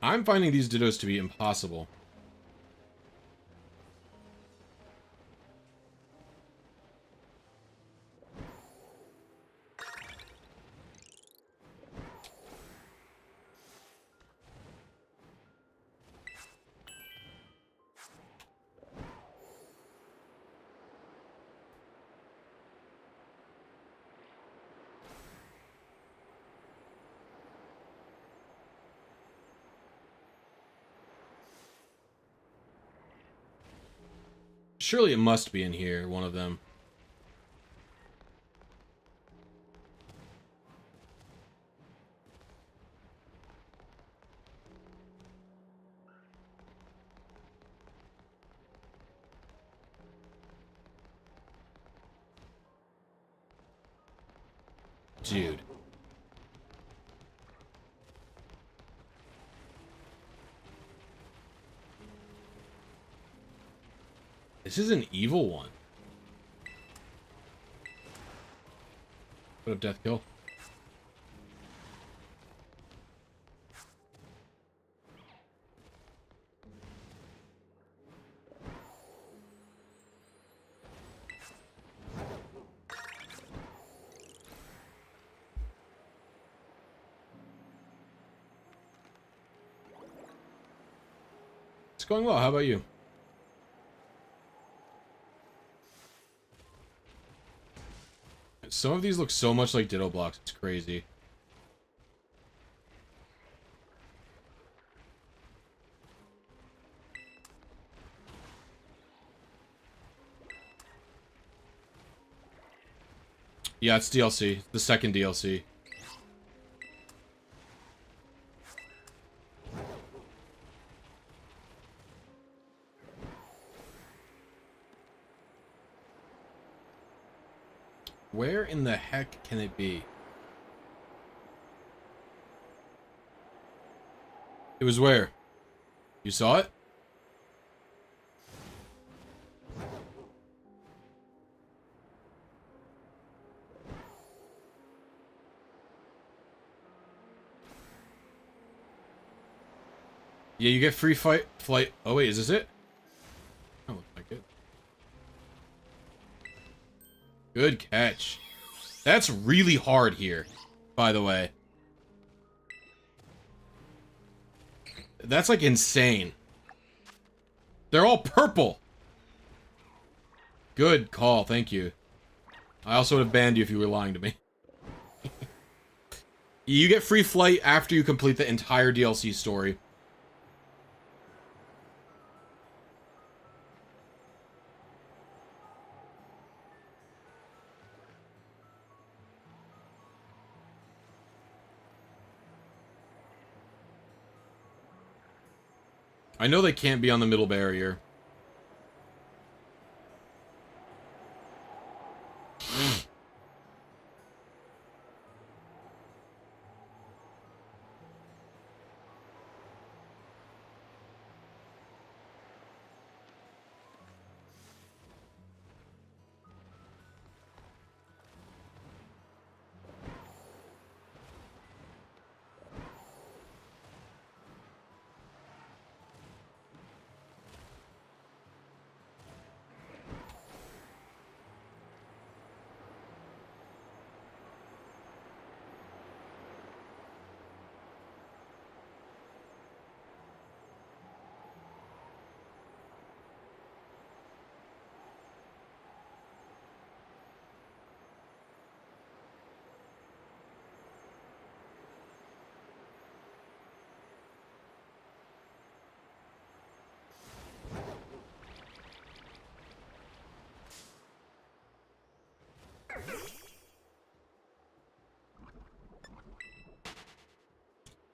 Speaker 2: I'm finding these dittos to be impossible. Surely it must be in here, one of them. Dude. This is an evil one. What up, Death Kill? It's going well. How about you? Some of these look so much like Ditto blocks. It's crazy. Yeah, it's DLC. The second DLC. Where in the heck can it be? It was where? You saw it? Yeah, you get free flight. Oh wait, is this it? Oh, looks like it. Good catch. That's really hard here, by the way. That's like insane. They're all purple. Good call, thank you. I also would have banned you if you were lying to me. You get free flight after you complete the entire DLC story. I know they can't be on the middle barrier.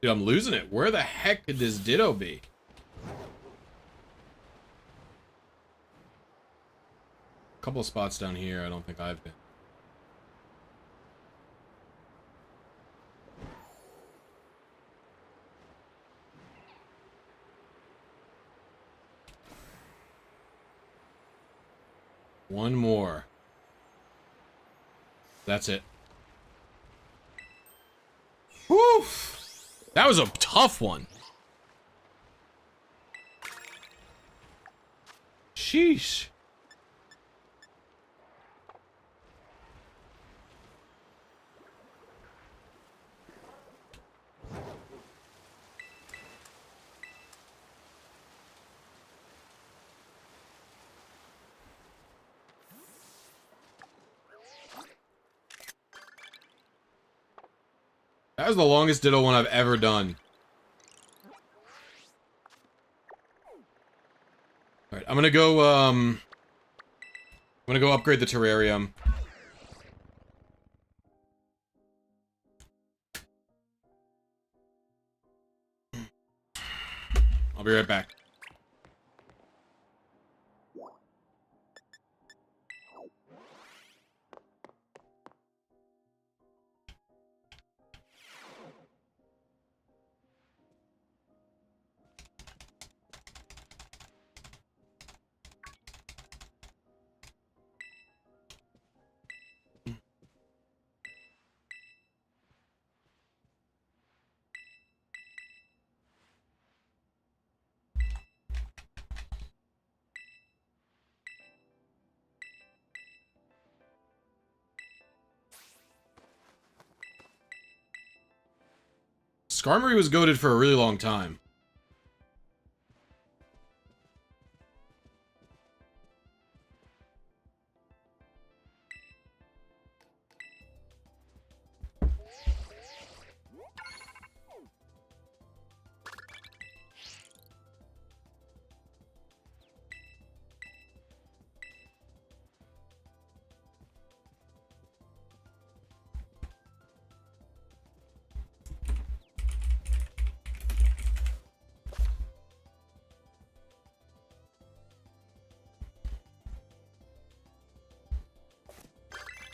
Speaker 2: Dude, I'm losing it. Where the heck could this Ditto be? A couple of spots down here I don't think I've been. One more. That's it. Whew! That was a tough one. Sheesh. That was the longest Ditto one I've ever done. Alright, I'm gonna go upgrade the terrarium. I'll be right back. Skarmory was goated for a really long time.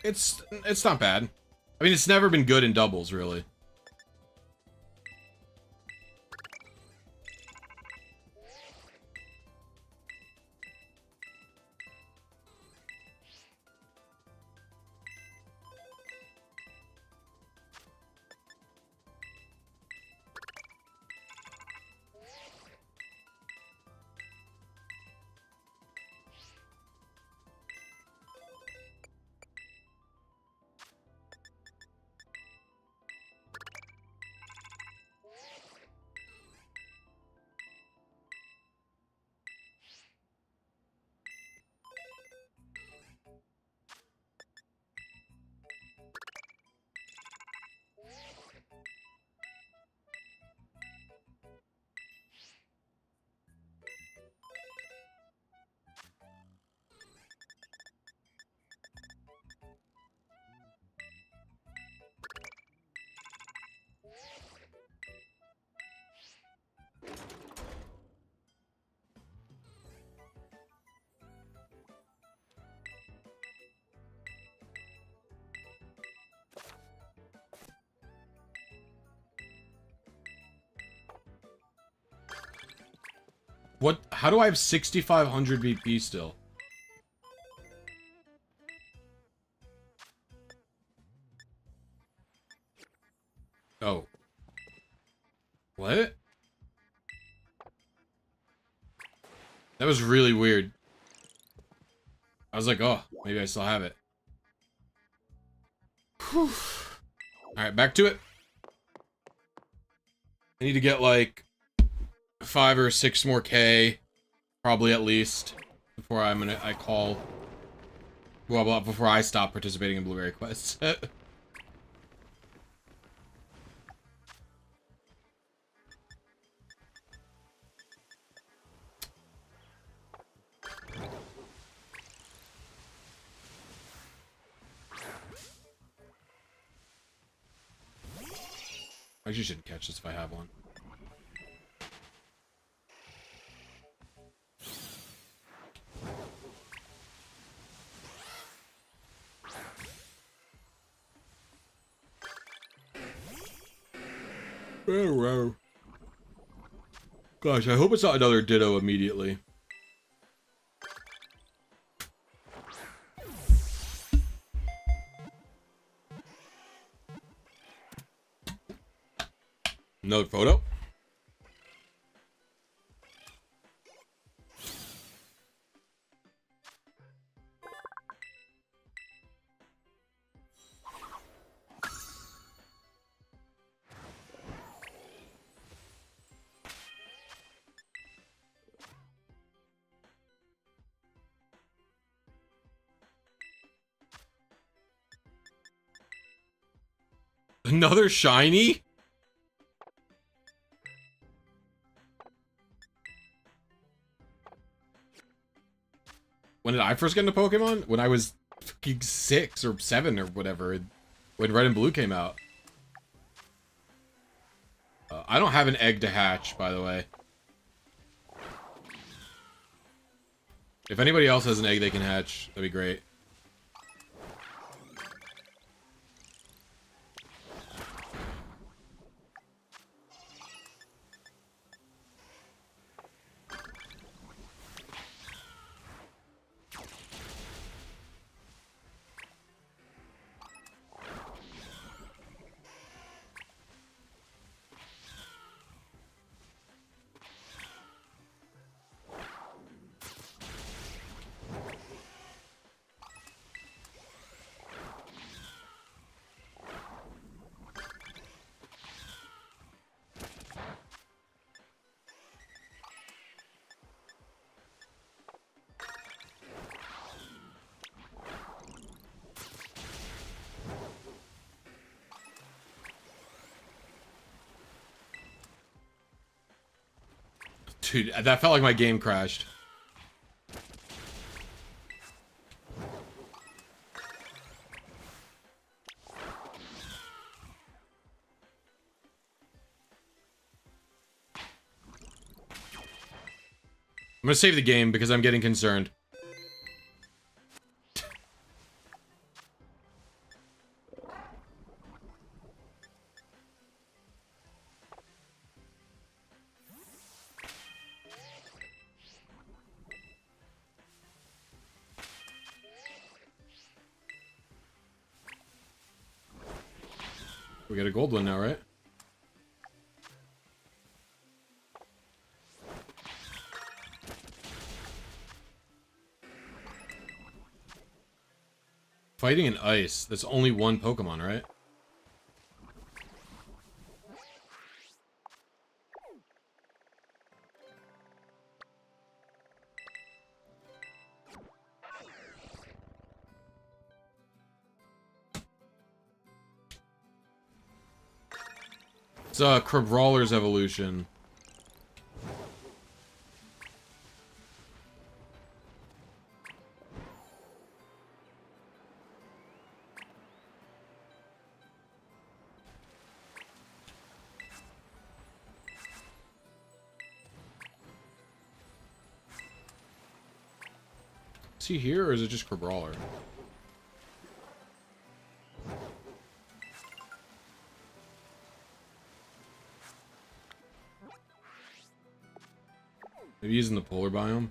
Speaker 2: It's not bad. I mean, it's never been good in doubles, really. What? How do I have 6,500 BP still? Oh. What? That was really weird. I was like, oh, maybe I still have it. Whew. Alright, back to it. I need to get like 5 or 6 more K, probably at least, before I call. Well, before I stop participating in Blueberry quests. I actually shouldn't catch this if I have one. Gosh, I hope it's not another Ditto immediately. Another photo? Another shiny? When did I first get into Pokemon? When I was fucking 6 or 7 or whatever. When Red and Blue came out. I don't have an egg to hatch, by the way. If anybody else has an egg they can hatch, that'd be great. Dude, that felt like my game crashed. I'm gonna save the game because I'm getting concerned. We got a gold one now, right? Fighting in ice. That's only one Pokemon, right? It's Crabrawler's evolution. Is he here or is it just Crabrawler? Maybe he's in the polar biome.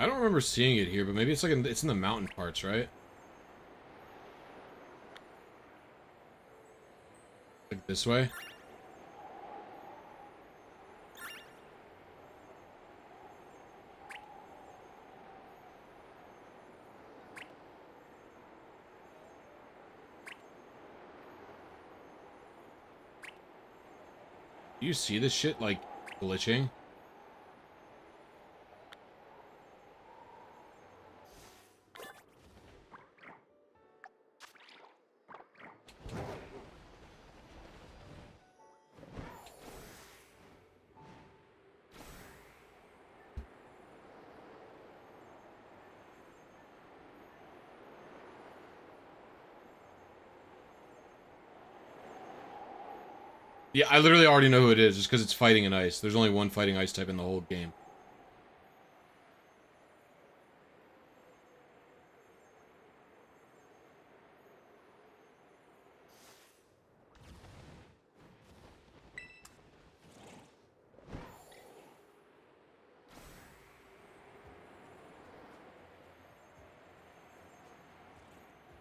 Speaker 2: I don't remember seeing it here, but maybe it's like it's in the mountain parts, right? Like this way? Do you see this shit, like, glitching? Yeah, I literally already know who it is, just because it's fighting in ice. There's only one fighting ice type in the whole game.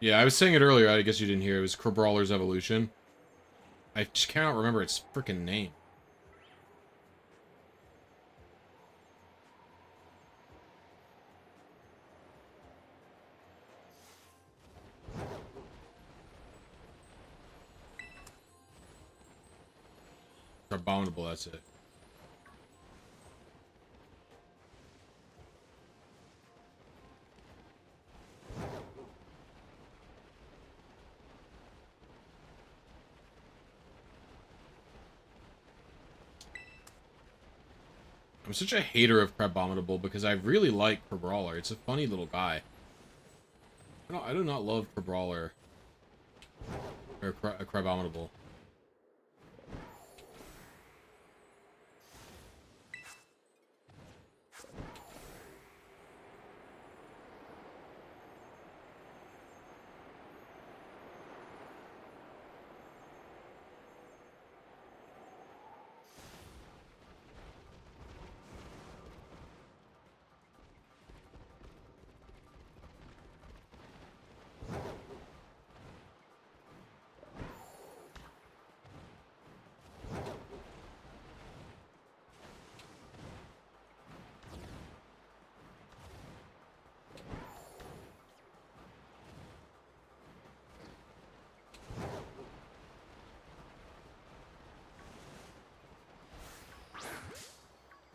Speaker 2: Yeah, I was saying it earlier, I guess you didn't hear. It was Crabrawler's Evolution. I just cannot remember its freaking name. Abominable, that's it. I'm such a hater of Crabominable because I really like Crabrawler. It's a funny little guy. I do not love Crabrawler. Or Crabominable.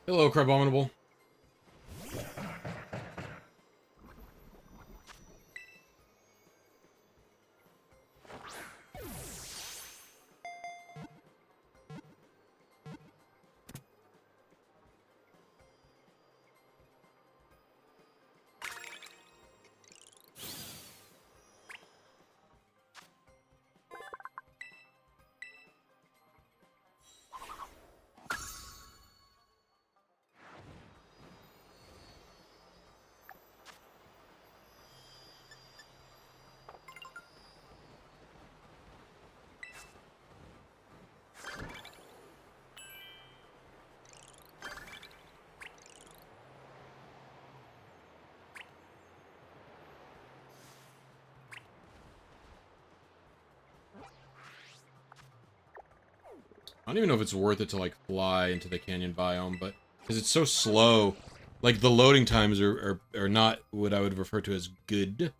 Speaker 2: Hello, Crabominable. I don't even know if it's worth it to, like, fly into the canyon biome, but... Because it's so slow. Like, the loading times are not what I would refer to as good.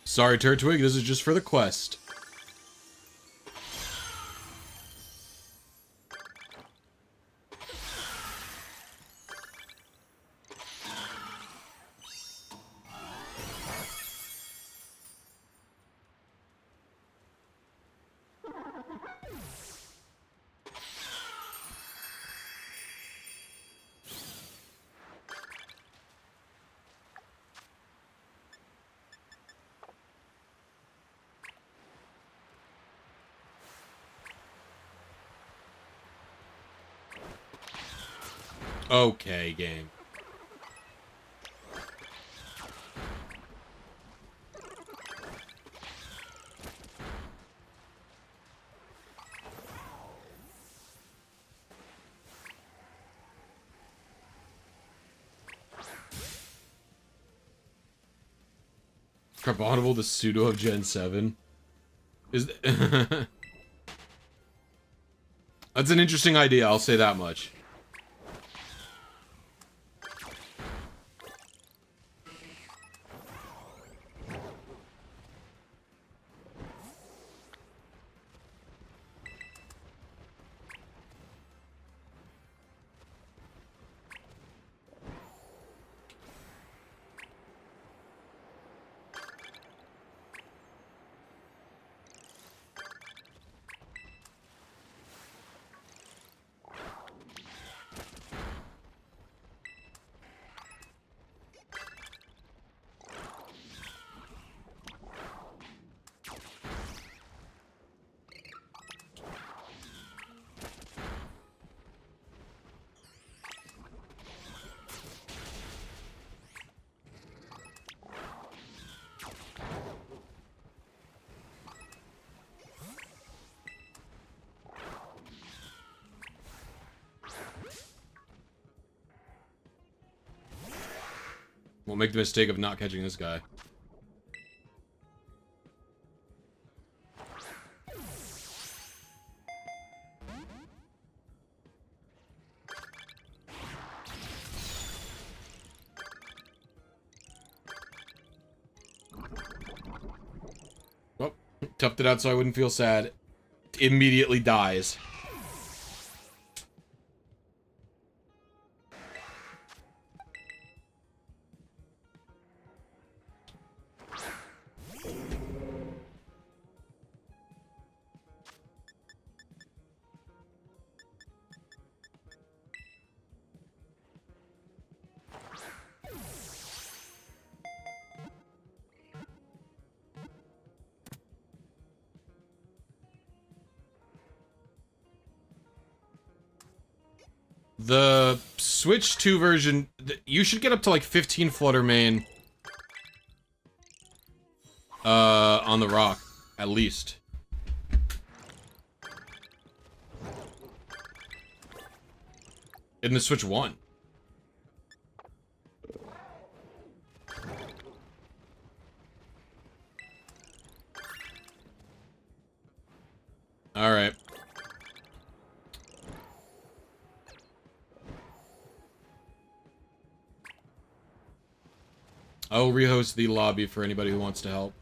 Speaker 2: Sorry, Turtwig, this is just for the quest. Okay, game. Carbonable the pseudo of Gen 7. Is That's an interesting idea, I'll say that much. Won't make the mistake of not catching this guy. Well, toughed it out so I wouldn't feel sad. Immediately dies. The Switch 2 version, you should get up to like 15 Flutter Main on the rock, at least. In the Switch 1. Alright. I'll rehost the lobby for anybody who wants to help.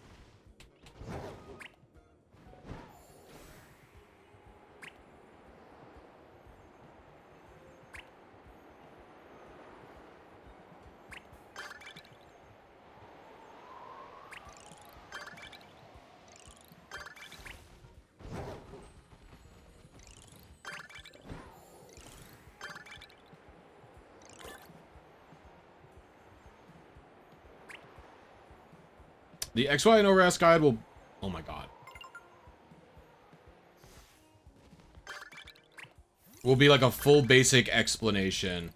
Speaker 2: The XY and ORAS guide will... Oh my god. Will be like a full basic explanation.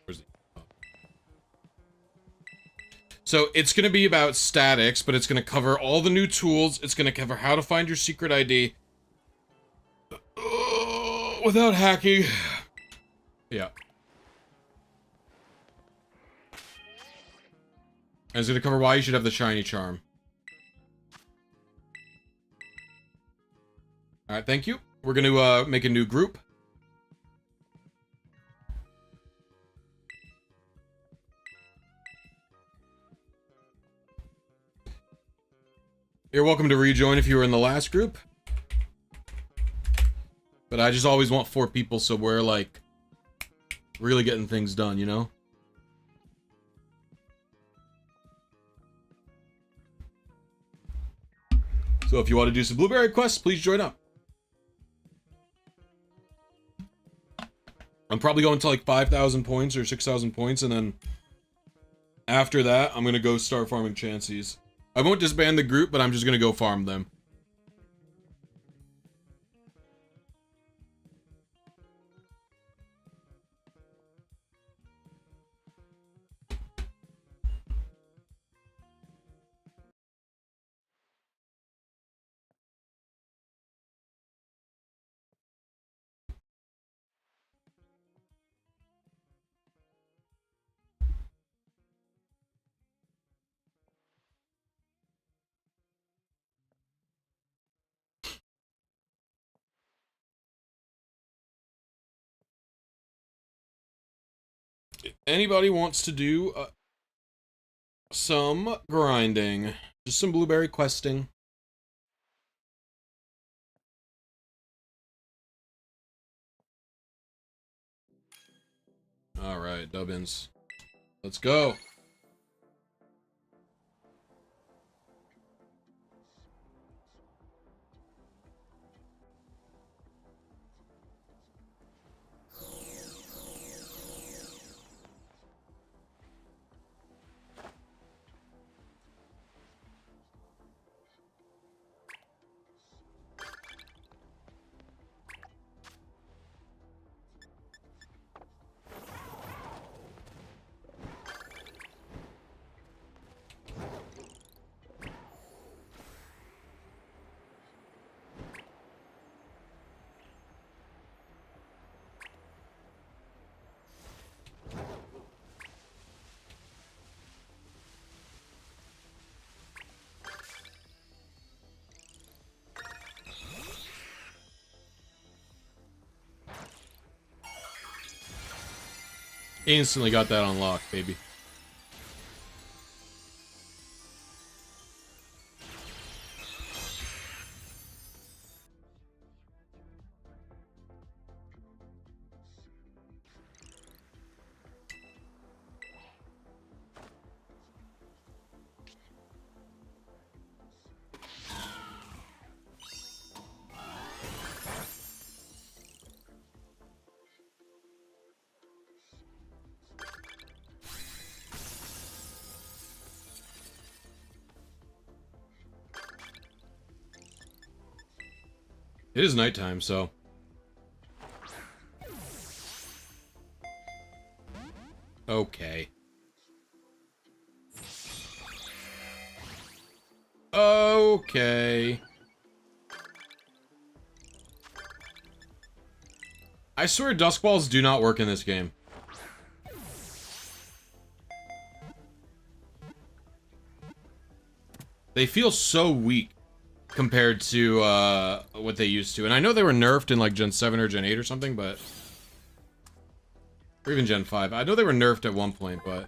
Speaker 2: Where's the... Oh. So it's going to be about statics, but it's going to cover all the new tools. It's going to cover how to find your secret ID. Without hacking. Yeah. And it's going to cover why you should have the shiny charm. Alright, thank you. We're going to make a new group. You're welcome to rejoin if you were in the last group. But I just always want 4 people, so we're like really getting things done, you know? So if you want to do some blueberry quests, please join up. I'm probably going to like 5,000 points or 6,000 points, and then after that, I'm going to go start farming Chanseys. I won't disband the group, but I'm just going to go farm them. If anybody wants to do some grinding, just some blueberry questing. All right, Dubbins. Let's go. Instantly got that unlocked, baby. It is nighttime, so. Okay. Okay. I swear dusk balls do not work in this game. They feel so weak compared to what they used to. And I know they were nerfed in like Gen 7 or Gen 8 or something, but... Or even Gen 5. I know they were nerfed at one point, but...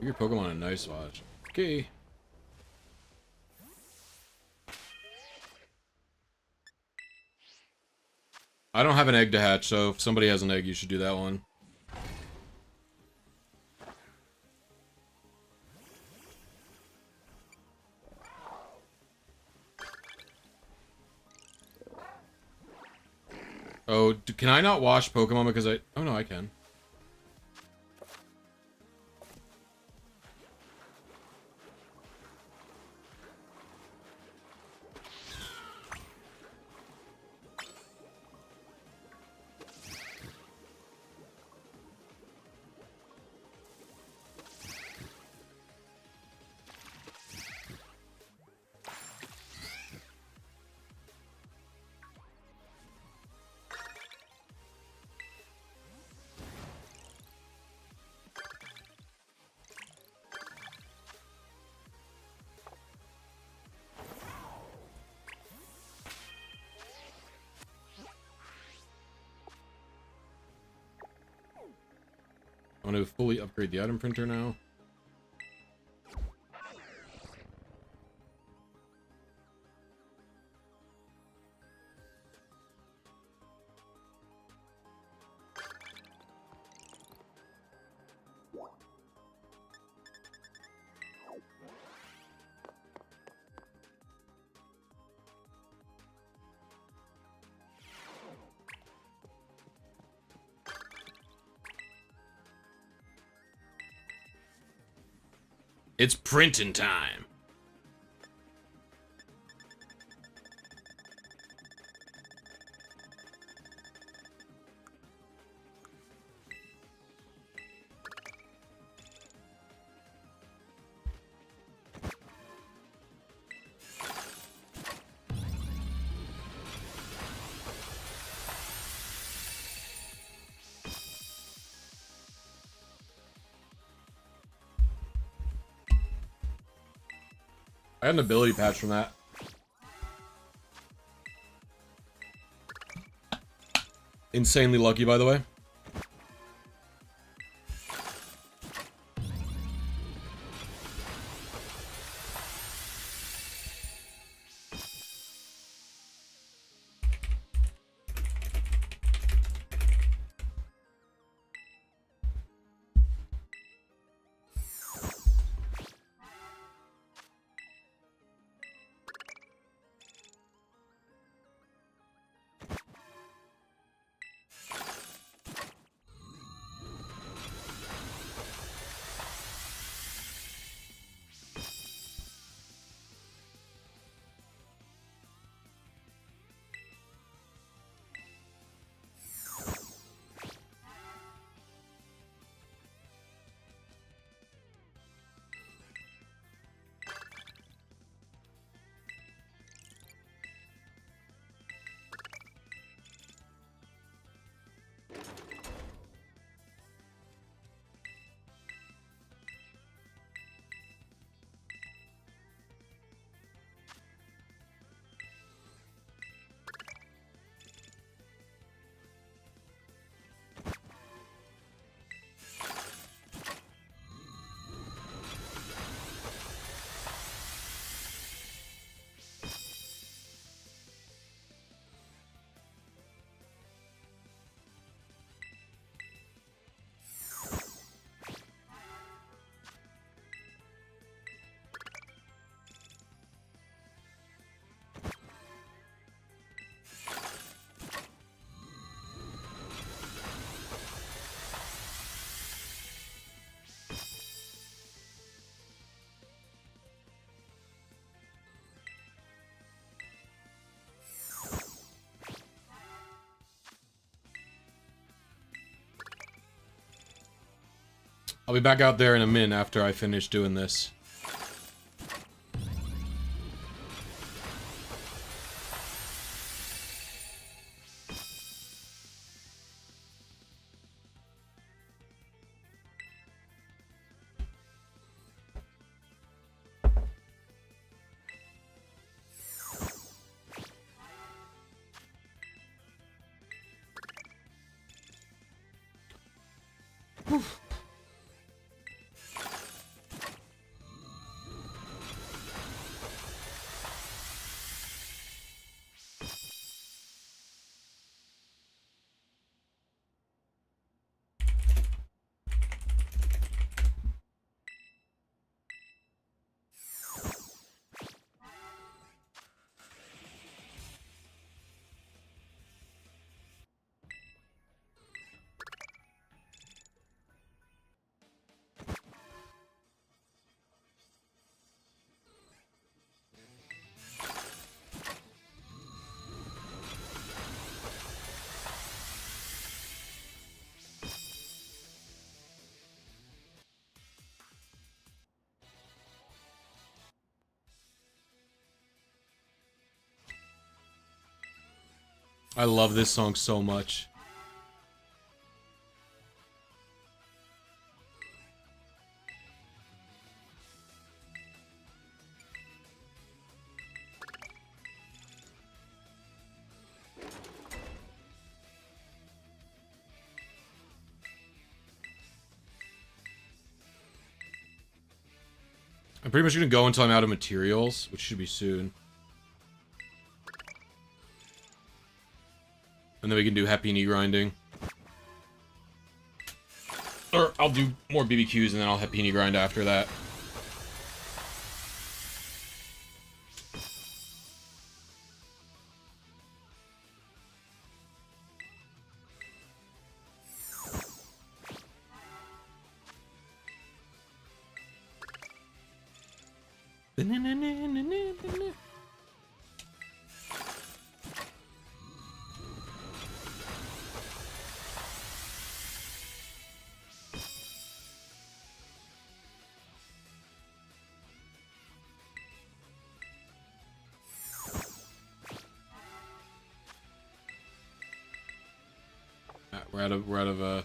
Speaker 2: Your Pokemon a nice watch. Okay. I don't have an egg to hatch, so if somebody has an egg, you should do that one. Oh, can I not wash Pokemon because I... Oh, no, I can. I want to fully upgrade the item printer now. It's printing time. I got an ability patch from that. Insanely lucky, by the way. I'll be back out there in a minute after I finish doing this. I love this song so much. I'm pretty much gonna go until I'm out of materials, which should be soon. And then we can do happy knee grinding. Or I'll do more BBQs and then I'll happy knee grind after that. We're out of I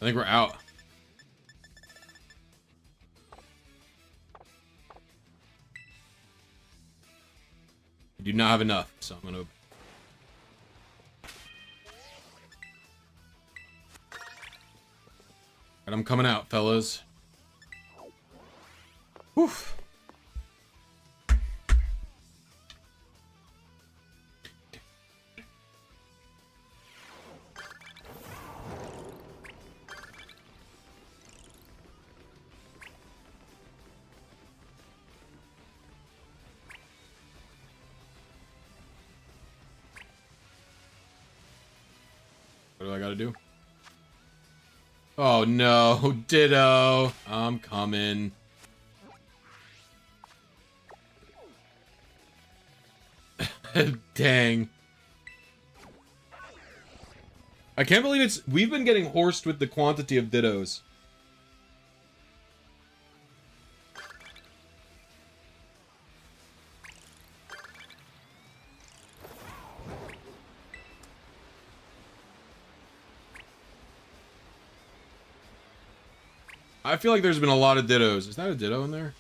Speaker 2: think we're out. do not have enough, so I'm gonna... And I'm coming out, fellas. Woof. What do I gotta do? Oh no, Ditto. I'm coming. Dang. I can't believe we've been getting horsed with the quantity of Dittos. I feel like there's been a lot of Dittos. Is that a Ditto in there?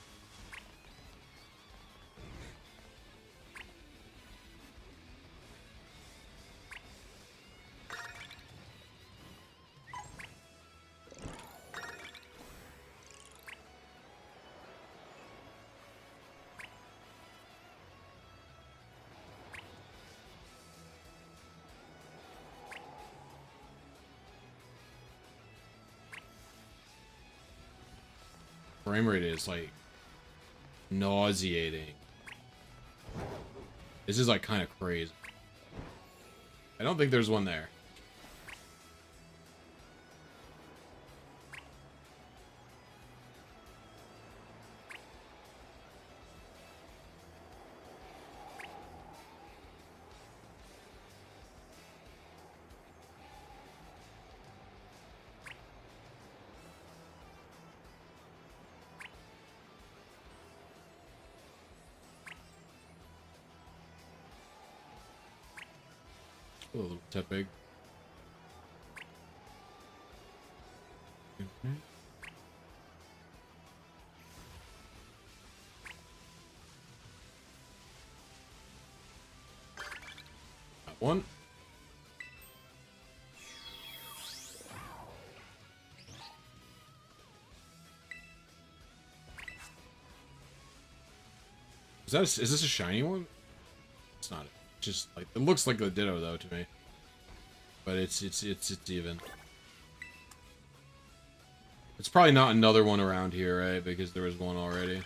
Speaker 2: Frame rate is like nauseating. This is like kind of crazy. I don't think there's one there. A little tip big. Okay. Got one. Is this a shiny one? It's not. Just like it looks like a Ditto though to me, but it's even. It's probably not another one around here, right? Because there was one already.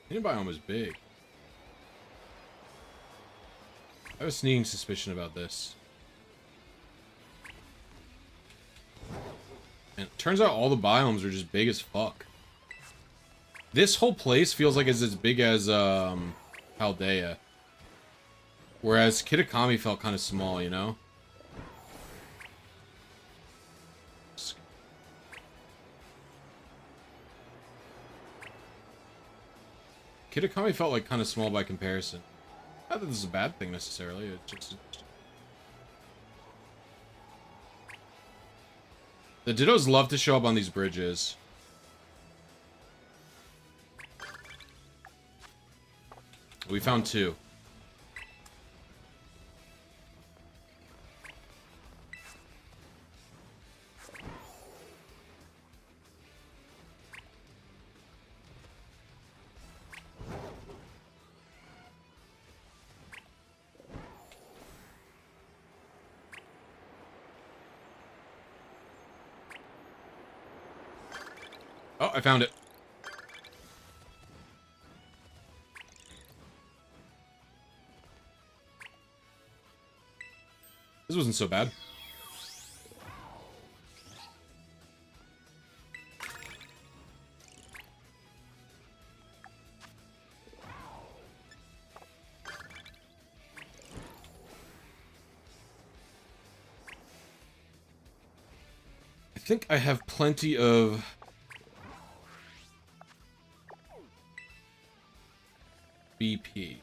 Speaker 2: The biome is big. I have a sneaking suspicion about this. And it turns out all the biomes are just big as fuck. This whole place feels like it's as big as Paldea. Whereas Kitakami felt kind of small, you know? Kitakami felt like kind of small by comparison. Not that this is a bad thing necessarily, it's just... The Dittos love to show up on these bridges. We found 2. Oh, I found it. This wasn't so bad. I think I have plenty of BP.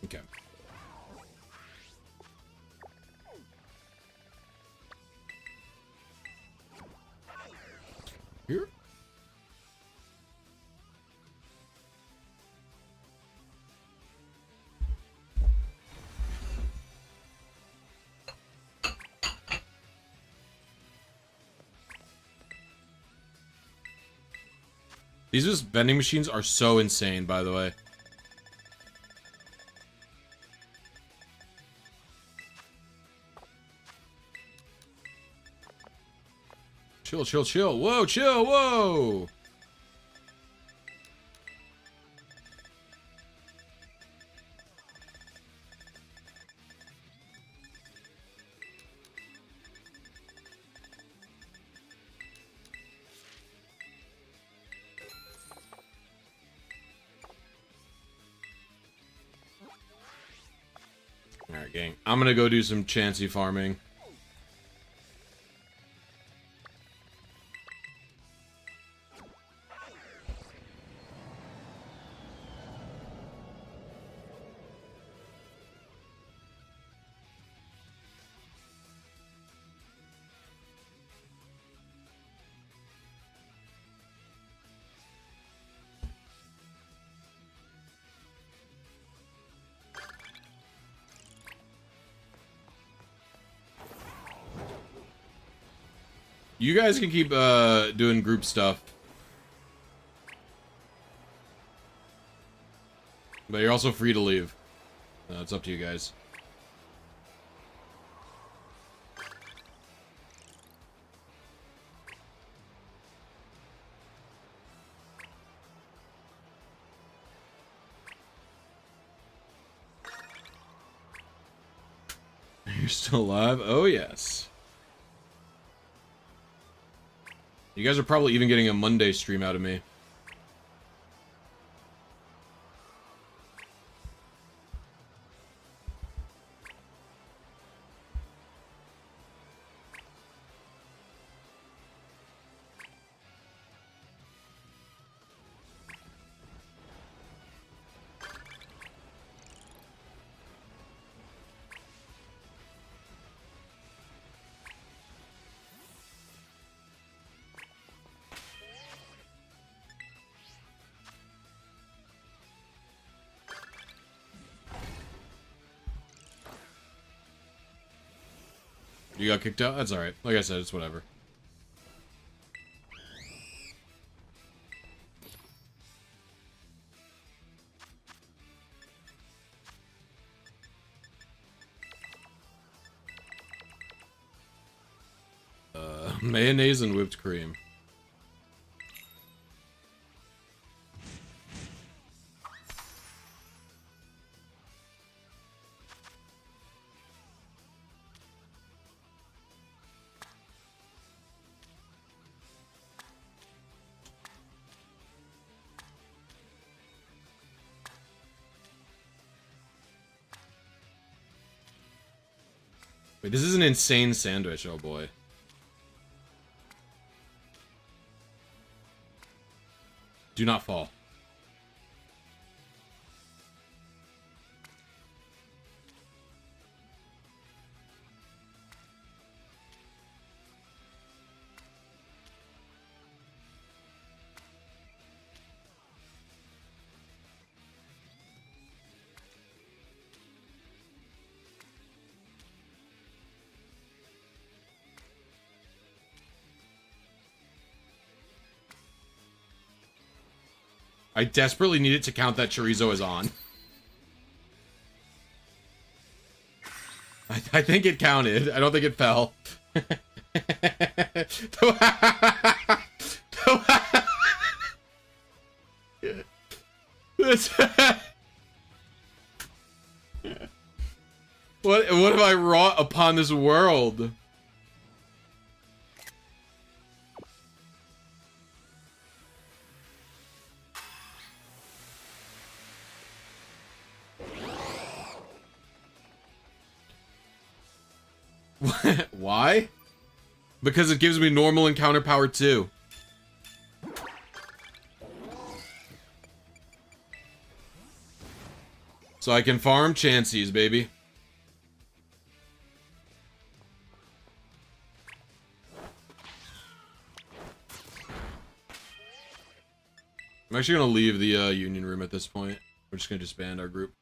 Speaker 2: Okay. Here. These vending machines are so insane, by the way. Chill, chill, chill. Whoa, chill, whoa! Alright, gang. I'm gonna go do some chancy farming. You guys can keep doing group stuff. But you're also free to leave. It's up to you guys. You're still alive? Oh, yes. You guys are probably even getting a Monday stream out of me. You got kicked out? That's alright. Like I said, it's whatever. Mayonnaise and whipped cream. Wait, this is an insane sandwich, oh boy. Do not fall. I desperately need it to count that chorizo as on. I think it counted. I don't think it fell. What have I wrought upon this world? Why? Because it gives me normal encounter power too. So I can farm chances, baby. I'm actually gonna leave the union room at this point. We're just gonna disband our group.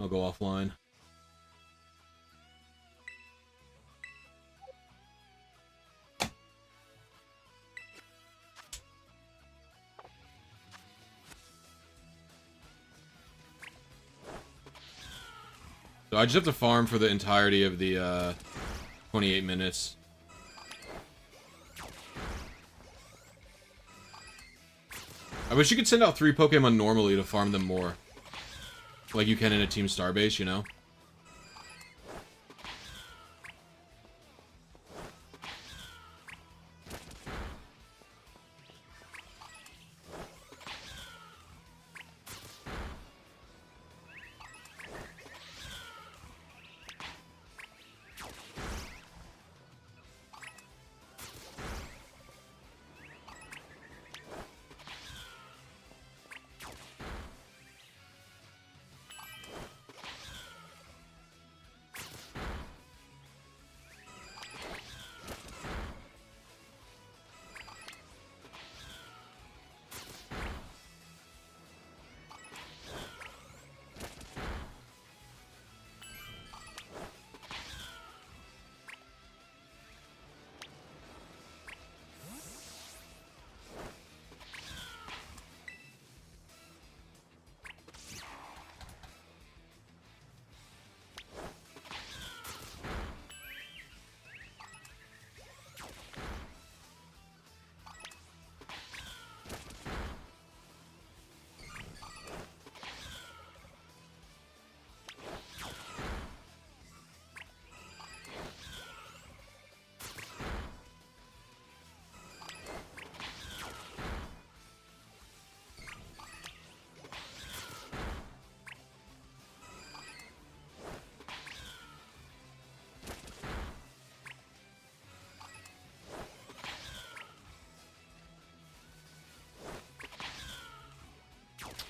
Speaker 2: I'll go offline. So I just have to farm for the entirety of the 28 minutes. I wish you could send out 3 Pokemon normally to farm them more. Like you can in a Team Starbase, you know?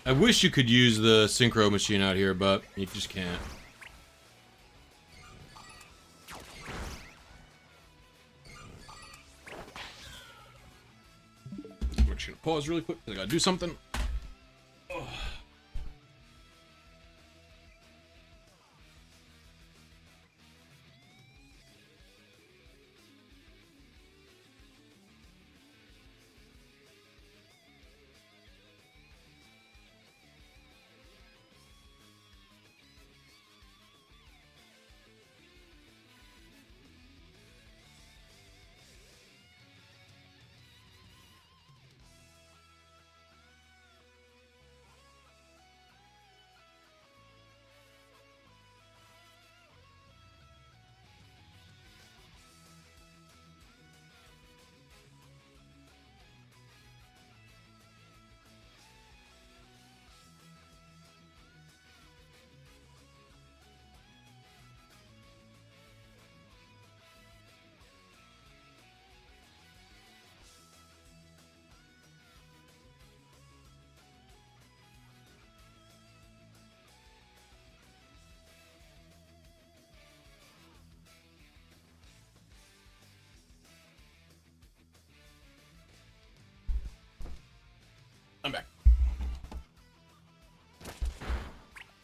Speaker 2: I wish you could use the synchro machine out here, but you just can't. I'm just gonna pause really quick because I gotta do something.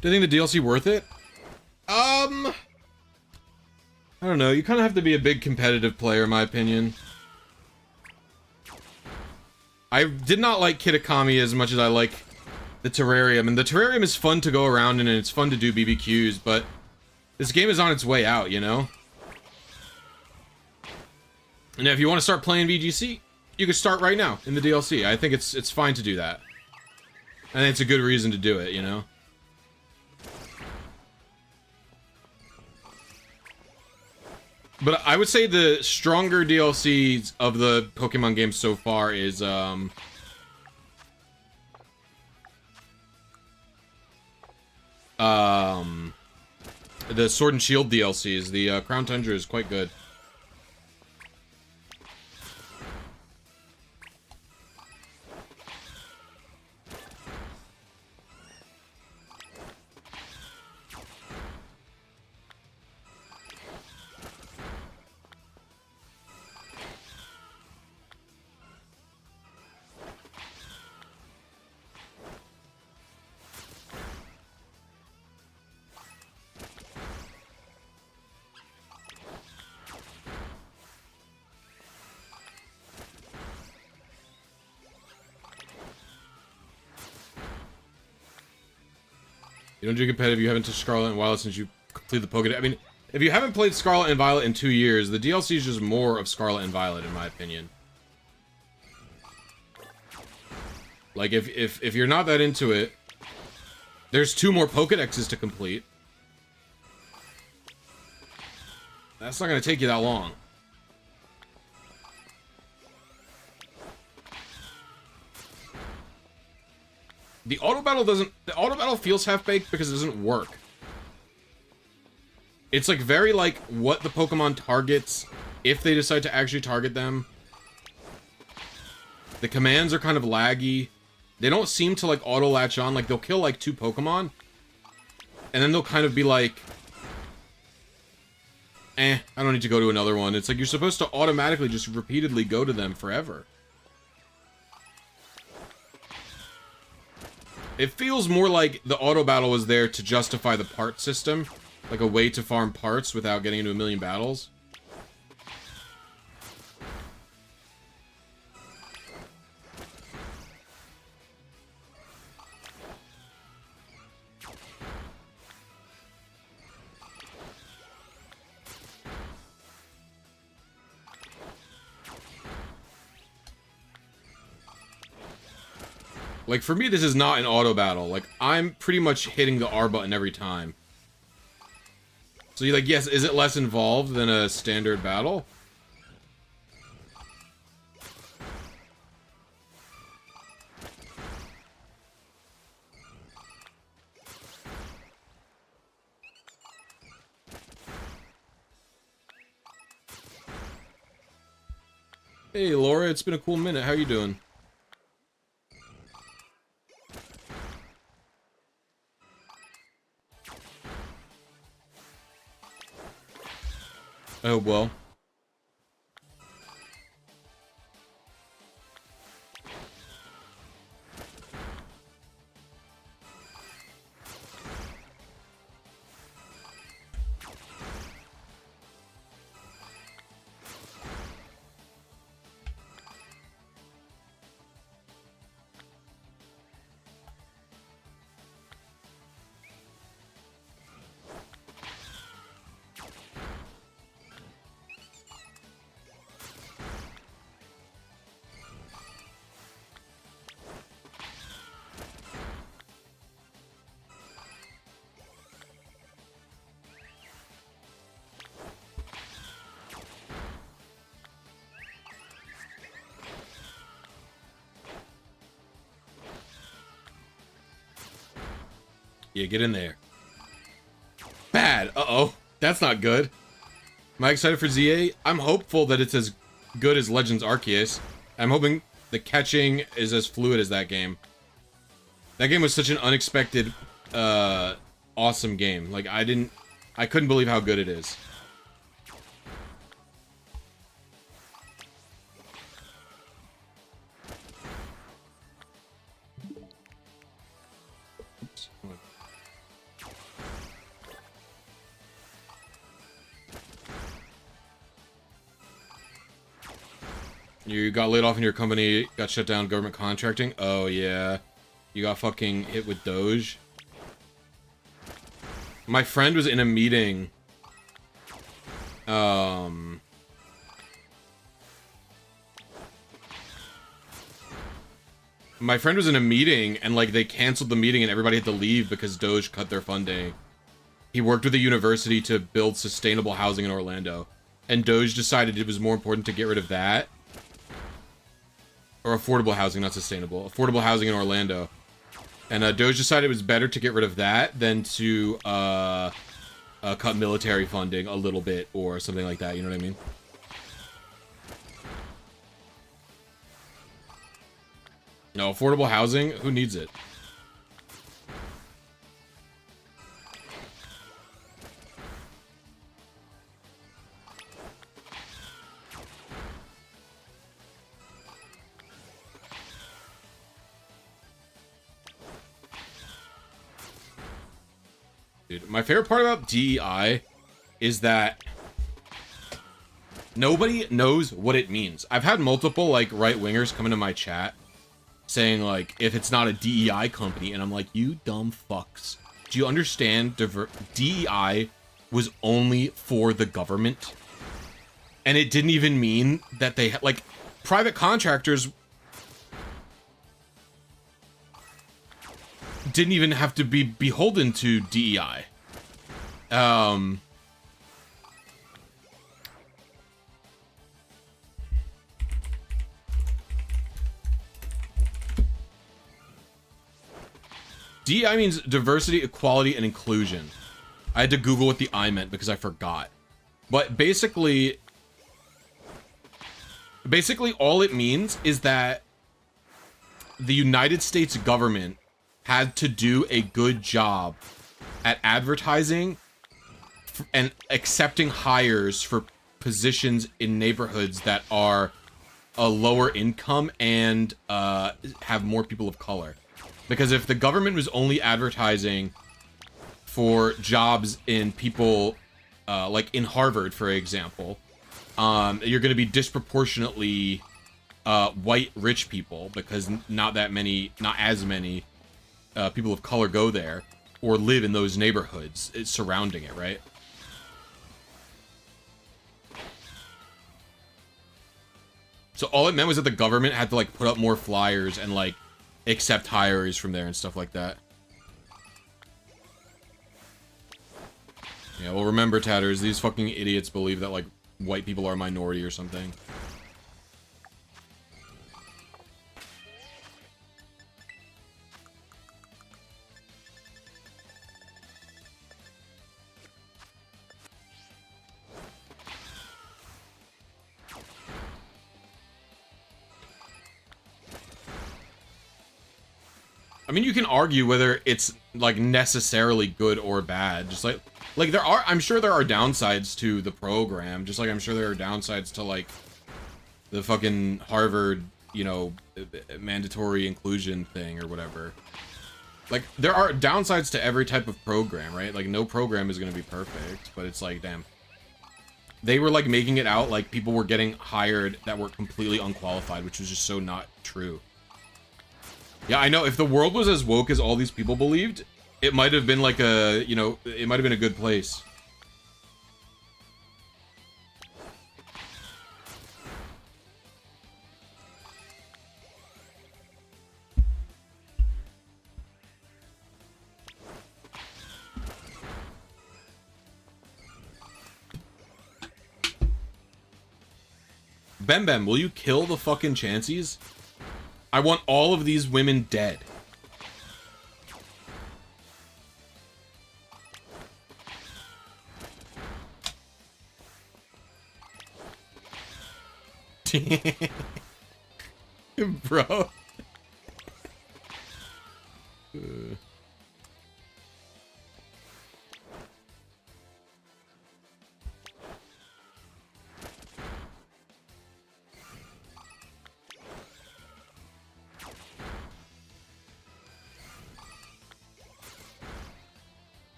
Speaker 2: Do you think the DLC worth it? I don't know. You kind of have to be a big competitive player, in my opinion. I did not like Kitakami as much as I like the Terrarium, and the Terrarium is fun to go around in, and it's fun to do BBQs, but this game is on its way out, you know? And if you want to start playing VGC, you can start right now in the DLC. I think it's fine to do that. I think it's a good reason to do it, you know? But I would say the stronger DLCs of the Pokemon games so far is, the Sword and Shield DLCs. The Crown Tundra is quite good. You don't do competitive, you haven't touched Scarlet and Violet since you completed the Pokedex. I mean, if you haven't played Scarlet and Violet in 2 years, the DLC is just more of Scarlet and Violet, in my opinion. Like, if you're not that into it, there's 2 more Pokedexes to complete. That's not going to take you that long. The auto battle feels half-baked because it doesn't work. It's like very like what the Pokemon targets if they decide to actually target them. The commands are kind of laggy. They don't seem to like auto latch on. Like they'll kill like 2 Pokemon and then they'll kind of be like, I don't need to go to another one. It's like you're supposed to automatically just repeatedly go to them forever. It feels more like the auto battle was there to justify the part system, like a way to farm parts without getting into a million battles. Like, for me, this is not an auto battle. Like, I'm pretty much hitting the R button every time. So you're like, yes, is it less involved than a standard battle? Hey, Laura, it's been a cool minute. How you doing? Oh, well. Yeah, get in there. Bad. Uh-oh. That's not good. Am I excited for ZA? I'm hopeful that it's as good as Legends Arceus. I'm hoping the catching is as fluid as that game. That game was such an unexpected, awesome game. Like, I couldn't believe how good it is. You got laid off in your company, got shut down, government contracting. Oh, yeah. You got fucking hit with Doge. My friend was in a meeting. My friend was in a meeting, and, like, they canceled the meeting and everybody had to leave because Doge cut their funding. He worked with a university to build sustainable housing in Orlando. And Doge decided it was more important to get rid of that. Or affordable housing, not sustainable. Affordable housing in Orlando. And Doge decided it was better to get rid of that than to cut military funding a little bit or something like that, you know what I mean? No, affordable housing? Who needs it? Dude, my favorite part about DEI is that nobody knows what it means. I've had multiple, like, right-wingers come into my chat saying, like, if it's not a DEI company, and I'm like, you dumb fucks. Do you understand DEI was only for the government? And it didn't even mean that they, like, private contractors didn't even have to be beholden to DEI. DEI means diversity, equality, and inclusion. I had to Google what the I meant because I forgot. But basically all it means is that the United States government had to do a good job at advertising and accepting hires for positions in neighborhoods that are a lower income and have more people of color. Because if the government was only advertising for jobs in people, like in Harvard, for example, you're going to be disproportionately white rich people because not as many people of color go there or live in those neighborhoods surrounding it, right? So all it meant was that the government had to, like, put up more flyers and, like, accept hires from there and stuff like that. Yeah, well, remember, Tatters, these fucking idiots believe that, like, white people are a minority or something. I mean, you can argue whether it's, like, necessarily good or bad. Just like I'm sure there are downsides to the program. Just like I'm sure there are downsides to, like, the fucking Harvard, you know, mandatory inclusion thing or whatever. Like, there are downsides to every type of program, right? Like, no program is going to be perfect, but it's like, damn. They were, like, making it out like people were getting hired that were completely unqualified, which was just so not true. Yeah, I know. If the world was as woke as all these people believed, it might have been like a, you know, it might have been a good place. Bem, will you kill the fucking Chanseys? I want all of these women dead. Bro.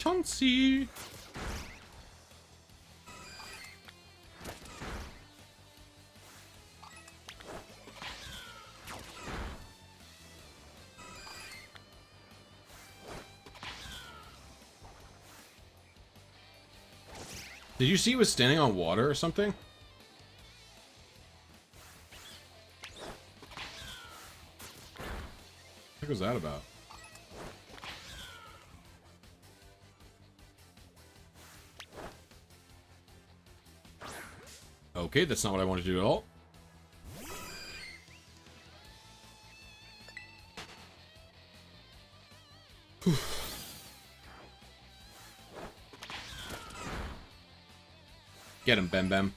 Speaker 2: Chauncey. Did you see he was standing on water or something? What was that about? Okay, that's not what I wanted to do at all. Get him, Bem Bem.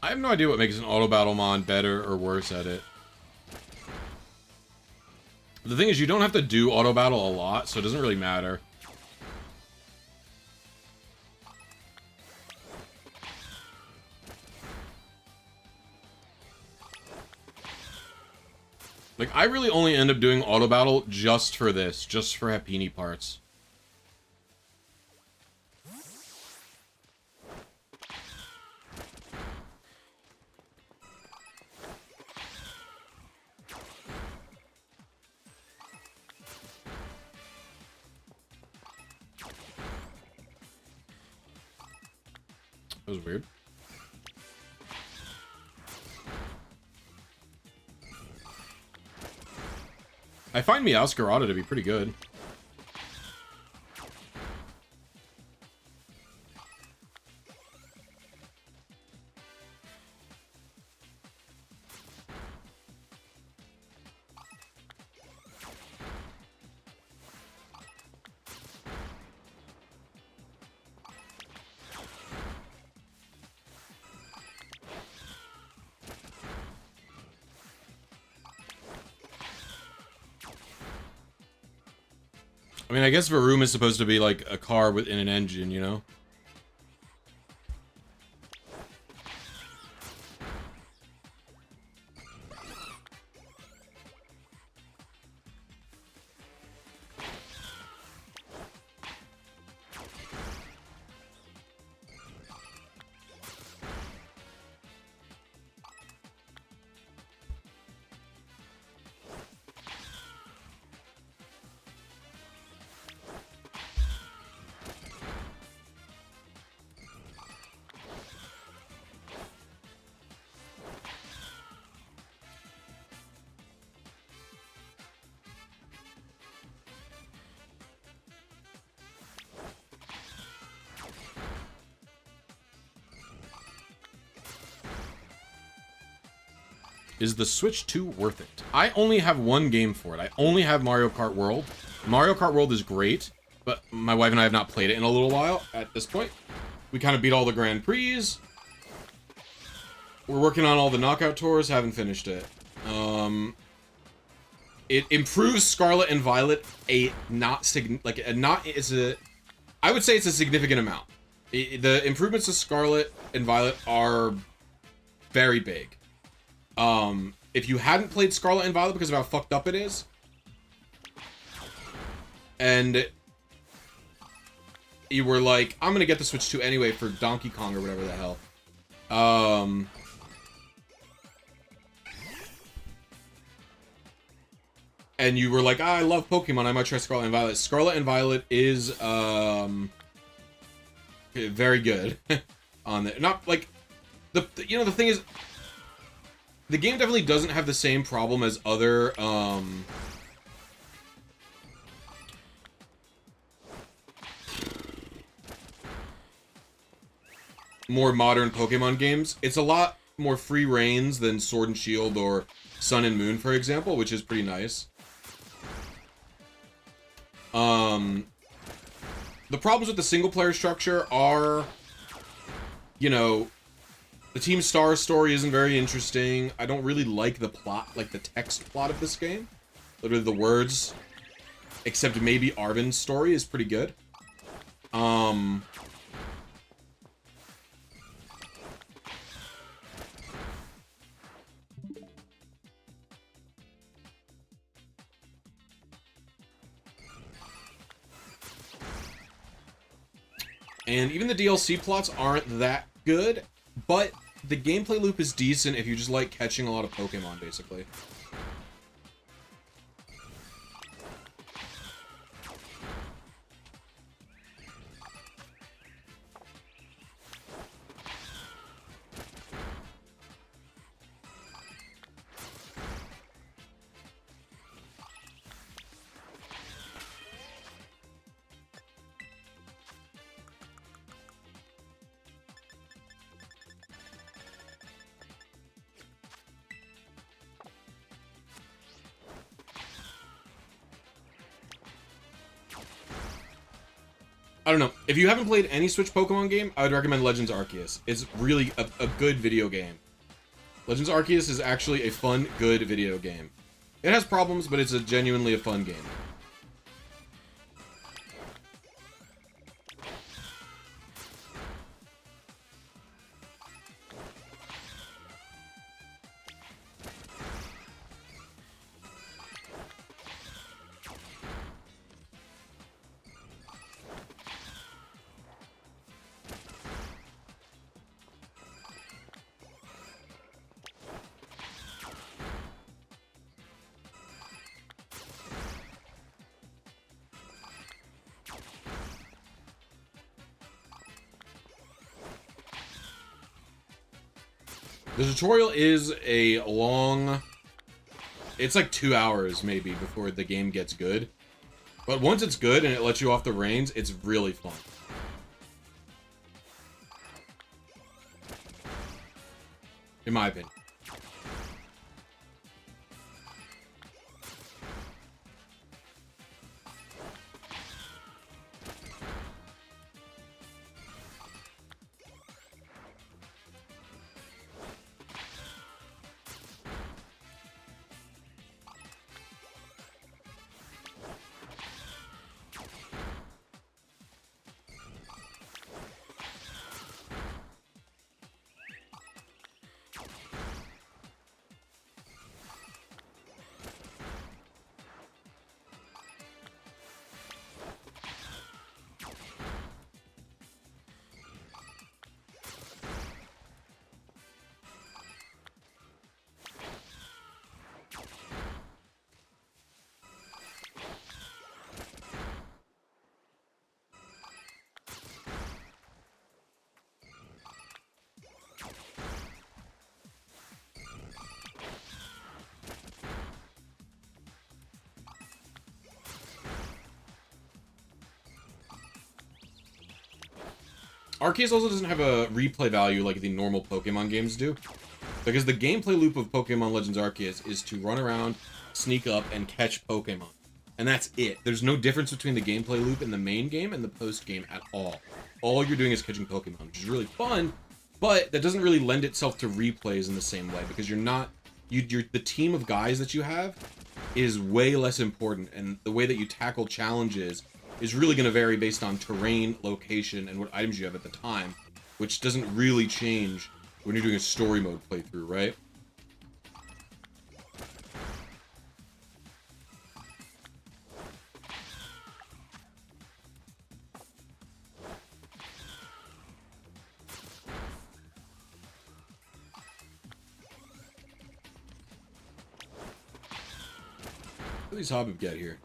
Speaker 2: I have no idea what makes an auto battle mon better or worse at it. The thing is, you don't have to do auto battle a lot, so it doesn't really matter. Like, I really only end up doing auto battle just for this, just for Happini parts. That was weird. I find Meowscarada to be pretty good. I mean, I guess Varoom is supposed to be like a car within an engine, you know? Is the Switch 2 worth it? I only have one game for it. I only have Mario Kart World. Mario Kart World is great, but my wife and I have not played it in a little while at this point. We kind of beat all the Grand Prix. We're working on all the knockout tours, haven't finished it. It improves Scarlet and Violet I would say it's a significant amount. The improvements to Scarlet and Violet are very big. If you hadn't played Scarlet and Violet because of how fucked up it is, and you were like, I'm gonna get the Switch 2 anyway for Donkey Kong or whatever the hell, And you were like, I love Pokemon, I might try Scarlet and Violet. Scarlet and Violet is, very good on it. Not, like, the thing is, the game definitely doesn't have the same problem as other, more modern Pokemon games. It's a lot more free reigns than Sword and Shield or Sun and Moon, for example, which is pretty nice. The problems with the single-player structure are, you know, the Team Star story isn't very interesting. I don't really like the plot, like the text plot of this game. Literally the words, except maybe Arvin's story is pretty good. And even the DLC plots aren't that good, but the gameplay loop is decent if you just like catching a lot of Pokemon, basically. I don't know. If you haven't played any Switch Pokemon game, I would recommend Legends Arceus. It's really a good video game. Legends Arceus is actually a fun, good video game. It has problems, but it's genuinely a fun game. The tutorial is a long... It's like 2 hours, maybe, before the game gets good. But once it's good and it lets you off the reins, it's really fun. In my opinion. Arceus also doesn't have a replay value like the normal Pokemon games do. Because the gameplay loop of Pokemon Legends Arceus is to run around, sneak up, and catch Pokemon. And that's it. There's no difference between the gameplay loop in the main game and the post-game at all. All you're doing is catching Pokemon, which is really fun, but that doesn't really lend itself to replays in the same way, because you're not... the team of guys that you have is way less important, and the way that you tackle challenges is really going to vary based on terrain, location, and what items you have at the time, which doesn't really change when you're doing a story mode playthrough, right? What does Habib get here?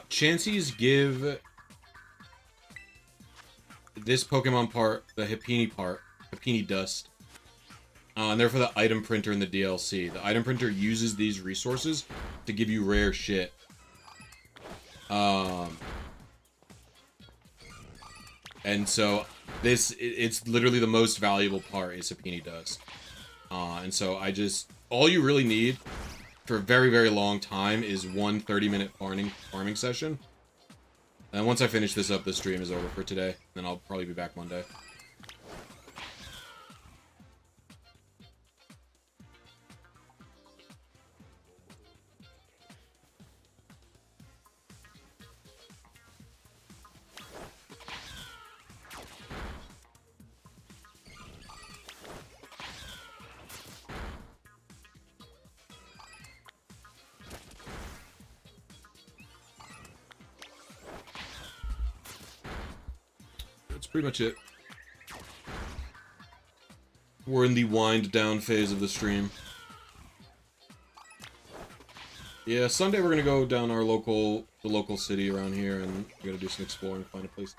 Speaker 2: Chanseys give this Pokemon part, the Hipini dust, and they're for the item printer in the DLC. The item printer uses these resources to give you rare shit. And so it's literally the most valuable part is Hipini dust. And so all you really need for a very, very long time is one 30-minute farming session. And once I finish this up, the stream is over for today. Then I'll probably be back Monday. Pretty much it. We're in the wind down phase of the stream. Yeah, Sunday we're gonna go down the local city around here, and we're gonna do some exploring, find a place.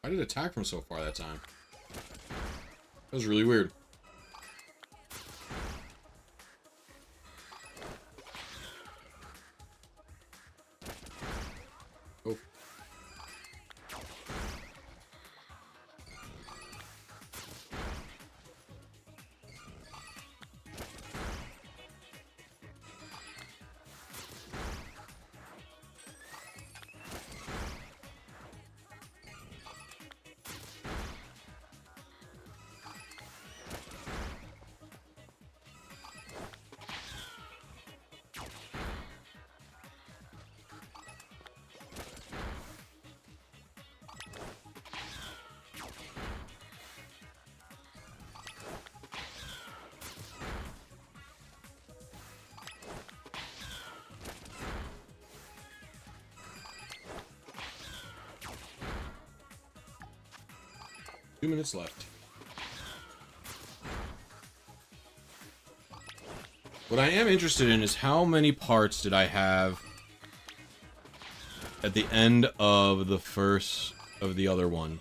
Speaker 2: Why did it attack from so far that time? That was really weird. Oh. 2 minutes left. What I am interested in is how many parts did I have at the end of the first of the other one.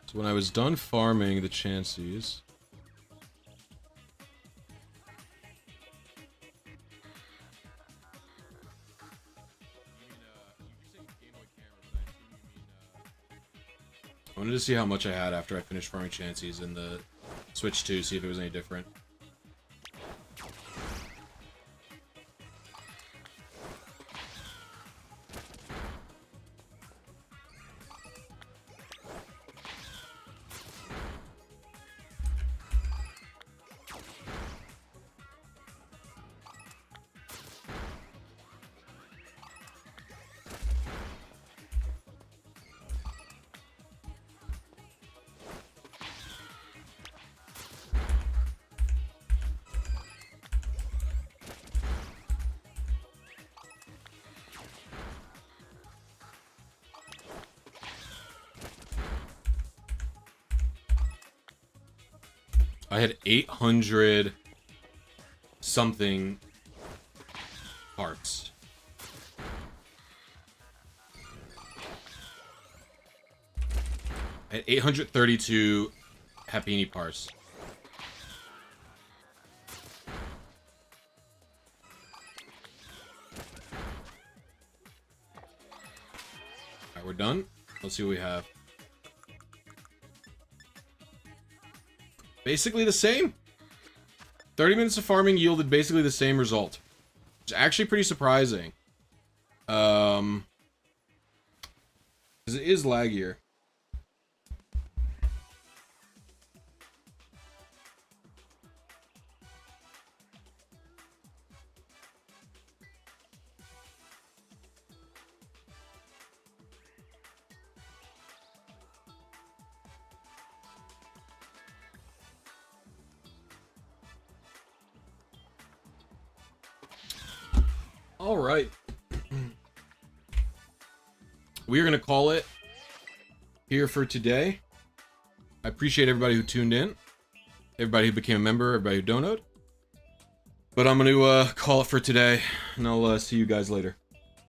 Speaker 2: So when I was done farming the chances, I wanted to see how much I had after I finished farming chances in the Switch 2, see if it was any different. I had 800 something parts. I had 832 Happini parts. Alright, we're done. Let's see what we have. Basically the same. 30 minutes of farming yielded basically the same result. Which is actually pretty surprising. Because it is laggier. All right. We are going to call it here for today. I appreciate everybody who tuned in, everybody who became a member, everybody who donated. But I'm going to call it for today, and I'll see you guys later.